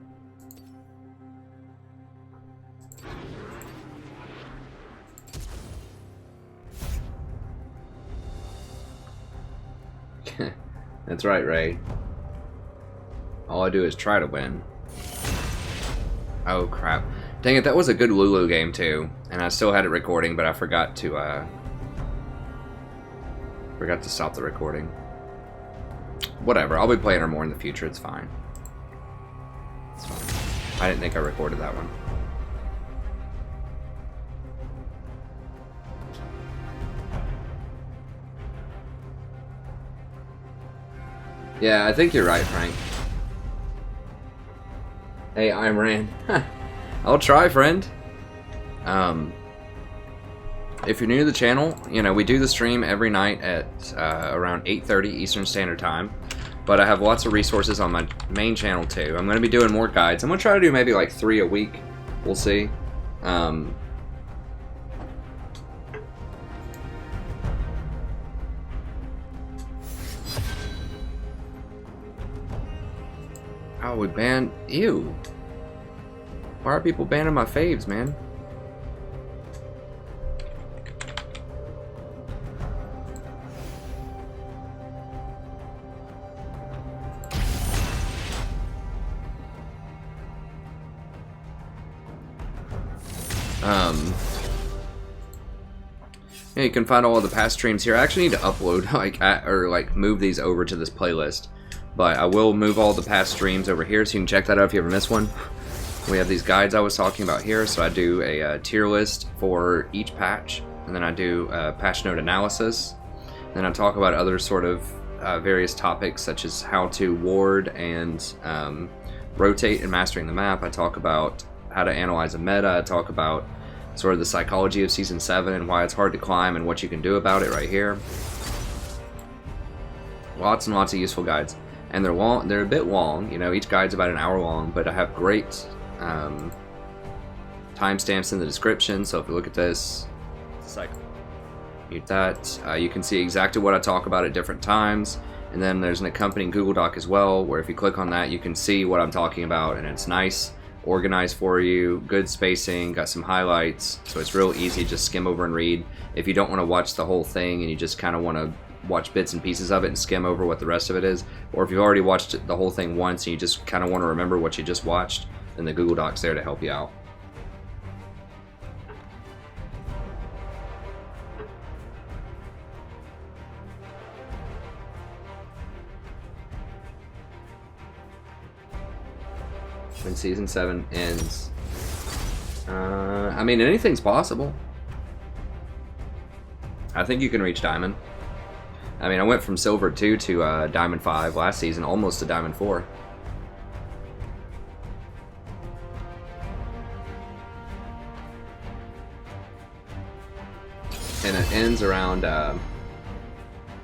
That's right, Ray. All I do is try to win. Oh crap. Dang it, that was a good Lulu game too. And I still had it recording, but I forgot to stop the recording. Whatever, I'll be playing her more in the future, it's fine. It's fine. I didn't think I recorded that one. Yeah, I think you're right, Frank. Hey, I'm Rand. I'll try, friend. If you're new to the channel, you know, we do the stream every night at around 8:30 Eastern Standard Time. But I have lots of resources on my main channel too. I'm going to be doing more guides. I'm going to try to do maybe like 3 a week. We'll see. Oh, we banned... Ew. Why are people banning my faves, man? Yeah, you can find all of the past streams here. I actually need to upload, like, move these over to this playlist. But I will move all the past streams over here so you can check that out if you ever miss one. We have these guides I was talking about here. So I do a tier list for each patch. And then I do patch note analysis. Then I talk about other sort of various topics such as how to ward and rotate and mastering the map. I talk about how to analyze a meta. I talk about sort of the psychology of Season 7 and why it's hard to climb and what you can do about it right here. Lots and lots of useful guides. And they're long. They're a bit long, you know, each guide's about an hour long, but I have great timestamps in the description, so if you look at this, mute that, you can see exactly what I talk about at different times, and then there's an accompanying Google Doc as well, where if you click on that, you can see what I'm talking about, and it's nice, organized for you, good spacing, got some highlights, so it's real easy, just skim over and read. If you don't want to watch the whole thing and you just kind of want to watch bits and pieces of it and skim over what the rest of it is, or if you've already watched the whole thing once and you just kind of want to remember what you just watched, then the Google Doc's there to help you out. When Season 7 ends, I mean, anything's possible. I think you can reach Diamond. I mean, I went from Silver 2 to Diamond 5 last season, almost to Diamond 4. And it ends around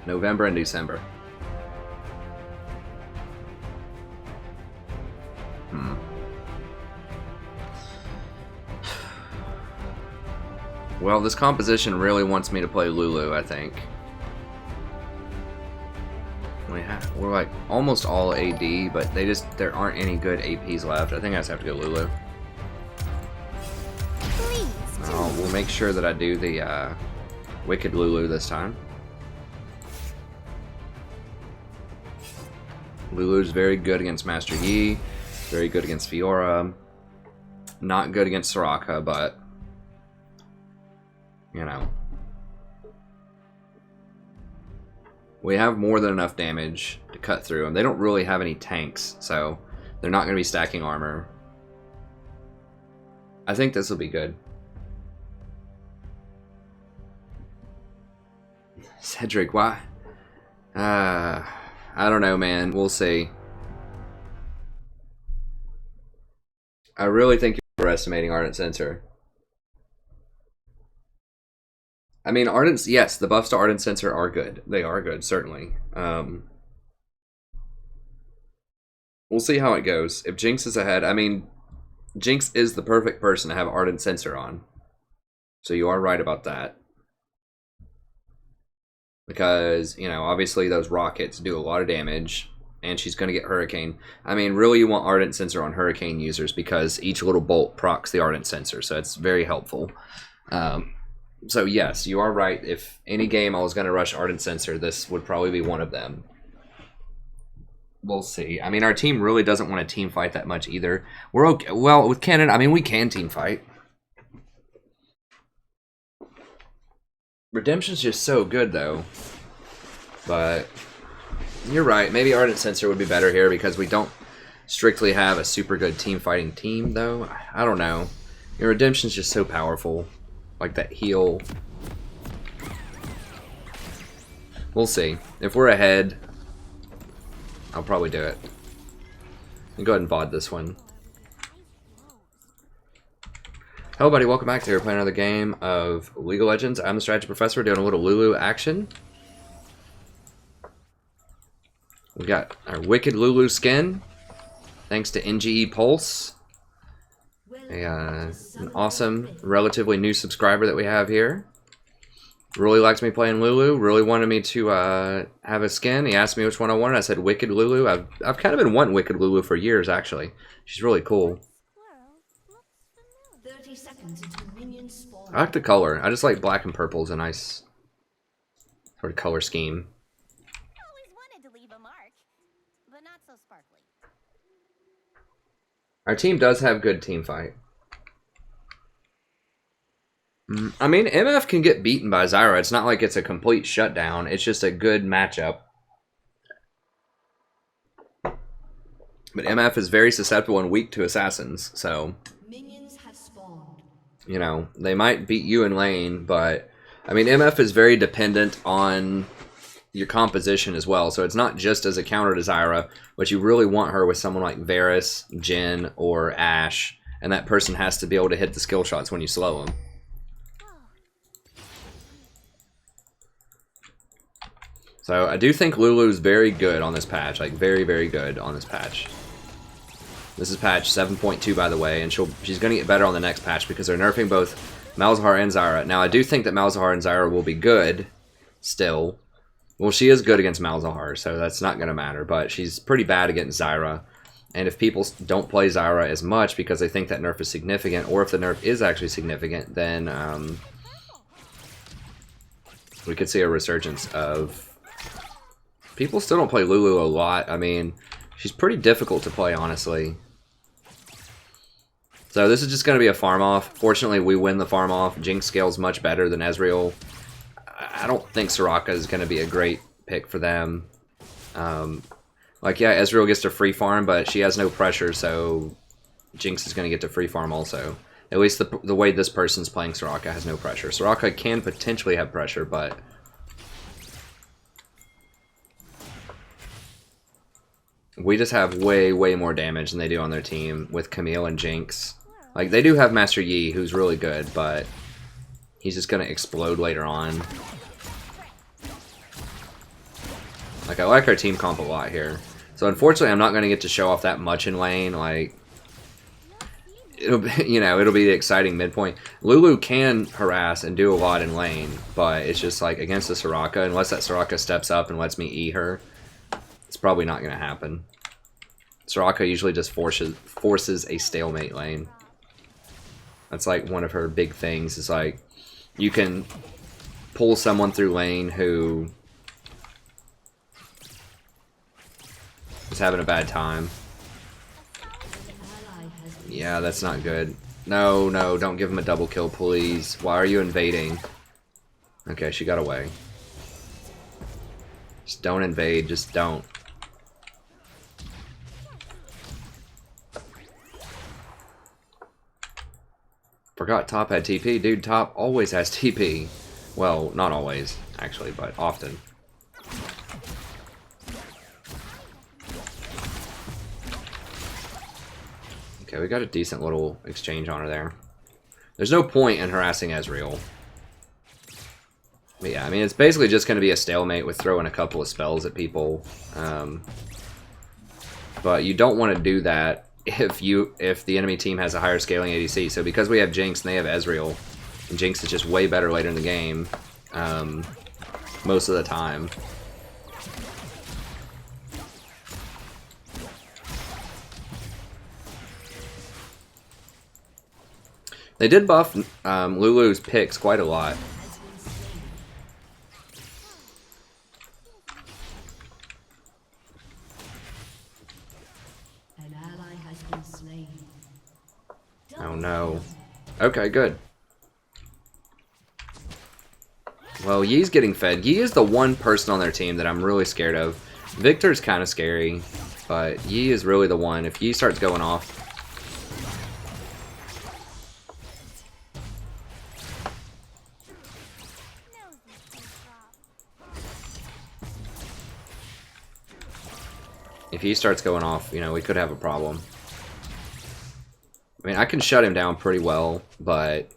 November and December. Well, this composition really wants me to play Lulu, I think. We're like almost all AD, but there aren't any good APs left. I think I just have to go Lulu. Please. We'll make sure that I do the Wicked Lulu this time. Lulu's very good against Master Yi, very good against Fiora. Not good against Soraka, but you know. We have more than enough damage to cut through them. They don't really have any tanks, so they're not going to be stacking armor. I think this will be good. Cedric, why? I don't know, man. We'll see. I really think you're overestimating Ardent Sensor. I mean, Ardent, yes, the buffs to Ardent Sensor are good. They are good, certainly. We'll see how it goes. If Jinx is ahead, I mean, Jinx is the perfect person to have Ardent Sensor on. So you are right about that. Because, you know, obviously those rockets do a lot of damage. And she's going to get Hurricane. I mean, really you want Ardent Sensor on Hurricane users because each little bolt procs the Ardent Sensor. So it's very helpful. So yes, you are right. If any game I was going to rush Ardent Sensor, this would probably be one of them. We'll see. I mean, our team really doesn't want to team fight that much either. We're okay. Well, with Cannon, I mean, we can team fight. Redemption's just so good, though. But you're right. Maybe Ardent Sensor would be better here because we don't strictly have a super good team fighting team, though. I don't know. Your Redemption's just so powerful. Like that heal. We'll see. If we're ahead, I'll probably do it. I'll go ahead and VOD this one. Hello, buddy. Welcome back to here playing another game of League of Legends. I'm the Strategy Professor doing a little Lulu action. We got our Wicked Lulu skin, thanks to NGE Pulse. An awesome, relatively new subscriber that we have here. Really likes me playing Lulu. Really wanted me to have a skin. He asked me which one I wanted. I said Wicked Lulu. I've kind of been wanting Wicked Lulu for years, actually. She's really cool. 30 seconds until minions spawn. I like the color. I just like black and purple is a nice sort of color scheme. Always wanted to leave a mark, but not so sparkly. Our team does have good team fight. I mean, MF can get beaten by Zyra. It's not like it's a complete shutdown. It's just a good matchup. But MF is very susceptible and weak to assassins, so Minions have spawned. you know, they might beat you in lane, but I mean, MF is very dependent on your composition as well, so it's not just as a counter to Zyra, but you really want her with someone like Varus, Jhin, or Ashe, and that person has to be able to hit the skill shots when you slow them. So I do think Lulu's very good on this patch, like very, very good on this patch. This is patch 7.2, by the way, and she's going to get better on the next patch because they're nerfing both Malzahar and Zyra. Now, I do think that Malzahar and Zyra will be good still. Well, she is good against Malzahar, so that's not going to matter, but she's pretty bad against Zyra. And if people don't play Zyra as much because they think that nerf is significant, or if the nerf is actually significant, then we could see a resurgence of... People still don't play Lulu a lot. I mean, she's pretty difficult to play, honestly. So this is just going to be a farm off. Fortunately, we win the farm off. Jinx scales much better than Ezreal. I don't think Soraka is going to be a great pick for them. Like, yeah, Ezreal gets to free farm, but she has no pressure, so Jinx is going to get to free farm also. At least the way this person's playing Soraka has no pressure. Soraka can potentially have pressure, but... we just have way, way more damage than they do on their team with Camille and Jinx. Like, they do have Master Yi, who's really good, but he's just going to explode later on. Like, I like our team comp a lot here. So, unfortunately, I'm not going to get to show off that much in lane. Like, it'll be, you know, it'll be the exciting midpoint. Lulu can harass and do a lot in lane, but it's just like against the Soraka, unless that Soraka steps up and lets me E her, it's probably not going to happen. Soraka usually just forces a stalemate lane. That's like one of her big things, is like you can pull someone through lane who is having a bad time. Yeah, that's not good. No, no, don't give him a double kill, please. Why are you invading? Okay, she got away. Just don't invade, just don't. Forgot top had TP. Dude, top always has TP. Well, not always, actually, but often. Okay, we got a decent little exchange on her there. There's no point in harassing Ezreal. But yeah, I mean, it's basically just going to be a stalemate with throwing a couple of spells at people. But you don't want to do that if the enemy team has a higher scaling ADC. So because we have Jinx and they have Ezreal, and Jinx is just way better later in the game, most of the time. They did buff Lulu's picks quite a lot. An ally has been slain. Oh no. Okay, good. Well, Yi's getting fed. Yi is the one person on their team that I'm really scared of. Victor's kind of scary, but Yi is really the one. If Yi starts going off, you know, we could have a problem. I mean, I can shut him down pretty well, but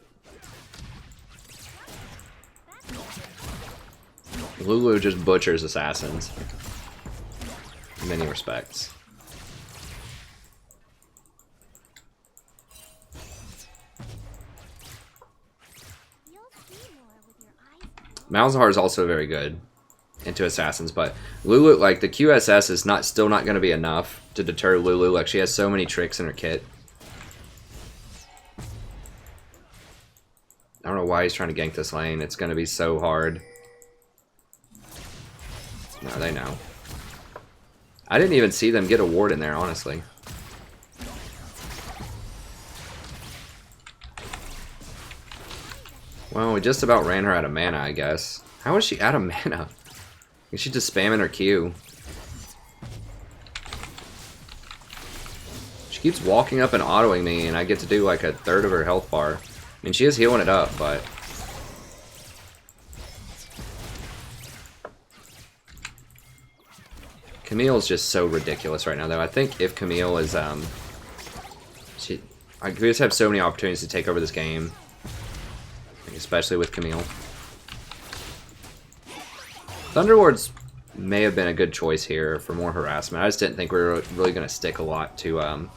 Lulu just butchers assassins in many respects. Malzahar is also very good into assassins, but Lulu, like, the QSS is still not going to be enough to deter Lulu. Like, she has so many tricks in her kit. I don't know why he's trying to gank this lane. It's going to be so hard. No, they know. I didn't even see them get a ward in there, honestly. Well, we just about ran her out of mana, I guess. How is she out of mana? Is she just spamming her Q? She keeps walking up and autoing me, and I get to do like a third of her health bar. I mean, she is healing it up, but... Camille's just so ridiculous right now, though. I think if Camille is, we just have so many opportunities to take over this game. Especially with Camille. Thunderlords may have been a good choice here for more harassment. I just didn't think we were really going to stick a lot to...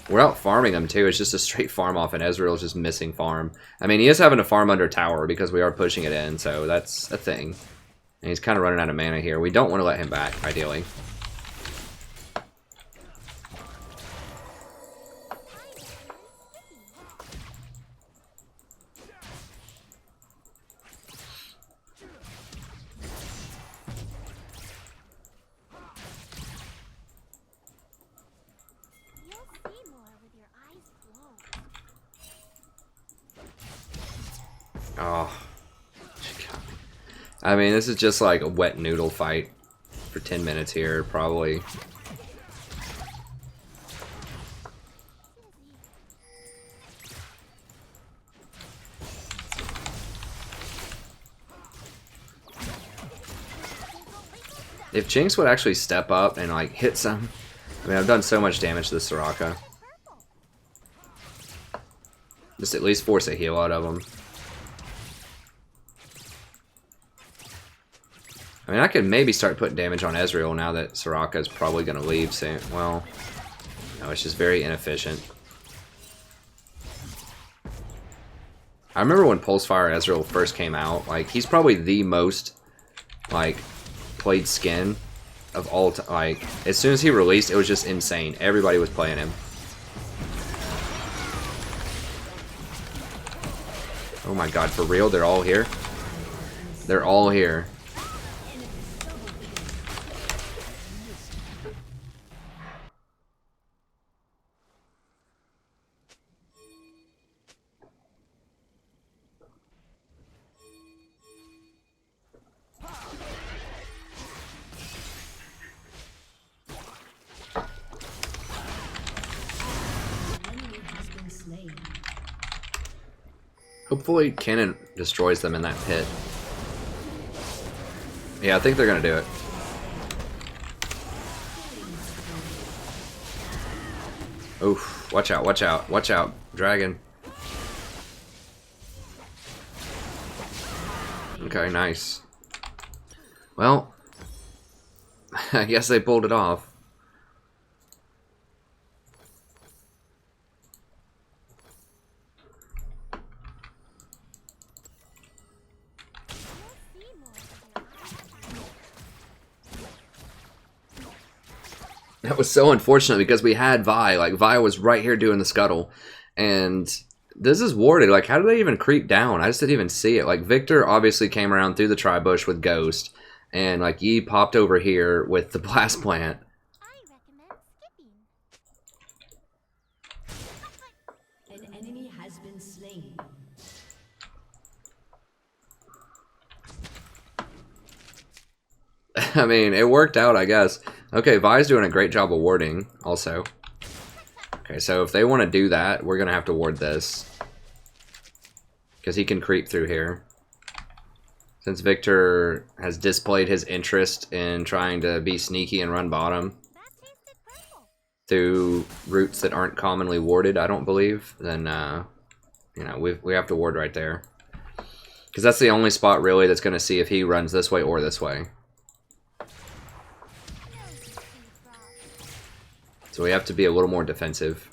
We're out farming them too. It's just a straight farm off, and Ezreal's just missing farm. I mean, he is having to farm under tower because we are pushing it in, so that's a thing. And he's kind of running out of mana here. We don't want to let him back, ideally. Oh, she got me. I mean, this is just like a wet noodle fight for 10 minutes here, probably. If Jinx would actually step up and like hit some, I mean, I've done so much damage to the Soraka. Just at least force a heal out of him. I mean, I could maybe start putting damage on Ezreal now that Soraka is probably going to leave soon. Well, no, it's just very inefficient. I remember when Pulsefire Ezreal first came out, like, he's probably the most, like, played skin of all time. Like, as soon as he released, it was just insane. Everybody was playing him. Oh my god, for real? They're all here? They're all here. Hopefully Cannon destroys them in that pit. Yeah, I think they're gonna do it. Oof, watch out, watch out, watch out, dragon. Okay, nice. Well, I guess they pulled it off. That was so unfortunate because we had Vi. Like, Vi was right here doing the scuttle. And this is warded. Like, how did they even creep down? I just didn't even see it. Like, Victor obviously came around through the tri-bush with Ghost. And, like, Yi popped over here with the Blast Plant. I recommend skipping. An enemy has been slain. I mean, it worked out, I guess. Okay, Vi's doing a great job of warding, also. Okay, so if they want to do that, we're going to have to ward this. Because he can creep through here. Since Victor has displayed his interest in trying to be sneaky and run bottom That tasted purple. through routes that aren't commonly warded, I don't believe, then, you know, we have to ward right there. Because that's the only spot, really, that's going to see if he runs this way or this way. So we have to be a little more defensive.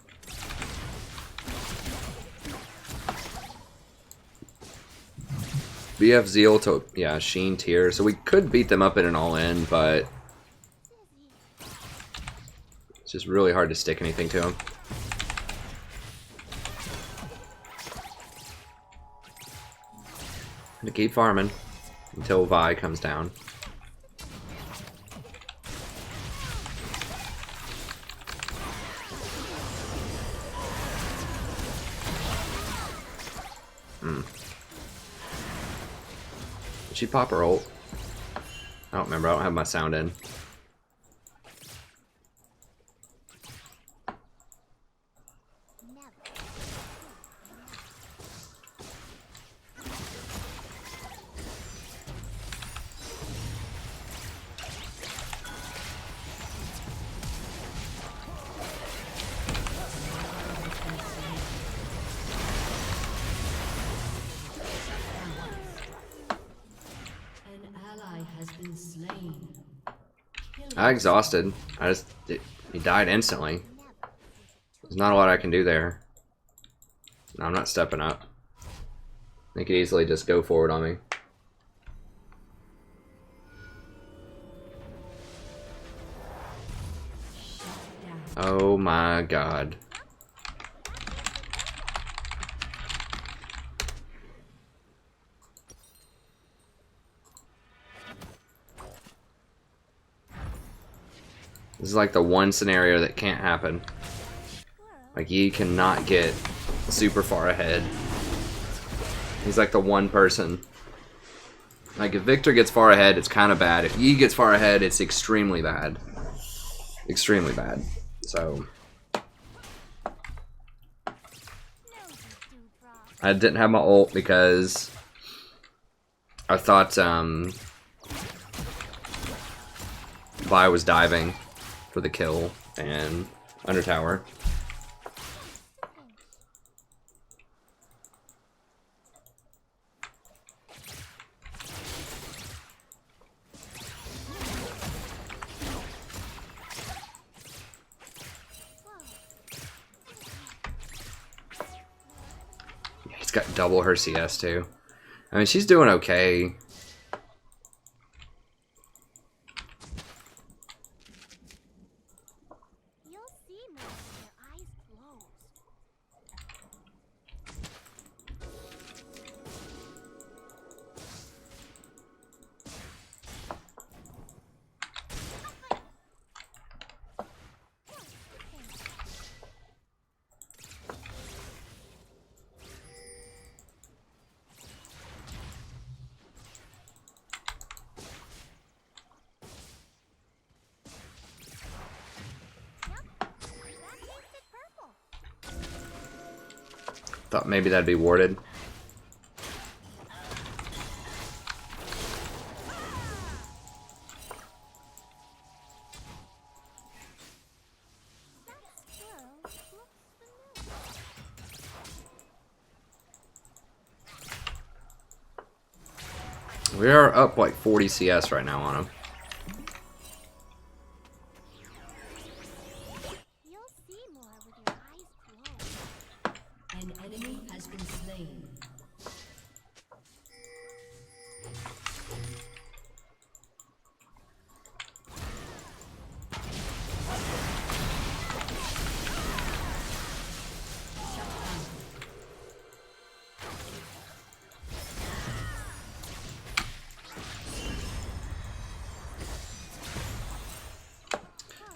BF Zeal to, yeah, Sheen tier. So we could beat them up in an all-in, but it's just really hard to stick anything to them. I'm gonna keep farming until Vi comes down. Did she pop her ult? I don't remember. I don't have my sound in. I exhausted. He died instantly. There's not a lot I can do there. No, I'm not stepping up. They could easily just go forward on me. Oh my god. This is like the one scenario that can't happen. Like, Yi cannot get super far ahead. He's like the one person. Like, if Victor gets far ahead, it's kind of bad. If Yi gets far ahead, it's extremely bad. Extremely bad. So I didn't have my ult because I thought Vi was diving for the kill and under tower. got double her CS too. I mean, she's doing okay. You'll see more with your eyes closed. That makes it purple. Thought maybe that'd be warded. That squirrel looks familiar. We are up like 40 CS right now on him. You'll see more with your eyes closed. An enemy has been slain.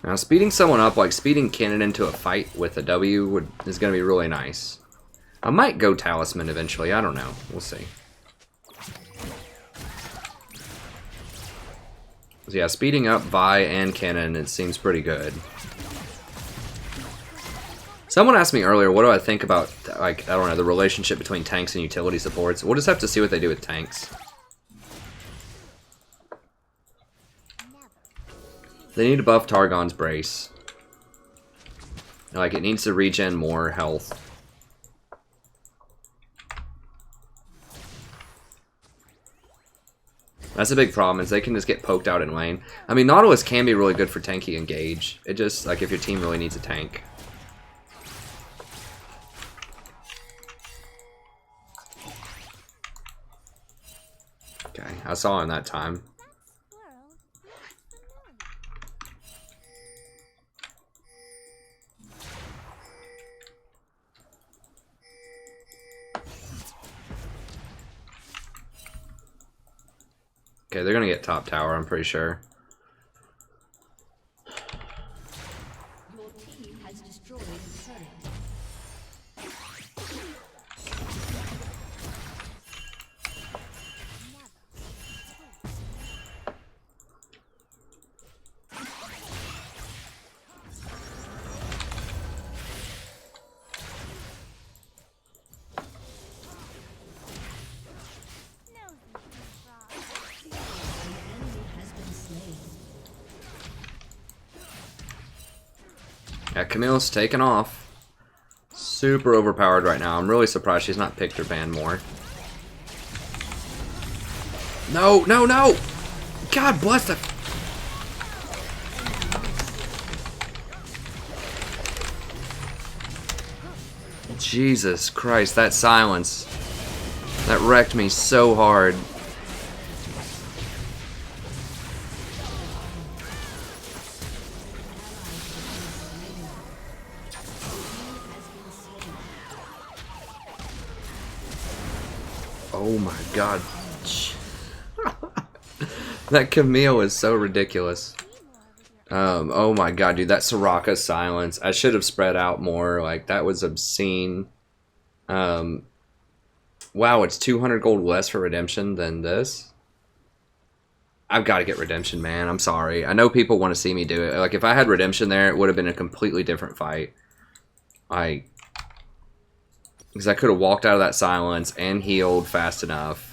Now, speeding someone up, like speeding Kennen into a fight with a W, is going to be really nice. I might go Talisman eventually. I don't know. We'll see. So yeah, speeding up Vi and Kennen, it seems pretty good. Someone asked me earlier, what do I think about, like, I don't know, the relationship between tanks and utility supports. We'll just have to see what they do with tanks. They need to buff Targon's Brace. Like, it needs to regen more health. That's a big problem, is they can just get poked out in lane. I mean, Nautilus can be really good for tanky engage. It just, like, if your team really needs a tank. Okay, I saw him that time. Okay, they're gonna get top tower, I'm pretty sure. Your team has destroyed a turret. Yeah, Camille's taken off. Super overpowered right now. I'm really surprised she's not picked or banned more. No, no, no! God bless the... Jesus Christ, that silence. That wrecked me so hard. Oh my god. That Camille is so ridiculous. Oh my god, dude, that Soraka silence. I should have spread out more. Like, that was obscene. Wow, it's 200 gold less for redemption than this. I've got to get redemption, man. I'm sorry. I know people want to see me do it. Like, if I had redemption there, it would have been a completely different fight. Because I could have walked out of that silence and healed fast enough.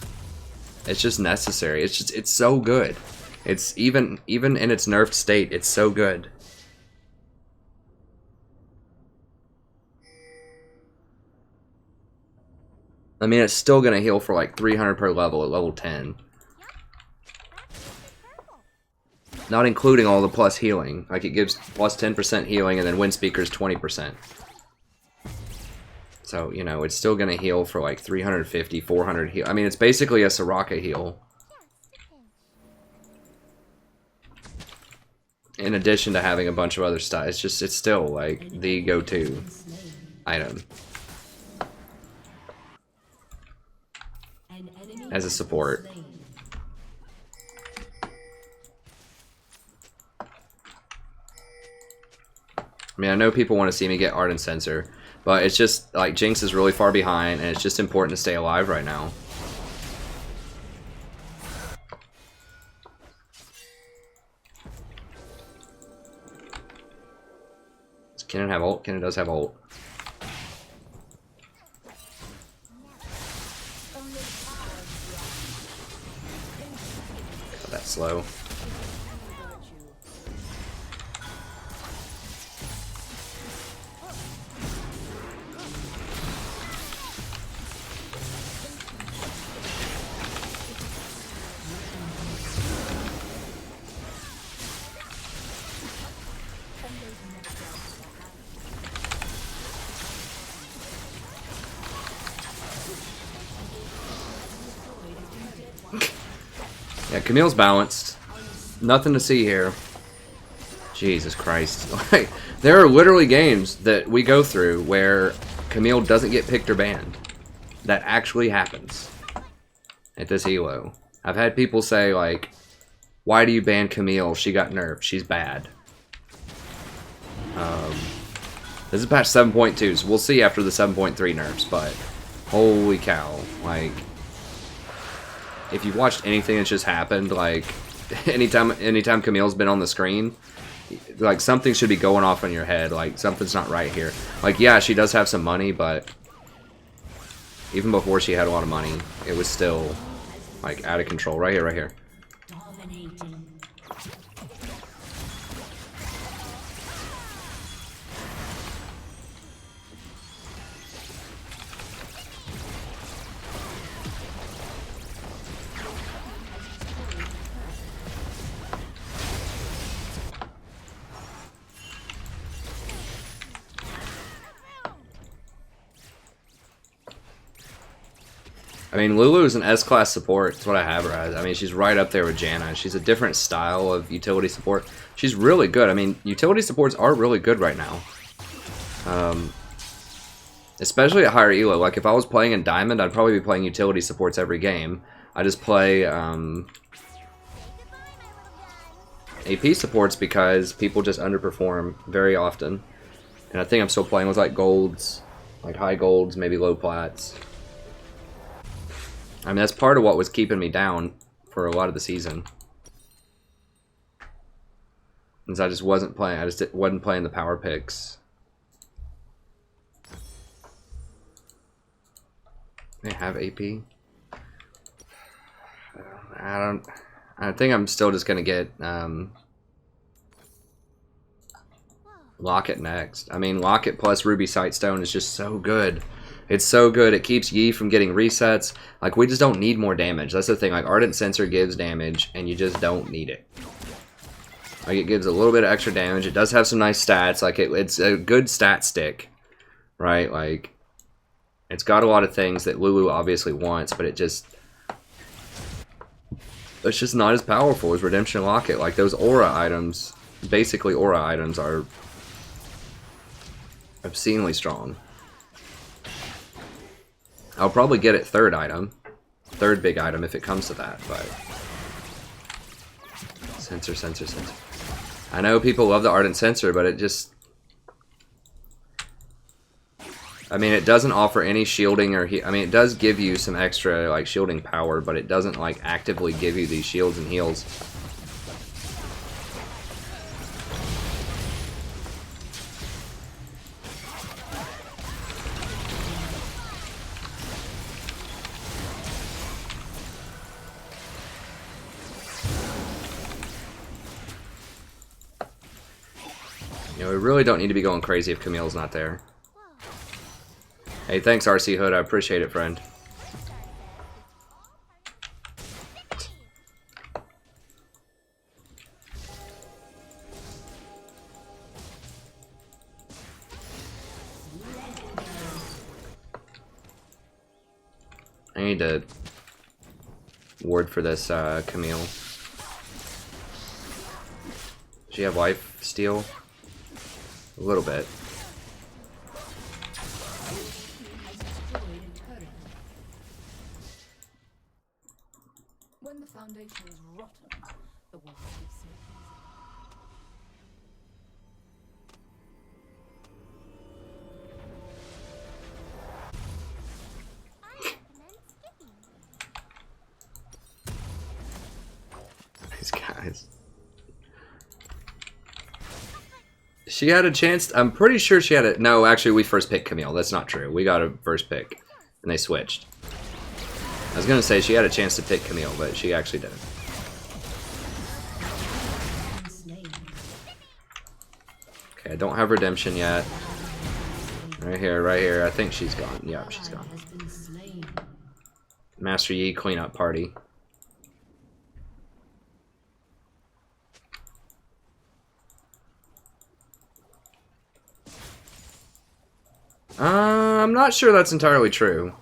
It's just necessary. It's so good. It's even in its nerfed state, it's so good. I mean, it's still gonna heal for like 300 per level at level 10. Not including all the plus healing. Like, it gives plus 10% healing and then wind speakers 20%. So, you know, it's still going to heal for like 350, 400 heal. I mean, it's basically a Soraka heal. In addition to having a bunch of other stuff. It's still like the go-to item. An enemy As a has support. been slain. I mean, I know people want to see me get Ardent Sensor, but it's just, like, Jinx is really far behind, and it's just important to stay alive right now. Does Kennen have ult? Kennen does have ult. God, that's slow. Yeah, Camille's balanced. Nothing to see here. Jesus Christ. Like, there are literally games that we go through where Camille doesn't get picked or banned. That actually happens at this elo. I've had people say, like, why do you ban Camille? She got nerfed. She's bad. This is patch 7.2, so we'll see after the 7.3 nerfs, but holy cow. Like, if you've watched anything that's just happened, like, anytime Camille's been on the screen, like, something should be going off in your head. Like, something's not right here. Like, yeah, she does have some money, but even before she had a lot of money, it was still, like, out of control. Right here, right here. Dominating. I mean, Lulu is an S-class support. That's what I have her as. I mean, she's right up there with Janna. She's a different style of utility support. She's really good. I mean, utility supports are really good right now. Especially at higher elo. Like, if I was playing in Diamond, I'd probably be playing utility supports every game. I just play AP supports because people just underperform very often. And I think I'm still playing with, like, golds. Like, high golds, maybe low plats. I mean, that's part of what was keeping me down for a lot of the season. Because I just wasn't playing. I just wasn't playing the power picks. They have AP. I think I'm still just gonna get Locket next. I mean, Locket plus Ruby Sightstone is just so good. It's so good. It keeps Yi from getting resets. Like, we just don't need more damage. That's the thing. Like, Ardent Sensor gives damage, and you just don't need it. Like, it gives a little bit of extra damage. It does have some nice stats. Like, it's a good stat stick, right? Like, it's got a lot of things that Lulu obviously wants, but it's just not as powerful as Redemption Locket. Like, those aura items, basically aura items, are obscenely strong. I'll probably get it third big item if it comes to that, but sensor. I know people love the Ardent Sensor, but it just, I mean, it doesn't offer any shielding or I mean, it does give you some extra, like, shielding power, but it doesn't, like, actively give you these shields and heals. You know, we really don't need to be going crazy if Camille's not there. Hey, thanks, RC Hood. I appreciate it, friend. I need to ward for this Camille. Does she have life steal? A little bit. When the foundation is rotten, the walls will sink. I recommend skipping. These guys. She had a chance. I'm pretty sure she had a. No, actually, we first picked Camille. That's not true. We got a first pick, and they switched. I was gonna say she had a chance to pick Camille, but she actually didn't. Okay, I don't have redemption yet. Right here, right here. I think she's gone. Yeah, she's gone. Master Yi cleanup party. I'm not sure that's entirely true.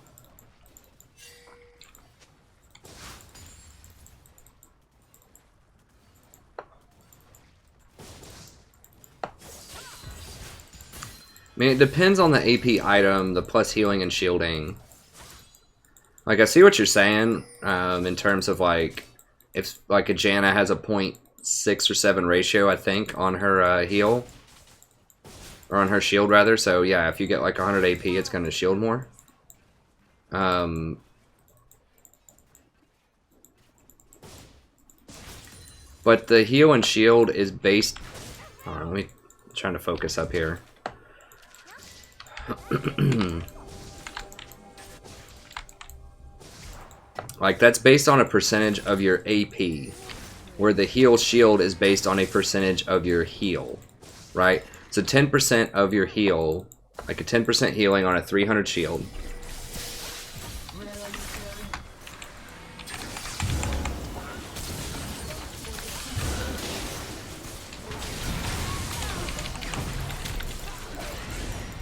I mean, it depends on the AP item, the plus healing and shielding. Like, I see what you're saying, in terms of, like, if, like, a Janna has a 0.6 or 7 ratio, I think, on her heal. Or on her shield, rather. So, yeah, if you get, like, 100 AP, it's going to shield more. But the heal and shield is based... Hold on, let me... I'm trying to focus up here. Like, that's based on a percentage of your AP, where the heal shield is based on a percentage of your heal, right? So 10% of your heal, like a 10% healing on a 300 shield.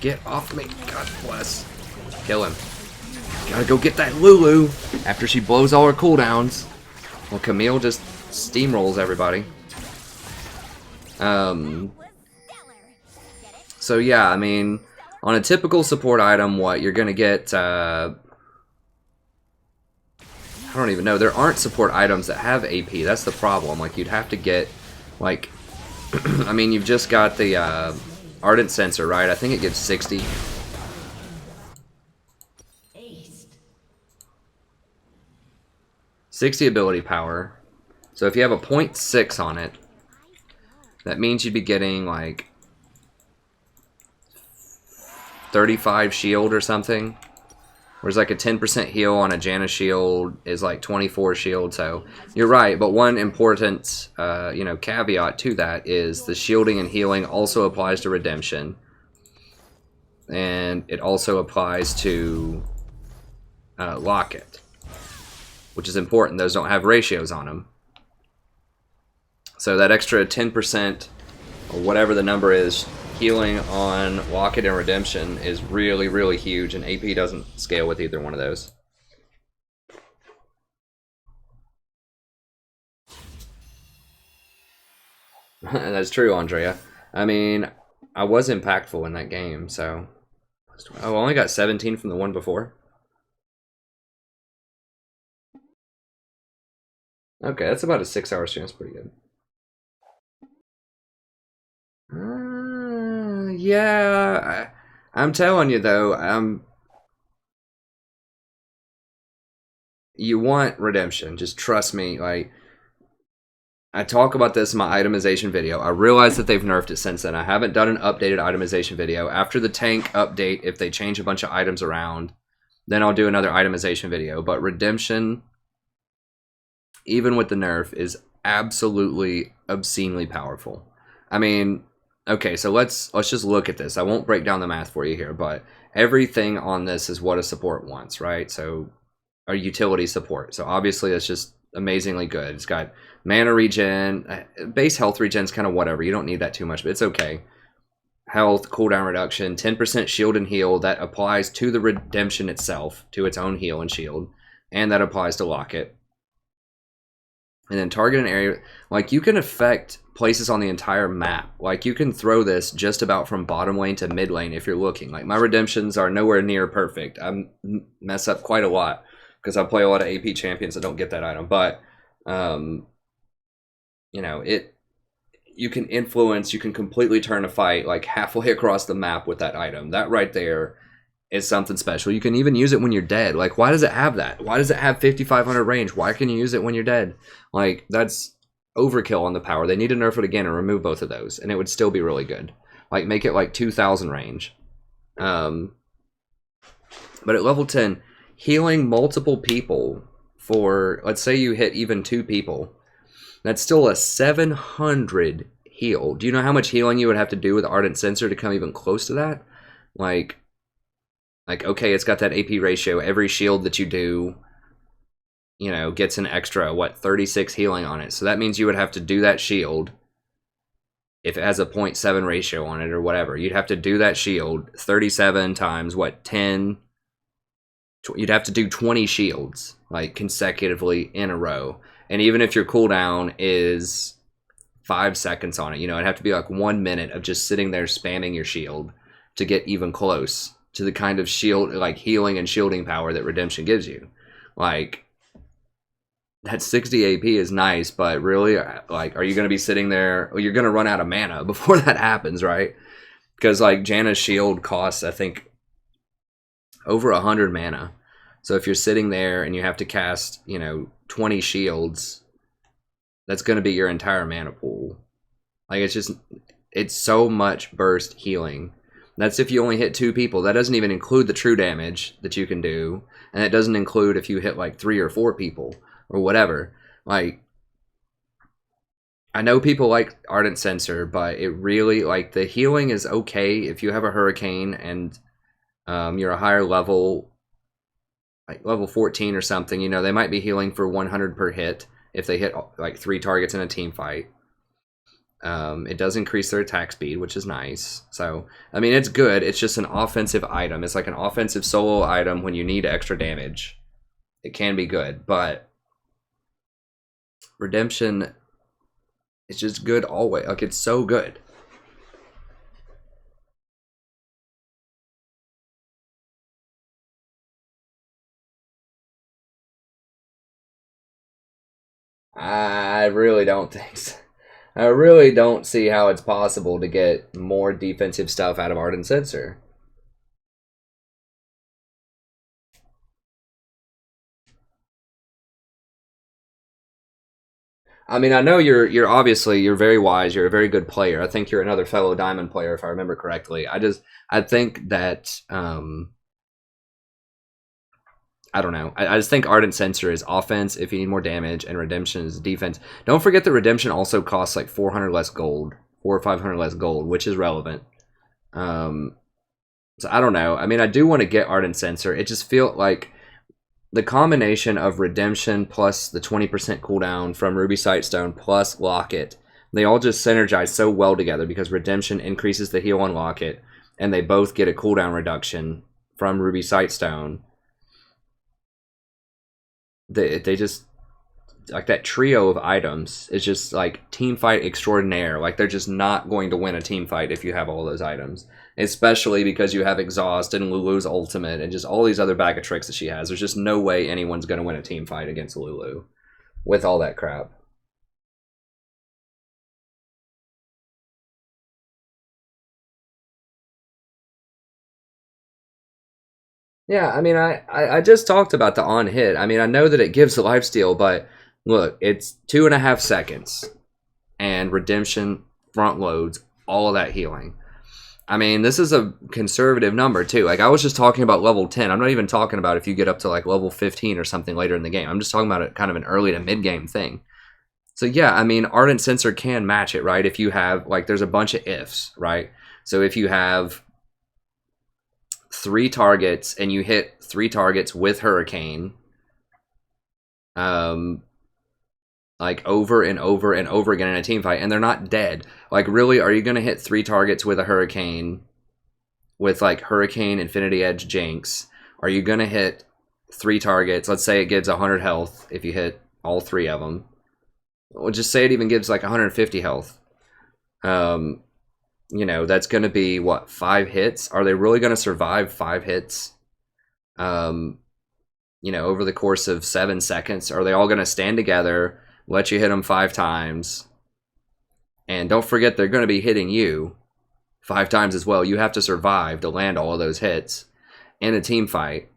Get off me, God bless. Kill him. Gotta go get that Lulu after she blows all her cooldowns. Well, Camille just steamrolls everybody. So yeah, I mean, on a typical support item, what you're gonna get, I don't even know. There aren't support items that have AP. That's the problem. Like, you'd have to get, like, I mean, you've just got the Ardent Sensor, right? I think it gives 60. 60 ability power. So if you have a 0.6 on it, that means you'd be getting like 35 shield or something. Whereas like a 10% heal on a Janna shield is like 24 shield. So you're right, but one important you know, caveat to that is the shielding and healing also applies to redemption. And it also applies to Locket, which is important. Those don't have ratios on them. So that extra 10% or whatever the number is, healing on Locket and Redemption is really, really huge, and AP doesn't scale with either one of those. That's true, Andrea. I mean, I was impactful in that game, so... Oh, I only got 17 from the one before? Okay, that's about a 6-hour stream. That's pretty good. Yeah, I'm telling you though, you want redemption. Just trust me. Like, I talk about this in my itemization video. I realize that they've nerfed it since then. I haven't done an updated itemization video. After the tank update, if they change a bunch of items around, then I'll do another itemization video. But redemption, even with the nerf, is absolutely obscenely powerful. I mean, okay, so let's just look at this. I won't break down the math for you here, but everything on this is what a support wants, right? So, a utility support. So obviously it's just amazingly good. It's got mana regen, base health regen's kind of whatever. You don't need that too much, but it's okay. Health, cooldown reduction, 10% shield and heal that applies to the redemption itself, to its own heal and shield. and that applies to Locket. And then target an area, like you can affect places on the entire map. Like you can throw this just about from bottom lane to mid lane if you're looking. Like my redemptions are nowhere near perfect. I mess up quite a lot because I play a lot of AP champions that don't get that item. But you know, you can influence, you can completely turn a fight like halfway across the map with that item. That right there is something special. You can even use it when you're dead. Like, why does it have that? Why does it have 5,500 range? Why can you use it when you're dead? Like, that's overkill on the power. They need to nerf it again and remove both of those, and it would still be really good. Like, make it like 2,000 range. But at level 10, healing multiple people for, let's say you hit even 2 people, that's still a 700 heal. Do you know how much healing you would have to do with Ardent Sensor to come even close to that? Like, okay, it's got that AP ratio. Every shield that you do, you know, gets an extra, what, 36 healing on it. So that means you would have to do that shield. If it has a 0.7 ratio on it or whatever, you'd have to do that shield 37 times, what, 10? You'd have to do 20 shields, like, consecutively in a row. And even if your cooldown is 5 seconds on it, you know, it'd have to be like 1 minute of just sitting there spamming your shield to get even close to the kind of shield, like healing and shielding power that Redemption gives you. Like, that 60 AP is nice, but really, like, are you going to be sitting there? Well, you're going to run out of mana before that happens, right? Because, like, Janna's shield costs, I think, over 100 mana. So if you're sitting there and you have to cast, you know, 20 shields, that's going to be your entire mana pool. Like, it's so much burst healing. That's if you only hit 2 people. That doesn't even include the true damage that you can do. And it doesn't include if you hit like 3 or 4 people or whatever. Like, I know people like Ardent Sensor, but it really, like, the healing is okay if you have a Hurricane and you're a higher level, like level 14 or something. You know, they might be healing for 100 per hit if they hit like 3 targets in a team fight. It does increase their attack speed, which is nice. So, I mean, it's good. It's just an offensive item. It's like an offensive solo item when you need extra damage. It can be good, but Redemption is just good always. Like, it's so good. I really don't think so. I really don't see how it's possible to get more defensive stuff out of Ardent Sensor. I mean, I know you're obviously, you're very wise. You're a very good player. I think you're another fellow Diamond player, if I remember correctly. I think that, I don't know. I just think Ardent Sensor is offense if you need more damage, and Redemption is defense. Don't forget that Redemption also costs like 400 less gold, 400 or 500 less gold, which is relevant. So I don't know. I mean, I do want to get Ardent Sensor. It just feels like the combination of Redemption plus the 20% cooldown from Ruby Sightstone plus Locket, they all just synergize so well together because Redemption increases the heal on Locket, and they both get a cooldown reduction from Ruby Sightstone. They just, like, that trio of items is just like team fight extraordinaire. Like, they're just not going to win a team fight if you have all those items, especially because you have Exhaust and Lulu's ultimate and just all these other bag of tricks that she has. There's just no way anyone's going to win a team fight against Lulu with all that crap. Yeah, I mean, I just talked about the on hit. I mean, I know that it gives a lifesteal, but look, it's 2.5 seconds, and Redemption front loads all of that healing. I mean, this is a conservative number too. Like, I was just talking about level 10. I'm not even talking about if you get up to like level 15 or something later in the game. I'm just talking about it kind of an early to mid game thing. So yeah, I mean, Ardent Sensor can match it, right? If you have, like, there's a bunch of ifs, right? So if you have 3 targets and you hit 3 targets with Hurricane, like over and over and over again in a team fight, and they're not dead. Like, really, are you going to hit 3 targets with a Hurricane with like Hurricane, Infinity Edge, Jinx? Are you going to hit 3 targets. Let's say it gives 100 health if you hit all 3 of them. We'll just say it even gives like 150 health. You know, that's going to be, what, 5 hits? Are they really going to survive 5 hits? You know, over the course of 7 seconds? Are they all going to stand together, let you hit them 5 times? And don't forget, they're going to be hitting you 5 times as well. You have to survive to land all of those hits in a team fight.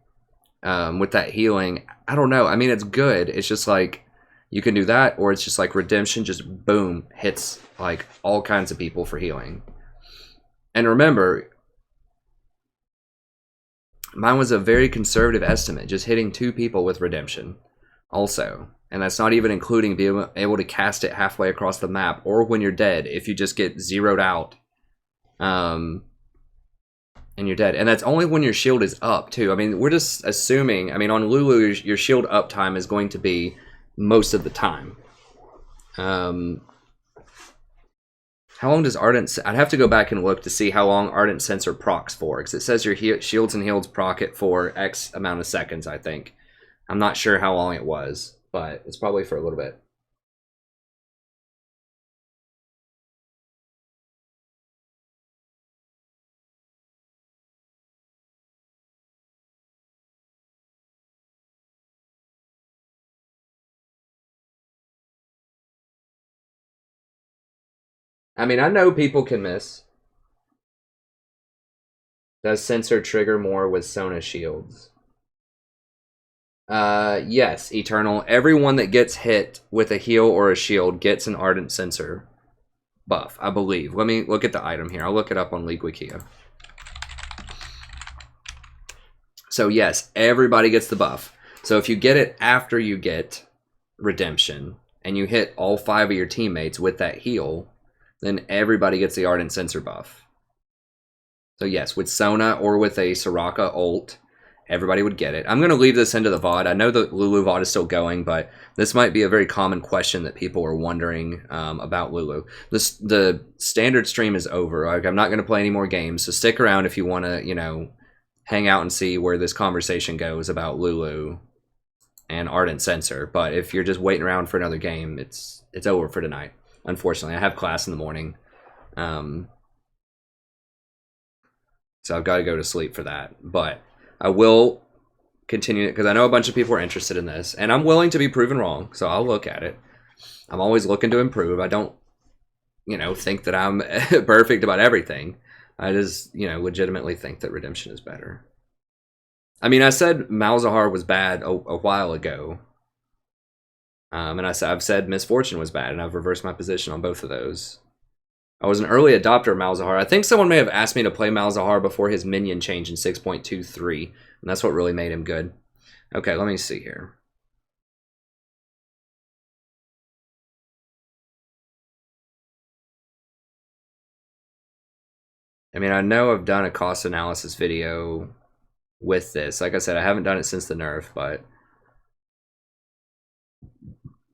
With that healing, I don't know. I mean, it's good. It's just like, you can do that, or it's just like Redemption just boom, hits like all kinds of people for healing. And remember, mine was a very conservative estimate, just hitting 2 people with Redemption also. And that's not even including being able to cast it halfway across the map, or when you're dead, if you just get zeroed out. And you're dead. And that's only when your shield is up, too. I mean, we're just assuming, I mean, on Lulu, your shield up time is going to be most of the time. How long does Ardent... I'd have to go back and look to see how long Ardent Sensor procs for, because it says your shields and heals proc it for X amount of seconds, I think. I'm not sure how long it was, but it's probably for a little bit. I mean, I know people can miss. Does Sensor trigger more with Sona shields? Yes, Eternal. Everyone that gets hit with a heal or a shield gets an Ardent Sensor buff, I believe. Let me look at the item here. I'll look it up on League Wikia. So yes, everybody gets the buff. So if you get it after you get Redemption, and you hit all 5 of your teammates with that heal, then everybody gets the Ardent Sensor buff. So yes, with Sona or with a Soraka ult, everybody would get it. I'm going to leave this into the VOD. I know the Lulu VOD is still going, but this might be a very common question that people are wondering about Lulu. The standard stream is over. Like, I'm not going to play any more games, so stick around if you want to, you know, hang out and see where this conversation goes about Lulu and Ardent Sensor. But if you're just waiting around for another game, it's over for tonight. Unfortunately, I have class in the morning. So I've got to go to sleep for that. But I will continue it because I know a bunch of people are interested in this. And I'm willing to be proven wrong, so I'll look at it. I'm always looking to improve. I don't, you know, think that I'm perfect about everything. I just, you know, legitimately think that Redemption is better. I mean, I said Malzahar was bad a while ago. And I've said Misfortune was bad, and I've reversed my position on both of those. I was an early adopter of Malzahar. I think someone may have asked me to play Malzahar before his minion change in 6.23, and that's what really made him good. Okay, let me see here. I mean, I know I've done a cost analysis video with this. Like I said, I haven't done it since the nerf, but...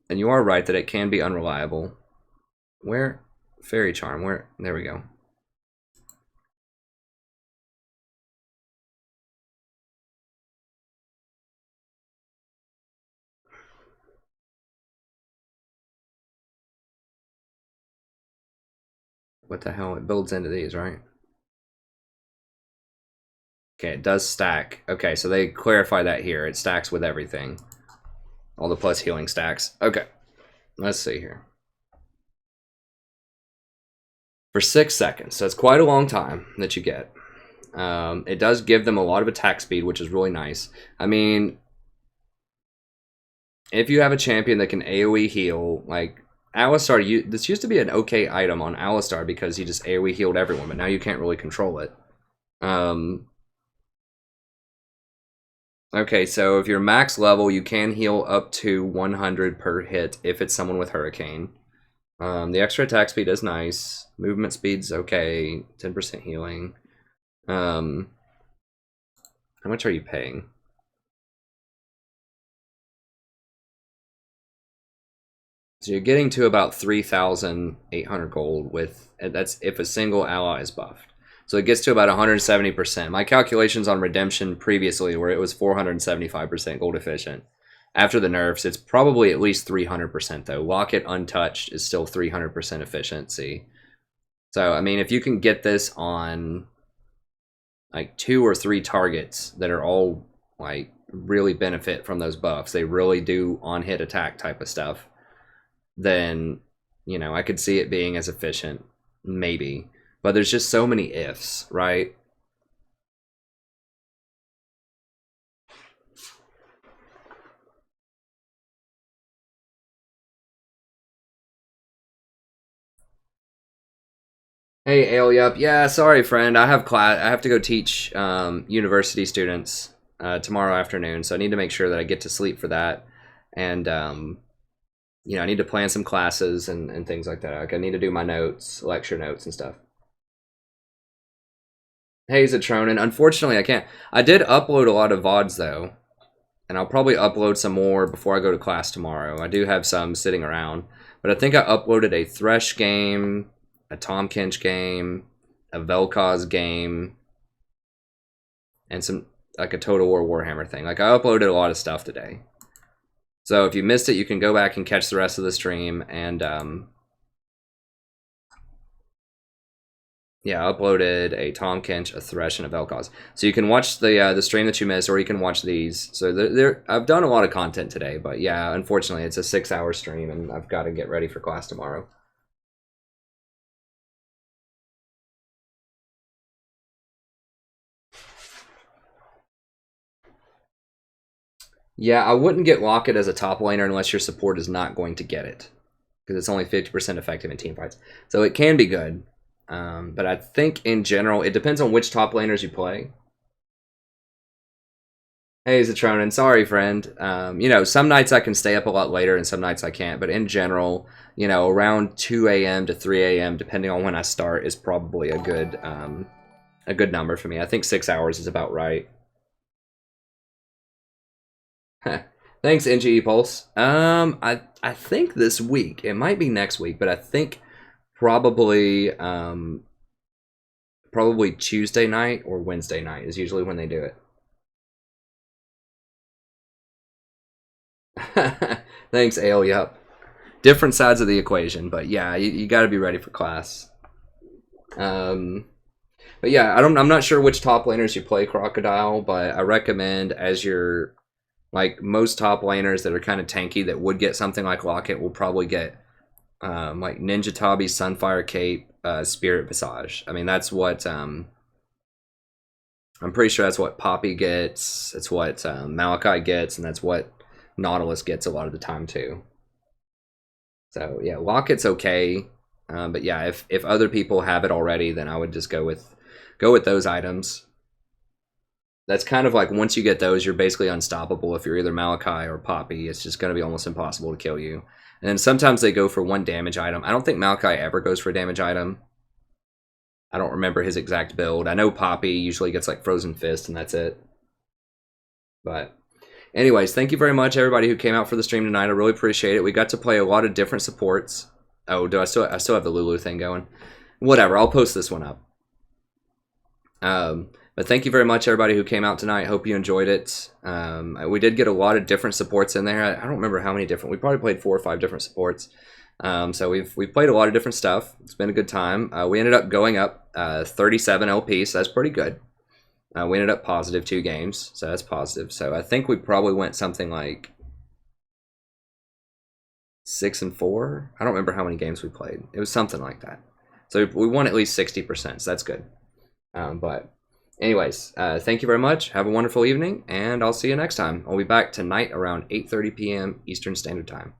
And you are right that it can be unreliable. Where? Fairy Charm. Where? There we go. What the hell? It builds into these, right? Okay, it does stack. Okay, so they clarify that here. It stacks with everything. All the plus healing stacks. Okay, let's see here. For 6 seconds, so it's quite a long time that you get. It does give them a lot of attack speed, which is really nice. I mean, if you have a champion that can AoE heal, like Alistar, this used to be an okay item on Alistar because he just AoE healed everyone, but now you can't really control it. Okay, so if you're max level, you can heal up to 100 per hit if it's someone with Hurricane. The extra attack speed is nice. Movement speed's okay. 10% healing. How much are you paying? So you're getting to about 3,800 gold with, that's if a single ally is buffed. So it gets to about 170%. My calculations on redemption previously were it was 475% gold efficient. After the nerfs, it's probably at least 300% though. Lock it untouched is still 300% efficiency. So, I mean, if you can get this on like 2 or 3 targets that are all like really benefit from those buffs, they really do on-hit attack type of stuff, then, you know, I could see it being as efficient, maybe. But there's just so many ifs, right? Hey, Aelyup. Yeah, sorry, friend. I have class. I have to go teach university students tomorrow afternoon, so I need to make sure that I get to sleep for that. And, you know, I need to plan some classes and things like that. Like, I need to do my notes, lecture notes and stuff. Hey, Zatronin. Unfortunately, I can't. I did upload a lot of VODs, though. And I'll probably upload some more before I go to class tomorrow. I do have some sitting around. But I think I uploaded a Thresh game, a Tom Kench game, a Vel'Koz game, and some, like, a Total War Warhammer thing. Like, I uploaded a lot of stuff today. So if you missed it, you can go back and catch the rest of the stream. And, yeah, I uploaded a Tom Kench, a Thresh, and a Vel'Koz. So you can watch the stream that you missed, or you can watch these. So I've done a lot of content today, but yeah, unfortunately, it's a 6-hour stream, and I've got to get ready for class tomorrow. Yeah, I wouldn't get Locket as a top laner unless your support is not going to get it, because it's only 50% effective in team fights. So it can be good. But I think in general, it depends on which top laners you play. Hey, Zatronin, sorry, friend. You know, some nights I can stay up a lot later and some nights I can't. But in general, you know, around 2 a.m. to 3 a.m., depending on when I start, is probably a good number for me. I think 6 hours is about right. Thanks, NGE Pulse. I think this week. It might be next week, but I think probably Tuesday night or Wednesday night is usually when they do it. Thanks, Ale. Yep. Different sides of the equation, but yeah, you got to be ready for class. But yeah, I'm not sure which top laners you play, Crocodile, but I recommend, as your, like, most top laners that are kind of tanky that would get something like Locket will probably get like Ninja Tabi, Sunfire Cape, Spirit Visage. I mean, that's what I'm pretty sure that's what Poppy gets. It's what Malachi gets, and that's what Nautilus gets a lot of the time too. So yeah, Locket's okay, but yeah, if other people have it already, then I would just go with those items. That's kind of like, once you get those, you're basically unstoppable. If you're either Malachi or Poppy, it's just going to be almost impossible to kill you. And then sometimes they go for 1 damage item. I don't think Malachi ever goes for a damage item. I don't remember his exact build. I know Poppy usually gets like Frozen Fist, and that's it. But anyways, thank you very much, everybody who came out for the stream tonight. I really appreciate it. We got to play a lot of different supports. Oh, I still have the Lulu thing going. Whatever, I'll post this one up. But thank you very much, everybody who came out tonight. Hope you enjoyed it. We did get a lot of different supports in there. I don't remember how many different. We probably played 4 or 5 different supports. So we've played a lot of different stuff. It's been a good time. We ended up going up 37 LP, so that's pretty good. We ended up positive 2 games, so that's positive. So I think we probably went something like 6-4. I don't remember how many games we played. It was something like that. So we won at least 60%, so that's good. But anyways, thank you very much. Have a wonderful evening, and I'll see you next time. I'll be back tonight around 8:30 p.m. Eastern Standard Time.